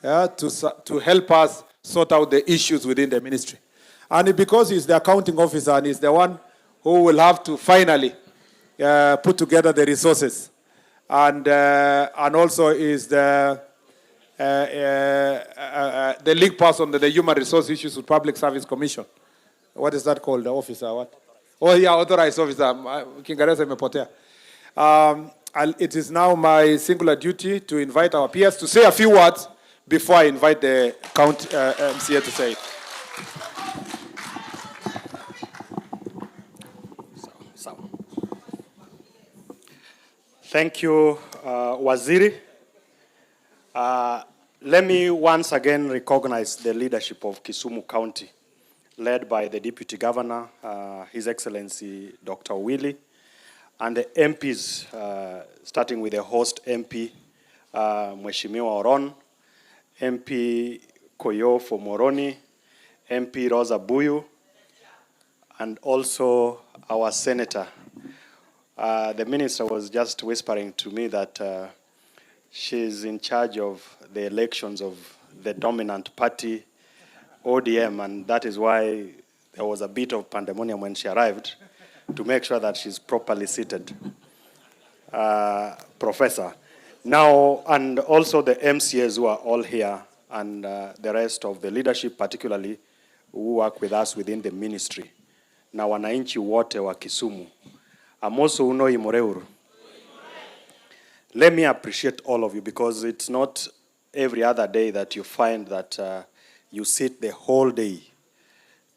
to help us sort out the issues within the ministry. And because he's the accounting officer and he's the one who will have to finally put together the resources. And also is the lead person to the Human Resource Issues with Public Service Commission. What is that called? The officer, what? Oh, yeah, authorized officer. Kiingereza imepotea. It is now my singular duty to invite our peers to say a few words before I invite the MCA to say it. Thank you, Waziri. Let me once again recognize the leadership of Kisumu County, led by the Deputy Governor, His Excellency Dr. Willie, and the MPs, starting with the host MP, Mheshimiwa Oron, MP Koyo for Moroni, MP Rosa Buyu, and also our senator. The minister was just whispering to me that she's in charge of the elections of the dominant party, ODM, and that is why there was a bit of pandemonium when she arrived, to make sure that she's properly seated. Professor. Now, and also the MCAs who are all here, and the rest of the leadership, particularly, who work with us within the ministry. Na wananchi wote wa Kisumu. Amoso uno imoreuru. Let me appreciate all of you, because it's not every other day that you find that you sit the whole day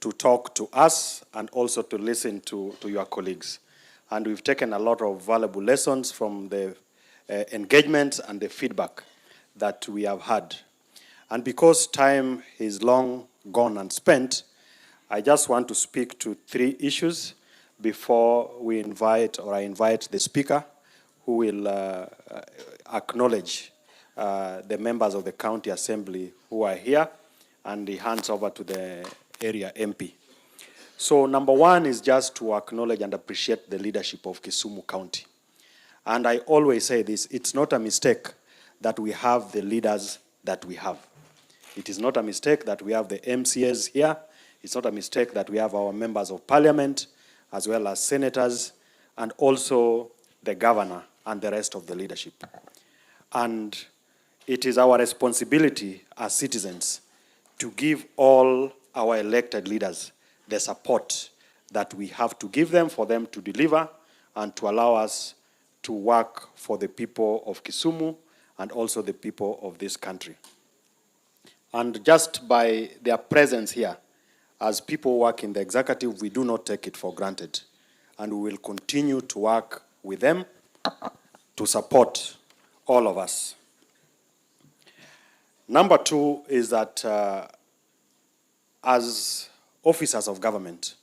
to talk to us and also to listen to your colleagues. And we've taken a lot of valuable lessons from the engagements and the feedback that we have had. And because time is long gone and spent, I just want to speak to 3 issues before we invite, or I invite the speaker, who will acknowledge the members of the county assembly who are here, and he hands over to the area MP. So number one is just to acknowledge and appreciate the leadership of Kisumu County. And I always say this, it's not a mistake that we have the leaders that we have. It is not a mistake that we have the MCAs here. It's not a mistake that we have our members of parliament, as well as senators, and also the governor and the rest of the leadership. And it is our responsibility as citizens to give all our elected leaders the support that we have to give them for them to deliver and to allow us to work for the people of Kisumu and also the people of this country. And just by their presence here, as people work in the executive, we do not take it for granted. And we will continue to work with them to support all of us. Number two is that as officers of government,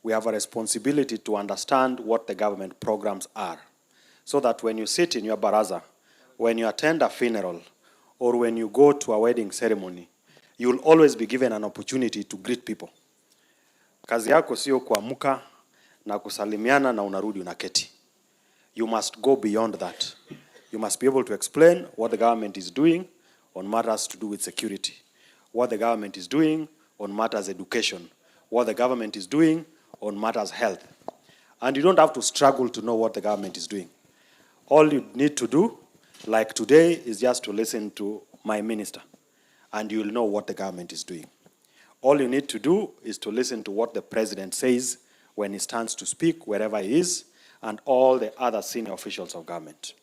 we have a responsibility to understand what the government programs are, so that when you sit in your baraza, when you attend a funeral, or when you go to a wedding ceremony, you will always be given an opportunity to greet people. Kazi yako sio kuamka na kusalimiana na unarudi unaketi. You must go beyond that. You must be able to explain what the government is doing on matters to do with security, what the government is doing on matters education, what the government is doing on matters health. And you don't have to struggle to know what the government is doing. All you need to do, like today, is just to listen to my minister, and you'll know what the government is doing. All you need to do is to listen to what the president says when he stands to speak, wherever he is, and all the other senior officials of government.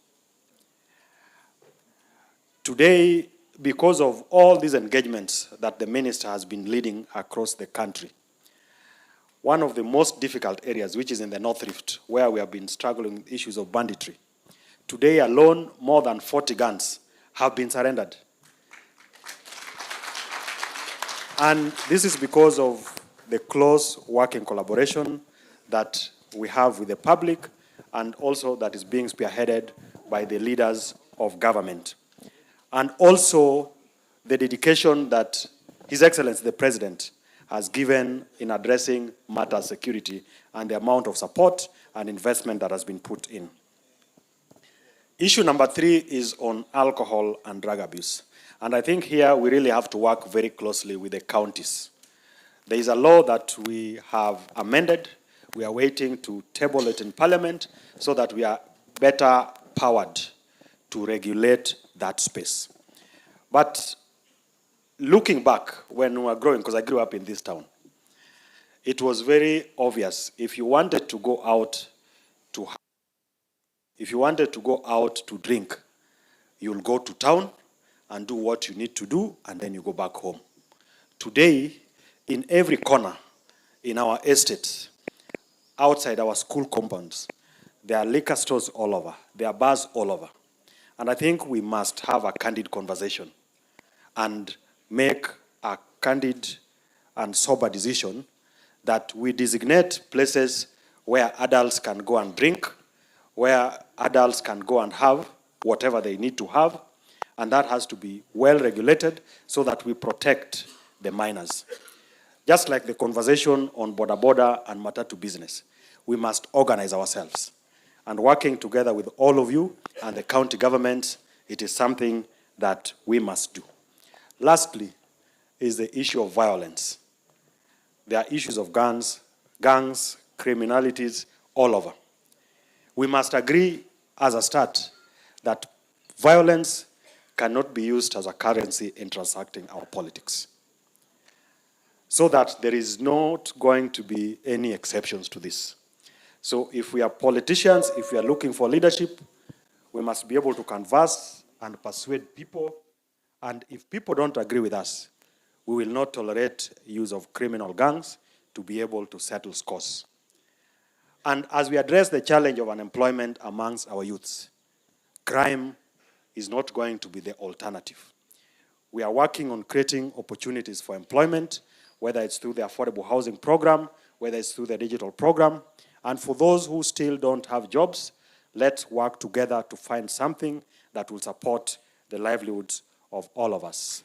Today, because of all these engagements that the minister has been leading across the country, one of the most difficult areas, which is in the North Rift, where we have been struggling with issues of banditry, today alone, more than 40 guns have been surrendered. And this is because of the close working collaboration that we have with the public, and also that is being spearheaded by the leaders of government. And also the dedication that His Excellency the President has given in addressing matter security and the amount of support and investment that has been put in. Issue number 3 is on alcohol and drug abuse. And I think here we really have to work very closely with the counties. There is a law that we have amended. We are waiting to table it in Parliament so that we are better powered to regulate that space. But looking back when we were growing, because I grew up in this town, it was very obvious if you wanted to go out to drink, you'll go to town and do what you need to do, and then you go back home. Today, in every corner in our estates, outside our school compounds, there are liquor stores all over, there are bars all over. And I think we must have a candid conversation and make a candid and sober decision that we designate places where adults can go and drink, where adults can go and have whatever they need to have, and that has to be well regulated so that we protect the minors. Just like the conversation on border and matatu business, we must organize ourselves. And working together with all of you and the county government, it is something that we must do. Lastly, is the issue of violence. There are issues of gangs, criminalities all over. We must agree as a start that violence cannot be used as a currency in transacting our politics, so that there is not going to be any exceptions to this. So if we are politicians, if we are looking for leadership, we must be able to converse and persuade people. And if people don't agree with us, we will not tolerate use of criminal gangs to be able to settle scores. And as we address the challenge of unemployment amongst our youths, crime is not going to be the alternative. We are working on creating opportunities for employment, whether it's through the affordable housing program, whether it's through the digital program. And for those who still don't have jobs, let's work together to find something that will support the livelihoods of all of us.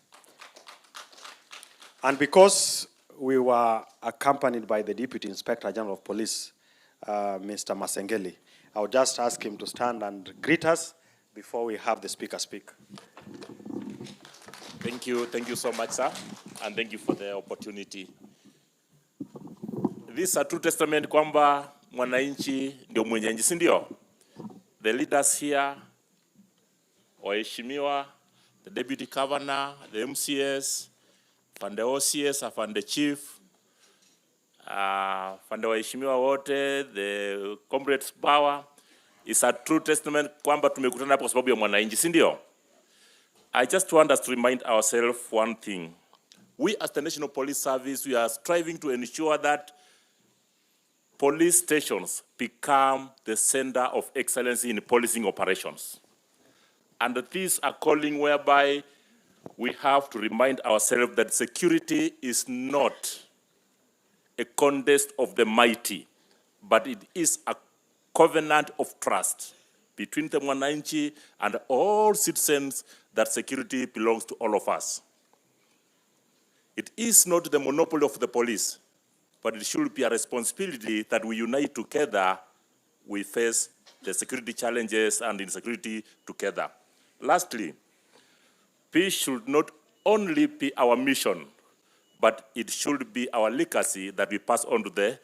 And because we were accompanied by the Deputy Inspector General of Police, Mr. Masengeli. I'll just ask him to stand and greet us before we have the speaker speak. Thank you so much, sir, and thank you for the opportunity. This is a true testament kwamba mwananchi ndio mwenye nchi, si ndio? The leaders here, waheshimiwa, the deputy governor, the MCS, afande OCS, afande chief, afande waheshimiwa wote, the comrades power, is a true testament kwamba tumekutana hapo kwa sababu ya mwananchi, si ndio? I just want us to remind ourselves one thing. We as the National Police Service, we are striving to ensure that police stations become the center of excellence in policing operations. And this is a calling whereby we have to remind ourselves that security is not a contest of the mighty, but it is a covenant of trust between the mwananchi and all citizens, that security belongs to all of us. It is not the monopoly of the police, but it should be a responsibility that we unite together, we face the security challenges and insecurity together. Lastly, peace should not only be our mission, but it should be our legacy that we pass on to the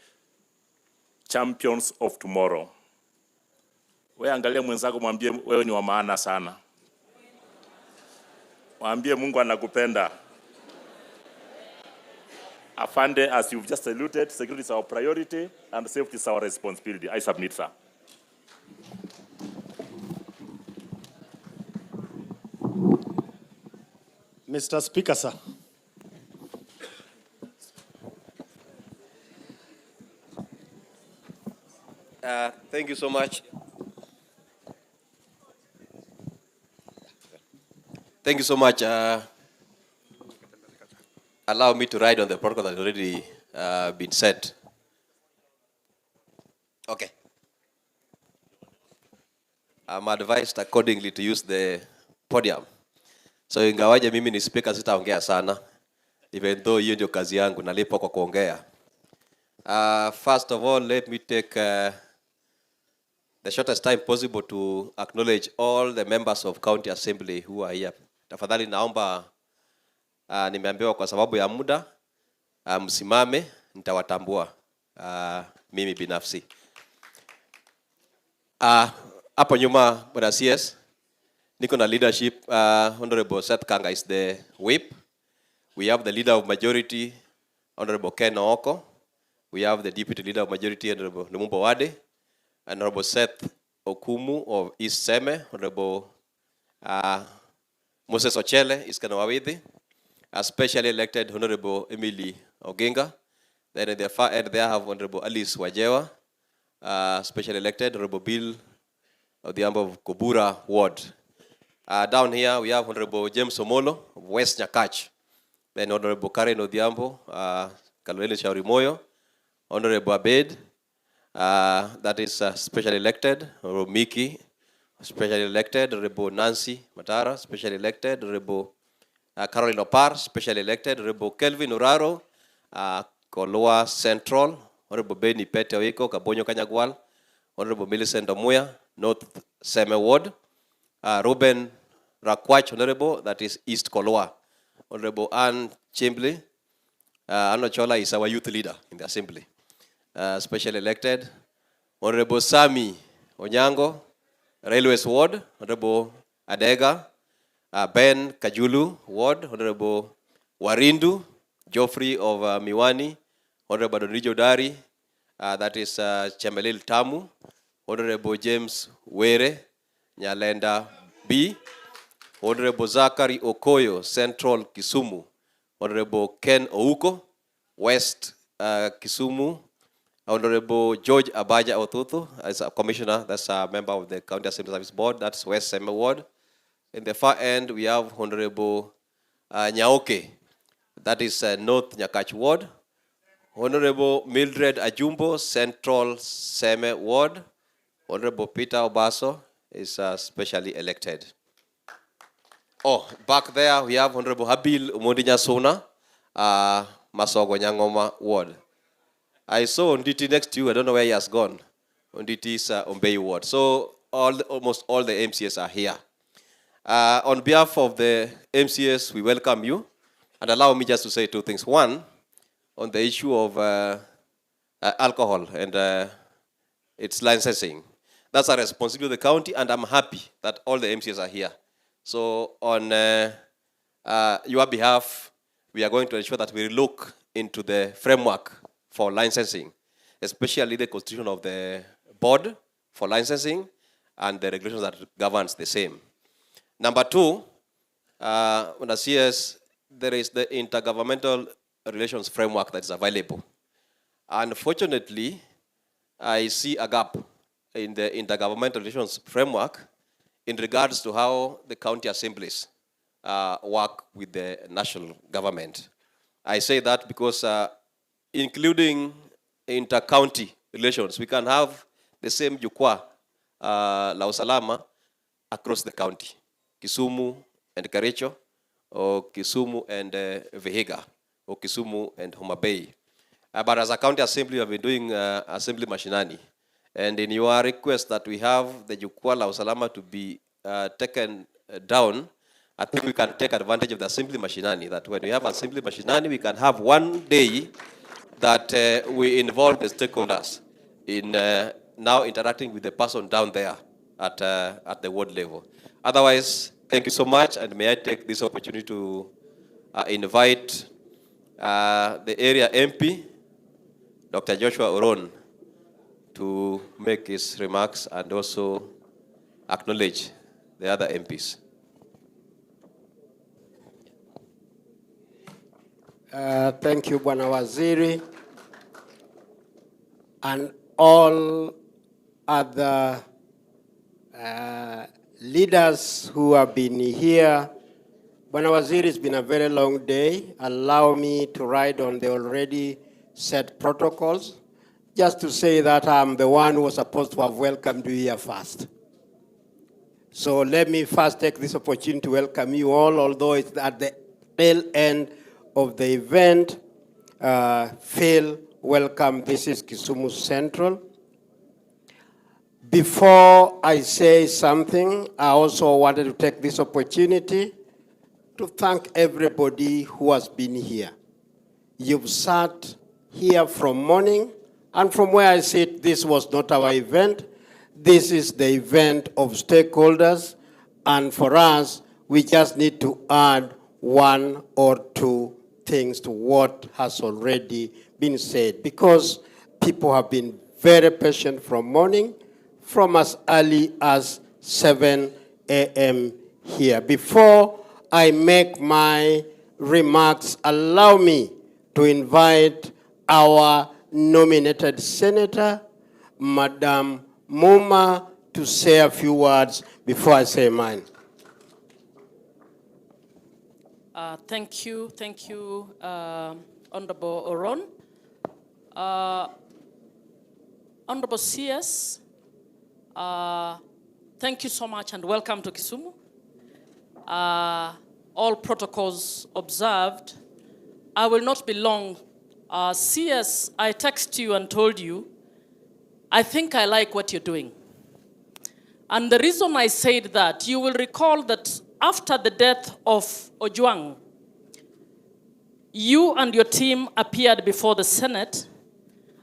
champions of tomorrow. Wewe angalia mwenzako, mwambie wewe ni wa maana sana. Mwambie Mungu anakupenda. Afande, as you've just alluded, security is our priority and safety is our responsibility. I submit, sir. Mr. Speaker, sir. Thank you so much. Thank you so much. Allow me to ride on the protocol that has already been set. Okay. I'm advised accordingly to use the podium. So ingawaje mimi ni speaker, sitaongea sana, even though hiyo ndio kazi yangu, nalipo kwa kuongea. First of all, let me take the shortest time possible to acknowledge all the members of County Assembly who are here. Tafadhali naomba, nimeambiwa kwa sababu ya muda, msimame, nitawatambua mimi binafsi. Hapo nyuma, Bwana CS, niko na leadership. Honorable Seth Kanga is the whip. We have the leader of majority, Honorable Ken Ooko. We have the deputy leader of majority, Honorable Lumumba Wade. Honorable Seth Okumu of East Seme. Honorable Moses Ochele is Kanawawidi. Specially elected Honorable Emily Oginga. Then at the far end there have Honorable Alice Wajewa. Specially elected Honorable Bill of the Ambo of Kobura Ward. Down here we have Honorable James Omolo of West Nyakach. Then Honorable Karen Odhiambo, Kalwele Shauri Moyo. Honorable Abed, that is specially elected. Honorable Miki, specially elected. Honorable Nancy Matara, specially elected. Honorable Caroline Opar, specially elected. Honorable Kelvin Uraro, Koloa Central. Honorable Benny Pete Oiko, Kabonyo Kanyagwal. Honorable Millicent Omuya, North Seme Ward. Ruben Rakwach, Honorable, that is East Koloa. Honorable Ann Chimbley, Ann Ochola is our youth leader in the assembly. Specially elected. Honorable Sami Onyango, Railways Ward. Honorable Adega, Ben Kajulu Ward. Honorable Warindu, Geoffrey of Miwani. Honorable Donijo Dari, that is Chemelil Tamu. Honorable James Were, Nyalenda B. Honorable Zachary Okoyo, Central Kisumu. Honorable Ken Ouko, West Kisumu. Honorable George Abaja Otutu, as a commissioner, that's a member of the County Assembly Service Board, that's West Seme Ward. In the far end, we have Honorable Nyaoke, that is North Nyakach Ward. Honorable Mildred Ajumbo, Central Seme Ward. Honorable Peter Obaso is specially elected. Oh, back there we have Honorable Habil Umondinya Sona, Masogo Nyangoma ward. I saw Nditi next to you. I don't know where he has gone. Nditi's Ombei ward. So almost all the MCS are here. On behalf of the MCS, we welcome you. And allow me just to say two things. One, on the issue of alcohol and its licensing. That's a responsibility of the county, and I'm happy that all the MCS are here. So on your behalf, we are going to ensure that we look into the framework for licensing, especially the constitution of the board for licensing and the regulations that governs the same. Number two, on the CS, there is the intergovernmental relations framework that is available. Unfortunately, I see a gap in the intergovernmental relations framework in regards to how the county assemblies work with the national government. I say that because including inter-county relations, we can have the same Jukwaa La Usalama across the county, Kisumu and Kericho, or Kisumu and Vihiga, or Kisumu and Homa Bay. But as a county assembly, we have been doing assembly mashinani. And in your request that we have the Jukwaa La Usalama to be taken down, I think we can take advantage of the assembly mashinani, that when we have assembly mashinani, we can have one day that we involve the stakeholders in now interacting with the person down there at the ward level. Otherwise, thank you so much, and may I take this opportunity to invite the area MP, Dr. Joshua Oron, to make his remarks and also acknowledge the other MPs. Thank you, Bwana Waziri, and all other leaders who have been here. Bwana Waziri, it's been a very long day. Allow me to ride on the already set protocols, just to say that I'm the one who was supposed to have welcomed you here first. So let me first take this opportunity to welcome you all, although it's at the tail end of the event. Phil, welcome. This is Kisumu Central. Before I say something, I also wanted to take this opportunity to thank everybody who has been here. You've sat here from morning, and from where I sit, this was not our event. This is the event of stakeholders, and for us, we just need to add one or two things to what has already been said, because people have been very patient from morning, from as early as 7 a.m. here. Before I make my remarks, allow me to invite our nominated senator, Madam Muma, to say a few words before I say mine. Thank you, Honorable Oron. Honorable CS, thank you so much and welcome to Kisumu. All protocols observed. I will not be long. CS, I texted you and told you, I think I like what you're doing. And the reason I said that, you will recall that after the death of Ojwang, you and your team appeared before the Senate,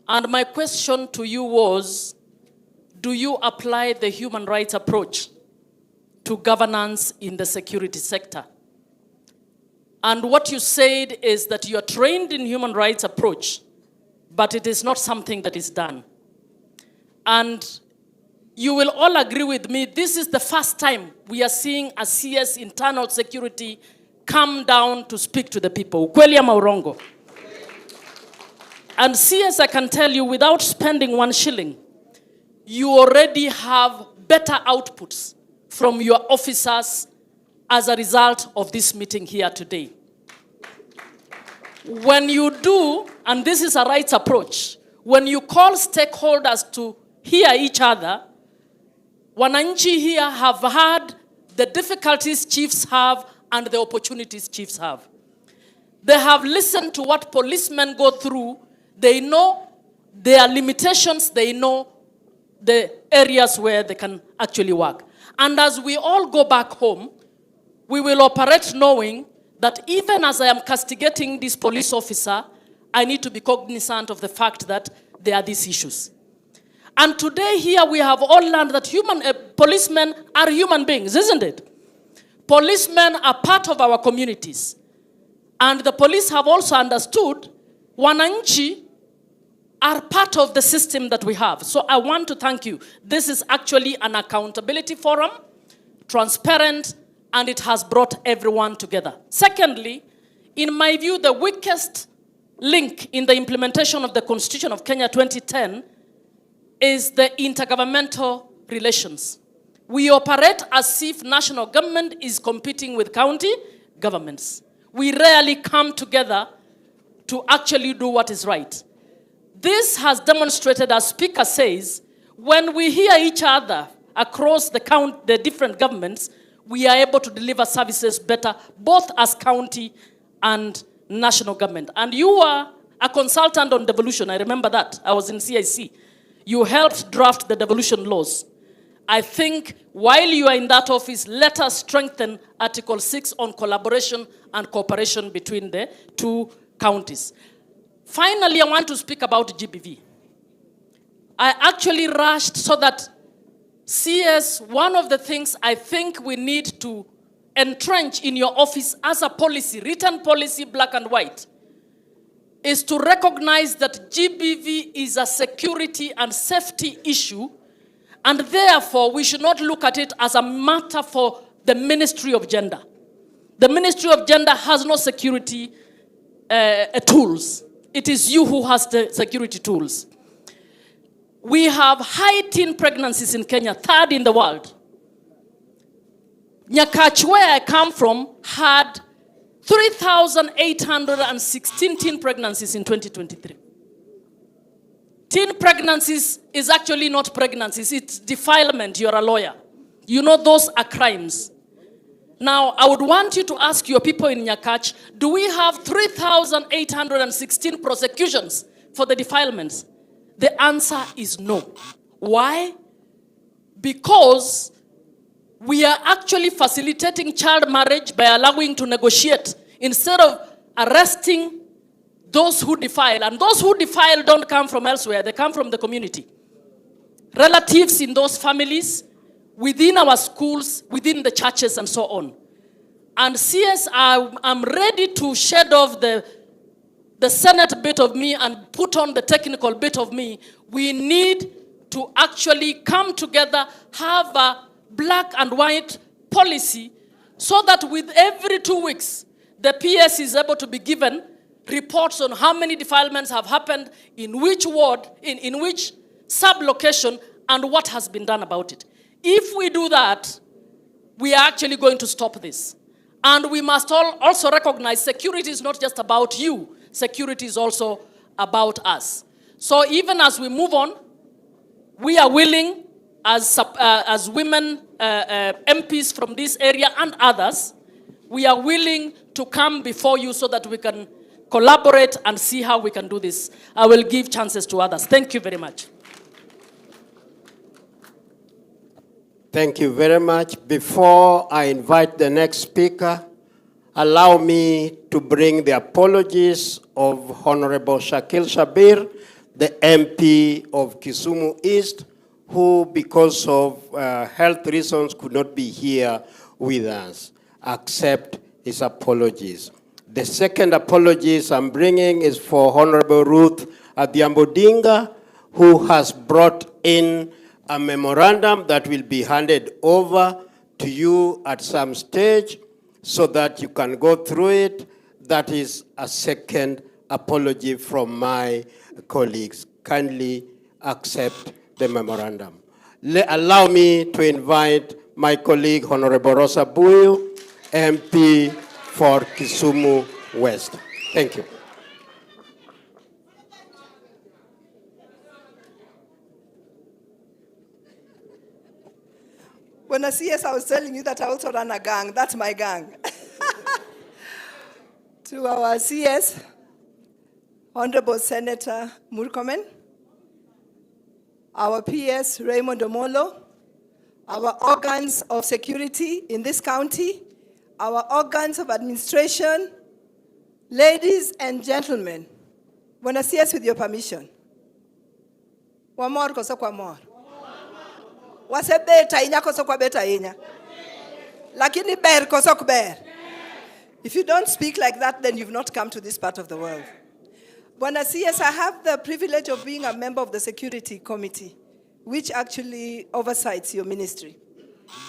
and my question to you was, do you apply the human rights approach to governance in the security sector? And what you said is that you are trained in human rights approach, but it is not something that is done. And you will all agree with me, this is the first time we are seeing a CS internal security come down to speak to the people. Ukweli ama urongo? And CS, I can tell you, without spending 1 shilling, you already have better outputs from your officers as a result of this meeting here today. When you do, and this is a rights approach, when you call stakeholders to hear each other, wananchi here have had the difficulties chiefs have and the opportunities chiefs have. They have listened to what policemen go through. They know their limitations. They know the areas where they can actually work. And as we all go back home, we will operate knowing that even as I am castigating this police officer, I need to be cognizant of the fact that there are these issues. And today here we have all learned that policemen are human beings, isn't it? Policemen are part of our communities. And the police have also understood wananchi are part of the system that we have. So I want to thank you. This is actually an accountability forum, transparent, and it has brought everyone together. Secondly, in my view, the weakest link in the implementation of the Constitution of Kenya 2010 is the intergovernmental relations. We operate as if national government is competing with county governments. We rarely come together to actually do what is right. This has demonstrated, as Speaker says, when we hear each other across the different governments, we are able to deliver services better, both as county and national government. And you are a consultant on devolution. I remember that. I was in CIC. You helped draft the devolution laws. I think while you are in that office, let us strengthen Article 6 on collaboration and cooperation between the two counties. Finally, I want to speak about GBV. I actually rushed so that CS, one of the things I think we need to entrench in your office as a policy, written policy, black and white, is to recognize that GBV is a security and safety issue, and therefore we should not look at it as a matter for the Ministry of Gender. The Ministry of Gender has no security tools. It is you who has the security tools. We have high teen pregnancies in Kenya, third in the world. Nyakach, where I come from, had 3,816 teen pregnancies in 2023. Teen pregnancies is actually not pregnancies, it's defilement. You're a lawyer. You know those are crimes. Now, I would want you to ask your people in Nyakach, do we have 3,816 prosecutions for the defilements? The answer is no. Why? Because we are actually facilitating child marriage by allowing to negotiate instead of arresting those who defile. And those who defile don't come from elsewhere, they come from the community. Relatives in those families, within our schools, within the churches, and so on. And CS, I'm ready to shed off the Senate bit of me and put on the technical bit of me. We need to actually come together, have a black and white policy, so that with every 2 weeks, the PS is able to be given reports on how many defilements have happened, in which ward, in which sub-location, and what has been done about it. If we do that, we are actually going to stop this. And we must also recognize security is not just about you. Security is also about us. So even as we move on, we are willing, as women MPs from this area and others, we are willing to come before you so that we can collaborate and see how we can do this. I will give chances to others. Thank you very much. Thank you very much. Before I invite the next speaker, allow me to bring the apologies of Honorable Shakil Shabir, the MP of Kisumu East, who because of health reasons could not be here with us. Accept his apologies. The second apologies I'm bringing is for Honorable Ruth Adhiambo-Dinga, who has brought in a memorandum that will be handed over to you at some stage so that you can go through it. That is a second apology from my colleagues. Kindly accept the memorandum. Allow me to invite my colleague, Honorable Rosa Buyu, MP for Kisumu West. Thank you. When I see yes, I was telling you that I also run a gang. That's my gang. To our CS, Honorable Senator Murkomen, our PS, Raymond Omolo, our organs of security in this county, our organs of administration, ladies and gentlemen, Bwana CS, with your permission. Wamor koso kwa mor. Wasebeta inya koso kwa beta inya. Lakini ber koso kuber. If you don't speak like that, then you've not come to this part of the world. Bwana CS, I have the privilege of being a member of the Security Committee, which actually oversights your ministry.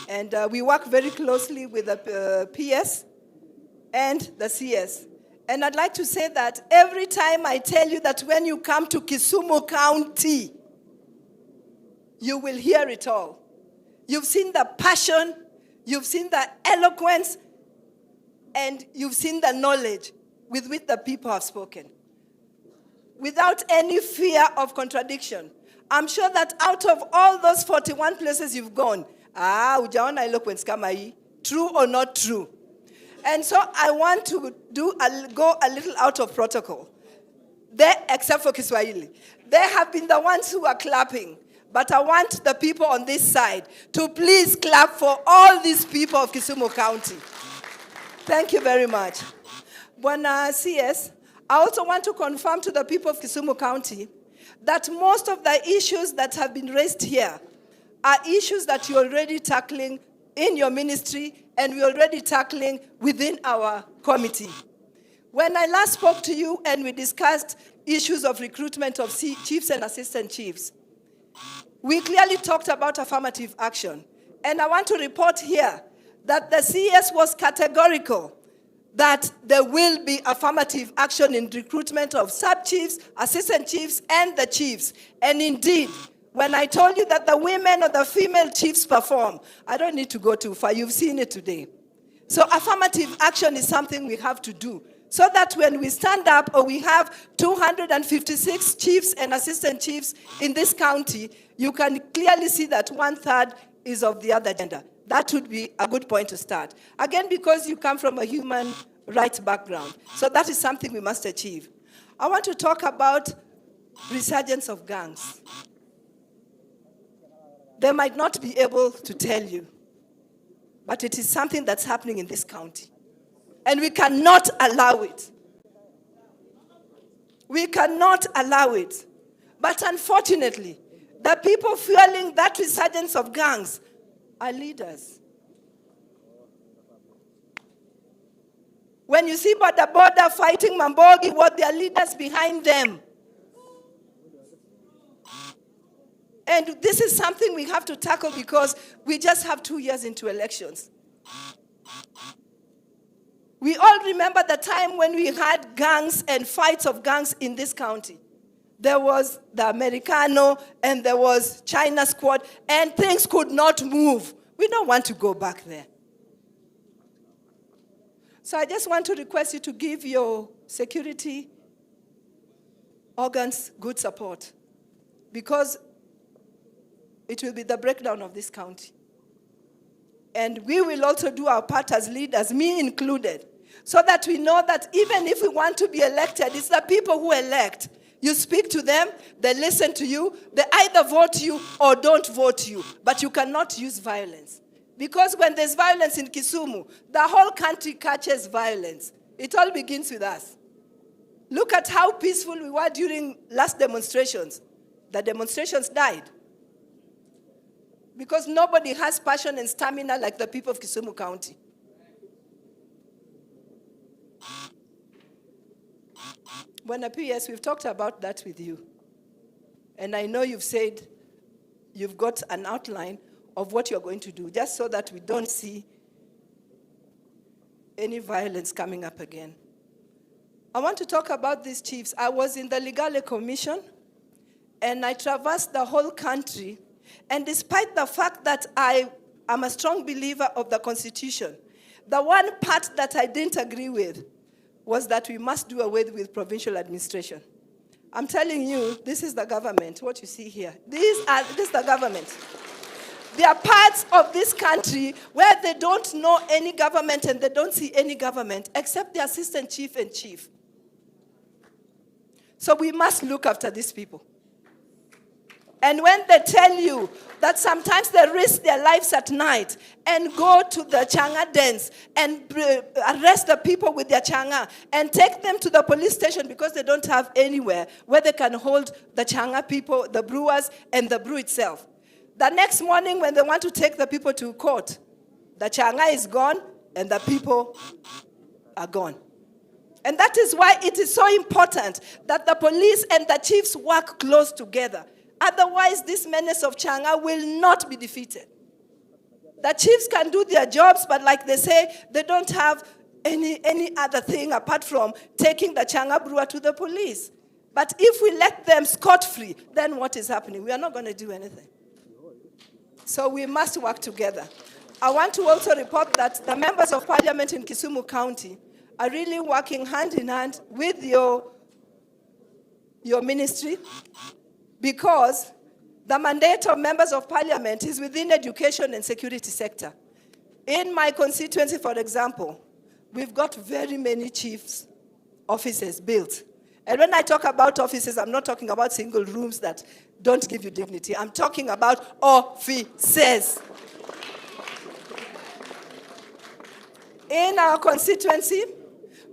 And we work very closely with the PS and the CS. And I'd like to say that every time I tell you that when you come to Kisumu County, you will hear it all. You've seen the passion, you've seen the eloquence, and you've seen the knowledge with which the people have spoken. Without any fear of contradiction. I'm sure that out of all those 41 places you've gone, hujaona eloquence kama hii, true or not true. And so I want to go a little out of protocol. They, except for Kiswahili, they have been the ones who are clapping. But I want the people on this side to please clap for all these people of Kisumu County. Thank you very much. Bwana CS, I also want to confirm to the people of Kisumu County that most of the issues that have been raised here are issues that you're already tackling in your ministry and we're already tackling within our committee. When I last spoke to you and we discussed issues of recruitment of chiefs and assistant chiefs, we clearly talked about affirmative action. And I want to report here that the CS was categorical that there will be affirmative action in recruitment of sub-chiefs, assistant chiefs, and the chiefs. And indeed, when I told you that the women or the female chiefs perform, I don't need to go too far. You've seen it today. So affirmative action is something we have to do, so that when we stand up or we have 256 chiefs and assistant chiefs in this county, you can clearly see that 1/3 is of the other gender. That would be a good point to start. Again, because you come from a human rights background. So that is something we must achieve. I want to talk about resurgence of gangs. They might not be able to tell you, but it is something that's happening in this county. And we cannot allow it. We cannot allow it. But unfortunately, the people fueling that resurgence of gangs are leaders. When you see border fighting Mambogi, what there are leaders behind them. And this is something we have to tackle because we just have 2 years into elections. We all remember the time when we had gangs and fights of gangs in this county. There was the Americano and there was China squad, and things could not move. We don't want to go back there. So I just want to request you to give your security organs good support, because it will be the breakdown of this county. And we will also do our part as leaders, me included, so that we know that even if we want to be elected, it's the people who elect. You speak to them, they listen to you, they either vote you or don't vote you, but you cannot use violence. Because when there's violence in Kisumu, the whole country catches violence. It all begins with us. Look at how peaceful we were during last demonstrations. The demonstrations died. Because nobody has passion and stamina like the people of Kisumu County. Bwana PS, we've talked about that with you. And I know you've said you've got an outline of what you're going to do, just so that we don't see any violence coming up again. I want to talk about these chiefs. I was in the Legale Commission, and I traversed the whole country. And despite the fact that I am a strong believer of the Constitution, the one part that I didn't agree with was that we must do away with provincial administration. I'm telling you, this is the government, what you see here. This is the government. There are parts of this country where they don't know any government and they don't see any government except the assistant chief and chief. So we must look after these people. And when they tell you that sometimes they risk their lives at night and go to the changa dens and arrest the people with their changa and take them to the police station because they don't have anywhere where they can hold the changa people, the brewers, and the brew itself. The next morning when they want to take the people to court, the changa is gone and the people are gone. And that is why it is so important that the police and the chiefs work close together. Otherwise, this menace of changa will not be defeated. The chiefs can do their jobs, but like they say, they don't have any other thing apart from taking the changa brewer to the police. But if we let them scot-free, then what is happening? We are not going to do anything. So we must work together. I want to also report that the members of parliament in Kisumu County are really working hand in hand with your ministry, because the mandate of members of parliament is within education and security sector. In my constituency, for example, we've got very many chiefs' offices built. And when I talk about offices, I'm not talking about single rooms that don't give you dignity. I'm talking about offices. In our constituency,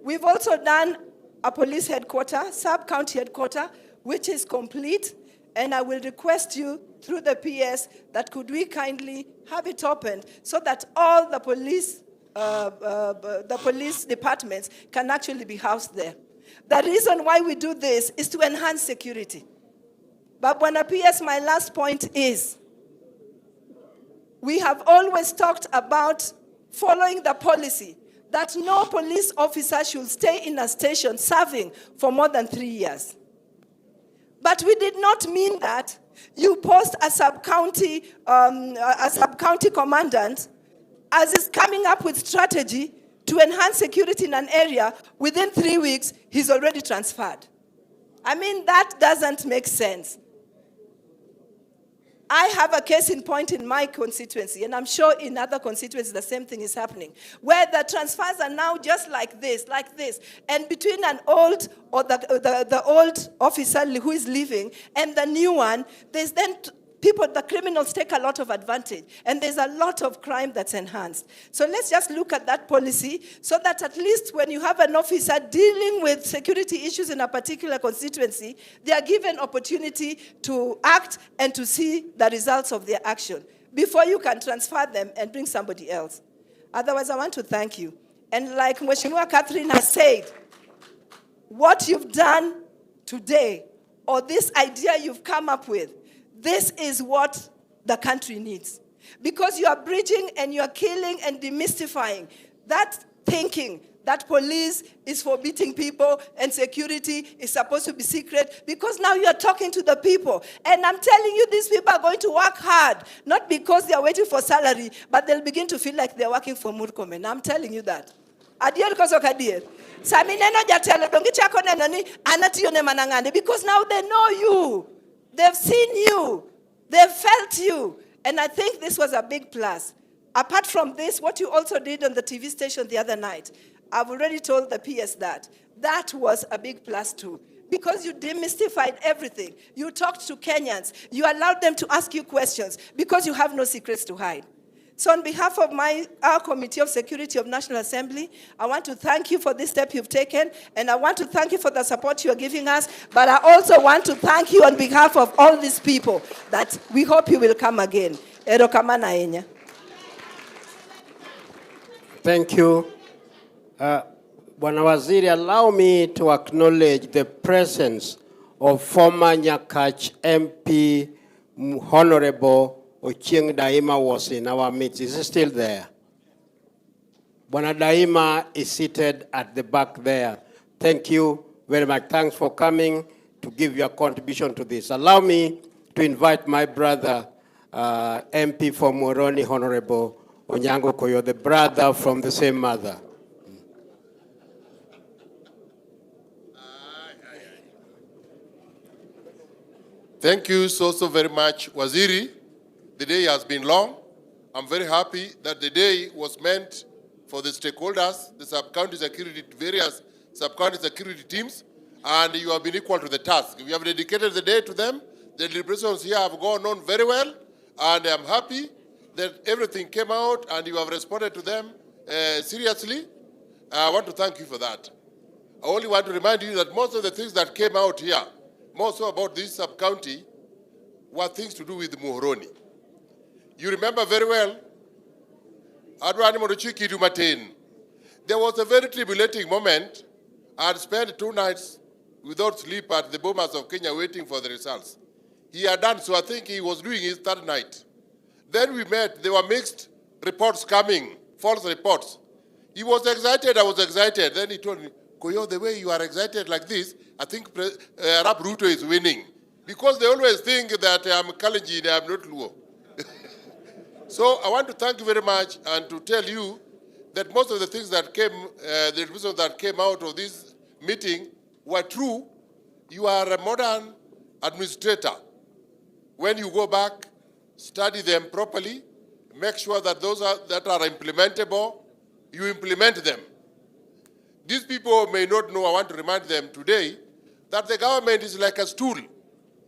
we've also done a police headquarters, sub-county headquarters, which is complete. And I will request you through the PS that could we kindly have it opened so that all the police departments can actually be housed there. The reason why we do this is to enhance security. But when a PS, my last point is, we have always talked about following the policy that no police officer should stay in a station serving for more than 3 years. But we did not mean that you post a sub-county commandant as is coming up with strategy to enhance security in an area. Within 3 weeks, he's already transferred. I mean, that doesn't make sense. I have a case in point in my constituency, and I'm sure in other constituencies the same thing is happening, where the transfers are now just like this, and between an old or the old officer who is leaving and the new one, there's then the criminals take a lot of advantage, and there's a lot of crime that's enhanced. So let's just look at that policy so that at least when you have an officer dealing with security issues in a particular constituency, they are given opportunity to act and to see the results of their action before you can transfer them and bring somebody else. Otherwise, I want to thank you. And like Mheshimiwa Catherine has said, what you've done today, or this idea you've come up with, this is what the country needs. Because you are bridging and you are killing and demystifying that thinking that police is for beating people and security is supposed to be secret, because now you are talking to the people. And I'm telling you, these people are going to work hard, not because they are waiting for salary, but they'll begin to feel like they're working for Murkomen. I'm telling you that. Because now they know you. They've seen you. They've felt you. And I think this was a big plus. Apart from this, what you also did on the TV station the other night, I've already told the PS that. That was a big plus too. Because you demystified everything. You talked to Kenyans. You allowed them to ask you questions because you have no secrets to hide. So on behalf of our Committee of Security of National Assembly, I want to thank you for this step you've taken, and I want to thank you for the support you're giving us, but I also want to thank you on behalf of all these people that we hope you will come again. Thank you. Bwana Waziri, allow me to acknowledge the presence of former Nyakach MP, Honorable Ochieng Daima was in our midst. Is he still there? Bwana Daima is seated at the back there. Thank you very much. Thanks for coming to give your contribution to this. Allow me to invite my brother, MP for Moroni, Honorable Onyango Koyo, the brother from the same mother. Thank you so very much, Waziri. The day has been long. I'm very happy that the day was meant for the stakeholders, the sub-county security, various sub-county security teams, and you have been equal to the task. We have dedicated the day to them. The deliberations here have gone on very well, and I'm happy that everything came out and you have responded to them seriously. I want to thank you for that. I only want to remind you that most of the things that came out here, more so about this sub-county, were things to do with Muhoroni. You remember very well, there was a very tribulating moment. I had spent 2 nights without sleep at the Bomas of Kenya waiting for the results. He had done so, I think he was doing his 3rd night. Then we met, there were mixed reports coming, false reports. He was excited, I was excited. Then he told me, Koyo, the way you are excited like this, I think Arab Ruto is winning. Because they always think that I'm Kalenjin, I'm not Luo. So I want to thank you very much and to tell you that most of the things that came, the reasons that came out of this meeting were true. You are a modern administrator. When you go back, study them properly, make sure that those that are implementable, you implement them. These people may not know, I want to remind them today, that the government is like a stool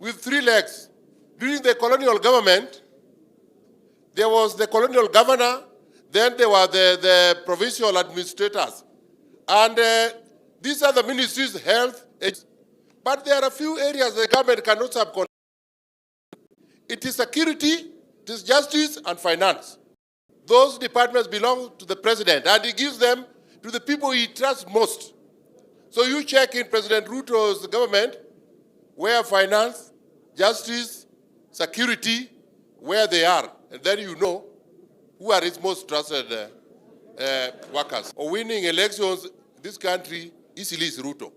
with 3 legs. During the colonial government, there was the colonial governor, then there were the provincial administrators. And these are the ministries, health, but there are a few areas the government cannot subcontract. It is security, it is justice, and finance. Those departments belong to the president, and he gives them to the people he trusts most. So you check in President Ruto's government where finance, justice, security, where they are. And then you know who are his most trusted workers. Or winning elections, this country easily is Ruto.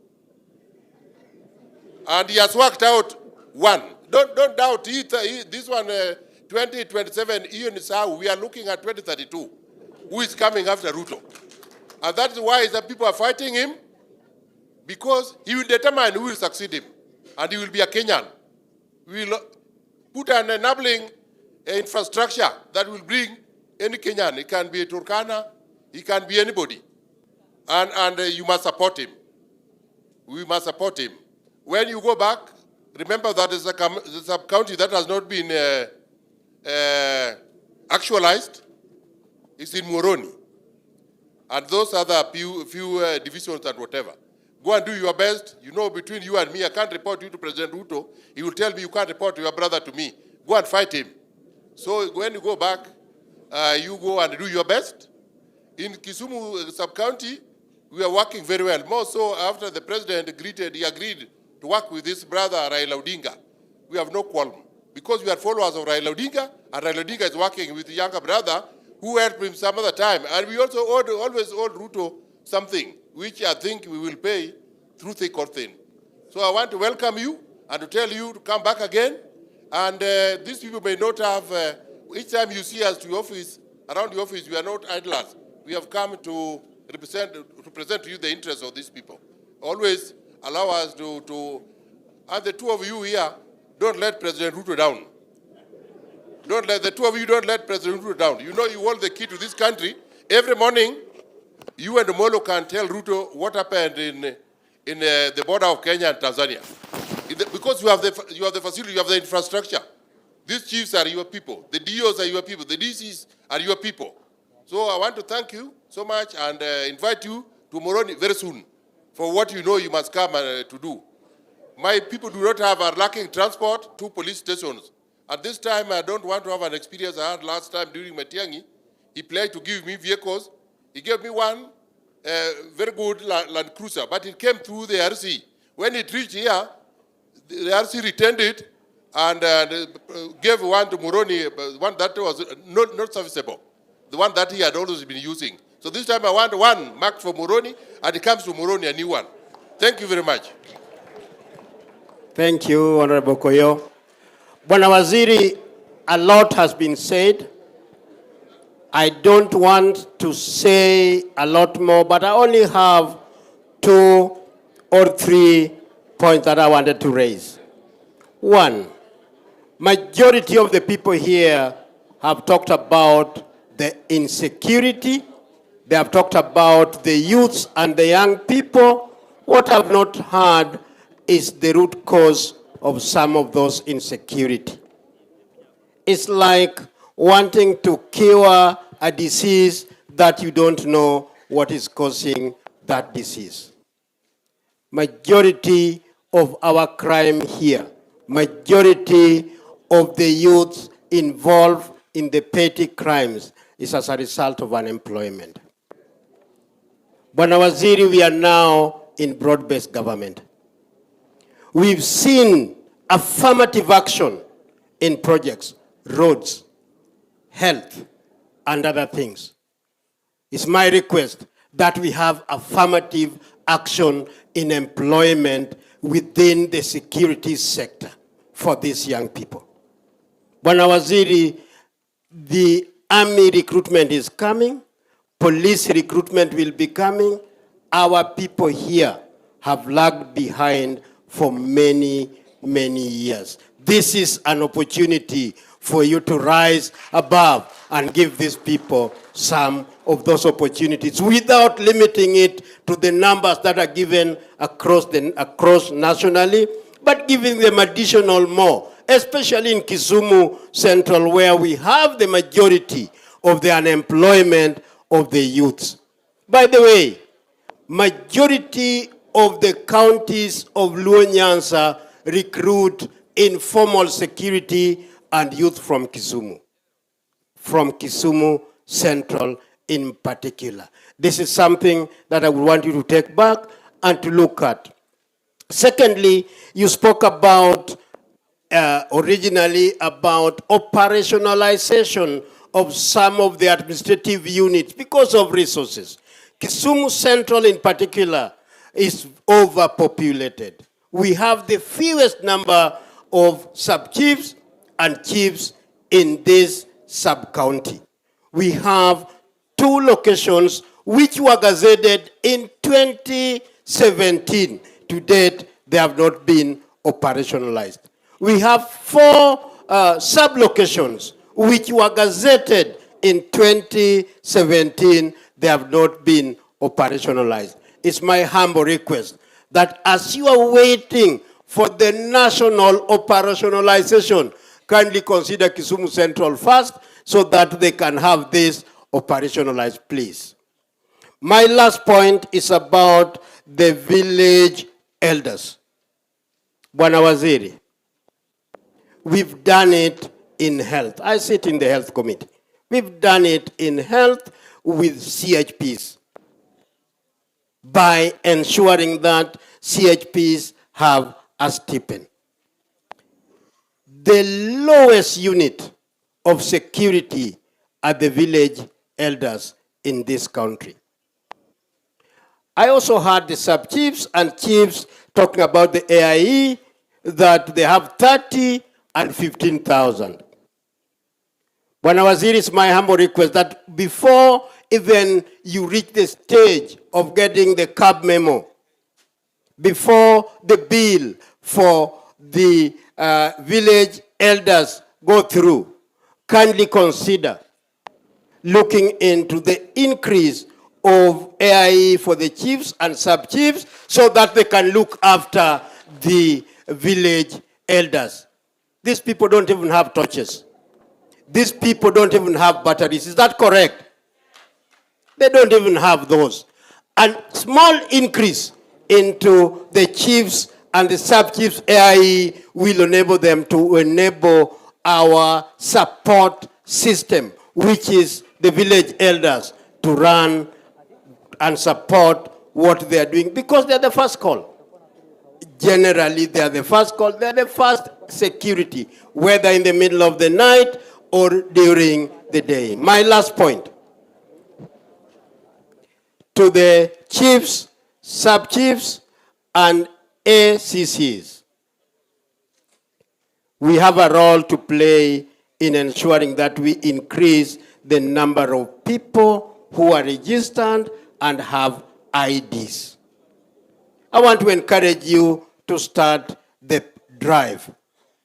And he has worked out one. Don't doubt this one, 2027, even now, we are looking at 2032. Who is coming after Ruto? And that's why the people are fighting him, because he will determine who will succeed him. And he will be a Kenyan. We will put an enabling infrastructure that will bring any Kenyan. It can be a Turkana, it can be anybody. And you must support him. We must support him. When you go back, remember that there's a sub-county that has not been actualized. It's in Muhoroni. And those other few divisions and whatever. Go and do your best. You know, between you and me, I can't report you to President Ruto. He will tell me you can't report your brother to me. Go and fight him. So when you go back, you go and do your best. In Kisumu sub-county, we are working very well. More so after the president he agreed to work with his brother Raila Odinga. We have no qualm. Because we are followers of Raila Odinga, and Raila Odinga is working with the younger brother who helped him some other time. And we also always owe Ruto something, which I think we will pay through thick or thin. So I want to welcome you and to tell you to come back again. And these people may not have, each time you see us to your office, around the office, we are not idlers. We have come to represent to you the interests of these people. Always allow us to and the two of you here, don't let President Ruto down. The two of you don't let President Ruto down. You know you hold the key to this country. Every morning, you and Molo can tell Ruto what happened in the border of Kenya and Tanzania. Because you have the facility, you have the infrastructure. These chiefs are your people. The DOs are your people. The DCs are your people. So I want to thank you so much and invite you to Muhoroni very soon for what you know you must come to do. My people do not have, are lacking transport to police stations. At this time, I don't want to have an experience I had last time during Matiang'i. He pledged to give me vehicles. He gave me one very good Land Cruiser, but it came through the RC. When it reached here, the RC returned it and gave one to Muhoroni, one that was not serviceable, the one that he had always been using. So this time I want one marked for Muhoroni, and it comes to Muhoroni, a new one. Thank you very much. Thank you, Honorable Koyo. Bwana Waziri, a lot has been said. I don't want to say a lot more, but I only have 2 or 3 points that I wanted to raise. One, majority of the people here have talked about the insecurity. They have talked about the youths and the young people. What I've not heard is the root cause of some of those insecurity. It's like wanting to cure a disease that you don't know what is causing that disease. Majority of our crime here, majority of the youth involved in the petty crimes is as a result of unemployment. Bwana Waziri, we are now in broad-based government. We've seen affirmative action in projects, roads, health, and other things. It's my request that we have affirmative action in employment within the security sector for these young people. Bwana Waziri, the army recruitment is coming, police recruitment will be coming. Our people here have lagged behind for many, many years. This is an opportunity for you to rise above and give these people some of those opportunities without limiting it to the numbers that are given across nationally, but giving them additional more, especially in Kisumu Central, where we have the majority of the unemployment of the youths. By the way, majority of the counties of Luo Nyanza recruit informal security and youth from Kisumu Central in particular. This is something that I would want you to take back and to look at. Secondly, you spoke about originally about operationalization of some of the administrative units because of resources. Kisumu Central in particular is overpopulated. We have the fewest number of sub-chiefs and chiefs in this sub-county. We have 2 locations which were gazetted in 2017. To date, they have not been operationalized. We have 4 sub-locations which were gazetted in 2017. They have not been operationalized. It's my humble request that as you are waiting for the national operationalization, kindly consider Kisumu Central first so that they can have this operationalized, please. My last point is about the village elders. Bwana Waziri, we've done it in health. I sit in the health committee. We've done it in health with CHPs by ensuring that CHPs have a stipend. The lowest unit of security are the village elders in this country. I also heard the sub-chiefs and chiefs talking about the AIE, that they have 30 and 15,000. Bwana Waziri, it's my humble request that before even you reach the stage of getting the CAB memo, before the bill for the village elders go through, kindly consider looking into the increase of AIE for the chiefs and sub-chiefs so that they can look after the village elders. These people don't even have torches. These people don't even have batteries. Is that correct? They don't even have those. And small increase into the chiefs and the sub-chiefs AIE will enable them to enable our support system, which is the village elders, to run and support what they are doing, because they are the first call. Generally, they are the first call. They are the first security, whether in the middle of the night or during the day. My last point. To the chiefs, sub-chiefs, and ACCs. We have a role to play in ensuring that we increase the number of people who are registered and have IDs. I want to encourage you to start the drive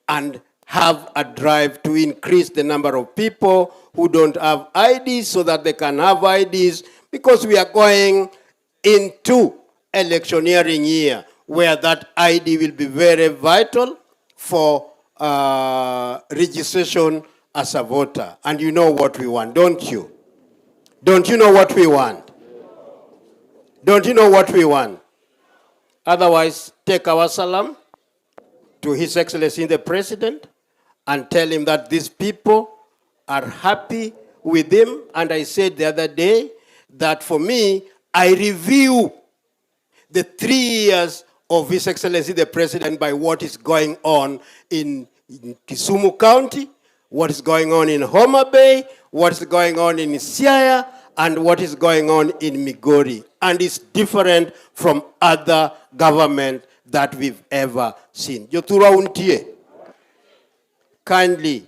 and have a drive to increase the number of people who don't have IDs so that they can have IDs, because we are going into electioneering year where that ID will be very vital for registration as a voter. And you know what we want, don't you? Don't you know what we want? Don't you know what we want? Otherwise, take our salam to His Excellency the President and tell him that these people are happy with him. And I said the other day that for me, I review the 3 years of His Excellency the President by what is going on in Kisumu County, what is going on in Homa Bay, what is going on in Siaya, and what is going on in Migori. And it's different from other government that we've ever seen. Jotura Untie, kindly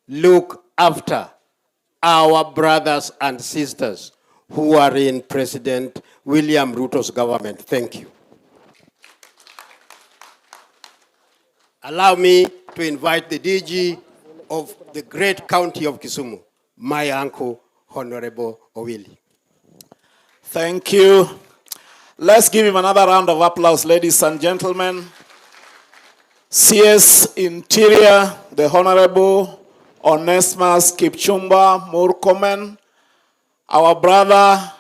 look after our brothers and sisters who are in President William Ruto's government. Thank you. Allow me to invite the DG of the great county of Kisumu, my uncle, Honorable Owili. Thank you. Let's give him another round of applause, ladies and gentlemen. CS Interior, the Honorable Onesmus Kipchumba Murkomen, our brother,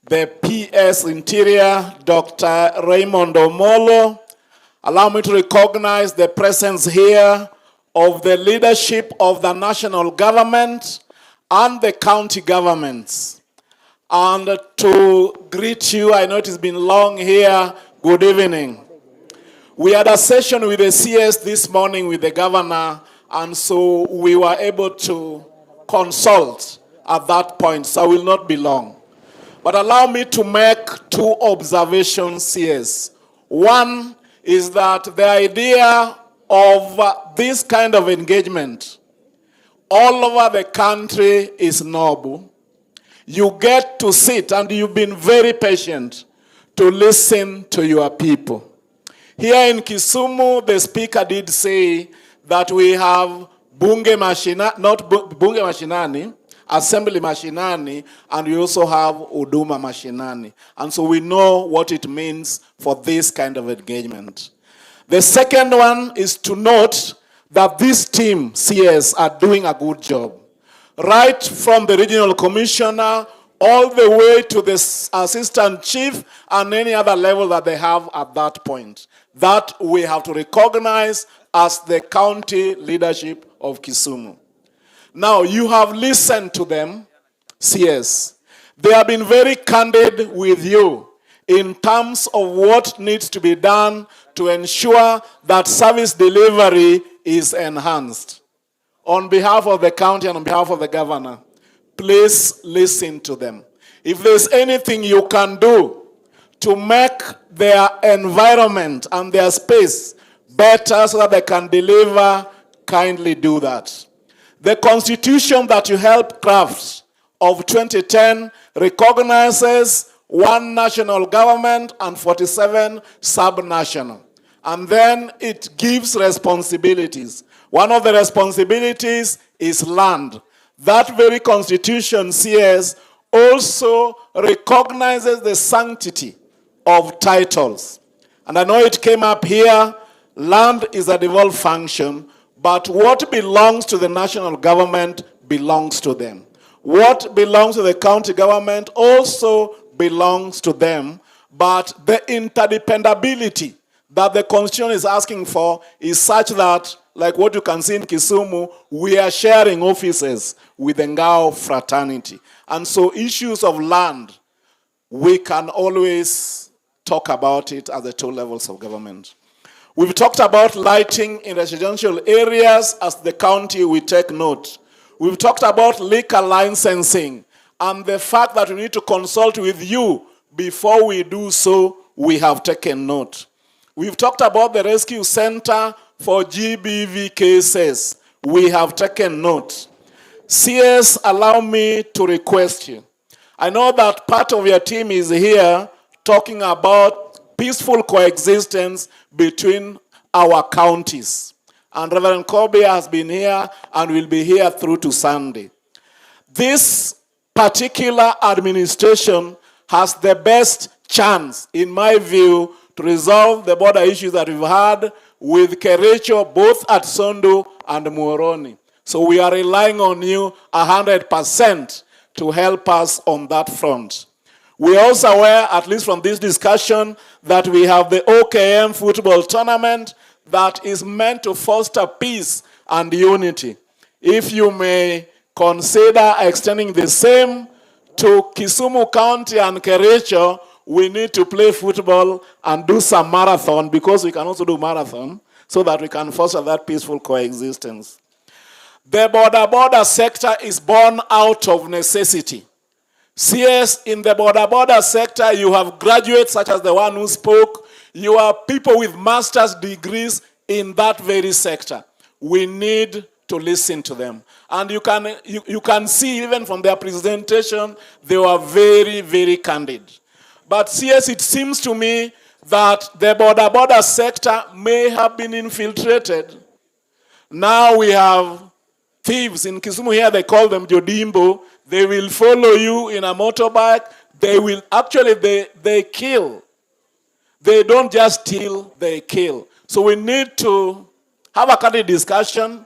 the PS Interior, Dr. Raymond Omolo. Allow me to recognize the presence here of the leadership of the national government and the county governments. And to greet you, I know it has been long here, good evening. We had a session with the CS this morning with the governor, and so we were able to consult at that point, so I will not be long. But allow me to make 2 observations, CS. One is that the idea of this kind of engagement all over the country is noble. You get to sit, and you've been very patient to listen to your people. Here in Kisumu, the speaker did say that we have bunge mashina, not bunge mashinani, assembly mashinani, and we also have huduma mashinani. And so we know what it means for this kind of engagement. The second one is to note that this team, CS, are doing a good job. Right from the regional commissioner all the way to the assistant chief and any other level that they have at that point. That we have to recognize as the county leadership of Kisumu. Now, you have listened to them, CS. They have been very candid with you in terms of what needs to be done to ensure that service delivery is enhanced. On behalf of the county and on behalf of the governor, please listen to them. If there's anything you can do to make their environment and their space better so that they can deliver, kindly do that. The constitution that you helped craft of 2010 recognizes 1 national government and 47 sub-national. And then it gives responsibilities. One of the responsibilities is land. That very constitution, CS, also recognizes the sanctity of titles. And I know it came up here, land is a devolved function, but what belongs to the national government belongs to them. What belongs to the county government also belongs to them, but the interdependability that the constitution is asking for is such that, like what you can see in Kisumu, we are sharing offices with the Ngao fraternity. And so issues of land, we can always talk about it at the 2 levels of government. We've talked about lighting in residential areas. As the county, we take note. We've talked about liquor licensing and the fact that we need to consult with you before we do so. We have taken note. We've talked about the rescue center for GBV cases. We have taken note. CS, allow me to request you. I know that part of your team is here talking about peaceful coexistence between our counties. and Reverend Kobe has been here and will be here through to Sunday. This particular administration has the best chance, in my view, to resolve the border issues that we've had with Kericho, both at Sondu and Muhoroni. So we are relying on you 100% to help us on that front. We are also aware, at least from this discussion, that we have the OKM football tournament that is meant to foster peace and unity. If you may consider extending the same to Kisumu County and Kericho, we need to play football and do some marathon, because we can also do marathon, so that we can foster that peaceful coexistence. The border sector is born out of necessity. CS, in the border sector, you have graduates such as the one who spoke. You have people with master's degrees in that very sector. We need to listen to them. And you can see even from their presentation, they were very, very candid. But CS, it seems to me that the border sector may have been infiltrated. Now we have thieves. In Kisumu here, they call them Jodimbo. They will follow you in a motorbike. They will, actually, they kill. They don't just steal, they kill. So we need to have a candid discussion.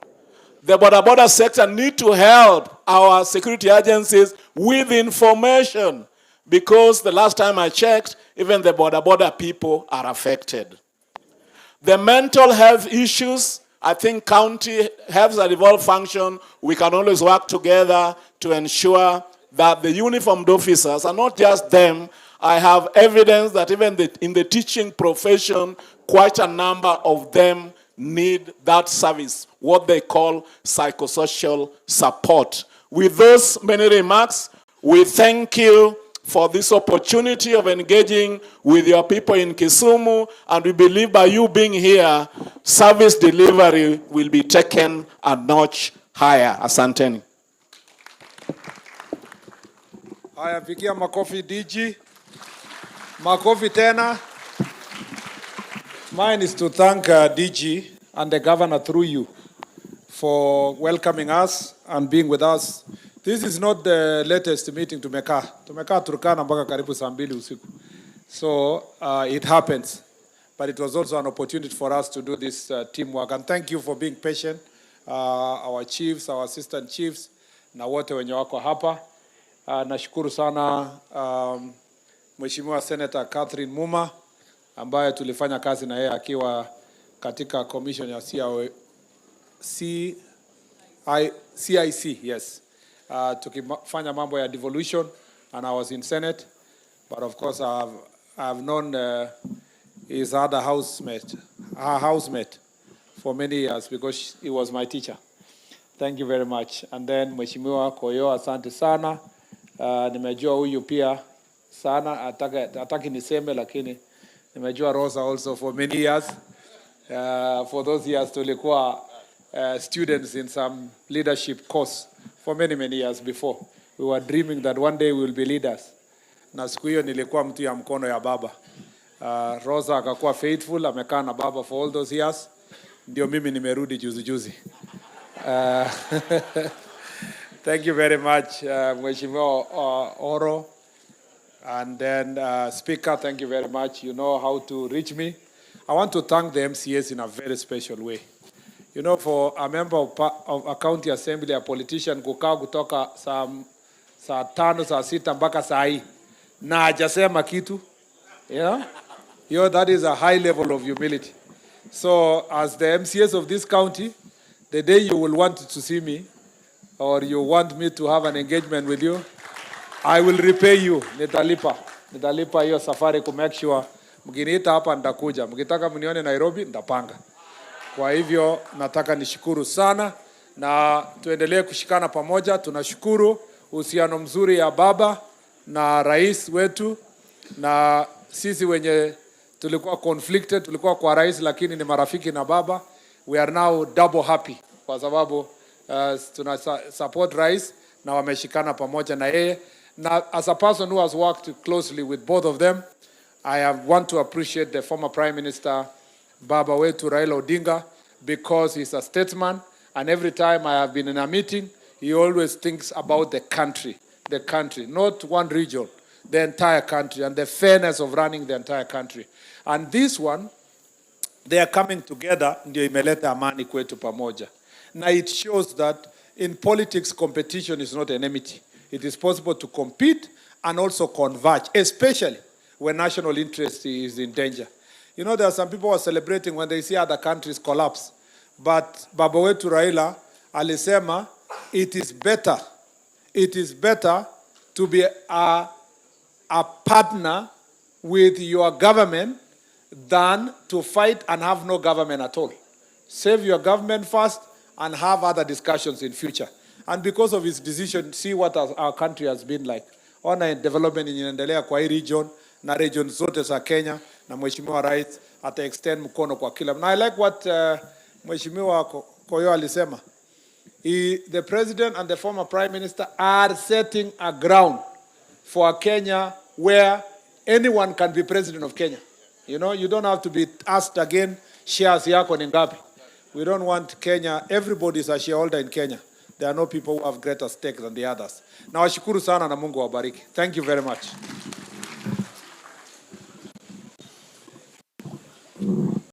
The border sector need to help our security agencies with information, because the last time I checked, even the border people are affected. The mental health issues, I think county health and evolved function, we can always work together to ensure that the uniformed officers, and not just them, I have evidence that even in the teaching profession, quite a number of them need that service, what they call psychosocial support. With those many remarks, we thank you for this opportunity of engaging with your people in Kisumu, and we believe by you being here, service delivery will be taken a notch higher. Asanteni. Haya, pigia makofi DG. Makofi tena. Mine is to thank DG and the governor through you for welcoming us and being with us. This is not the latest meeting tumekaa. Tumekaa Turkana mpaka karibu saa 2 usiku. So it happens. But it was also an opportunity for us to do this teamwork. And thank you for being patient. Our chiefs, our assistant chiefs, na wote wenye wako hapa. Nashukuru sana Mheshimiwa Senator Catherine Muma, ambaye tulifanya kazi na yeye akiwa katika commission ya CIC, yes. Tukifanya mambo ya devolution, and I was in Senate. But of course, I've known his other housemate for many years, because he was my teacher. Thank you very much. And then Mheshimiwa Koyo, asante sana. Nimejua huyu pia sana, ataki niseme, lakini nimejua Rosa also for many years. For those years tulikuwa students in some leadership course for many, many years before. We were dreaming that one day we will be leaders. Na siku hiyo nilikuwa mtu ya mkono ya baba. Rosa akakuwa faithful, amekaa na baba for all those years. Ndio mimi nimerudi juzi. Thank you very much, Mheshimiwa Oro. And then Speaker, thank you very much. You know how to reach me. I want to thank the MCAs in a very special way. You know, for a member of a county assembly, a politician, kukaa kutoka saa 5, saa 6 mpaka saa hii na hajasema kitu, that is a high level of humility. So as the MCAs of this county, the day you will want to see me, or you want me to have an engagement with you, I will repay you. Nitalipa hiyo safari ku make sure mkiniita hapa nitakuja. Mkitaka mnione Nairobi nitapanga. Kwa hivyo nataka nishukuru sana na tuendelee kushikana pamoja. Tunashukuru uhusiano mzuri ya baba na rais wetu, na sisi wenye tulikuwa conflicted, tulikuwa kwa rais lakini ni marafiki na baba. We are now double happy kwa sababu tuna support rais na wameshikana pamoja na yeye. Now, as a person who has worked closely with both of them, I want to appreciate the former Prime Minister, Baba wetu Raila Odinga, because he's a statesman, and every time I have been in a meeting, he always thinks about the country, not one region, the entire country, and the fairness of running the entire country. And this one, they are coming together, ndio imeleta amani kwetu pamoja. Now it shows that in politics, competition is not enmity. It is possible to compete and also converge, especially when national interest is in danger. You know, there are some people who are celebrating when they see other countries collapse. But Baba wetu Raila alisema, it is better to be a partner with your government than to fight and have no government at all. Save your government first and have other discussions in future. And because of his decision, see what our country has been like. Ona development inaendelea kwa hii region, na region zote za Kenya, na Mheshimiwa Rais ata extend mkono kwa kila. Now I like what Mheshimiwa Koyo alisema. The President and the former Prime Minister are setting a ground for Kenya where anyone can be President of Kenya. You know, you don't have to be asked again, shares yako ni ngapi. We don't want Kenya, everybody is a shareholder in Kenya. There are no people who have greater stake than the others. Na washukuru sana na Mungu wabariki. Thank you very much.